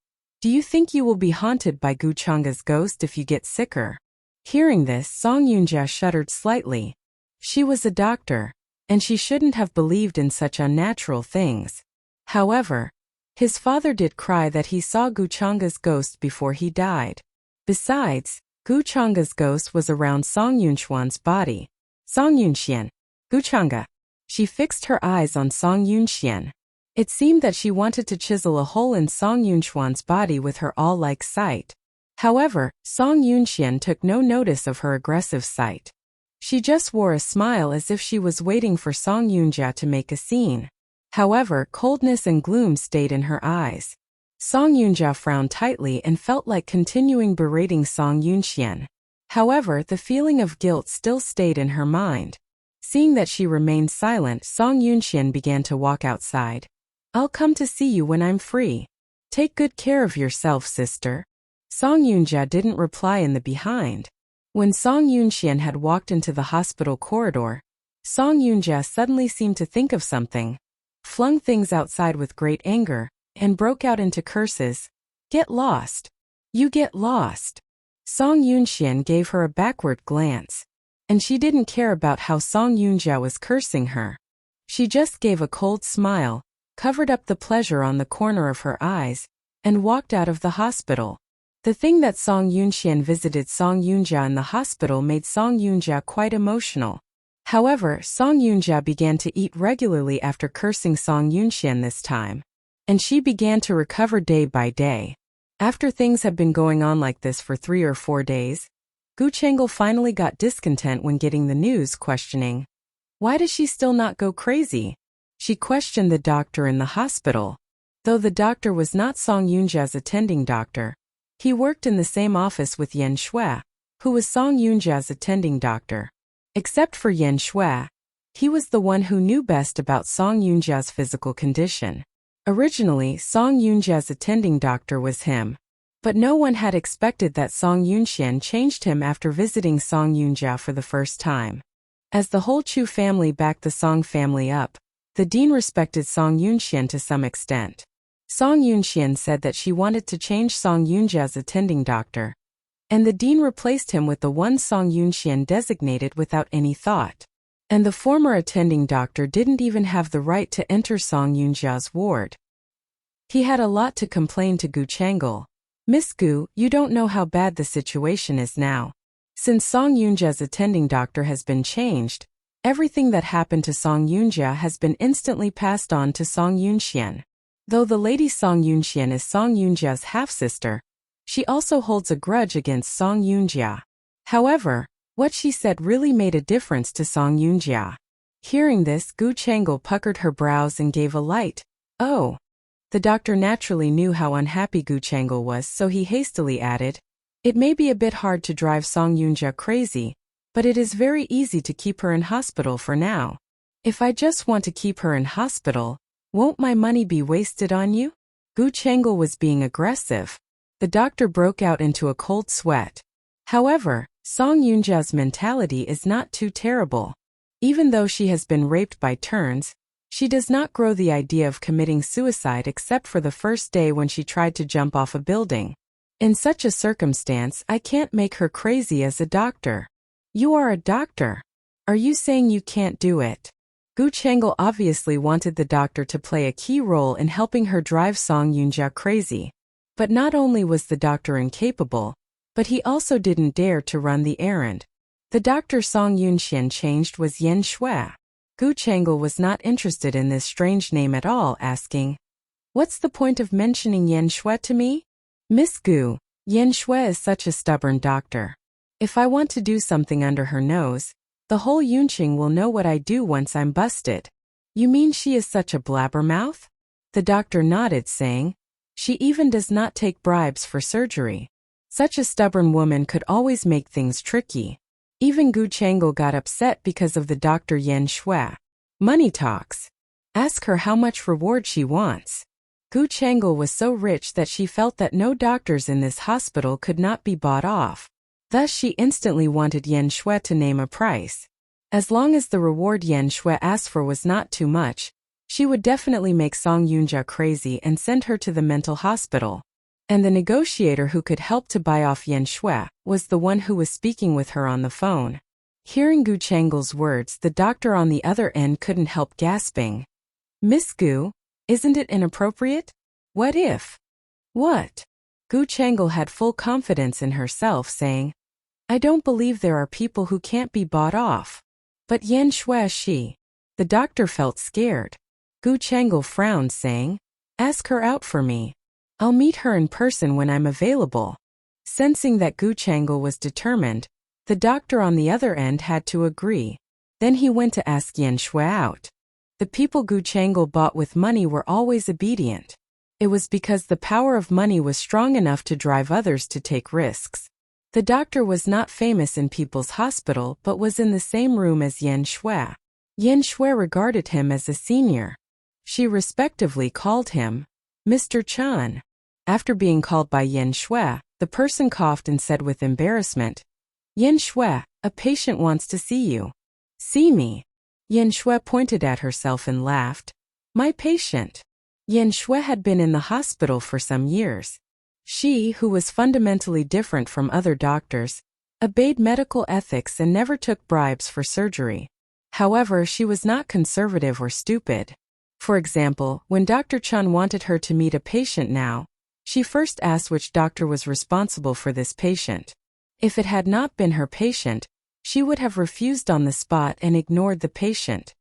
do you think you will be haunted by Guchanga's ghost if you get sicker? Hearing this, Song Yunjia shuddered slightly. She was a doctor, and she shouldn't have believed in such unnatural things. However, his father did cry that he saw Guchanga's ghost before he died. Besides, Guchanga's ghost was around Song Yunxuan's body. Song Yunxian, Guchanga. She fixed her eyes on Song Yunxian. It seemed that she wanted to chisel a hole in Song Yunxuan's body with her all-like sight. However, Song Yunxian took no notice of her aggressive sight. She just wore a smile as if she was waiting for Song Yunjia to make a scene. However, coldness and gloom stayed in her eyes. Song Yunjia frowned tightly and felt like continuing berating Song Yunxian. However, the feeling of guilt still stayed in her mind. Seeing that she remained silent, Song Yunxian began to walk outside. I'll come to see you when I'm free. Take good care of yourself, sister. Song Yunjia didn't reply in the behind. When Song Yunxian had walked into the hospital corridor, Song Yunjia suddenly seemed to think of something, flung things outside with great anger, and broke out into curses. Get lost. You get lost. Song Yunxian gave her a backward glance, and she didn't care about how Song Yunjia was cursing her. She just gave a cold smile, covered up the pleasure on the corner of her eyes, and walked out of the hospital. The thing that Song Yunxian visited Song Yunjia in the hospital made Song Yunjia quite emotional. However, Song Yunjia began to eat regularly after cursing Song Yunxian this time. And she began to recover day by day. After things had been going on like this for 3 or 4 days, Gu Chengel finally got discontent when getting the news, questioning, why does she still not go crazy? She questioned the doctor in the hospital. Though the doctor was not Song Yunjia's attending doctor, he worked in the same office with Yan Shui, who was Song Yunjia's attending doctor. Except for Yan Shui, he was the one who knew best about Song Yunjia's physical condition. Originally, Song Yunjia's attending doctor was him. But no one had expected that Song Yunxian changed him after visiting Song Yunjia for the first time. As the whole Chu family backed the Song family up, the dean respected Song Yunxian to some extent. Song Yunxian said that she wanted to change Song Yunjia's attending doctor, and the dean replaced him with the one Song Yunxian designated without any thought. And the former attending doctor didn't even have the right to enter Song Yunjia's ward. He had a lot to complain to Gu Chengel. Miss Gu, you don't know how bad the situation is now. Since Song Yunjia's attending doctor has been changed, everything that happened to Song Yunjia has been instantly passed on to Song Yunxian. Though the lady Song Yunxian is Song Yunjia's half-sister, she also holds a grudge against Song Yunjia. However, what she said really made a difference to Song Yunjia. Hearing this, Gu Chengel puckered her brows and gave a light, "Oh." The doctor naturally knew how unhappy Gu Chengel was, so he hastily added, "It may be a bit hard to drive Song Yunjia crazy, but it is very easy to keep her in hospital for now. If I just want to keep her in hospital, won't my money be wasted on you?" Gu Chengel was being aggressive. The doctor broke out into a cold sweat. However, Song Yunjia's mentality is not too terrible. Even though she has been raped by turns, she does not grow the idea of committing suicide except for the first day when she tried to jump off a building. In such a circumstance, I can't make her crazy as a doctor. You are a doctor. Are you saying you can't do it? Gu Chengel obviously wanted the doctor to play a key role in helping her drive Song Yunjia crazy. But not only was the doctor incapable, but he also didn't dare to run the errand. The doctor Song Yunxian changed was Yan Shui. Gu Chengel was not interested in this strange name at all, asking, "What's the point of mentioning Yan Shui to me? Miss Gu, Yan Shui is such a stubborn doctor. If I want to do something under her nose, the whole Yunqing will know what I do once I'm busted." "You mean she is such a blabbermouth?" The doctor nodded, saying, "She even does not take bribes for surgery. Such a stubborn woman could always make things tricky." Even Gu Chengel got upset because of the Dr. Yan Shui. Money talks. Ask her how much reward she wants. Gu Chengel was so rich that she felt that no doctors in this hospital could not be bought off. Thus she instantly wanted Yan Shui to name a price. As long as the reward Yan Shui asked for was not too much, she would definitely make Song Yunjia crazy and send her to the mental hospital. And the negotiator who could help to buy off Yan Shui was the one who was speaking with her on the phone. Hearing Gu Chengel's words, the doctor on the other end couldn't help gasping. "Miss Gu, isn't it inappropriate? What if?" "What?" Gu Chengel had full confidence in herself, saying, "I don't believe there are people who can't be bought off. But Yan Shui, she..." The doctor felt scared. Gu Chengel frowned, saying, "Ask her out for me. I'll meet her in person when I'm available." Sensing that Gu Chengel was determined, the doctor on the other end had to agree. Then he went to ask Yan Shui out. The people Gu Chengel bought with money were always obedient. It was because the power of money was strong enough to drive others to take risks. The doctor was not famous in people's hospital but was in the same room as Yan Shui. Yan Shui regarded him as a senior. She respectively called him Mr. Chan. After being called by Yan Shui, the person coughed and said with embarrassment, "Yan Shui, a patient wants to see you." "See me?" Yan Shui pointed at herself and laughed. "My patient?" Yan Shui had been in the hospital for some years. She, who was fundamentally different from other doctors, obeyed medical ethics and never took bribes for surgery. However, she was not conservative or stupid. For example, when Dr. Chun wanted her to meet a patient now, She first asked which doctor was responsible for this patient. If it had not been her patient, she would have refused on the spot and ignored the patient.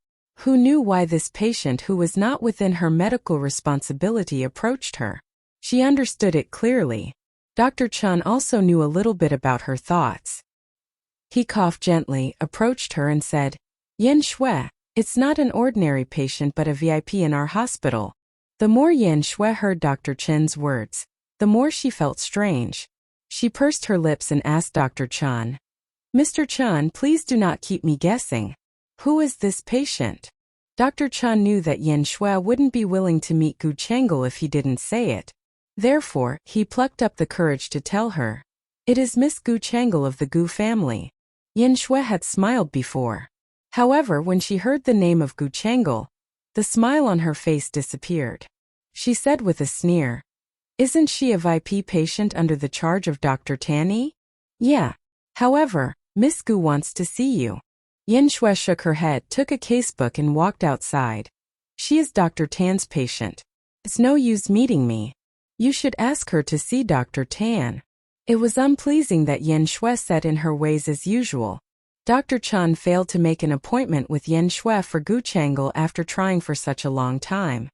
Who knew why this patient who was not within her medical responsibility approached her? She understood it clearly. Dr. Chun also knew a little bit about her thoughts. He coughed gently, approached her and said, "Yen Shui, it's not an ordinary patient but a VIP in our hospital." The more Yen Shui heard Dr. Chen's words, the more she felt strange. She pursed her lips and asked Dr. Chun, "Mr. Chun, please do not keep me guessing. Who is this patient?" Dr. Chun knew that Yen Shui wouldn't be willing to meet Gu Chengel if he didn't say it. Therefore, he plucked up the courage to tell her. "It is Miss Gu Chengel of the Gu family." Yen Shui had smiled before. However, when she heard the name of Gu Chengel, the smile on her face disappeared. She said with a sneer, "Isn't she a VIP patient under the charge of Dr. Tanny?" "Yeah. However, Miss Gu wants to see you." Yen Shui shook her head, took a casebook and walked outside. "She is Dr. Tan's patient. It's no use meeting me. You should ask her to see Dr. Tan." It was unpleasing that Yen Shui said in her ways as usual. Dr. Chun failed to make an appointment with Yen Shui for Gu Chengel after trying for such a long time.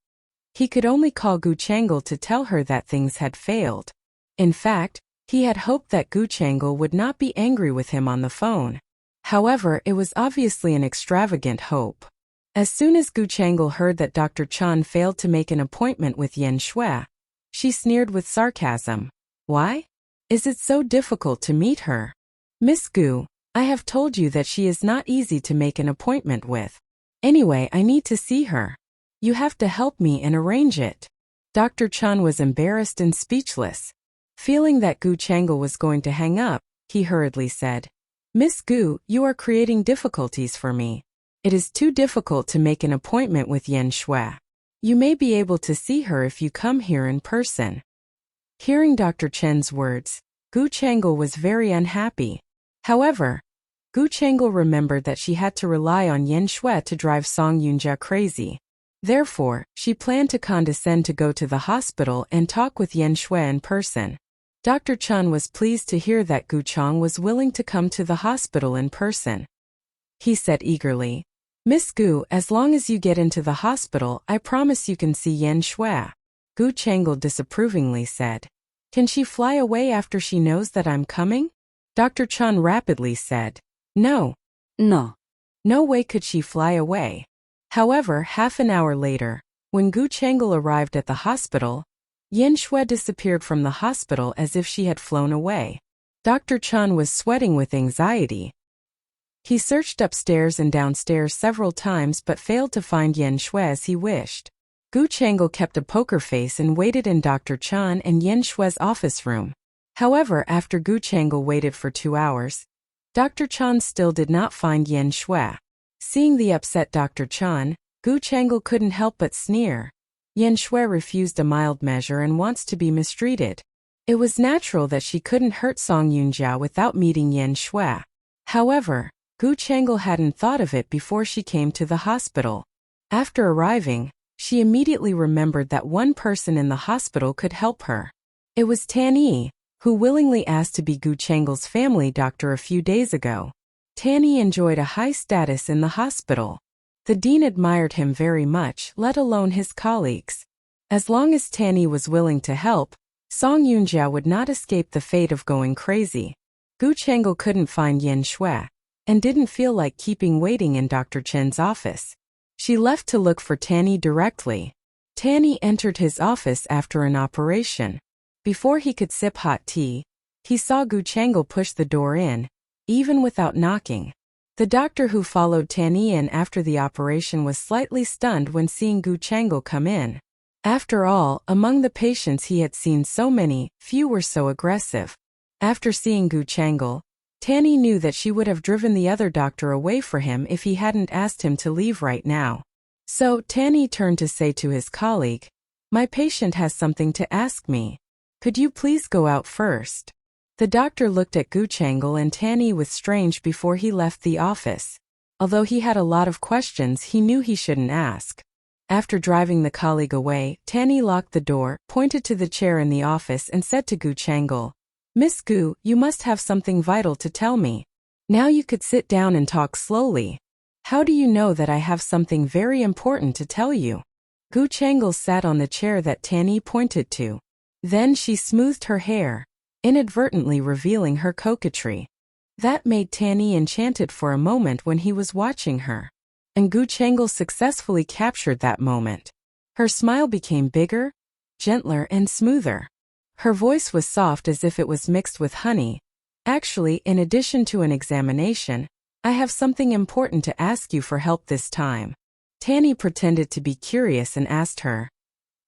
He could only call Gu Chengel to tell her that things had failed. In fact, he had hoped that Gu Chengel would not be angry with him on the phone. However, it was obviously an extravagant hope. As soon as Gu Chengel heard that Dr. Chun failed to make an appointment with Yen Shui, she sneered with sarcasm. "Why? Is it so difficult to meet her? Miss Gu, I have told you that she is not easy to make an appointment with. Anyway, I need to see her. You have to help me and arrange it." Dr. Chun was embarrassed and speechless. Feeling that Gu Chengel was going to hang up, he hurriedly said, "Miss Gu, you are creating difficulties for me. It is too difficult to make an appointment with Yen Shui. You may be able to see her if you come here in person." Hearing Dr. Chen's words, Gu Chengel was very unhappy. However, Gu Chengel remembered that she had to rely on Yen Shui to drive Song Yunjia crazy. Therefore, she planned to condescend to go to the hospital and talk with Yen Shui in person. Dr. Chun was pleased to hear that Gu Chong was willing to come to the hospital in person. He said eagerly, "Miss Gu, as long as you get into the hospital, I promise you can see Yen Shui." Gu Chengel disapprovingly said, "Can she fly away after she knows that I'm coming?" Dr. Chun rapidly said, "No. No. No way could she fly away." However, half an hour later, when Gu Chengel arrived at the hospital, Yen Shui disappeared from the hospital as if she had flown away. Dr. Chun was sweating with anxiety. He searched upstairs and downstairs several times but failed to find Yen Shui as he wished. Gu Chengel kept a poker face and waited in Dr. Chun and Yen Shui's office room. However, after Gu Chengel waited for 2 hours, Dr. Chun still did not find Yen Shui. Seeing the upset Dr. Chun, Gu Chengel couldn't help but sneer. Yen Shui refused a mild measure and wants to be mistreated. It was natural that she couldn't hurt Song Yunjia without meeting Yen Shui. However, Gu Chengel hadn't thought of it before she came to the hospital. After arriving, she immediately remembered that one person in the hospital could help her. It was Tan Yi, who willingly asked to be Gu Chengel's family doctor a few days ago. Tan Yi enjoyed a high status in the hospital. The dean admired him very much, let alone his colleagues. As long as Tan Yi was willing to help, Song Yunjia would not escape the fate of going crazy. Gu Chengel couldn't find Yen Shui, and didn't feel like keeping waiting in Dr. Chen's office. She left to look for Tan Yi directly. Tan Yi entered his office after an operation. Before he could sip hot tea, he saw Gu Chengel push the door in, even without knocking. The doctor who followed Tan Yi in after the operation was slightly stunned when seeing Gu Chengel come in. After all, among the patients he had seen so many, few were so aggressive. After seeing Gu Chengel, Tan Yi knew that she would have driven the other doctor away for him if he hadn't asked him to leave right now. So, Tan Yi turned to say to his colleague, "My patient has something to ask me. Could you please go out first?" The doctor looked at Gu Chengel and Tan Yi with strange before he left the office. Although he had a lot of questions he knew he shouldn't ask. After driving the colleague away, Tanny locked the door, pointed to the chair in the office and said to Gu Changel, "Miss Gu, you must have something vital to tell me. Now you could sit down and talk slowly. How do you know that I have something very important to tell you?" Gu Changel sat on the chair that Tanny pointed to. Then she smoothed her hair, inadvertently revealing her coquetry. That made Tanny enchanted for a moment when he was watching her. And Gu Changel successfully captured that moment. Her smile became bigger, gentler and smoother. Her voice was soft as if it was mixed with honey. "Actually, in addition to an examination, I have something important to ask you for help this time." Tanny pretended to be curious and asked her,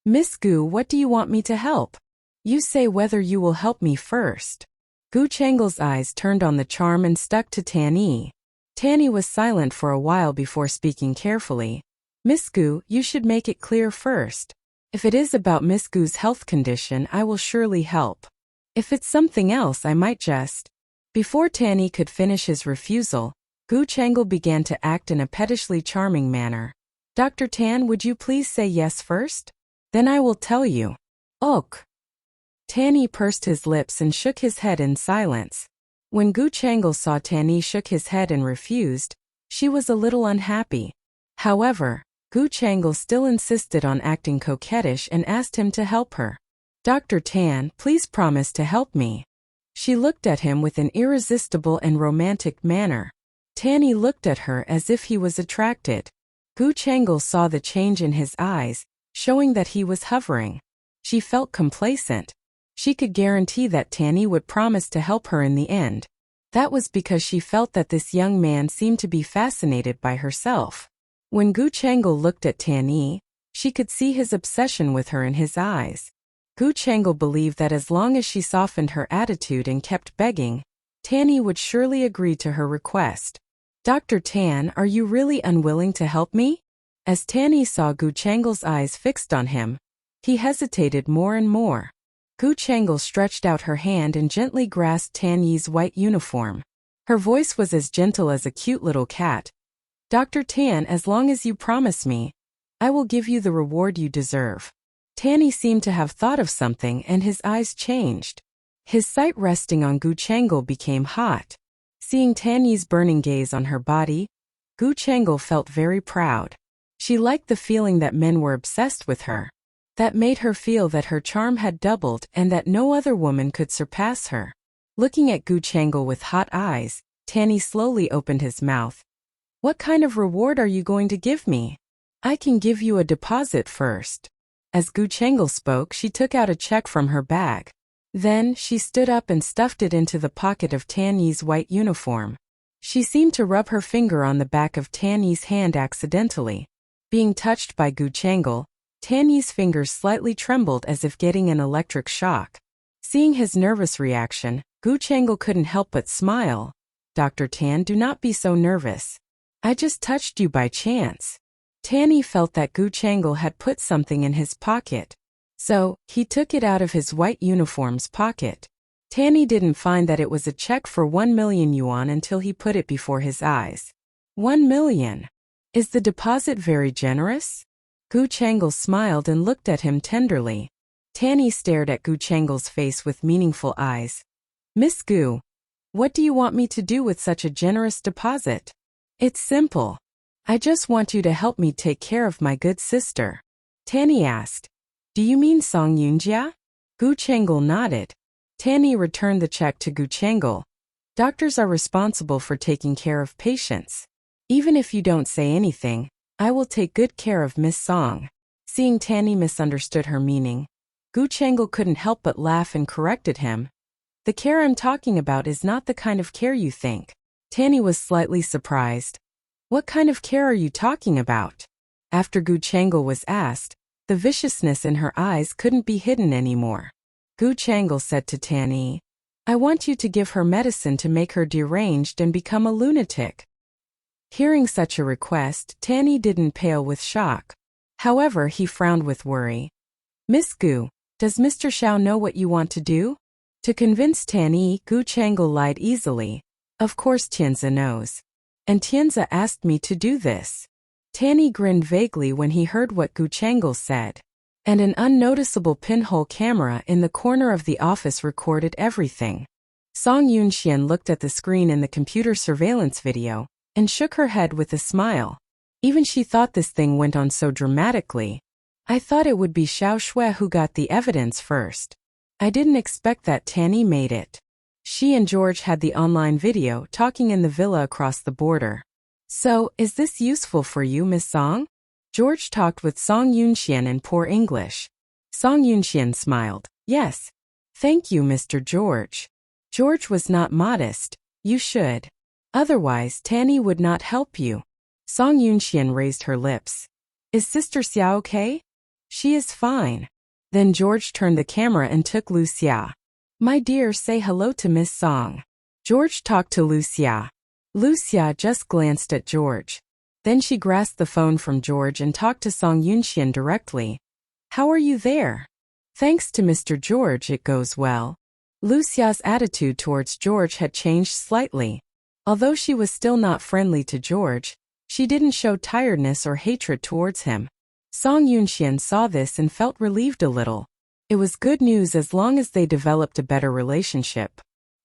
"Miss Gu, what do you want me to help? You say whether you will help me first." Gu Changel's eyes turned on the charm and stuck to Tanny. Tanny was silent for a while before speaking carefully. "Miss Gu, you should make it clear first. If it is about Miss Gu's health condition, I will surely help. If it's something else, I might just..." Before Tanny could finish his refusal, Gu Changel began to act in a pettishly charming manner. "Dr. Tan, would you please say yes first? Then I will tell you." "Ok." Tanny pursed his lips and shook his head in silence. When Gu Changel saw Tanny shook his head and refused, she was a little unhappy. However, Gu Changel still insisted on acting coquettish and asked him to help her. "Dr. Tan, please promise to help me." She looked at him with an irresistible and romantic manner. Tanny looked at her as if he was attracted. Gu Changel saw the change in his eyes, showing that he was hovering. She felt complacent. She could guarantee that Tanny would promise to help her in the end. That was because she felt that this young man seemed to be fascinated by herself. When Gu Changel looked at Tanny, she could see his obsession with her in his eyes. Gu Changel believed that as long as she softened her attitude and kept begging, Tanny would surely agree to her request. "Dr. Tan, are you really unwilling to help me?" As Tanny saw Gu Changel's eyes fixed on him, he hesitated more and more. Gu Changel stretched out her hand and gently grasped Tanny's white uniform. Her voice was as gentle as a cute little cat. "Dr. Tan, as long as you promise me, I will give you the reward you deserve." Tanny seemed to have thought of something and his eyes changed. His sight resting on Gu Changel became hot. Seeing Tanny's burning gaze on her body, Gu Changel felt very proud. She liked the feeling that men were obsessed with her. That made her feel that her charm had doubled and that no other woman could surpass her. Looking at Gu Changel with hot eyes, Tanny slowly opened his mouth. "What kind of reward are you going to give me? I can give you a deposit first." As Gu Changel spoke, she took out a check from her bag. Then, she stood up and stuffed it into the pocket of Tanny's white uniform. She seemed to rub her finger on the back of Tanny's hand accidentally. Being touched by Gu Changel, Tanny's fingers slightly trembled as if getting an electric shock. Seeing his nervous reaction, Gu Changel couldn't help but smile. "Dr. Tan, do not be so nervous. I just touched you by chance." Tanny felt that Gu Changel had put something in his pocket. So, he took it out of his white uniform's pocket. Tanny didn't find that it was a check for 1 million yuan until he put it before his eyes. 1 million? Is the deposit very generous? Gu Changel smiled and looked at him tenderly. Tanny stared at Gu Changel's face with meaningful eyes. "Miss Gu, what do you want me to do with such a generous deposit?" "It's simple. I just want you to help me take care of my good sister." Tanny asked, "Do you mean Song Yunjia?" Gu Changel nodded. Tanny returned the check to Gu Changel. "Doctors are responsible for taking care of patients. Even if you don't say anything, I will take good care of Miss Song." Seeing Tanny misunderstood her meaning, Gu Changel couldn't help but laugh and corrected him. "The care I'm talking about is not the kind of care you think." Tanny was slightly surprised. "What kind of care are you talking about?" After Gu Changel was asked, the viciousness in her eyes couldn't be hidden anymore. Gu Changel said to Tanny, "I want you to give her medicine to make her deranged and become a lunatic." Hearing such a request, Tanny didn't pale with shock. However, he frowned with worry. "Miss Gu, does Mr. Xiao know what you want to do?" To convince Tanny, Gu Changel lied easily. "Of course Tianzi knows. And Tianzi asked me to do this." Tanny grinned vaguely when he heard what Gu Changel said. And an unnoticeable pinhole camera in the corner of the office recorded everything. Song Yunxian looked at the screen in the computer surveillance video and shook her head with a smile. Even she thought this thing went on so dramatically. I thought it would be Xiao Shui who got the evidence first. I didn't expect that Tanny made it. She and George had the online video talking in the villa across the border. So, is this useful for you, Miss Song? George talked with Song Yunxian in poor English. Song Yunxian smiled. Yes. Thank you, Mr. George. George was not modest. You should. Otherwise, Tanny would not help you. Song Yunxian raised her lips. Is Sister Xia okay? She is fine. Then George turned the camera and took Lu Xia. My dear, say hello to Miss Song. George talked to Lu Xia. Lu Xia just glanced at George. Then she grasped the phone from George and talked to Song Yunxian directly. How are you there? Thanks to Mr. George, it goes well. Lu Xia's attitude towards George had changed slightly. Although she was still not friendly to George, she didn't show tiredness or hatred towards him. Song Yunxian saw this and felt relieved a little. It was good news as long as they developed a better relationship.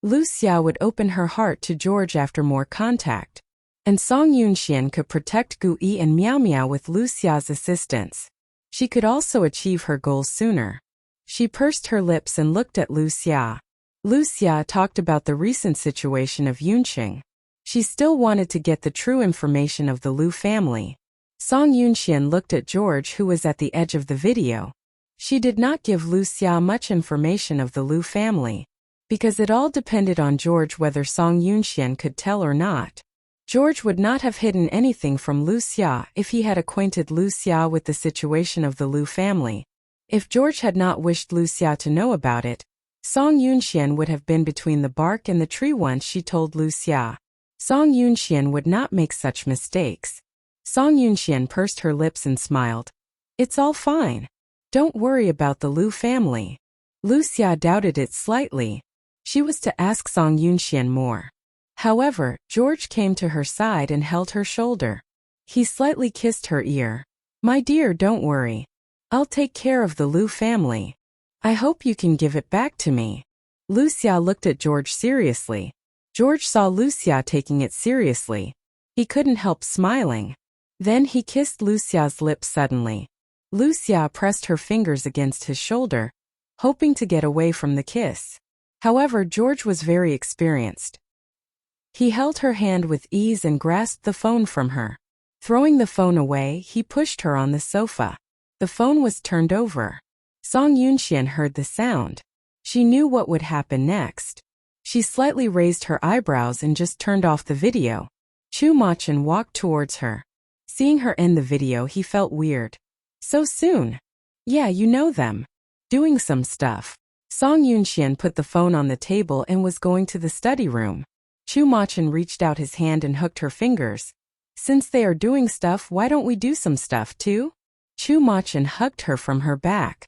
Lu Xia would open her heart to George after more contact. And Song Yunxian could protect Gu Yi and Miao Miao with Lu Xia's assistance. She could also achieve her goals sooner. She pursed her lips and looked at Lu Xia. Lu Xia talked about the recent situation of Yunqing. She still wanted to get the true information of the Lu family. Song Yunxian looked at George, who was at the edge of the video. She did not give Lu Xia much information of the Lu family, because it all depended on George whether Song Yunxian could tell or not. George would not have hidden anything from Lu Xia if he had acquainted Lu Xia with the situation of the Lu family. If George had not wished Lu Xia to know about it, Song Yunxian would have been between the bark and the tree once she told Lu Xia. Song Yunxian would not make such mistakes. Song Yunxian pursed her lips and smiled. It's all fine. Don't worry about the Lu family. Lu Xia doubted it slightly. She was to ask Song Yunxian more. However, George came to her side and held her shoulder. He slightly kissed her ear. My dear, don't worry. I'll take care of the Lu family. I hope you can give it back to me. Lu Xia looked at George seriously. George saw Lu Xia taking it seriously. He couldn't help smiling. Then he kissed Lu Xia's lips suddenly. Lu Xia pressed her fingers against his shoulder, hoping to get away from the kiss. However, George was very experienced. He held her hand with ease and grasped the phone from her. Throwing the phone away, he pushed her on the sofa. The phone was turned over. Song Yunxian heard the sound. She knew what would happen next. She slightly raised her eyebrows and just turned off the video. Chu Machin walked towards her. Seeing her end the video, he felt weird. So soon? Yeah, you know them. Doing some stuff. Song Yunxian put the phone on the table and was going to the study room. Chu Machin reached out his hand and hooked her fingers. Since they are doing stuff, why don't we do some stuff too? Chu Machin hugged her from her back.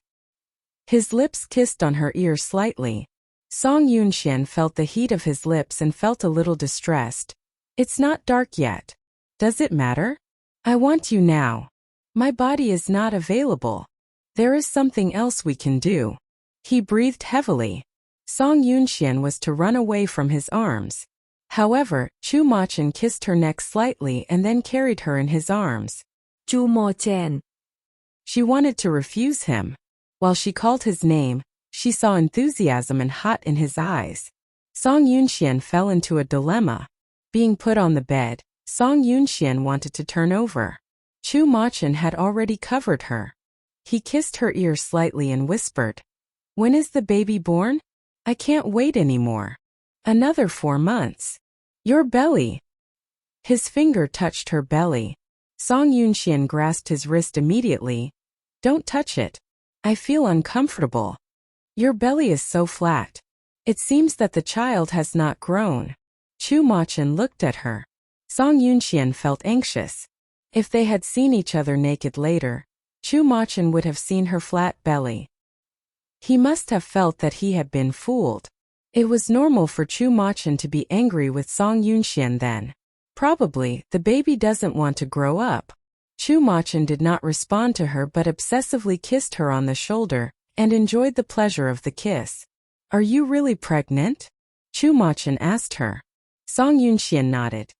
His lips kissed on her ear slightly. Song Yunxian felt the heat of his lips and felt a little distressed. It's not dark yet. Does it matter? I want you now. My body is not available. There is something else we can do. He breathed heavily. Song Yunxian was to run away from his arms. However, Chu Machin kissed her neck slightly and then carried her in his arms. Chu Mo-chen. She wanted to refuse him. While she called his name, she saw enthusiasm and hot in his eyes. Song Yunxian fell into a dilemma. Being put on the bed, Song Yunxian wanted to turn over. Chu Machin had already covered her. He kissed her ear slightly and whispered, When is the baby born? I can't wait anymore. Another 4 months. Your belly. His finger touched her belly. Song Yunxian grasped his wrist immediately. Don't touch it. I feel uncomfortable. Your belly is so flat. It seems that the child has not grown. Chu Machin looked at her. Song Yunxian felt anxious. If they had seen each other naked later, Chu Machin would have seen her flat belly. He must have felt that he had been fooled. It was normal for Chu Machin to be angry with Song Yunxian then. Probably, the baby doesn't want to grow up. Chu Machin did not respond to her but obsessively kissed her on the shoulder and enjoyed the pleasure of the kiss. Are you really pregnant? Chu Machin asked her. Song Yunxian nodded.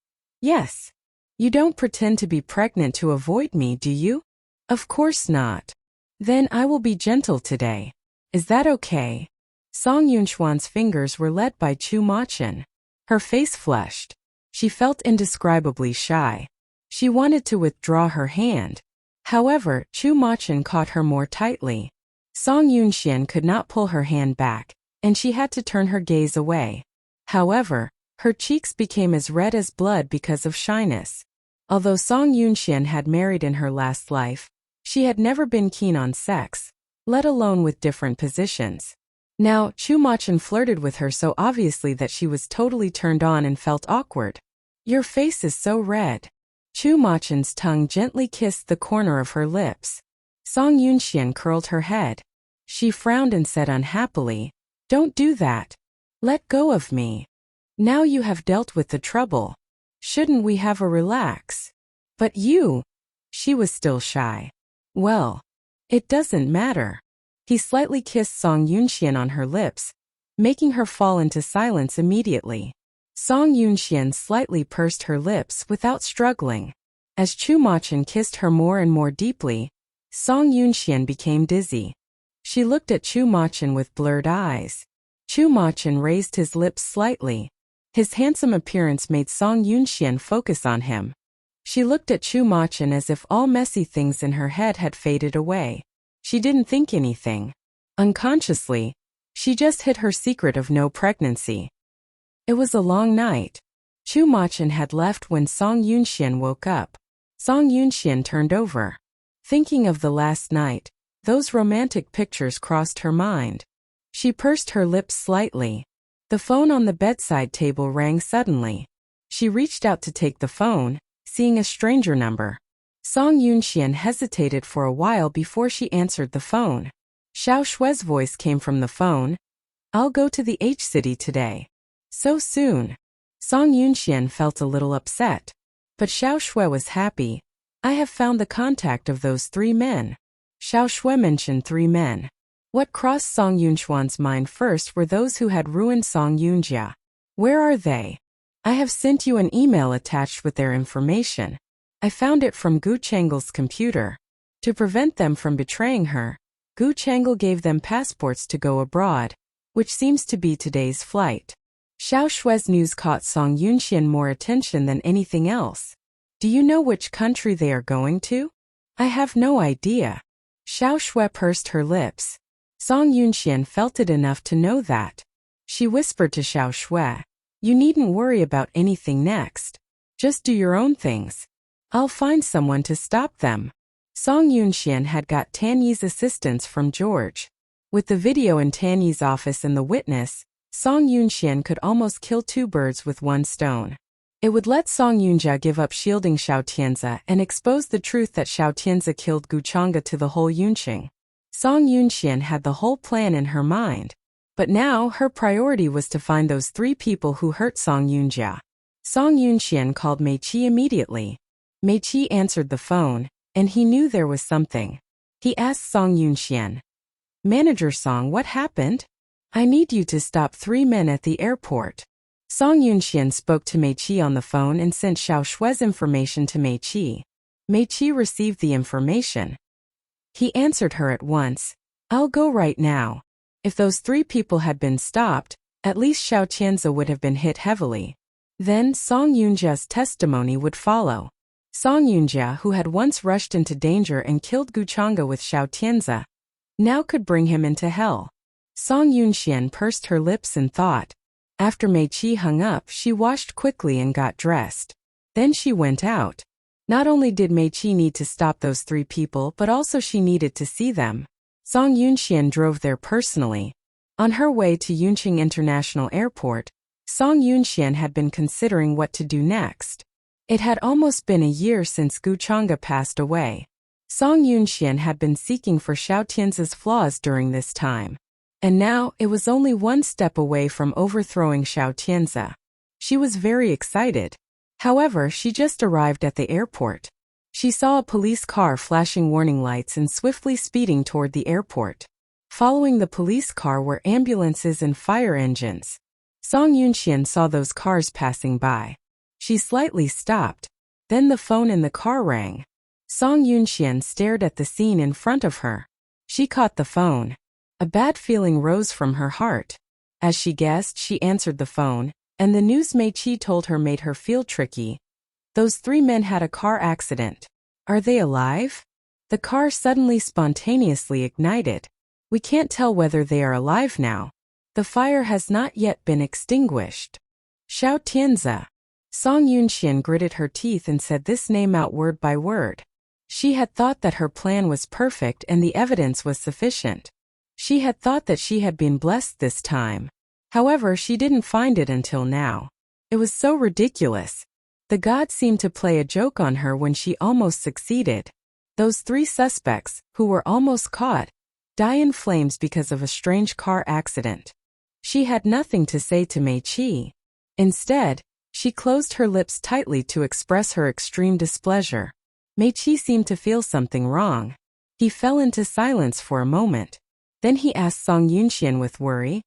Yes. You don't pretend to be pregnant to avoid me, do you? Of course not. Then I will be gentle today. Is that okay? Song Yunxuan's fingers were led by Chu Machin. Her face flushed. She felt indescribably shy. She wanted to withdraw her hand. However, Chu Machin caught her more tightly. Song Yunxian could not pull her hand back, and she had to turn her gaze away. However, her cheeks became as red as blood because of shyness. Although Song Yunxian had married in her last life, she had never been keen on sex, let alone with different positions. Now, Chu Machin flirted with her so obviously that she was totally turned on and felt awkward. Your face is so red. Chu Machin's tongue gently kissed the corner of her lips. Song Yunxian curled her head. She frowned and said unhappily, Don't do that. Let go of me. Now you have dealt with the trouble. Shouldn't we have a relax? But you... She was still shy. Well, it doesn't matter. He slightly kissed Song Yunxian on her lips, making her fall into silence immediately. Song Yunxian slightly pursed her lips without struggling. As Chu Machin kissed her more and more deeply, Song Yunxian became dizzy. She looked at Chu Machin with blurred eyes. Chu Machin raised his lips slightly. His handsome appearance made Song Yunxian focus on him. She looked at Chu Machin as if all messy things in her head had faded away. She didn't think anything. Unconsciously, she just hid her secret of no pregnancy. It was a long night. Chu Machin had left when Song Yunxian woke up. Song Yunxian turned over. Thinking of the last night, those romantic pictures crossed her mind. She pursed her lips slightly. The phone on the bedside table rang suddenly. She reached out to take the phone, seeing a stranger number. Song Yunxian hesitated for a while before she answered the phone. Xiao Shue's voice came from the phone. I'll go to the H-City today. So soon. Song Yunxian felt a little upset. But Xiao Shui was happy. I have found the contact of those 3 men. Xiao Shui mentioned 3 men. What crossed Song Yunxuan's mind first were those who had ruined Song Yunjia. Where are they? I have sent you an email attached with their information. I found it from Gu Changle's computer. To prevent them from betraying her, Gu Changle gave them passports to go abroad, which seems to be today's flight. Xiao Shue's news caught Song Yunxian more attention than anything else. Do you know which country they are going to? I have no idea. Xiao Shui pursed her lips. Song Yunxian felt it enough to know that. She whispered to Xiao Shui, You needn't worry about anything next. Just do your own things. I'll find someone to stop them. Song Yunxian had got Tan Yi's assistance from George. With the video in Tan Yi's office and the witness, Song Yunxian could almost kill 2 birds with 1 stone. It would let Song Yunjia give up shielding Xiao Tianzi and expose the truth that Xiao Tianzi killed Gu Chang'e to the whole Yunqing. Song Yunxian had the whole plan in her mind. But now her priority was to find those 3 people who hurt Song Yunjia. Song Yunxian called Mei Qi immediately. Mei Qi answered the phone, and he knew there was something. He asked Song Yunxian, Manager Song, what happened? I need you to stop 3 men at the airport. Song Yunxian spoke to Mei Qi on the phone and sent Xiao Shue's information to Mei Qi. Mei Qi received the information. He answered her at once, I'll go right now. If those 3 people had been stopped, at least Xiao Tianzi would have been hit heavily. Then Song Yunjia's testimony would follow. Song Yunjia, who had once rushed into danger and killed Gu Chang'e with Xiao Tianzi, now could bring him into hell. Song Yunxian pursed her lips in thought. After Mei Qi hung up, she washed quickly and got dressed. Then she went out. Not only did Mei Qi need to stop those 3 people, but also she needed to see them. Song Yunxian drove there personally. On her way to Yunqing International Airport, Song Yunxian had been considering what to do next. It had almost been a year since Gu Chang'e passed away. Song Yunxian had been seeking for Xiao Tianzi's flaws during this time. And now it was only 1 step away from overthrowing Xiao Tianzi. She was very excited. However, she just arrived at the airport. She saw a police car flashing warning lights and swiftly speeding toward the airport. Following the police car were ambulances and fire engines. Song Yunxian saw those cars passing by. She slightly stopped. Then the phone in the car rang. Song Yunxian stared at the scene in front of her. She caught the phone. A bad feeling rose from her heart. As she guessed, she answered the phone, and the news Mei Qi told her made her feel tricky. Those 3 men had a car accident. Are they alive? The car suddenly spontaneously ignited. We can't tell whether they are alive now. The fire has not yet been extinguished. Xiao Tianze. Song Yunxian gritted her teeth and said this name out word by word. She had thought that her plan was perfect and the evidence was sufficient. She had thought that she had been blessed this time. However, she didn't find it until now. It was so ridiculous. The gods seemed to play a joke on her when she almost succeeded. Those 3 suspects, who were almost caught, die in flames because of a strange car accident. She had nothing to say to Mei Qi. Instead, she closed her lips tightly to express her extreme displeasure. Mei Qi seemed to feel something wrong. He fell into silence for a moment. Then he asked Song Yunxian with worry,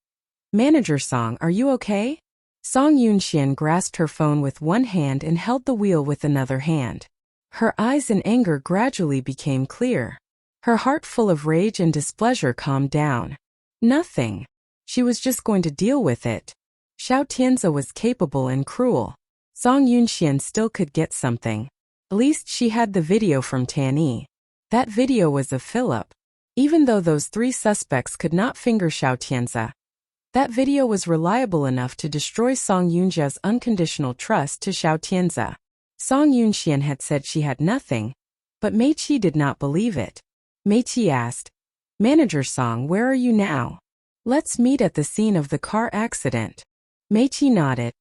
"Manager Song, are you okay?" Song Yunxian grasped her phone with one hand and held the wheel with another hand. Her eyes in anger gradually became clear. Her heart full of rage and displeasure calmed down. Nothing. She was just going to deal with it. Xiao Tianze was capable and cruel. Song Yunxian still could get something. At least she had the video from Tanyi. That video was of Philip. Even though those 3 suspects could not finger Xiao Tianze, that video was reliable enough to destroy Song Yunjia's unconditional trust to Xiao Tianze. Song Yunxian had said she had nothing, but Mei Qi did not believe it. Mei Qi asked, "Manager Song, where are you now? Let's meet at the scene of the car accident." Mei Qi nodded.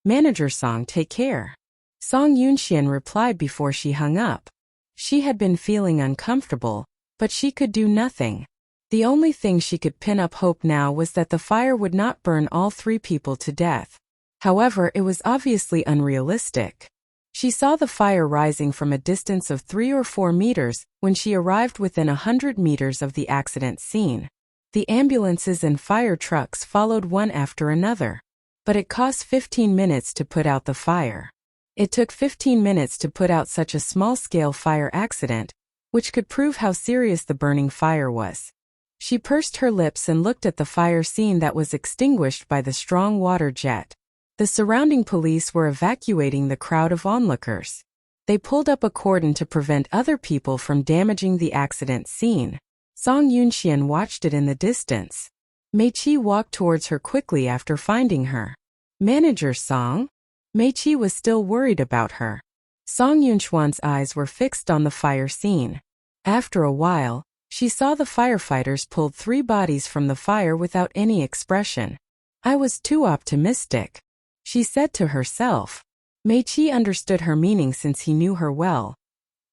"Manager Song, take care." Song Yunxian replied before she hung up. She had been feeling uncomfortable, but she could do nothing. The only thing she could pin up hope now was that the fire would not burn all 3 people to death. However, it was obviously unrealistic. She saw the fire rising from a distance of 3 or 4 meters when she arrived within 100 meters of the accident scene. The ambulances and fire trucks followed one after another. But it cost 15 minutes to put out the fire. It took 15 minutes to put out such a small-scale fire accident, which could prove how serious the burning fire was. She pursed her lips and looked at the fire scene that was extinguished by the strong water jet. The surrounding police were evacuating the crowd of onlookers. They pulled up a cordon to prevent other people from damaging the accident scene. Song Yunxian watched it in the distance. Mei Qi walked towards her quickly after finding her. "Manager Song?" Mei Qi was still worried about her. Song Yunxuan's eyes were fixed on the fire scene. After a while, she saw the firefighters pulled 3 bodies from the fire without any expression. "I was too optimistic," she said to herself. Mei Qi understood her meaning since he knew her well.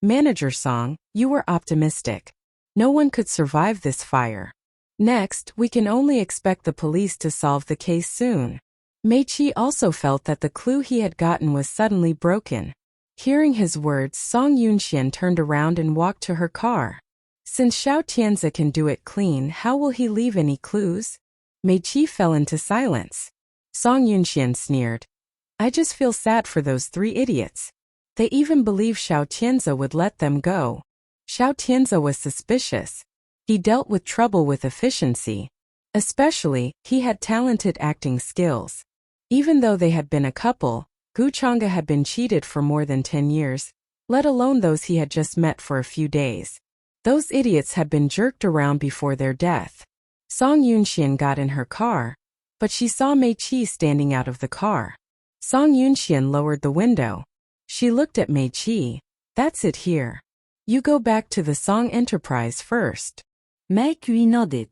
"Manager Song, you were optimistic. No one could survive this fire. Next, we can only expect the police to solve the case soon." Mei Qi also felt that the clue he had gotten was suddenly broken. Hearing his words, Song Yunxian turned around and walked to her car. Since Xiao Tianze can do it clean, how will he leave any clues? Mei Qi fell into silence. Song Yunxian sneered. "I just feel sad for those 3 idiots. They even believe Xiao Tianze would let them go." Xiao Tianze was suspicious. He dealt with trouble with efficiency. Especially, he had talented acting skills. Even though they had been a couple, Gu Chang'e had been cheated for more than 10 years, let alone those he had just met for a few days. Those idiots had been jerked around before their death. Song Yunxian got in her car, but she saw Mei Qi standing out of the car. Song Yunxian lowered the window. She looked at Mei Qi. "That's it here. You go back to the Song Enterprise first." Mei Qi nodded.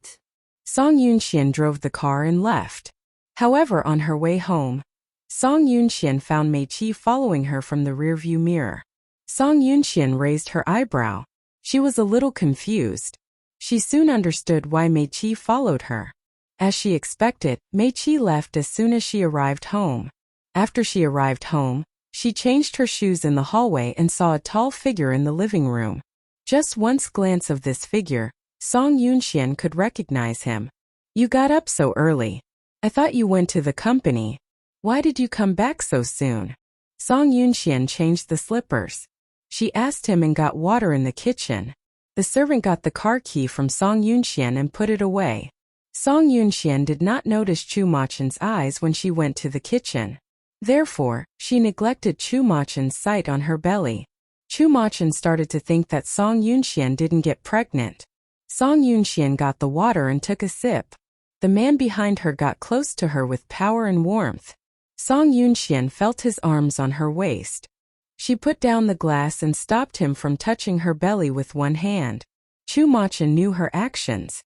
Song Yunxian drove the car and left. However, on her way home, Song Yunxian found Mei Qi following her from the rearview mirror. Song Yunxian raised her eyebrow. She was a little confused. She soon understood why Mei Qi followed her. As she expected, Mei Qi left as soon as she arrived home. After she arrived home, She changed her shoes in the hallway and saw a tall figure in the living room. Just one glance of this figure, Song Yunxian could recognize him. You got up so early. I thought you went to the company. Why did you come back so soon? Song Yunxian changed the slippers. She asked him and got water in the kitchen. The servant got the car key from Song Yunxian and put it away. Song Yunxian did not notice Chu Machen's eyes when she went to the kitchen. Therefore, she neglected Chu Machen's sight on her belly. Chu Machen started to think that Song Yunxian didn't get pregnant. Song Yunxian got the water and took a sip. The man behind her got close to her with power and warmth. Song Yunxian felt his arms on her waist. She put down the glass and stopped him from touching her belly with one hand. Chu Machen knew her actions.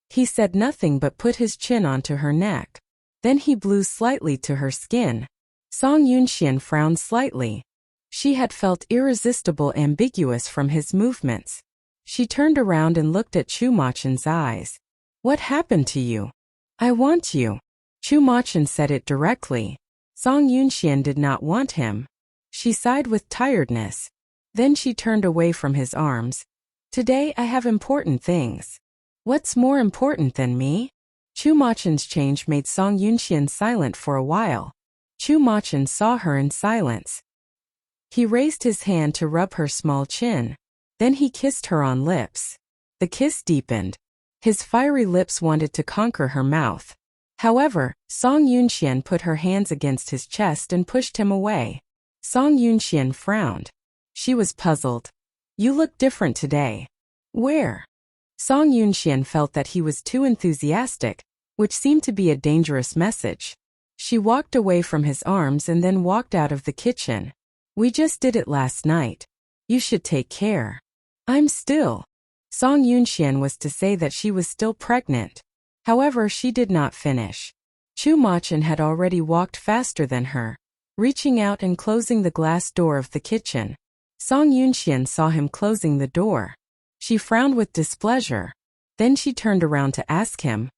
He said nothing but put his chin onto her neck. Then he blew slightly to her skin. Song Yunxian frowned slightly. She had felt irresistible ambiguous from his movements. She turned around and looked at Chu Machen's eyes. What happened to you? I want you. Chu Machen said it directly. Song Yunxian did not want him. She sighed with tiredness. Then she turned away from his arms. Today I have important things. What's more important than me? Chu Machen's change made Song Yunxian silent for a while. Chu Machen saw her in silence. He raised his hand to rub her small chin. Then he kissed her on lips. The kiss deepened. His fiery lips wanted to conquer her mouth. However, Song Yunxian put her hands against his chest and pushed him away. Song Yunxian frowned. She was puzzled. You look different today. Where? Song Yunxian felt that he was too enthusiastic, which seemed to be a dangerous message. She walked away from his arms and then walked out of the kitchen. We just did it last night. You should take care. I'm still. Song Yunxian was to say that she was still pregnant. However, she did not finish. Chu Machen had already walked faster than her, reaching out and closing the glass door of the kitchen. Song Yunxian saw him closing the door. She frowned with displeasure. Then she turned around to ask him,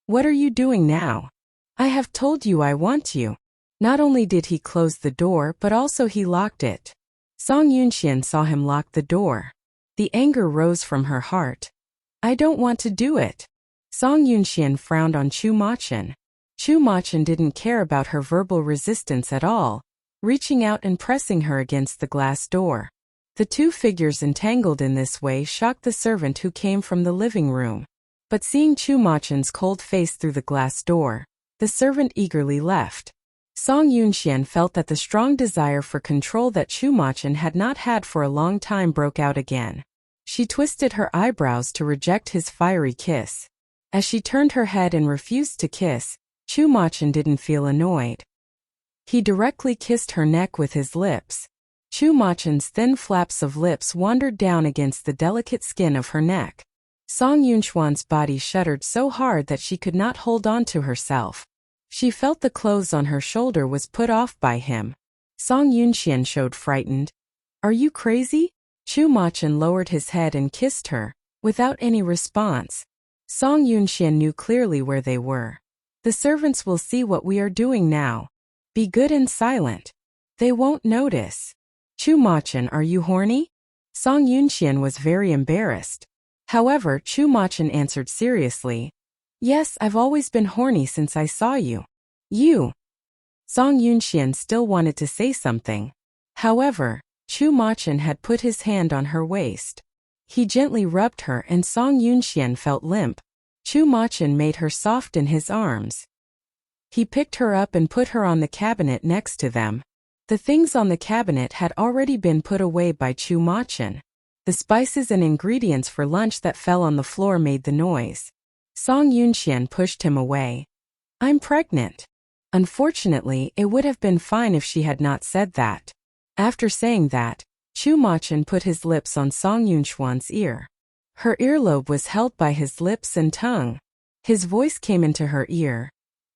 What are you doing now? I have told you I want you. Not only did he close the door but also he locked it. Song Yunxian saw him lock the door. The anger rose from her heart. I don't want to do it. Song Yunxian frowned on Chu Machen. Chu Machen didn't care about her verbal resistance at all, reaching out and pressing her against the glass door. The two figures entangled in this way shocked the servant who came from the living room. But seeing Chu Machen's cold face through the glass door, the servant eagerly left. Song Yunxian felt that the strong desire for control that Chu Machen had not had for a long time broke out again. She twisted her eyebrows to reject his fiery kiss. As she turned her head and refused to kiss, Chu Machen didn't feel annoyed. He directly kissed her neck with his lips. Chu Machen's thin flaps of lips wandered down against the delicate skin of her neck. Song Yunxuan's body shuddered so hard that she could not hold on to herself. She felt the clothes on her shoulder was put off by him. Song Yunxian showed frightened. Are you crazy? Chu Machen lowered his head and kissed her, without any response. Song Yunxian knew clearly where they were. The servants will see what we are doing now. Be good and silent. They won't notice. Chu Machen, are you horny? Song Yunxian was very embarrassed. However, Chu Machen answered seriously. Yes, I've always been horny since I saw you. You. Song Yunxian still wanted to say something. However, Chu Machen had put his hand on her waist. He gently rubbed her and Song Yunxian felt limp. Chu Machen made her soft in his arms. He picked her up and put her on the cabinet next to them. The things on the cabinet had already been put away by Chu Machen. The spices and ingredients for lunch that fell on the floor made the noise. Song Yunxian pushed him away. I'm pregnant. Unfortunately, it would have been fine if she had not said that. After saying that, Chu Machen put his lips on Song Yunxuan's ear. Her earlobe was held by his lips and tongue. His voice came into her ear.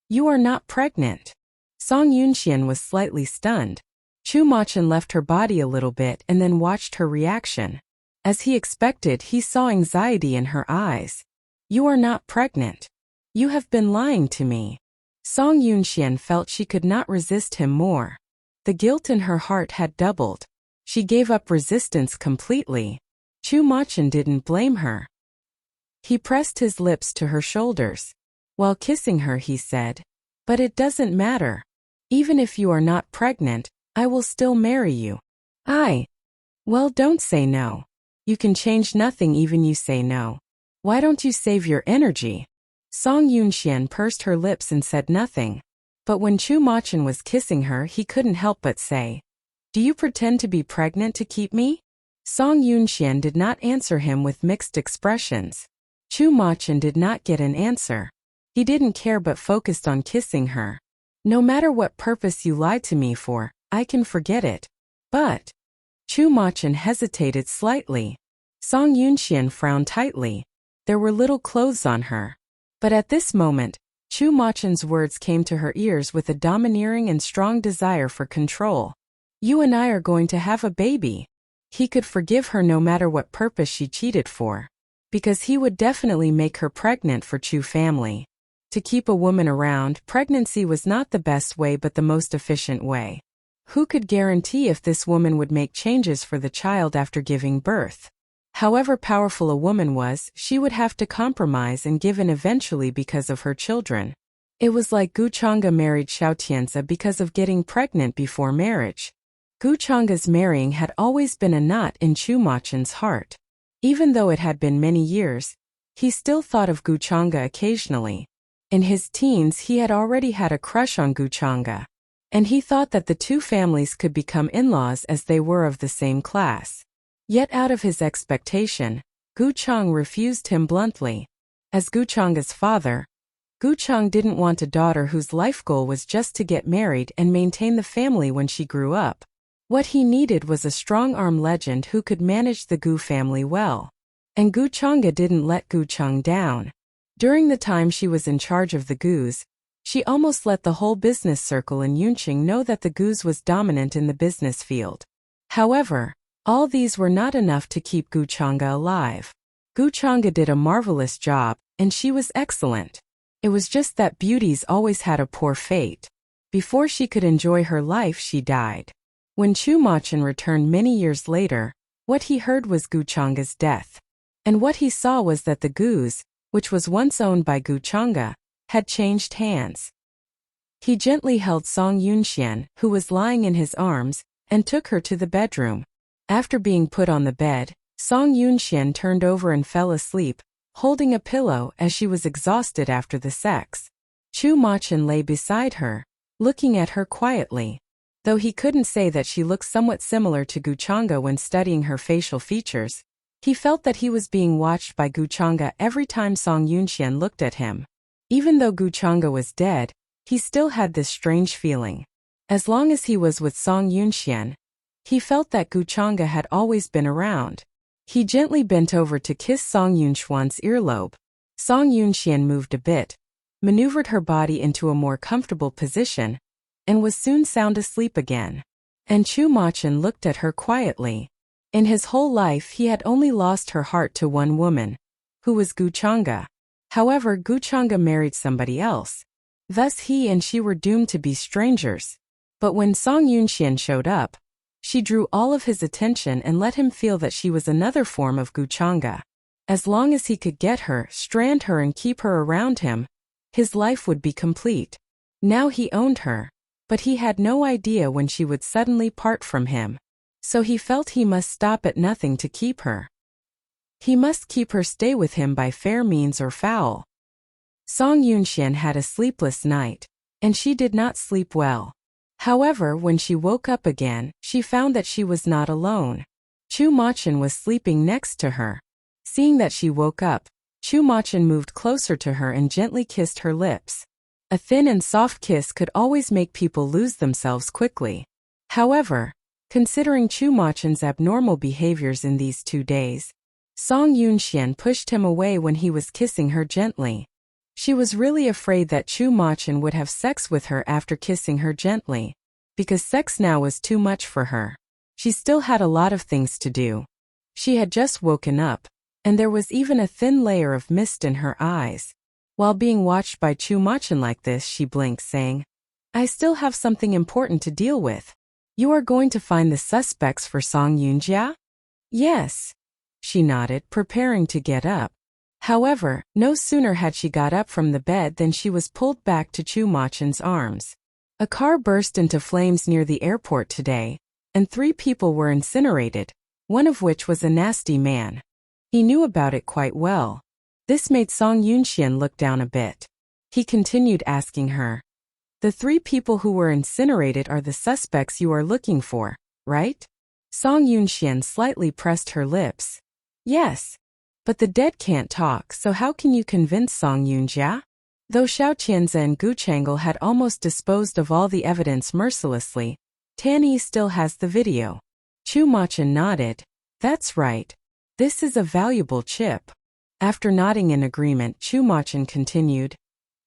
You are not pregnant. Song Yunxian was slightly stunned. Chu Machen left her body a little bit and then watched her reaction. As he expected, he saw anxiety in her eyes. You are not pregnant. You have been lying to me. Song Yunxian felt she could not resist him more. The guilt in her heart had doubled. She gave up resistance completely. Chu Machin didn't blame her. He pressed his lips to her shoulders. While kissing her, he said, "But it doesn't matter. Even if you are not pregnant, I will still marry you." Well, don't say no. You can change nothing even you say no. Why don't you save your energy? Song Yunxian pursed her lips and said nothing. But when Chu Machin was kissing her, he couldn't help but say, "Do you pretend to be pregnant to keep me?" Song Yunxian did not answer him with mixed expressions. Chu Machin did not get an answer. He didn't care but focused on kissing her. "No matter what purpose you lied to me for, I can forget it. But..." Chu Machin hesitated slightly. Song Yunxian frowned tightly. There were little clothes on her. But at this moment, Chu Machin's words came to her ears with a domineering and strong desire for control. "You and I are going to have a baby." He could forgive her no matter what purpose she cheated for. Because he would definitely make her pregnant for Chu family. To keep a woman around, pregnancy was not the best way but the most efficient way. Who could guarantee if this woman would make changes for the child after giving birth? However powerful a woman was, she would have to compromise and give in eventually because of her children. It was like Gu Chang'e married Xiao Tianzi because of getting pregnant before marriage. Gu Chang'e's marrying had always been a knot in Chu Machin's heart. Even though it had been many years, he still thought of Gu Chang'e occasionally. In his teens he had already had a crush on Gu Chang'e. And he thought that the two families could become in-laws as they were of the same class. Yet out of his expectation, Gu Chang refused him bluntly. As Gu Chang'e's father, Gu Chang didn't want a daughter whose life goal was just to get married and maintain the family when she grew up. What he needed was a strong-arm legend who could manage the Gu family well. And Gu Chang'e didn't let Gu Chang down. During the time she was in charge of the Gus, she almost let the whole business circle in Yunqing know that the Gus was dominant in the business field. However, all these were not enough to keep Gu Chang'e alive. Gu Chang'e did a marvelous job, and she was excellent. It was just that beauties always had a poor fate. Before she could enjoy her life, she died. When Chu Machin returned many years later, what he heard was Gu Chang'e's death. And what he saw was that the Gus, which was once owned by Gu Chang'e, had changed hands. He gently held Song Yunxian, who was lying in his arms, and took her to the bedroom. After being put on the bed, Song Yunxian turned over and fell asleep, holding a pillow as she was exhausted after the sex. Chu Machin lay beside her, looking at her quietly. Though he couldn't say that she looked somewhat similar to Gu Chang'e when studying her facial features, he felt that he was being watched by Gu Chang'e every time Song Yunxian looked at him. Even though Gu Chang'e was dead, he still had this strange feeling. As long as he was with Song Yunxian, he felt that Gu Chang'e had always been around. He gently bent over to kiss Song Yunxuan's earlobe. Song Yunxian moved a bit, maneuvered her body into a more comfortable position, and was soon sound asleep again. And Chu Machin looked at her quietly. In his whole life he had only lost her heart to one woman, who was Gu Chang'e. However, Gu Chang'e married somebody else. Thus he and she were doomed to be strangers. But when Song Yunxian showed up, she drew all of his attention and let him feel that she was another form of Gu Chang'e. As long as he could get her, strand her and keep her around him, his life would be complete. Now he owned her. But he had no idea when she would suddenly part from him. So he felt he must stop at nothing to keep her. He must keep her stay with him by fair means or foul. Song Yunxian had a sleepless night, and she did not sleep well. However, when she woke up again, she found that she was not alone. Chu Machin was sleeping next to her. Seeing that she woke up, Chu Machin moved closer to her and gently kissed her lips. A thin and soft kiss could always make people lose themselves quickly. However, considering Chu Machin's abnormal behaviors in these 2 days, Song Yunxian pushed him away when he was kissing her gently. She was really afraid that Chu Machin would have sex with her after kissing her gently, because sex now was too much for her. She still had a lot of things to do. She had just woken up, and there was even a thin layer of mist in her eyes. While being watched by Chu Machin like this, she blinked, saying, "I still have something important to deal with." You are going to find the suspects for Song Yoonja? Yes. She nodded, preparing to get up. However, no sooner had she got up from the bed than she was pulled back to Chu Machen's arms. A car burst into flames near the airport today, and 3 people were incinerated, one of which was a nasty man. He knew about it quite well. This made Song Yoonxian look down a bit. He continued asking her, "The 3 people who were incinerated are the suspects you are looking for, right?" Song Yoonxian slightly pressed her lips. "Yes. But the dead can't talk, so how can you convince Song Yoonja?" Though Xiao Qianze and Gu Chang'e had almost disposed of all the evidence mercilessly, Tan Yi still has the video. Chu Machen nodded. "That's right. This is a valuable chip." After nodding in agreement, Chu Machen continued,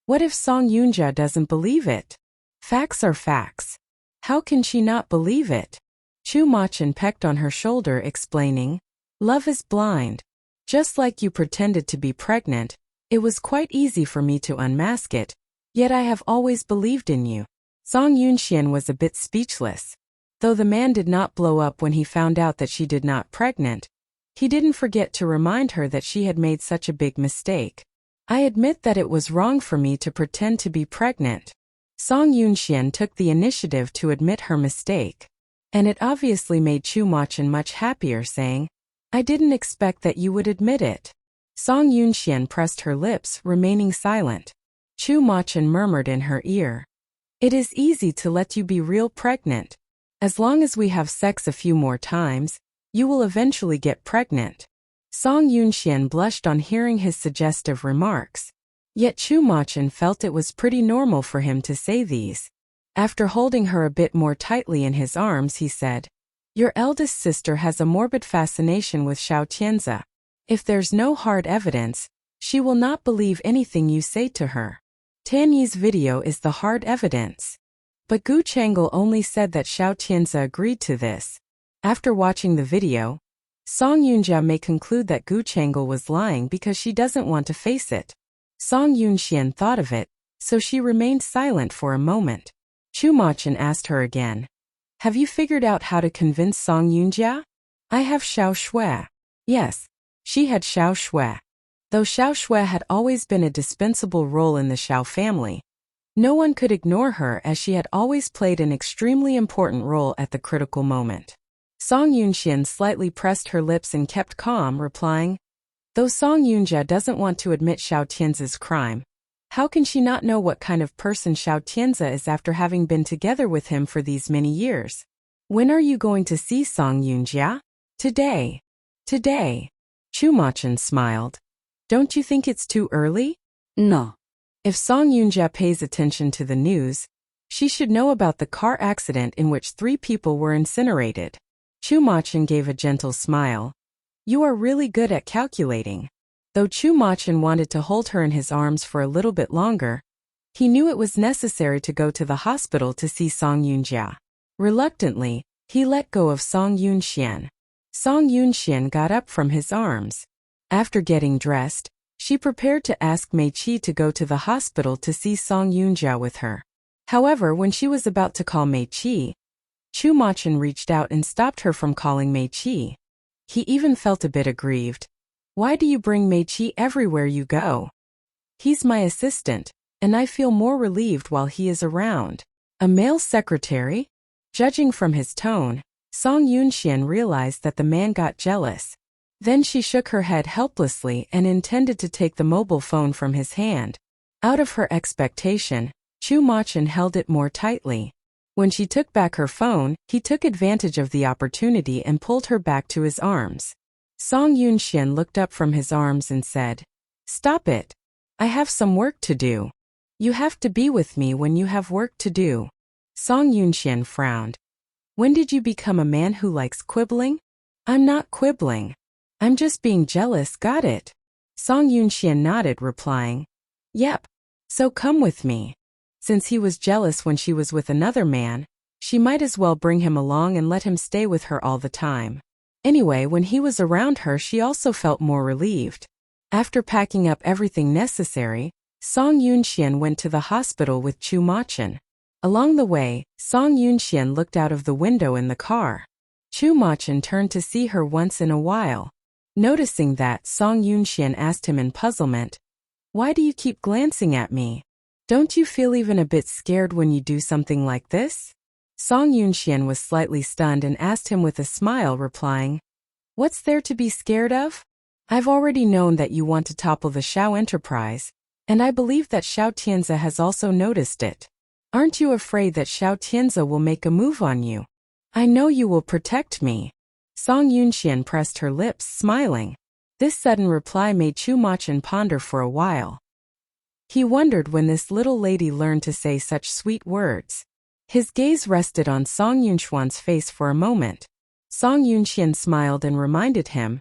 "What if Song Yoonja doesn't believe it? Facts are facts. How can she not believe it?" Chu Machen pecked on her shoulder, explaining, "Love is blind. Just like you pretended to be pregnant, it was quite easy for me to unmask it, yet I have always believed in you." Song Yoonxian was a bit speechless. Though the man did not blow up when he found out that she did not pregnant, he didn't forget to remind her that she had made such a big mistake. "I admit that it was wrong for me to pretend to be pregnant." Song Yoonxian took the initiative to admit her mistake. And it obviously made Chu Machen much happier, saying, "I didn't expect that you would admit it." Song Yoonxian pressed her lips, remaining silent. Chu Machen murmured in her ear, "It is easy to let you be real pregnant. As long as we have sex a few more times, you will eventually get pregnant." Song Yoonxian blushed on hearing his suggestive remarks. Yet Chu Machen felt it was pretty normal for him to say these. After holding her a bit more tightly in his arms, he said, "Your eldest sister has a morbid fascination with Xiao Qianze. If there's no hard evidence, she will not believe anything you say to her. Tan Yi's video is the hard evidence." But Gu Chang'e only said that Xiao Qianze agreed to this. After watching the video, Song Yoonja may conclude that Gu Chang'e was lying because she doesn't want to face it. Song Yoonxian thought of it, so she remained silent for a moment. Chu Machen asked her again, "Have you figured out how to convince Song Yoonja?" "I have Xiao Shui." Yes, she had Xiao Shui. Though Xiao Shui had always been a dispensable role in the Xiao family, no one could ignore her as she had always played an extremely important role at the critical moment. Song Yoonxian slightly pressed her lips and kept calm, replying, "Though Song Yoonja doesn't want to admit Xiao Tianze's crime, how can she not know what kind of person Xiao Tianze is after having been together with him for these many years? When are you going to see Song Yoonja?" "Today." "Today." Chu Machen smiled. "Don't you think it's too early?" No. If Song Yoonja pays attention to the news, she should know about the car accident in which 3 people were incinerated. Chu Machen gave a gentle smile. "You are really good at calculating." Though Chu Machen wanted to hold her in his arms for a little bit longer, he knew it was necessary to go to the hospital to see Song Yoonja. Reluctantly, he let go of Song Yoonxian. Song Yoonxian got up from his arms. After getting dressed, she prepared to ask Mei Qi to go to the hospital to see Song Yoonja with her. However, when she was about to call Mei Qi, Chu Machen reached out and stopped her from calling Mei Qi. He even felt a bit aggrieved. "Why do you bring Mei Qi everywhere you go? He's my assistant, and I feel more relieved while he is around." A male secretary? Judging from his tone, Song Yoonxian realized that the man got jealous. Then she shook her head helplessly and intended to take the mobile phone from his hand. Out of her expectation, Chu Machen held it more tightly. When she took back her phone, he took advantage of the opportunity and pulled her back to his arms. Song Yoonxian looked up from his arms and said, "Stop it. I have some work to do." "You have to be with me when you have work to do." Song Yoonxian frowned. "When did you become a man who likes quibbling?" "I'm not quibbling. I'm just being jealous, got it?" Song Yoonxian nodded, replying, "Yep. So come with me." Since he was jealous when she was with another man, she might as well bring him along and let him stay with her all the time. Anyway, when he was around her, she also felt more relieved. After packing up everything necessary, Song Yoonxian went to the hospital with Chu Machen. Along the way, Song Yunxian looked out of the window in the car. Chu Machin turned to see her once in a while. Noticing that, Song Yunxian asked him in puzzlement, "Why do you keep glancing at me? Don't you feel even a bit scared when you do something like this?" Song Yunxian was slightly stunned and asked him with a smile, replying, "What's there to be scared of? I've already known that you want to topple the Shao enterprise, and I believe that Shao Tianze has also noticed it. Aren't you afraid that Shao Tianze will make a move on you? I know you will protect me." Song Yunxian pressed her lips, smiling. This sudden reply made Chu Machin ponder for a while. He wondered when this little lady learned to say such sweet words. His gaze rested on Song Yunxuan's face for a moment. Song Yunxian smiled and reminded him,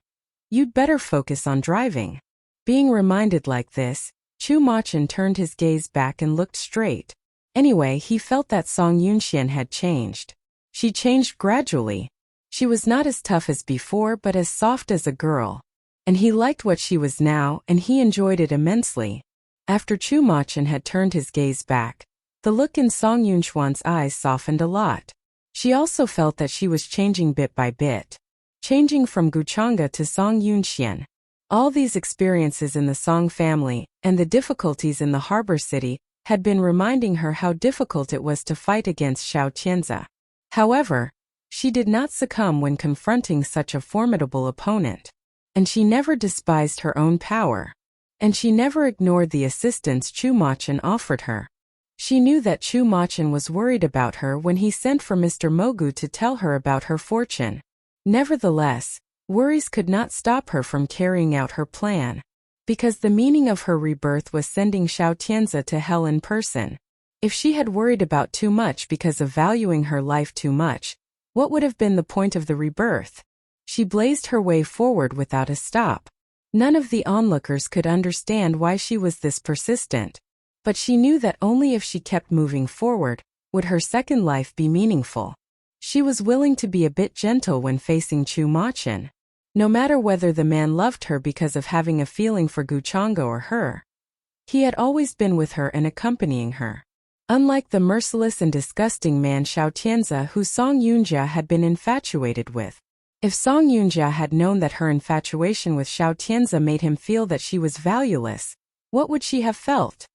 "You'd better focus on driving." Being reminded like this, Chu Machin turned his gaze back and looked straight. Anyway, he felt that Song Yunxian had changed. She changed gradually. She was not as tough as before but as soft as a girl. And he liked what she was now, and he enjoyed it immensely. After Chu Machin had turned his gaze back, the look in Song Yunxuan's eyes softened a lot. She also felt that she was changing bit by bit. Changing from Guchanga to Song Yunxian. All these experiences in the Song family, and the difficulties in the harbor city, had been reminding her how difficult it was to fight against Shao Tianze. However, she did not succumb when confronting such a formidable opponent. And she never despised her own power. And she never ignored the assistance Chu Machin offered her. She knew that Chu Machin was worried about her when he sent for Mr. Mogu to tell her about her fortune. Nevertheless, worries could not stop her from carrying out her plan. Because the meaning of her rebirth was sending Shao Tianze to hell in person. If she had worried about too much because of valuing her life too much, what would have been the point of the rebirth? She blazed her way forward without a stop. None of the onlookers could understand why she was this persistent. But she knew that only if she kept moving forward, would her second life be meaningful. She was willing to be a bit gentle when facing Chu Machin. No matter whether the man loved her because of having a feeling for Guchanga or her. He had always been with her and accompanying her. Unlike the merciless and disgusting man Shao Tianze who Song Yunjia had been infatuated with. If Song Yunjia had known that her infatuation with Shao Tianze made him feel that she was valueless, what would she have felt?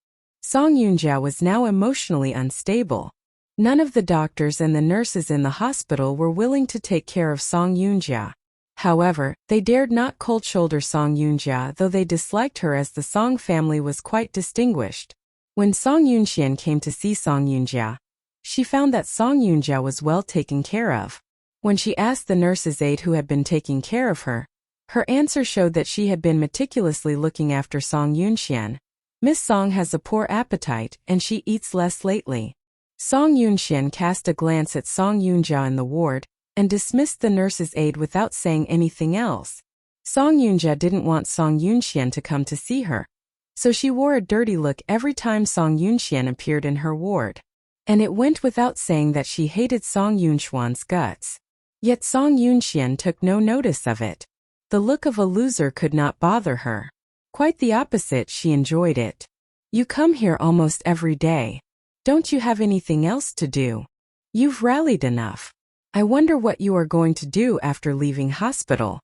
Song Yunjia was now emotionally unstable. None of the doctors and the nurses in the hospital were willing to take care of Song Yunjia. However, they dared not cold-shoulder Song Yunjia, though they disliked her as the Song family was quite distinguished. When Song Yunxian came to see Song Yunjia, she found that Song Yunjia was well taken care of. When she asked the nurse's aide who had been taking care of her, her answer showed that she had been meticulously looking after Song Yunxian. "Miss Song has a poor appetite, and she eats less lately." Song Yunxian cast a glance at Song Yunjia in the ward, and dismissed the nurse's aide without saying anything else. Song Yunjia didn't want Song Yunxian to come to see her, so she wore a dirty look every time Song Yunxian appeared in her ward. And it went without saying that she hated Song Yunxuan's guts. Yet Song Yunxian took no notice of it. The look of a loser could not bother her. Quite the opposite, she enjoyed it. "You come here almost every day. Don't you have anything else to do? You've rallied enough. I wonder what you are going to do after leaving hospital."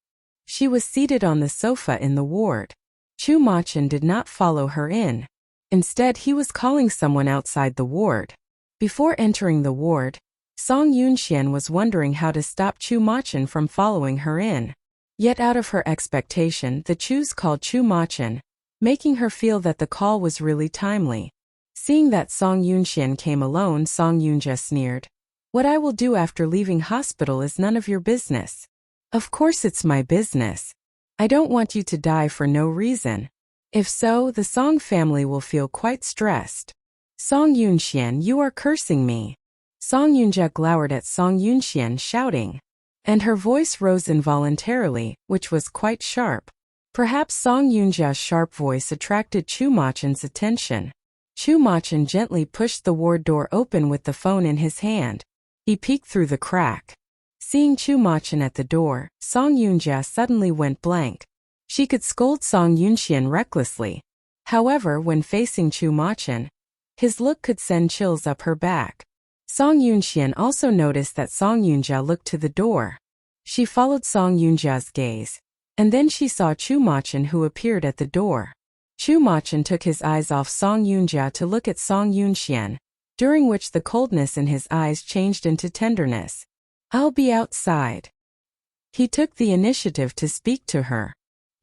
She was seated on the sofa in the ward. Chu Machin did not follow her in. Instead, he was calling someone outside the ward. Before entering the ward, Song Yunxian was wondering how to stop Chu Machin from following her in. Yet out of her expectation, the Chus called Chu Machin, making her feel that the call was really timely. Seeing that Song Yunxian came alone, Song Yunjia sneered. "What I will do after leaving hospital is none of your business." "Of course it's my business. I don't want you to die for no reason. If so, the Song family will feel quite stressed." "Song Yunxian, you are cursing me." Song Yunjia glowered at Song Yunxian, shouting. And her voice rose involuntarily, which was quite sharp. Perhaps Song Yunjia's sharp voice attracted Chu Machin's attention. Chu Machin gently pushed the ward door open with the phone in his hand. He peeked through the crack. Seeing Chu Machin at the door, Song Yunjia suddenly went blank. She could scold Song Yunxian recklessly. However, when facing Chu Machin, His look could send chills up her back. Song Yunxian also noticed that Song Yunjia looked to the door. She followed Song Yunjia's gaze, and then she saw Chu Machin, who appeared at the door. Chu Machin took his eyes off Song Yunjia to look at Song Yunxian, during which the coldness in his eyes changed into tenderness. "I'll be outside." He took the initiative to speak to her.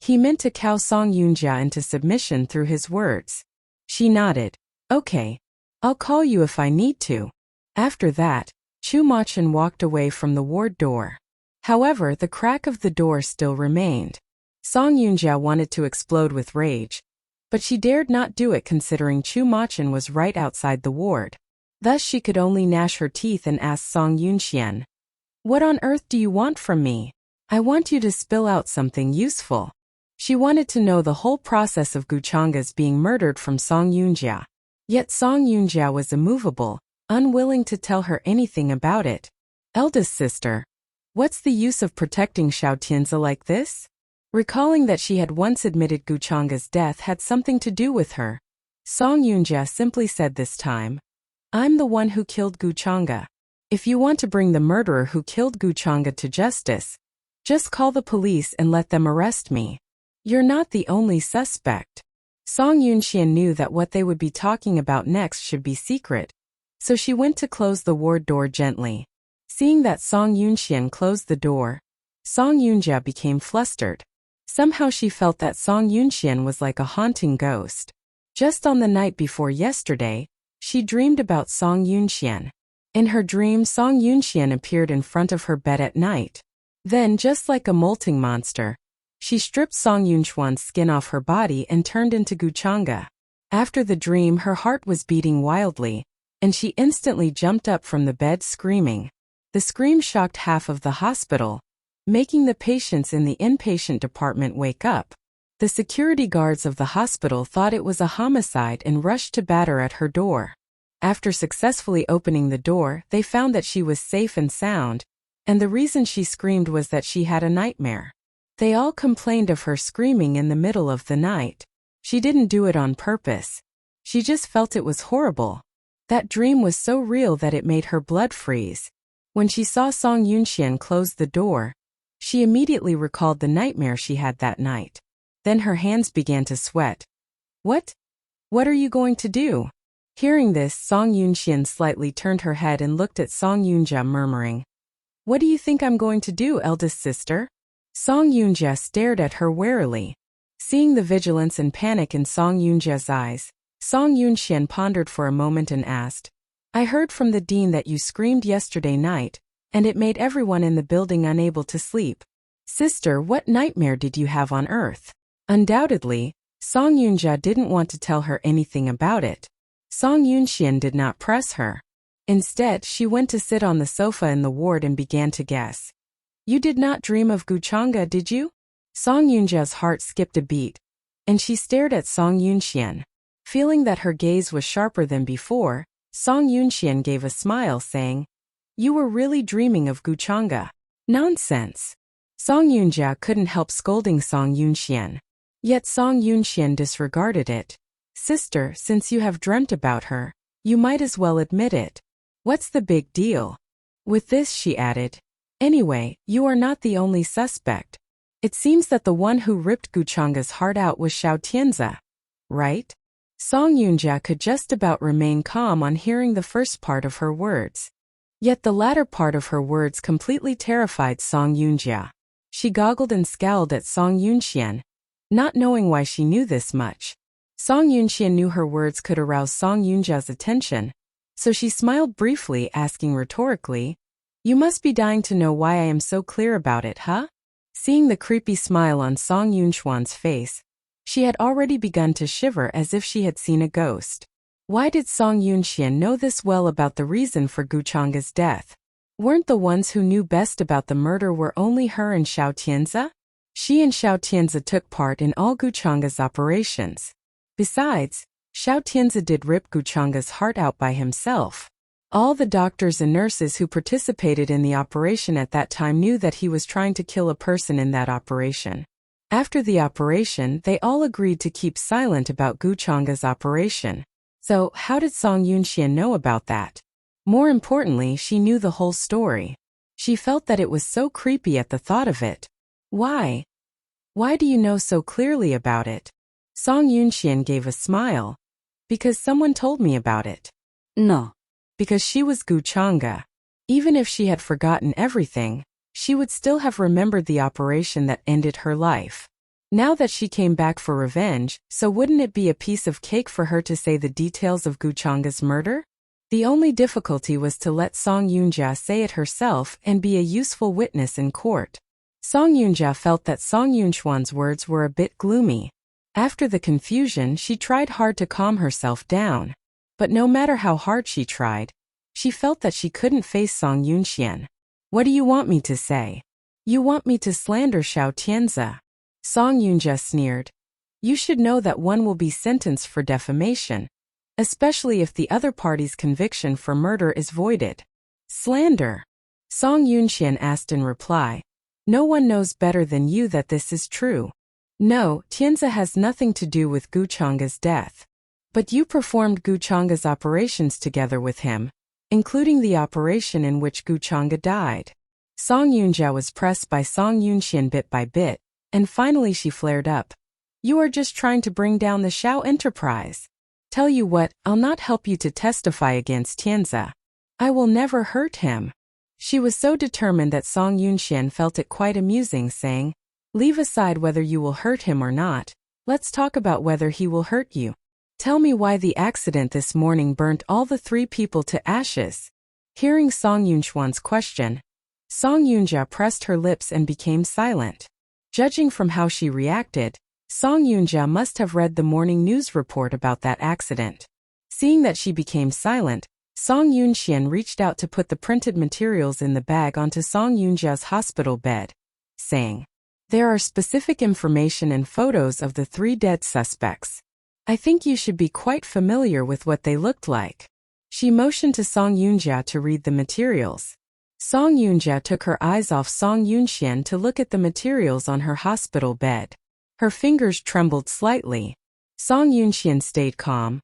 He meant to cow Song Yunjia into submission through his words. She nodded. "Okay. I'll call you if I need to." After that, Chu Machin walked away from the ward door. However, the crack of the door still remained. Song Yunjia wanted to explode with rage, but she dared not do it considering Chu Machin was right outside the ward. Thus she could only gnash her teeth and ask Song Yunxian, "What on earth do you want from me? I want you to spill out something useful." She wanted to know the whole process of Guchanga's being murdered from Song Yunjia. Yet Song Yunjia was immovable, unwilling to tell her anything about it. "Eldest sister, what's the use of protecting Xiao Tianzi like this?" Recalling that she had once admitted Guchanga's death had something to do with her, Song Yunjia simply said this time, "I'm the one who killed Guchanga. If you want to bring the murderer who killed Guchanga to justice, just call the police and let them arrest me. You're not the only suspect." Song Yunxian knew that what they would be talking about next should be secret, so she went to close the ward door gently. Seeing that Song Yunxian closed the door, Song Yunjia became flustered. Somehow she felt that Song Yunxian was like a haunting ghost. Just on the night before yesterday, she dreamed about Song Yunxian. In her dream, Song Yunxian appeared in front of her bed at night. Then, just like a molting monster, she stripped Song Yunxuan's skin off her body and turned into Guchanga. After the dream, her heart was beating wildly, and she instantly jumped up from the bed screaming. The scream shocked half of the hospital, making the patients in the inpatient department wake up. The security guards of the hospital thought it was a homicide and rushed to batter at her door. After successfully opening the door, they found that she was safe and sound, and the reason she screamed was that she had a nightmare. They all complained of her screaming in the middle of the night. She didn't do it on purpose. She just felt it was horrible. That dream was so real that it made her blood freeze. When she saw Song Yunxian close the door, she immediately recalled the nightmare she had that night. Then her hands began to sweat. "What? What are you going to do?" Hearing this, Song Yunxian slightly turned her head and looked at Song Yunjia, murmuring, "What do you think I'm going to do, eldest sister?" Song Yunjia stared at her warily. Seeing the vigilance and panic in Song Yunjia's eyes, Song Yunxian pondered for a moment and asked, "I heard from the dean that you screamed yesterday night, and it made everyone in the building unable to sleep. Sister, what nightmare did you have on earth?" Undoubtedly, Song Yunjia didn't want to tell her anything about it. Song Yunxian did not press her. Instead, she went to sit on the sofa in the ward and began to guess. "You did not dream of Guchanga, did you?" Song Yunjia's heart skipped a beat, and she stared at Song Yunxian. Feeling that her gaze was sharper than before, Song Yunxian gave a smile, saying, "You were really dreaming of Guchanga." "Nonsense." Song Yunjia couldn't help scolding Song Yunxian. Yet Song Yunxian disregarded it. "Sister, since you have dreamt about her, you might as well admit it. What's the big deal?" With this she added, "Anyway, you are not the only suspect. It seems that the one who ripped Guchanga's heart out was Xiao Tianzi, right?" Song Yunjia could just about remain calm on hearing the first part of her words. Yet the latter part of her words completely terrified Song Yunjia. She goggled and scowled at Song Yunxian, not knowing why she knew this much. Song Yunxian knew her words could arouse Song Yunjia's attention, so she smiled briefly, asking rhetorically, "You must be dying to know why I am so clear about it, huh?" Seeing the creepy smile on Song Yunxuan's face, she had already begun to shiver as if she had seen a ghost. Why did Song Yunxian know this well about the reason for Guchanga's death? Weren't the ones who knew best about the murder were only her and Xiao Tianzi? She and Xiao Tianzi took part in all Guchanga's operations. Besides, Xiao Tianzi did rip Guchanga's heart out by himself. All the doctors and nurses who participated in the operation at that time knew that he was trying to kill a person in that operation. After the operation, they all agreed to keep silent about Guchanga's operation. So, how did Song Yunxian know about that? More importantly, she knew the whole story. She felt that it was so creepy at the thought of it. Why? Why do you know so clearly about it? Song Yunxian gave a smile. Because someone told me about it. No. Because she was Gu Chang'e. Even if she had forgotten everything, she would still have remembered the operation that ended her life. Now that she came back for revenge, so wouldn't it be a piece of cake for her to say the details of Gu Chang'e's murder? The only difficulty was to let Song Yunjia say it herself and be a useful witness in court. Song Yunjia felt that Song Yunchuan's words were a bit gloomy. After the confusion, she tried hard to calm herself down. But no matter how hard she tried, she felt that she couldn't face Song Yunxian. What do you want me to say? You want me to slander Xiao Tianzi? Song Yunjia sneered. You should know that one will be sentenced for defamation, especially if the other party's conviction for murder is voided. Slander? Song Yunxian asked in reply. No one knows better than you that this is true. No, Tianzi has nothing to do with Gu Chang'e's death. But you performed Gu Chang'e's operations together with him, including the operation in which Gu Chang'e died. Song Yunjia was pressed by Song Yunxian bit by bit, and finally she flared up. You are just trying to bring down the Xiao enterprise. Tell you what, I'll not help you to testify against Tianzi. I will never hurt him. She was so determined that Song Yunxian felt it quite amusing, saying, Leave aside whether you will hurt him or not. Let's talk about whether he will hurt you. Tell me why the accident this morning burnt all the 3 people to ashes. Hearing Song Yunchuan's question, Song Yunjia pressed her lips and became silent. Judging from how she reacted, Song Yunjia must have read the morning news report about that accident. Seeing that she became silent, Song Yunxian reached out to put the printed materials in the bag onto Song Yunjia's hospital bed, saying, There are specific information and photos of the 3 dead suspects. I think you should be quite familiar with what they looked like. She motioned to Song Yunjia to read the materials. Song Yunjia took her eyes off Song Yunxian to look at the materials on her hospital bed. Her fingers trembled slightly. Song Yunxian stayed calm,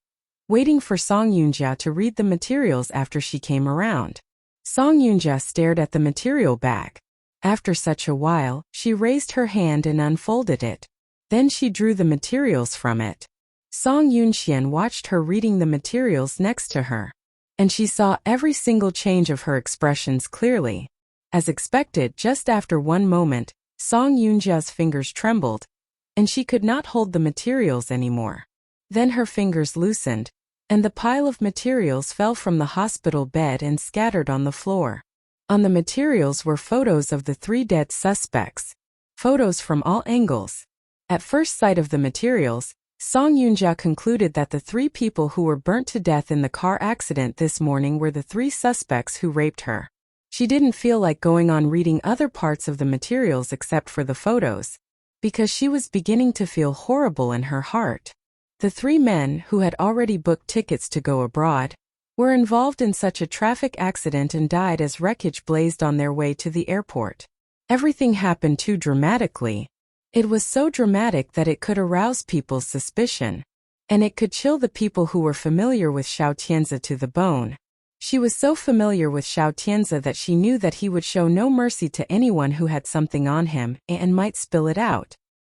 waiting for Song Yunjia to read the materials after she came around. Song Yunjia stared at the material bag. After such a while, she raised her hand and unfolded it. Then she drew the materials from it. Song Yunxian watched her reading the materials next to her, and she saw every single change of her expressions clearly. As expected, just after one moment, Song Yunjia's fingers trembled, and she could not hold the materials anymore. Then her fingers loosened, and the pile of materials fell from the hospital bed and scattered on the floor. On the materials were photos of the 3 dead suspects, photos from all angles. At first sight of the materials, Song Yunjia concluded that the 3 people who were burnt to death in the car accident this morning were the 3 suspects who raped her. She didn't feel like going on reading other parts of the materials except for the photos, because she was beginning to feel horrible in her heart. The 3 men, who had already booked tickets to go abroad, were involved in such a traffic accident and died as wreckage blazed on their way to the airport. Everything happened too dramatically. It was so dramatic that it could arouse people's suspicion, and it could chill the people who were familiar with Xiao Tianzi to the bone. She was so familiar with Xiao Tianzi that she knew that he would show no mercy to anyone who had something on him and might spill it out.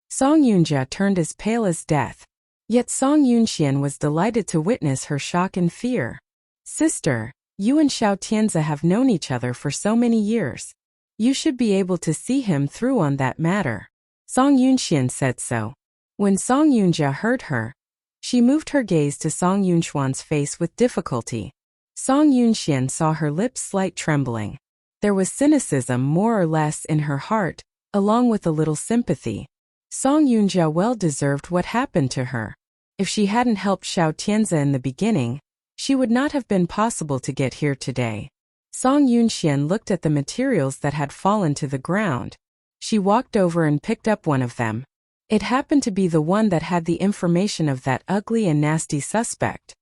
Song Yunjia turned as pale as death. Yet Song Yunxian was delighted to witness her shock and fear. Sister, you and Xiao Tianzi have known each other for so many years. You should be able to see him through on that matter. Song Yunxian said so. When Song Yunjia heard her, she moved her gaze to Song Yunchuan's face with difficulty. Song Yunxian saw her lips slight trembling. There was cynicism more or less in her heart, along with a little sympathy. Song Yunjia well deserved what happened to her. If she hadn't helped Xiao Tianzi in the beginning, she would not have been possible to get here today. Song Yunxian looked at the materials that had fallen to the ground. She walked over and picked up one of them. It happened to be the one that had the information of that ugly and nasty suspect.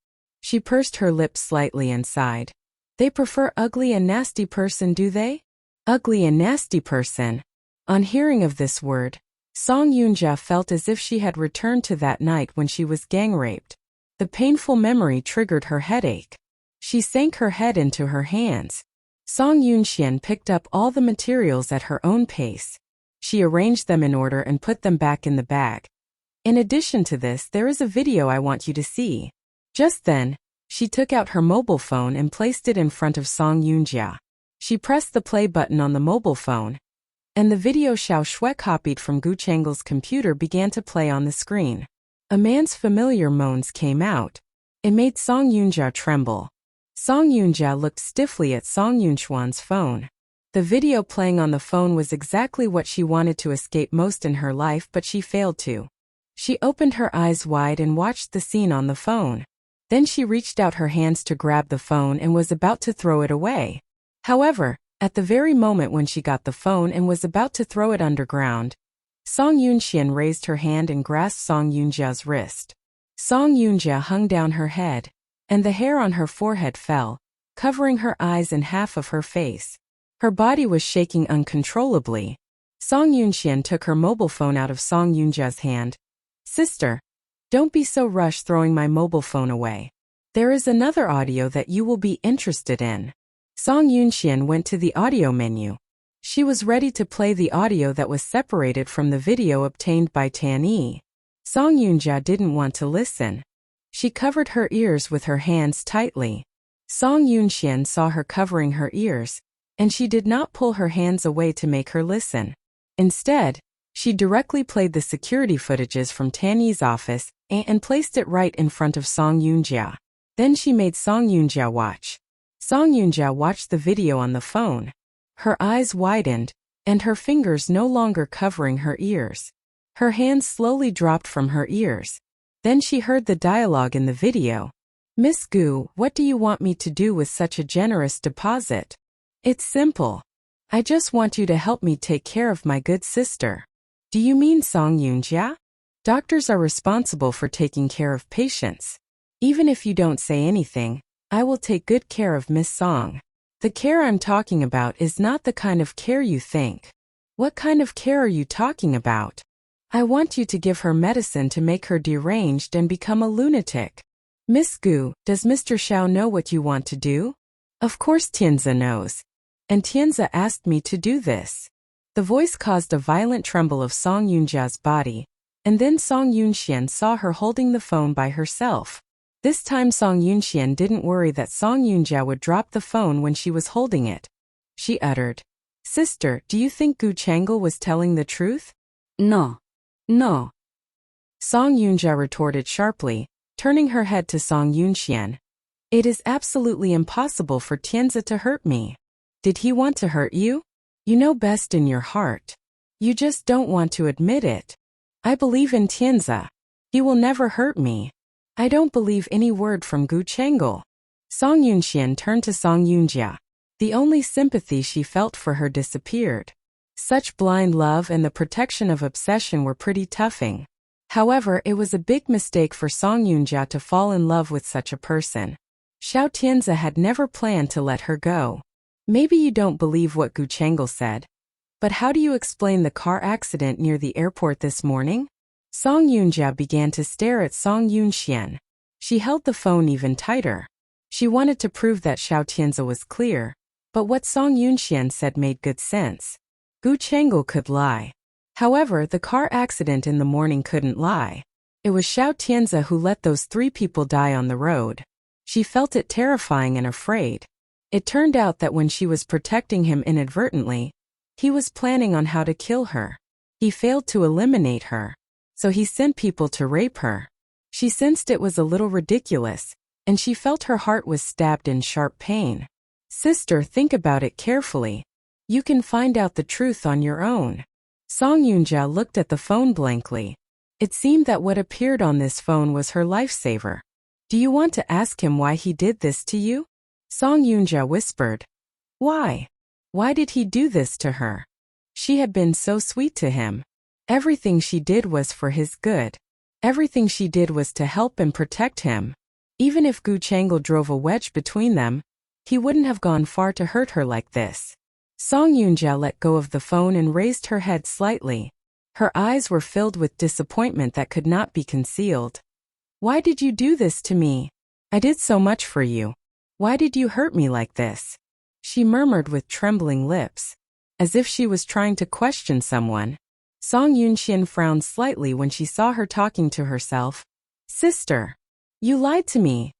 She pursed her lips slightly and sighed. They prefer ugly and nasty person, do they? Ugly and nasty person. On hearing of this word, Song Yunjia felt as if she had returned to that night when she was gang raped. The painful memory triggered her headache. She sank her head into her hands. Song Yunxian picked up all the materials at her own pace. She arranged them in order and put them back in the bag. In addition to this, there is a video I want you to see. Just then, she took out her mobile phone and placed it in front of Song Yunjia. She pressed the play button on the mobile phone, and the video Xiao Shui copied from Gu Chengle's computer began to play on the screen. A man's familiar moans came out. It made Song Yunjia tremble. Song Yunjia looked stiffly at Song Yunxuan's phone. The video playing on the phone was exactly what she wanted to escape most in her life, but she failed to. She opened her eyes wide and watched the scene on the phone. Then she reached out her hands to grab the phone and was about to throw it away. However, at the very moment when she got the phone and was about to throw it underground, Song Yunxian raised her hand and grasped Song Yunjia's wrist. Song Yunjia hung down her head, and the hair on her forehead fell, covering her eyes and half of her face. Her body was shaking uncontrollably. Song Yunxian took her mobile phone out of Song Yunjia's hand. "Sister, don't be so rushed throwing my mobile phone away. There is another audio that you will be interested in." Song Yunxian went to the audio menu. She was ready to play the audio that was separated from the video obtained by Tan Yi. Song Yunjia didn't want to listen. She covered her ears with her hands tightly. Song Yunxian saw her covering her ears, and she did not pull her hands away to make her listen. Instead, she directly played the security footages from Tan Yi's office and placed it right in front of Song Yunjia. Then she made Song Yunjia watch. Song Yunjia watched the video on the phone. Her eyes widened, and her fingers no longer covering her ears. Her hands slowly dropped from her ears. Then she heard the dialogue in the video. "Miss Gu, what do you want me to do with such a generous deposit? It's simple. I just want you to help me take care of my good sister." "Do you mean Song Yunjia? Doctors are responsible for taking care of patients. Even if you don't say anything, I will take good care of Miss Song. The care I'm talking about is not the kind of care you think." "What kind of care are you talking about?" "I want you to give her medicine to make her deranged and become a lunatic." "Miss Gu, does Mr. Xiao know what you want to do?" "Of course Tianzi knows. And Tianzi asked me to do this." The voice caused a violent tremble of Song Yunjia's body, and then Song Yunxian saw her holding the phone by herself. This time Song Yunxian didn't worry that Song Yunjia would drop the phone when she was holding it. She uttered, "Sister, do you think Gu Changle was telling the truth?" No. "No." Song Yunjia retorted sharply, turning her head to Song Yunxian. "It is absolutely impossible for Tianzi to hurt me. Did he want to hurt you? You know best in your heart. You just don't want to admit it. I believe in Tianzi. He will never hurt me. I don't believe any word from Gu Changle." Song Yunxian turned to Song Yunjia. The only sympathy she felt for her disappeared. Such blind love and the protection of obsession were pretty toughing. However, it was a big mistake for Song Yunjia to fall in love with such a person. Xiao Tianzi had never planned to let her go. Maybe you don't believe what Gu Changle said. But how do you explain the car accident near the airport this morning? Song Yunjia began to stare at Song Yunxian. She held the phone even tighter. She wanted to prove that Xiao Tianzi was clear, but what Song Yunxian said made good sense. Gu Changle could lie. However, the car accident in the morning couldn't lie. It was Xiao Tianzi who let those 3 people die on the road. She felt it terrifying and afraid. It turned out that when she was protecting him inadvertently, he was planning on how to kill her. He failed to eliminate her, so he sent people to rape her. She sensed it was a little ridiculous, and she felt her heart was stabbed in sharp pain. "Sister, think about it carefully. You can find out the truth on your own." Song Yunjia looked at the phone blankly. It seemed that what appeared on this phone was her lifesaver. "Do you want to ask him why he did this to you?" Song Yunjia whispered. "Why? Why did he do this to her? She had been so sweet to him. Everything she did was for his good. Everything she did was to help and protect him. Even if Gu Changle drove a wedge between them, he wouldn't have gone far to hurt her like this." Song Yunjia let go of the phone and raised her head slightly. Her eyes were filled with disappointment that could not be concealed. Why did you do this to me? I did so much for you. Why did you hurt me like this? She murmured with trembling lips, as if she was trying to question someone. Song Yunxian frowned slightly when she saw her talking to herself. Sister, you lied to me.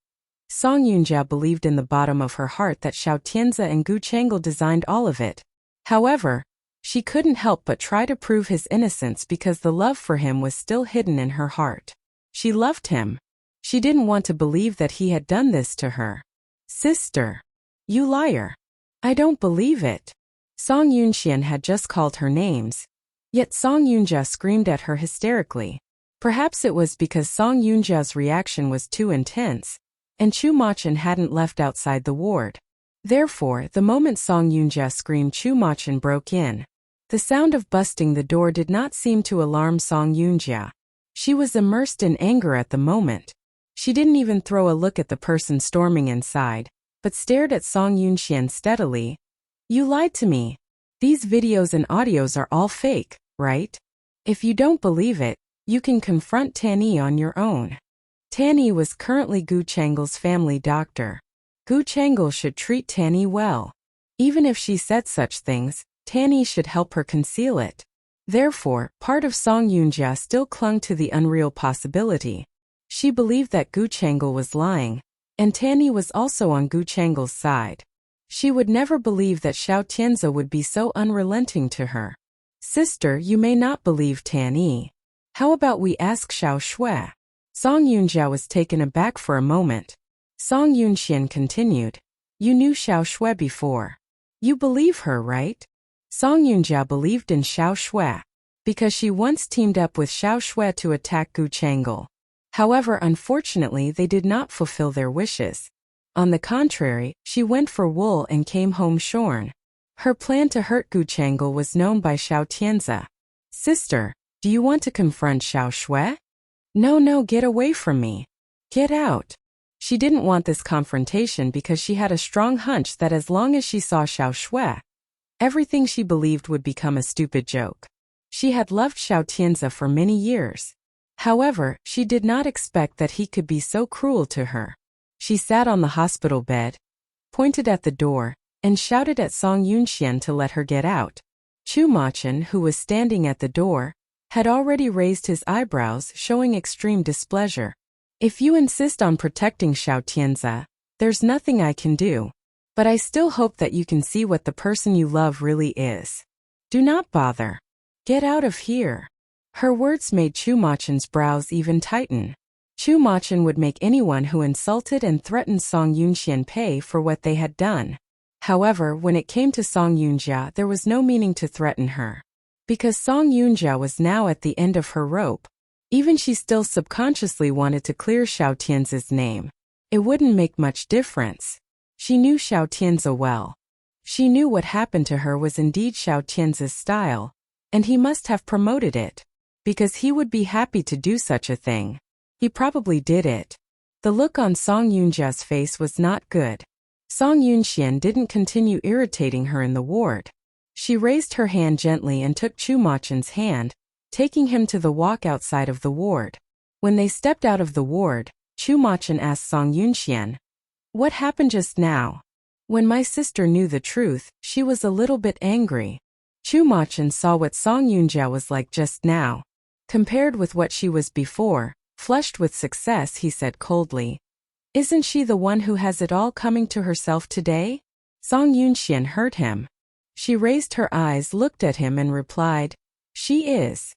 Song Yunjia believed in the bottom of her heart that Xiao Tianze and Gu Chang'e designed all of it. However, she couldn't help but try to prove his innocence because the love for him was still hidden in her heart. She loved him. She didn't want to believe that he had done this to her. Sister, you liar. I don't believe it. Song Yunxian had just called her names. Yet Song Yunjia screamed at her hysterically. Perhaps it was because Song Yunjia's reaction was too intense, and Chu Machin hadn't left outside the ward. Therefore, the moment Song Yunjia screamed, Chu Machin broke in. The sound of busting the door did not seem to alarm Song Yunjia. She was immersed in anger at the moment. She didn't even throw a look at the person storming inside, but stared at Song Yunxian steadily. You lied to me. These videos and audios are all fake, right? If you don't believe it, you can confront Tanyi on your own. Tanyi was currently Gu Chang'e's family doctor. Gu Chang'e should treat Tanyi well. Even if she said such things, Tanyi should help her conceal it. Therefore, part of Song Yunjia still clung to the unreal possibility. She believed that Gu Chang'e was lying, and Tanyi was also on Gu Chang'e's side. She would never believe that Xiao Tianze would be so unrelenting to her. Sister, you may not believe Tanyi. How about we ask Xiao Shui? Song Yunjia was taken aback for a moment. Song Yunxian continued. You knew Xiao Shui before. You believe her, right? Song Yunjia believed in Xiao Shui, because she once teamed up with Xiao Shui to attack Gu Chang'e. However, unfortunately, they did not fulfill their wishes. On the contrary, she went for wool and came home shorn. Her plan to hurt Gu Chang'e was known by Xiao Tianze. Sister, do you want to confront Xiao Shui? No, get away from me. Get out. She didn't want this confrontation because she had a strong hunch that as long as she saw Xiao Shui, everything she believed would become a stupid joke. She had loved Xiao Tianze for many years. However, she did not expect that he could be so cruel to her. She sat on the hospital bed, pointed at the door, and shouted at Song Yunxian to let her get out. Chu Machin, who was standing at the door, had already raised his eyebrows, showing extreme displeasure. If you insist on protecting Xiao Tianze, there's nothing I can do. But I still hope that you can see what the person you love really is. Do not bother. Get out of here. Her words made Chu Machin's brows even tighten. Chu Machin would make anyone who insulted and threatened Song Yunxian pay for what they had done. However, when it came to Song Yunjia, there was no meaning to threaten her. Because Song Yunjia was now at the end of her rope. Even she still subconsciously wanted to clear Xiao Tianze's name. It wouldn't make much difference. She knew Xiao Tianze well. She knew what happened to her was indeed Xiao Tianze's style, and he must have promoted it. Because he would be happy to do such a thing. He probably did it. The look on Song Yunjia's face was not good. Song Yunxian didn't continue irritating her in the ward. She raised her hand gently and took Chu Machin's hand, taking him to the walk outside of the ward. When they stepped out of the ward, Chu Machin asked Song Yunxian, "What happened just now?" When my sister knew the truth, she was a little bit angry. Chu Machin saw what Song Yunjia was like just now. Compared with what she was before, flushed with success, he said coldly, "Isn't she the one who has it all coming to herself today?" Song Yunxian heard him. She raised her eyes, looked at him and replied, "She is."